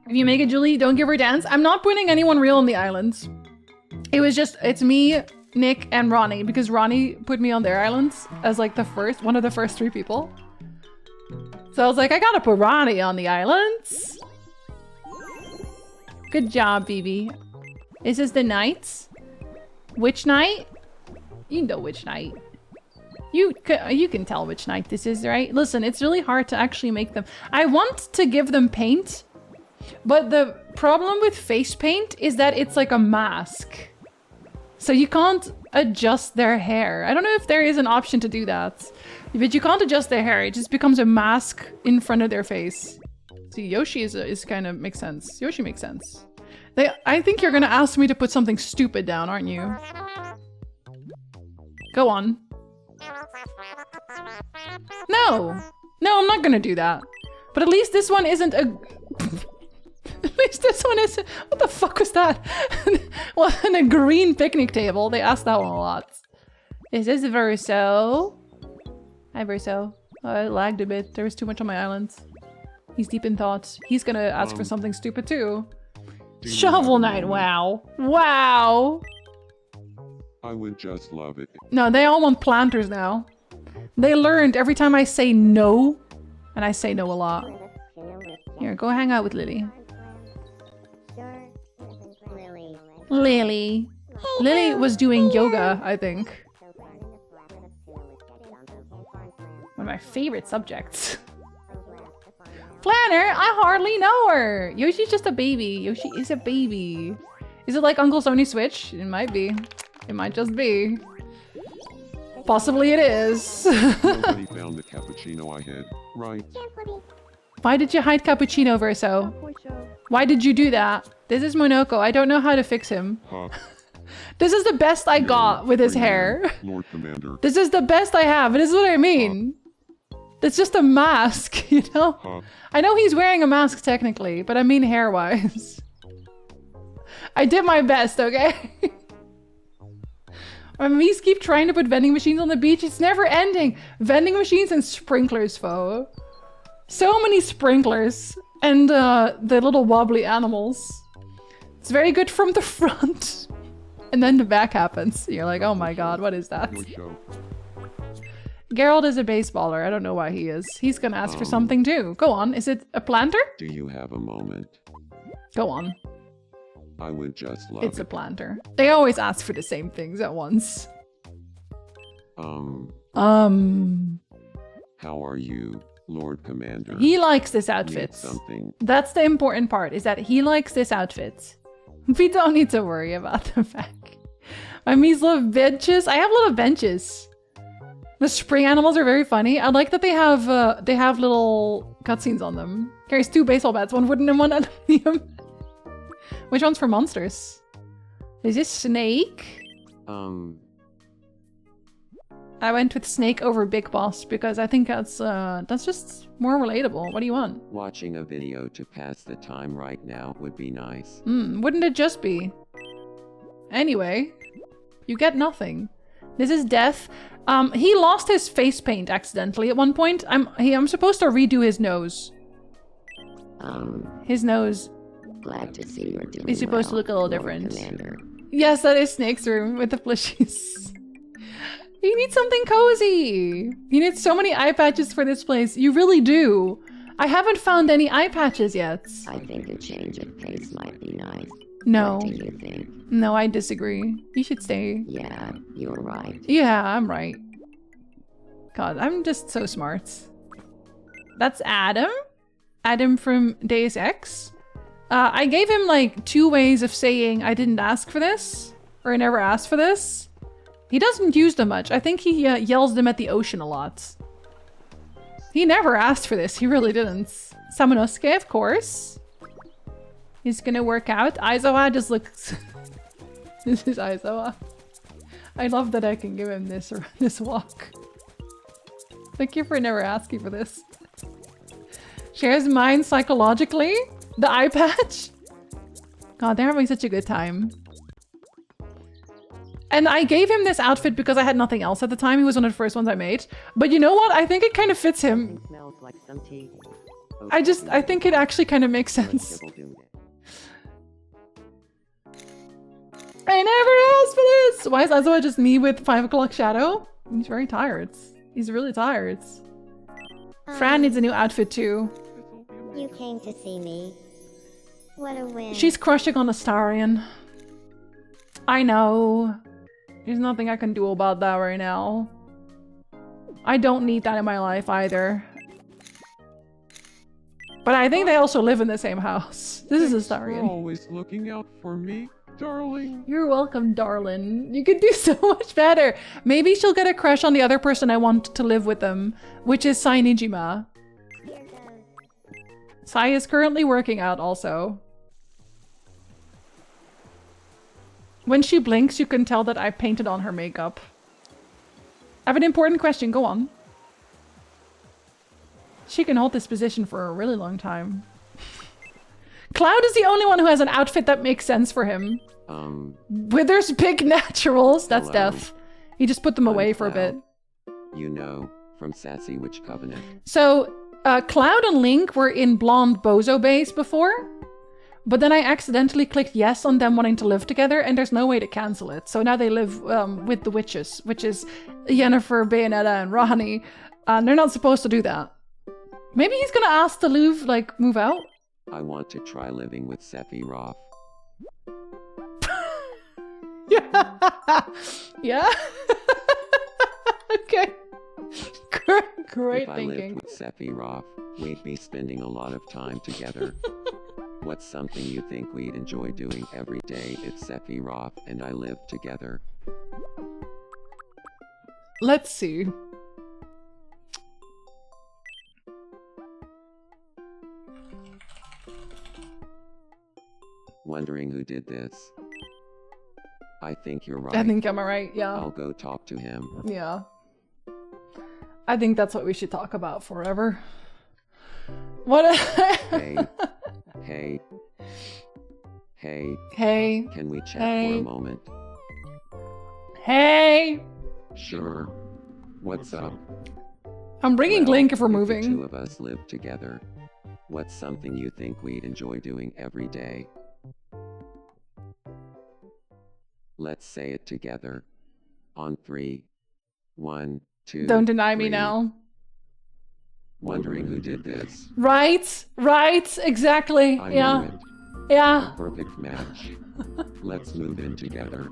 If you make it Julie, don't give her a dance. I'm not putting anyone real on the islands. It was just, it's me, Nick, and Ronnie, because Ronnie put me on their islands as like one of the first 3 people. So I was like, I gotta put Ronnie on the islands. Good job, Vivi. Is this the night? Which night? You know which night. You can tell which night this is, right? Listen, it's really hard to actually make them. I want to give them paint, but the problem with face paint is that it's like a mask. So you can't adjust their hair. I don't know if there is an option to do that, but you can't adjust their hair. It just becomes a mask in front of their face. See, Yoshi is kind of makes sense. Yoshi makes sense. I think you're gonna ask me to put something stupid down, aren't you? Go on. No! No, I'm not gonna do that. But at least this one isn't a... At least this one isn't... What the fuck was that? Well, on a green picnic table. They asked that one a lot. Is this Verso? Hi, Verso. Oh, I lagged a bit. There was too much on my island. He's deep in thought. He's gonna ask for something stupid too. Shovel Knight, wow. Wow! I would just love it. No, they all want planters now. They learned every time I say no, and I say no a lot. Here, go hang out with Lily. Lily. Lily was doing yoga, I think. One of my favorite subjects. Planner, I hardly know her. Yoshi's just a baby. Yoshi is a baby. Is it like Uncle Sony Switch? It might be. It might just be. Possibly it is. Nobody found the cappuccino I had, right? Why did you hide Cappuccino, Verso? Why did you do that? This is Monoko. I don't know how to fix him. Huh. This is the best I got with his hair. Lord Commander. This is the best I have. This is what I mean. It's just a mask, you know? Huh. I know he's wearing a mask technically, but I mean hair-wise. I did my best, okay? Me's keep trying to put vending machines on the beach. It's never ending. Vending machines and sprinklers, foe. So many sprinklers. And the little wobbly animals. It's very good from the front. And then the back happens. You're like, oh my god, what is that? Geralt is a baseballer. I don't know why he is. He's gonna ask for something too. Go on. Is it a planter? Do you have a moment? Go on. I would just love It's a planter. They always ask for the same things at once. How are you, Lord Commander? He likes this outfit. Need something. That's the important part, is that he likes this outfit. We don't need to worry about the fact. My Mies love benches. I have little benches. The spring animals are very funny. I like that they have little cutscenes on them. Carries 2 baseball bats, one wooden and one aluminium. Which one's for monsters? Is this Snake? I went with Snake over Big Boss because I think that's just more relatable. What do you want? Watching a video to pass the time right now would be nice. Wouldn't it just be? Anyway, you get nothing. This is Death. He lost his face paint accidentally at one point. I'm supposed to redo his nose. His nose. Glad to see you're doing He's supposed to well, look a little Lord different. Commander. Yes, that is Snake's room with the plushies. You need something cozy. You need so many eye patches for this place. You really do. I haven't found any eye patches yet. I think a change of pace might be nice. No. What do you think? No, I disagree. You should stay. Yeah, you're right. Yeah, I'm right. God, I'm just so smart. That's Adam. Adam from Deus Ex. I gave him like 2 ways of saying I didn't ask for this, or I never asked for this. He doesn't use them much. I think he yells them at the ocean a lot. He never asked for this. He really didn't. Samanosuke, of course. He's gonna work out. Aizawa just looks... This is Aizawa. I love that I can give him this walk. Thank you for never asking for this. Shares mine psychologically? The eye patch? God, they're having such a good time. And I gave him this outfit because I had nothing else at the time. He was one of the first ones I made. But you know what? I think it kind of fits him. Smells like some tea. I think it actually kind of makes sense. I never asked for this! Why is Aizawa just me with 5 o'clock shadow? He's very tired. He's really tired. Fran needs a new outfit too. You came to see me. What a win. She's crushing on Astarion. I know. There's nothing I can do about that right now. I don't need that in my life either. But I think they also live in the same house. This is Astarion. You're always looking out for me, darling. You're welcome, darling. You could do so much better. Maybe she'll get a crush on the other person I want to live with them, which is Sai Nijima. Sai is currently working out also. When she blinks, you can tell that I painted on her makeup. I have an important question. Go on. She can hold this position for a really long time. Cloud is the only one who has an outfit that makes sense for him. Wither's big naturals. That's Hello. Death. He just put them away for a bit. You know, from Sassy Witch Covenant. So, Cloud and Link were in Blonde Bozo Base before. But then I accidentally clicked yes on them wanting to live together, and there's no way to cancel it. So now they live with the witches, which is Yennefer, Bayonetta, and Rahani. And they're not supposed to do that. Maybe he's gonna ask to move out? I want to try living with Sephiroth. Yeah? Okay. Great if I thinking. lived with Sephiroth, we'd be spending a lot of time together. What's something you think we'd enjoy doing every day if Sephiroth and I lived together? Let's see. Wondering who did this? I think you're right. I think I'm alright, yeah. I'll go talk to him. Yeah. I think that's what we should talk about forever. What? Hey. Hey. Hey. Hey. Can we chat Hey. for a moment? Hey! Sure. What's up? I'm bringing Link if we're The moving. 2 of us live together. What's something you think we'd enjoy doing every day? Let's say it together. On 3. 1, 2. Don't deny me 3. now. Wondering who did this. Right, exactly. I Yeah. knew it. Yeah. A perfect match. Let's move in together.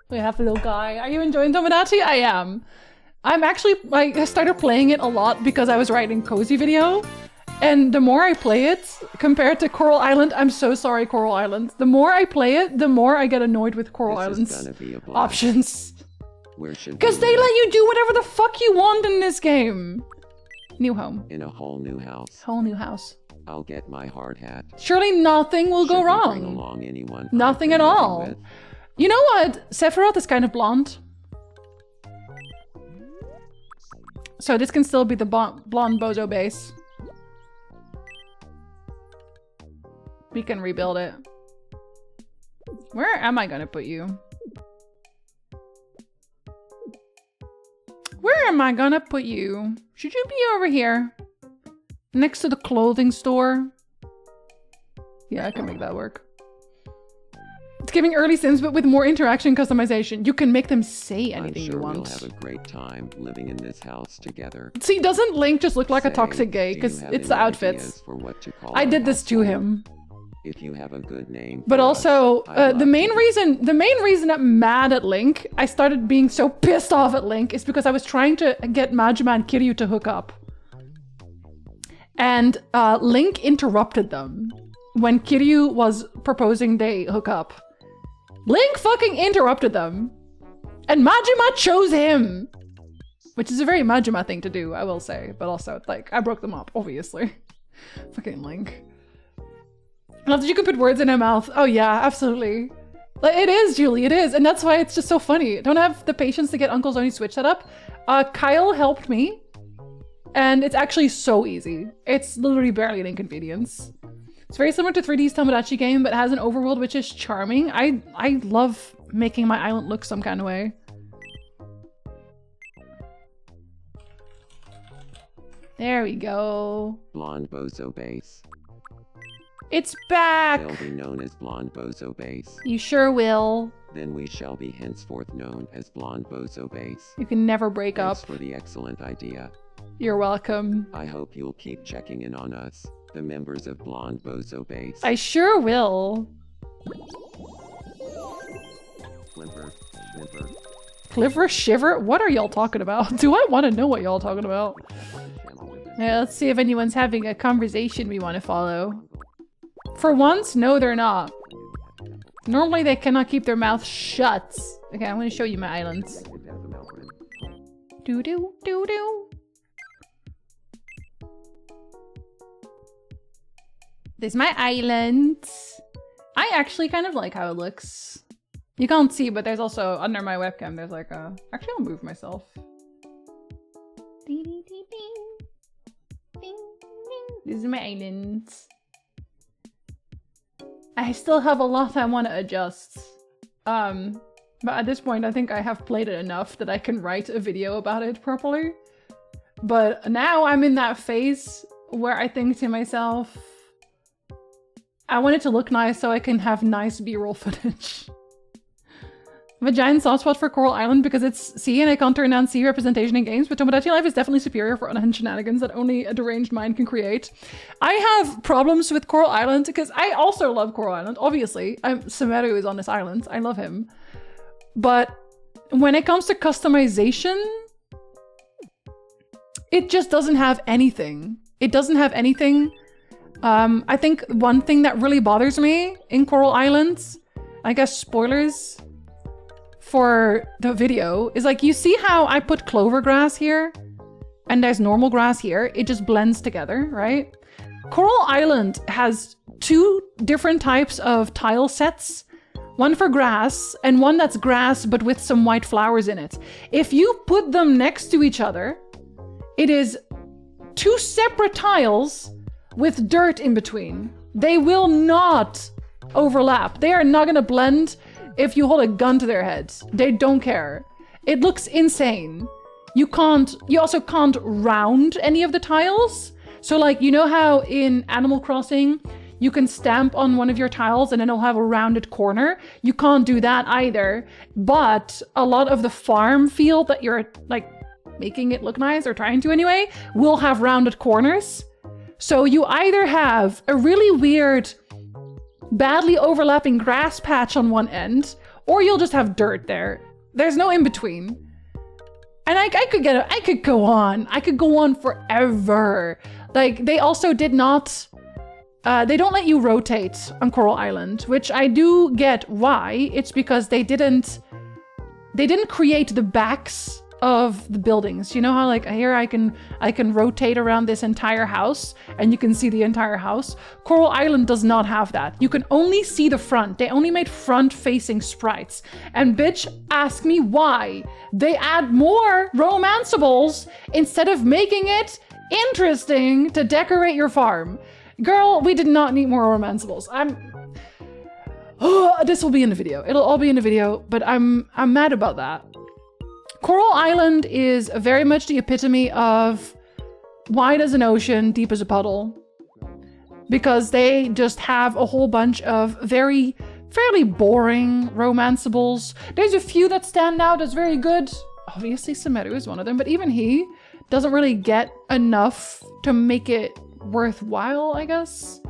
We have a little guy. Are you enjoying Tomodachi? I am. I'm actually, I started playing it a lot because I was writing Cozy Video. And the more I play it, compared to Coral Island, I'm so sorry, Coral Island. The more I play it, the more I get annoyed with Coral Island's options. Because they let you do whatever the fuck you want in this game. New home. In a whole new house. Whole new house. I'll get my hard hat. Surely nothing will go wrong. Bring along anyone Nothing at all. You know what? Sephiroth is kind of blonde. So this can still be the blonde bozo base. We can rebuild it. Where am I gonna put you? Where am I gonna put you? Should you be over here? Next to the clothing store? Yeah, I can make that work. It's giving early Sims, but with more interaction and customization. You can make them say anything I'm sure you want. We'll have a great time living in this house together. See, doesn't Link just look like a toxic gay? Because it's the outfits. I did this to him. If you have a good name. But also, the main reason I'm mad at Link, I started being so pissed off at Link, is because I was trying to get Majima and Kiryu to hook up. And Link interrupted them when Kiryu was proposing they hook up. Link fucking interrupted them. And Majima chose him. Which is a very Majima thing to do, I will say. But also, like, I broke them up, obviously. Fucking Link. I love that you can put words in her mouth. Oh yeah, absolutely. Like, it is, Julie, it is. And that's why it's just so funny. Don't have the patience to get Uncle's Only Switch set up. Kyle helped me. And it's actually so easy. It's literally barely an inconvenience. It's very similar to 3D's Tomodachi game, but has an overworld which is charming. I love making my island look some kind of way. There we go. Blonde Bozo Base. It's back! They'll be known as Blonde Bozo Base. You sure will. Then we shall be henceforth known as Blonde Bozo Base. You can never break Thanks up. for the excellent idea. You're welcome. I hope you'll keep checking in on us, the members of Blonde Bozo Base. I sure will. Flimper, Flimper. Cliver Shiver? What are y'all talking about? Do I want to know what y'all talking about? Yeah, let's see if anyone's having a conversation we want to follow. For once, no, they're not. Normally, they cannot keep their mouth shut. Okay, I'm going to show you my islands. Doo-doo, doo-doo. This is my island. I actually kind of like how it looks. You can't see, but there's also, under my webcam, there's like a... Actually, I'll move myself. This is my island. I still have a lot I want to adjust. But at this point, I think I have played it enough that I can write a video about it properly. But now I'm in that phase where I think to myself, I want it to look nice so I can have nice B-roll footage. I have a giant soft spot for Coral Island because it's C and I can't turn down C representation in games, but Tomodachi Life is definitely superior for unhinged shenanigans that only a deranged mind can create. I have problems with Coral Island because I also love Coral Island, obviously. Sumeru is on this island. I love him. But when it comes to customization, it just doesn't have anything. It doesn't have anything. I think one thing that really bothers me in Coral Islands, I guess spoilers for the video, is like, you see how I put clover grass here and there's normal grass here? It just blends together, right? Coral Island has two different types of tile sets. One for grass and one that's grass but with some white flowers in it. If you put them next to each other, it is two separate tiles with dirt in between. They will not overlap. They are not gonna blend if you hold a gun to their heads. They don't care. It looks insane. You also can't round any of the tiles. So like, you know how in Animal Crossing, you can stamp on one of your tiles and then it'll have a rounded corner. You can't do that either. But a lot of the farm field that you're like making it look nice, or trying to anyway, will have rounded corners. So you either have a really weird, badly overlapping grass patch on one end, or you'll just have dirt there. There's no in between. And I could go on forever. Like, they also did not, they don't let you rotate on Coral Island, which I do get why. It's because they didn't create the backs of the buildings. You know how like here I can rotate around this entire house and you can see the entire house? Coral Island does not have that. You can only see the front. They only made front-facing sprites. And bitch, ask me why they add more romanceables instead of making it interesting to decorate your farm. Girl, we did not need more romanceables. This will be in the video. It'll all be in the video, but I'm mad about that. Coral Island is very much the epitome of wide as an ocean, deep as a puddle. Because they just have a whole bunch of fairly boring romanceables. There's a few that stand out as very good. Obviously, Sumeru is one of them, but even he doesn't really get enough to make it worthwhile, I guess.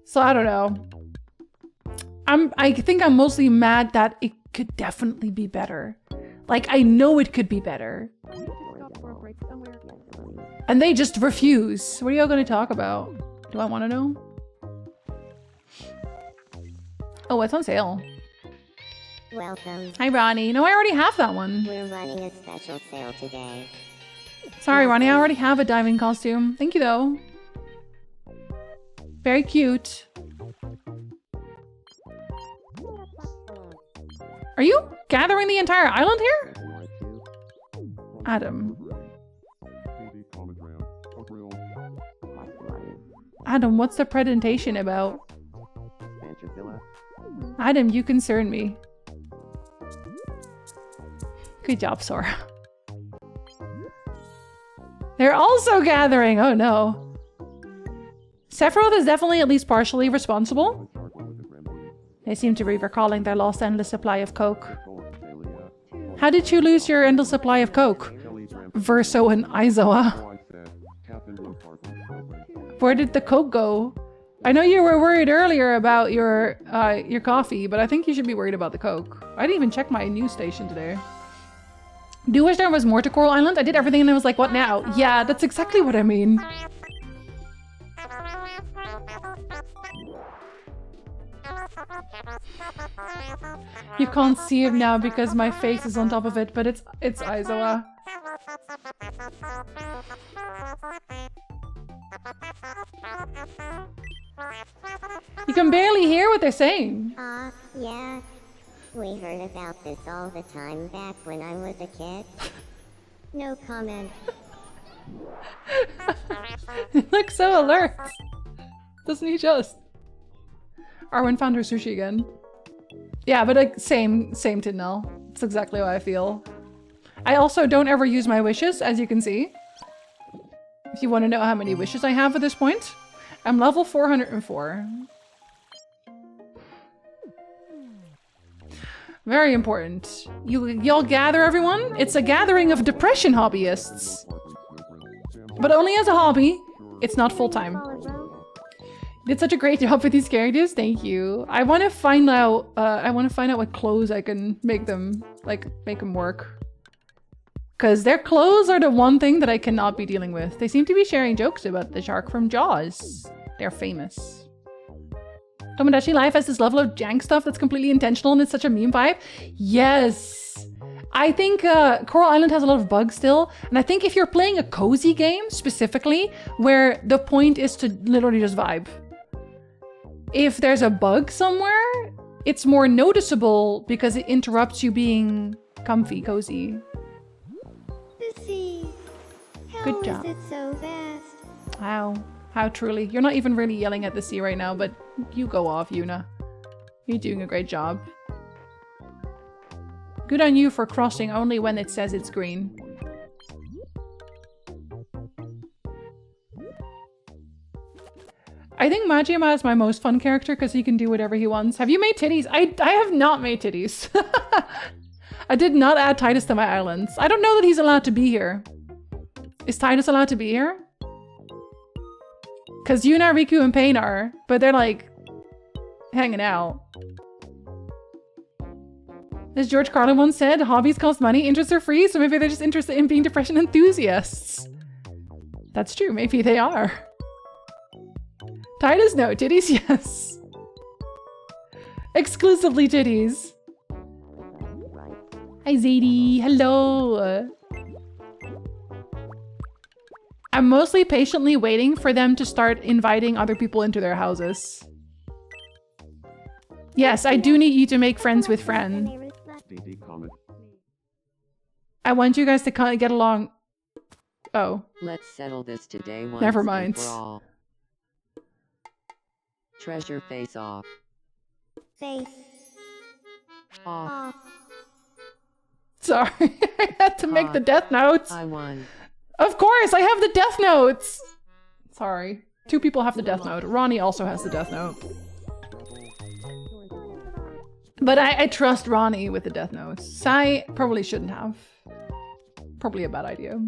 So I don't know. I think I'm mostly mad that it could definitely be better. Like, I know it could be better. And they just refuse. What are y'all gonna talk about? Do I want to know? Oh, it's on sale. Welcome. Hi, Ronnie. No, I already have that one. We're running a special sale today. Sorry, Ronnie. I already have a diving costume. Thank you, though. Very cute. Are you gathering the entire island here? Adam. Adam, what's the presentation about? Adam, you concern me. Good job, Sora. They're also gathering! Oh no. Sephiroth is definitely at least partially responsible. They seem to be recalling their lost endless supply of coke. How did you lose your endless supply of coke? Verso and Aizawa. Where did the coke go? I know you were worried earlier about your coffee, but I think you should be worried about the coke. I didn't even check my news station today. Do you wish there was more to Coral Island? I did everything and I was like, what now? Yeah, that's exactly what I mean. You can't see him now because my face is on top of it, but it's Aizawa. You can barely hear what they're saying. Yeah. We heard about this all the time back when I was a kid. No comment. He looks so alert. Doesn't he just? Arwen found her sushi again. Yeah, but like same Tidnell. It's exactly how I feel. I also don't ever use my wishes, as you can see. If you want to know how many wishes I have at this point, I'm level 404. Very important. Y'all gather, everyone? It's a gathering of depression hobbyists. But only as a hobby. It's not full-time. You did such a great job with these characters. Thank you. I want to find out what clothes I can make them work. Because their clothes are the one thing that I cannot be dealing with. They seem to be sharing jokes about the shark from Jaws. They're famous. Tomodachi Life has this level of jank stuff that's completely intentional and it's such a meme vibe. Yes! I think Coral Island has a lot of bugs still. And I think if you're playing a cozy game, specifically, where the point is to literally just vibe. If there's a bug somewhere, it's more noticeable because it interrupts you being comfy, cozy. The sea. Good job. How is it so vast? Wow. How truly. You're not even really yelling at the sea right now, but you go off, Yuna. You're doing a great job. Good on you for crossing only when it says it's green. I think Majima is my most fun character because he can do whatever he wants. Have you made titties? I have not made titties. I did not add Titus to my islands. I don't know that he's allowed to be here. Is Titus allowed to be here? Because Yuna, Riku, and Pain are, but they're like hanging out. As George Carlin once said, hobbies cost money, interests are free, so maybe they're just interested in being depression enthusiasts. That's true, maybe they are. Titus, no. Titties, yes. Exclusively titties. Hi, Zadie. Hello. I'm mostly patiently waiting for them to start inviting other people into their houses. Yes, I do need you to make friends with Fran. I want you guys to kind of get along. Oh. Let's settle this today once Never and mind. for all. Treasure face off. Face off. Sorry, I had to make the death notes. I won. Of course, I have the death notes. Sorry. 2 people have the death note. Ronnie also has the death note. But I trust Ronnie with the death notes. Sai probably shouldn't have. Probably a bad idea.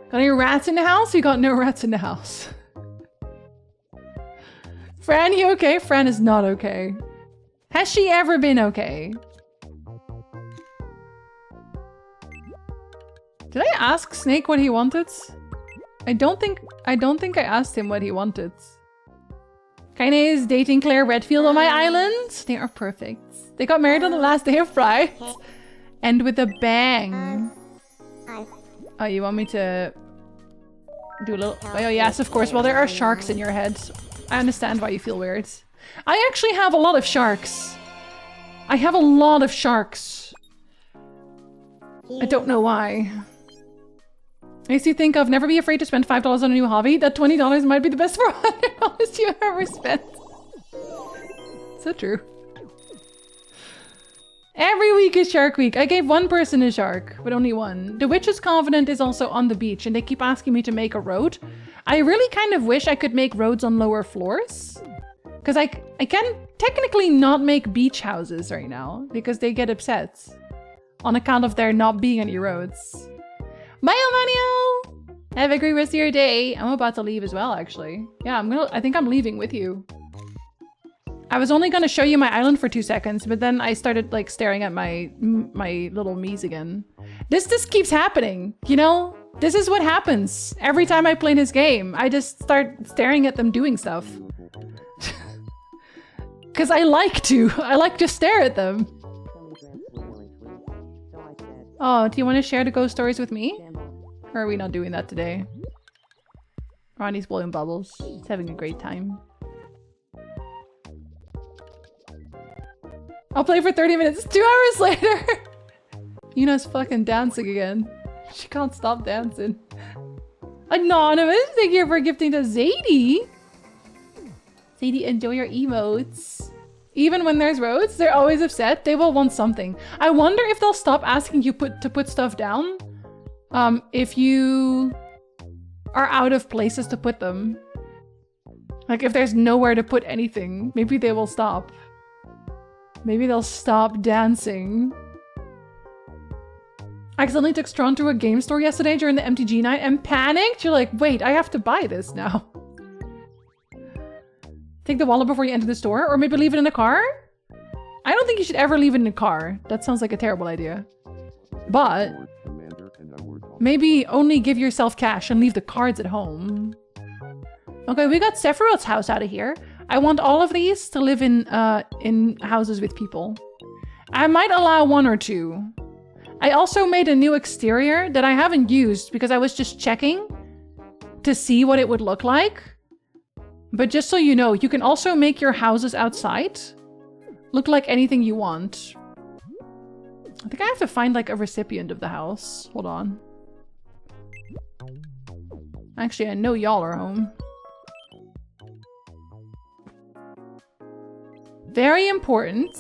Got any rats in the house? You got no rats in the house. Fran, you okay? Fran is not okay. Has she ever been okay? Did I ask Snake what he wanted? I don't think I asked him what he wanted. Kaine is dating Claire Redfield on my island. They are perfect. They got married on the last day of Pride. And with a bang. Oh, you want me to do a little... Oh, yes, of course. Well, there are sharks in your head. I understand why you feel weird. I actually have a lot of sharks. I have a lot of sharks. I don't know why. Makes you think of never be afraid to spend $5 on a new hobby. That $20 might be the best $400 you ever spent. So true. Every week is Shark Week. I gave one person a shark, but only one. The Witch's Covenant is also on the beach, and they keep asking me to make a road. I really kind of wish I could make roads on lower floors. Because I can technically not make beach houses right now, because they get upset. On account of there not being any roads. Bye, Omanio! Have a great rest of your day. I'm about to leave as well, actually. Yeah, I think I'm leaving with you. I was only gonna show you my island for 2 seconds, but then I started like staring at my little me's again. This keeps happening, you know? This is what happens every time I play this game. I just start staring at them doing stuff. Cause I like to stare at them. Oh, do you want to share the ghost stories with me? Or are we not doing that today? Ronnie's blowing bubbles. He's having a great time. I'll play for 30 minutes. 2 hours later! Yuna's fucking dancing again. She can't stop dancing. Anonymous, thank you for gifting to Zadie. Zadie, enjoy your emotes. Even when there's roads, they're always upset. They will want something. I wonder if they'll stop asking you to put stuff down. If you are out of places to put them. Like if there's nowhere to put anything, maybe they will stop. Maybe they'll stop dancing. I accidentally took Strawn to a game store yesterday during the MTG night and panicked. You're like, wait, I have to buy this now. Take the wallet before you enter the store, or maybe leave it in the car? I don't think you should ever leave it in the car. That sounds like a terrible idea. But maybe only give yourself cash and leave the cards at home. Okay, we got Sephiroth's house out of here. I want all of these to live in houses with people. I might allow 1 or 2. I also made a new exterior that I haven't used because I was just checking to see what it would look like. But just so you know, you can also make your houses outside look like anything you want. I think I have to find like a recipient of the house. Hold on. Actually, I know y'all are home. Very important.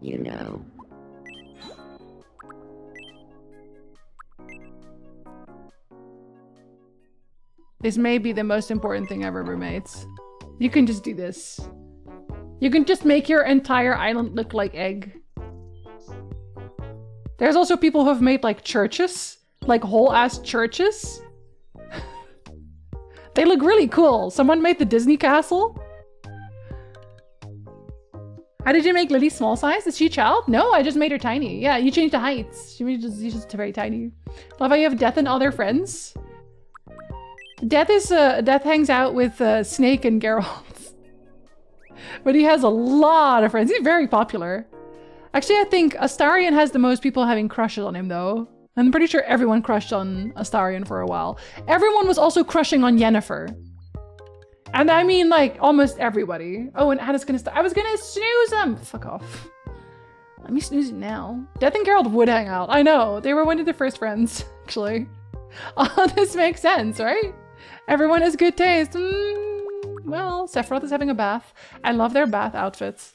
You know. This may be the most important thing I've ever made. You can just do this. You can just make your entire island look like egg. There's also people who have made like churches, like whole ass churches. They look really cool. Someone made the Disney castle. How did you make Lily small size? Is she a child? No, I just made her tiny. Yeah, you changed the heights. She's just very tiny. Love how you have Death and other friends. Death hangs out with Snake and Geralt. But he has a lot of friends. He's very popular. Actually, I think Astarion has the most people having crushes on him, though. I'm pretty sure everyone crushed on Astarion for a while. Everyone was also crushing on Yennefer. And I mean, like, almost everybody. Oh, and Ada's gonna I was gonna snooze him! Fuck off. Let me snooze it now. Death and Geralt would hang out. I know. They were one of the first friends, actually. Oh, this makes sense, right? Everyone has good taste. Well, Sephiroth is having a bath. I love their bath outfits.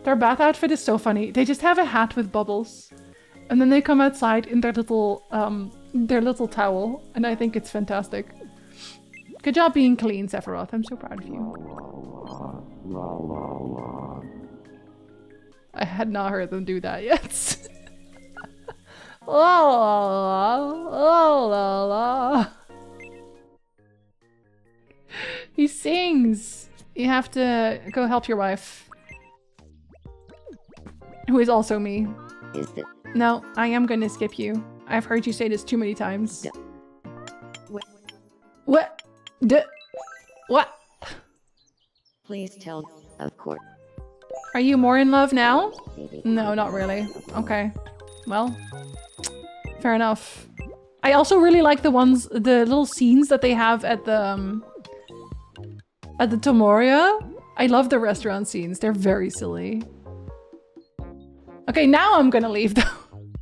Their bath outfit is so funny. They just have a hat with bubbles. And then they come outside in their little towel. And I think it's fantastic. Good job being clean, Sephiroth. I'm so proud of you. I had not heard them do that yet. La la la la la. He sings. You have to go help your wife. Who is also me. No, I am gonna skip you. I've heard you say this too many times. What? What? Please tell. Of course. Are you more in love now? No, not really. Okay. Well, fair enough. I also really like the little scenes that they have at the Tomoria. I love the restaurant scenes. They're very silly. Okay, now I'm gonna leave though.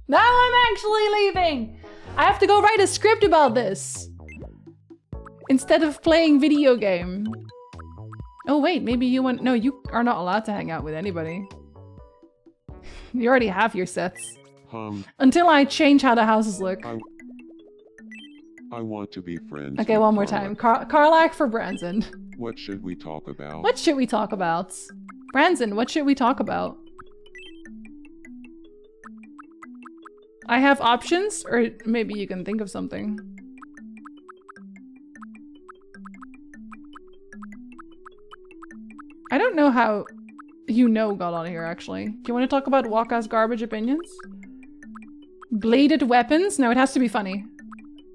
Now I'm actually leaving! I have to go write a script about this. Instead of playing video game. Oh wait, maybe you want- no, you are not allowed to hang out with anybody. You already have your sets. Until I change how the houses look. I want to be friends. Okay, one more time. Karlach for Branson. What should we talk about? What should we talk about? Branson, what should we talk about? I have options, or maybe you can think of something. I don't know how got on here, actually. Do you want to talk about Waka's garbage opinions? Bladed weapons? No, it has to be funny.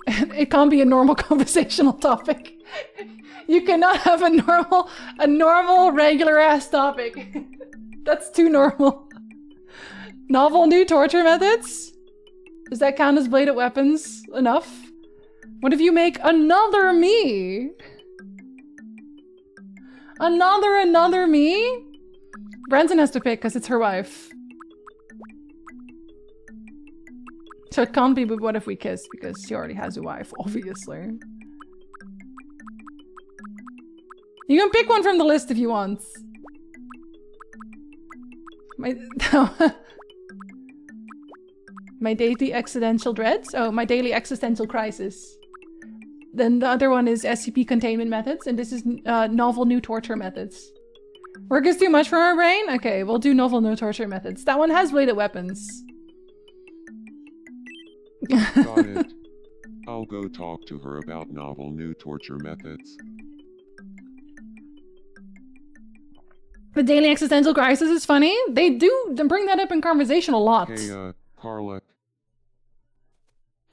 It can't be a normal conversational topic. You cannot have a normal, regular-ass topic. That's too normal. Novel new torture methods? Does that count as bladed weapons enough? What if you make another me? Another me? Branson has to pick because it's her wife. So it can't be but what if we kiss because she already has a wife, obviously. You can pick one from the list if you want. My daily existential dreads? Oh, my daily existential crisis. Then the other one is SCP containment methods, and this is novel new torture methods. Work is too much for our brain? Okay, we'll do novel new torture methods. That one has bladed weapons. Got it. I'll go talk to her about novel new torture methods. The daily existential crisis is funny. They do bring that up in conversation a lot. Hey, Karlach.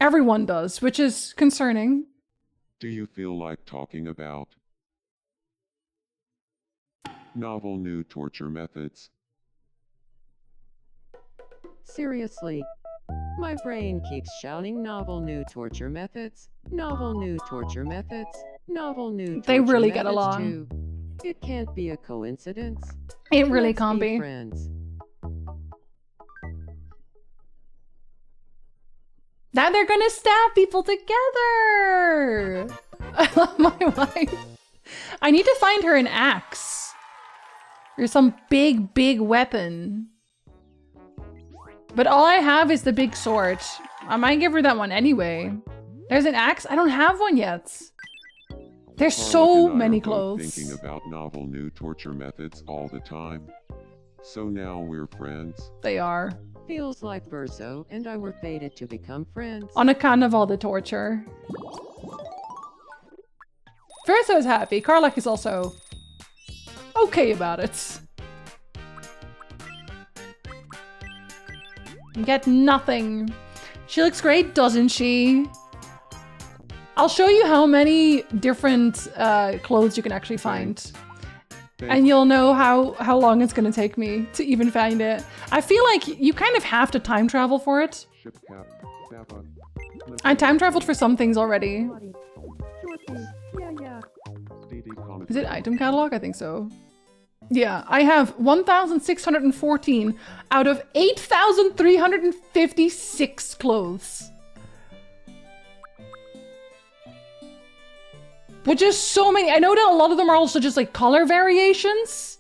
Everyone does, which is concerning. Do you feel like talking about novel new torture methods? Seriously. My brain keeps shouting novel new torture methods, novel new torture methods, novel new torture They really methods get along. Too. It can't be a coincidence. It really Let's can't be. Friends. Now they're gonna stab people together! I love my wife. I need to find her an axe. Or some big weapon. But all I have is the big sword. I might give her that one anyway. There's an axe? I don't have one yet. There's Harlock so and I many are both clothes. thinking about novel new torture methods all the time. So now we're friends. They are. Feels like Verso and I were fated to become friends. On account of all the torture. Verso is happy. Karlach is also okay about it. Get nothing. She looks great, doesn't she? I'll show you how many different clothes you can actually find. And you'll know how long it's gonna take me to even find it. I feel like you kind of have to time travel for it. I time traveled for some things already. Is it item catalog? I think so. Yeah, I have 1,614 out of 8,356 clothes. Which is so many. I know that a lot of them are also just like color variations,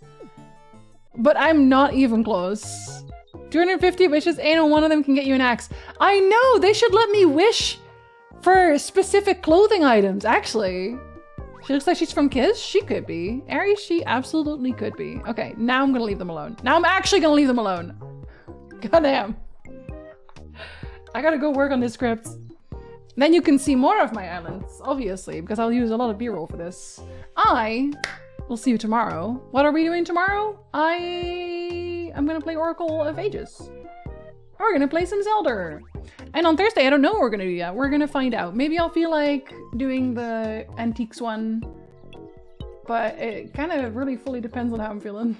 but I'm not even close. 250 wishes, and one of them can get you an axe. I know, they should let me wish for specific clothing items, actually. She looks like she's from Kiss. She could be. Aries, she absolutely could be. Okay, now I'm gonna leave them alone. Now I'm actually gonna leave them alone. Goddamn. I gotta go work on this script. Then you can see more of my islands, obviously, because I'll use a lot of B-roll for this. I will see you tomorrow. What are we doing tomorrow? I'm gonna play Oracle of Ages. We're gonna play some Zelda. And on Thursday, I don't know what we're gonna do yet. We're gonna find out. Maybe I'll feel like doing the Antiques one. But it kind of really fully depends on how I'm feeling.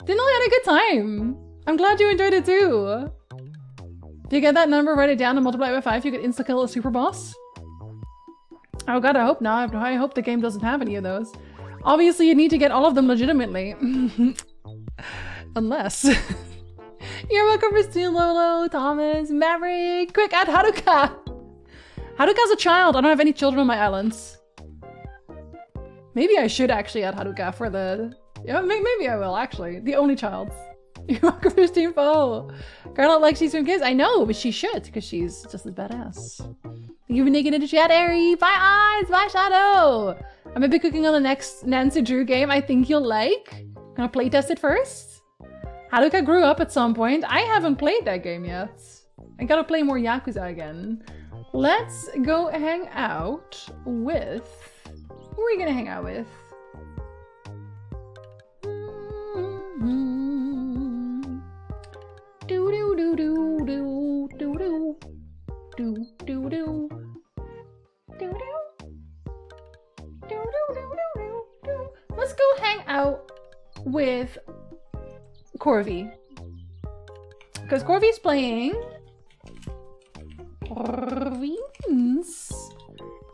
Dinley had a good time. I'm glad you enjoyed it too. Do you get that number, write it down and multiply it by 5, you could insta-kill a super boss? Oh god, I hope not. I hope the game doesn't have any of those. Obviously, you need to get all of them legitimately. Unless... You're welcome for Stu, Lolo, Thomas, Maverick, quick, add Haruka! Haruka's a child. I don't have any children on my islands. Maybe I should actually add Haruka for the... Yeah, maybe I will, actually. The only child. You're welcome for Steam Foe. Girl like she's from Kids. I know, but she should, because she's just as badass. Thank you for naked into chat, Airy. Bye, Eyes. Bye, Shadow. I'm gonna be cooking on the next Nancy Drew game I think you'll like. I'm gonna playtest it first. Haruka grew up at some point. I haven't played that game yet. I gotta play more Yakuza again. Let's go hang out with... Who are we gonna hang out with? Let's go hang out with Corvi. Because Corvi's playing...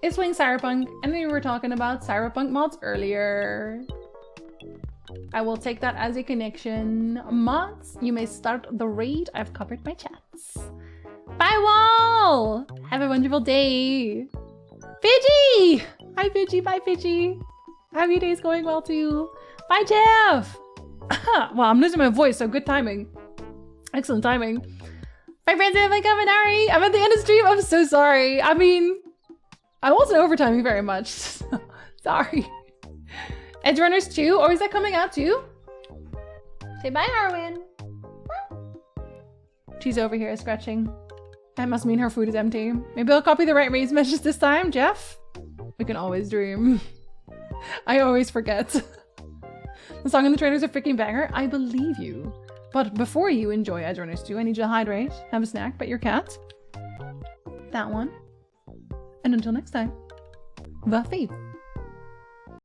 is playing Cyberpunk, and we were talking about Cyberpunk mods earlier. I will take that as a connection. Mods, you may start the raid. I've covered my chats. Bye, Wall! Have a wonderful day. Fidgy! Hi, Fidgy. Bye, Fidgy. Have your days going well, too. Bye, Jeff! Well, I'm losing my voice, so good timing. Excellent timing. Bye, Brandon. Bye, Kaminari. I'm at the end of stream. I'm so sorry. I mean, I wasn't overtiming very much. Sorry. Edge Runners 2? Or is that coming out too? Say bye, Harwin. She's over here scratching. That must mean her food is empty. Maybe I'll copy the right raise message this time, Jeff? We can always dream. I always forget. The song and the trailer's a freaking banger. I believe you. But before you enjoy Edge Runners 2, I need you to hydrate, have a snack, pet your cat. That one. And until next time, the thief.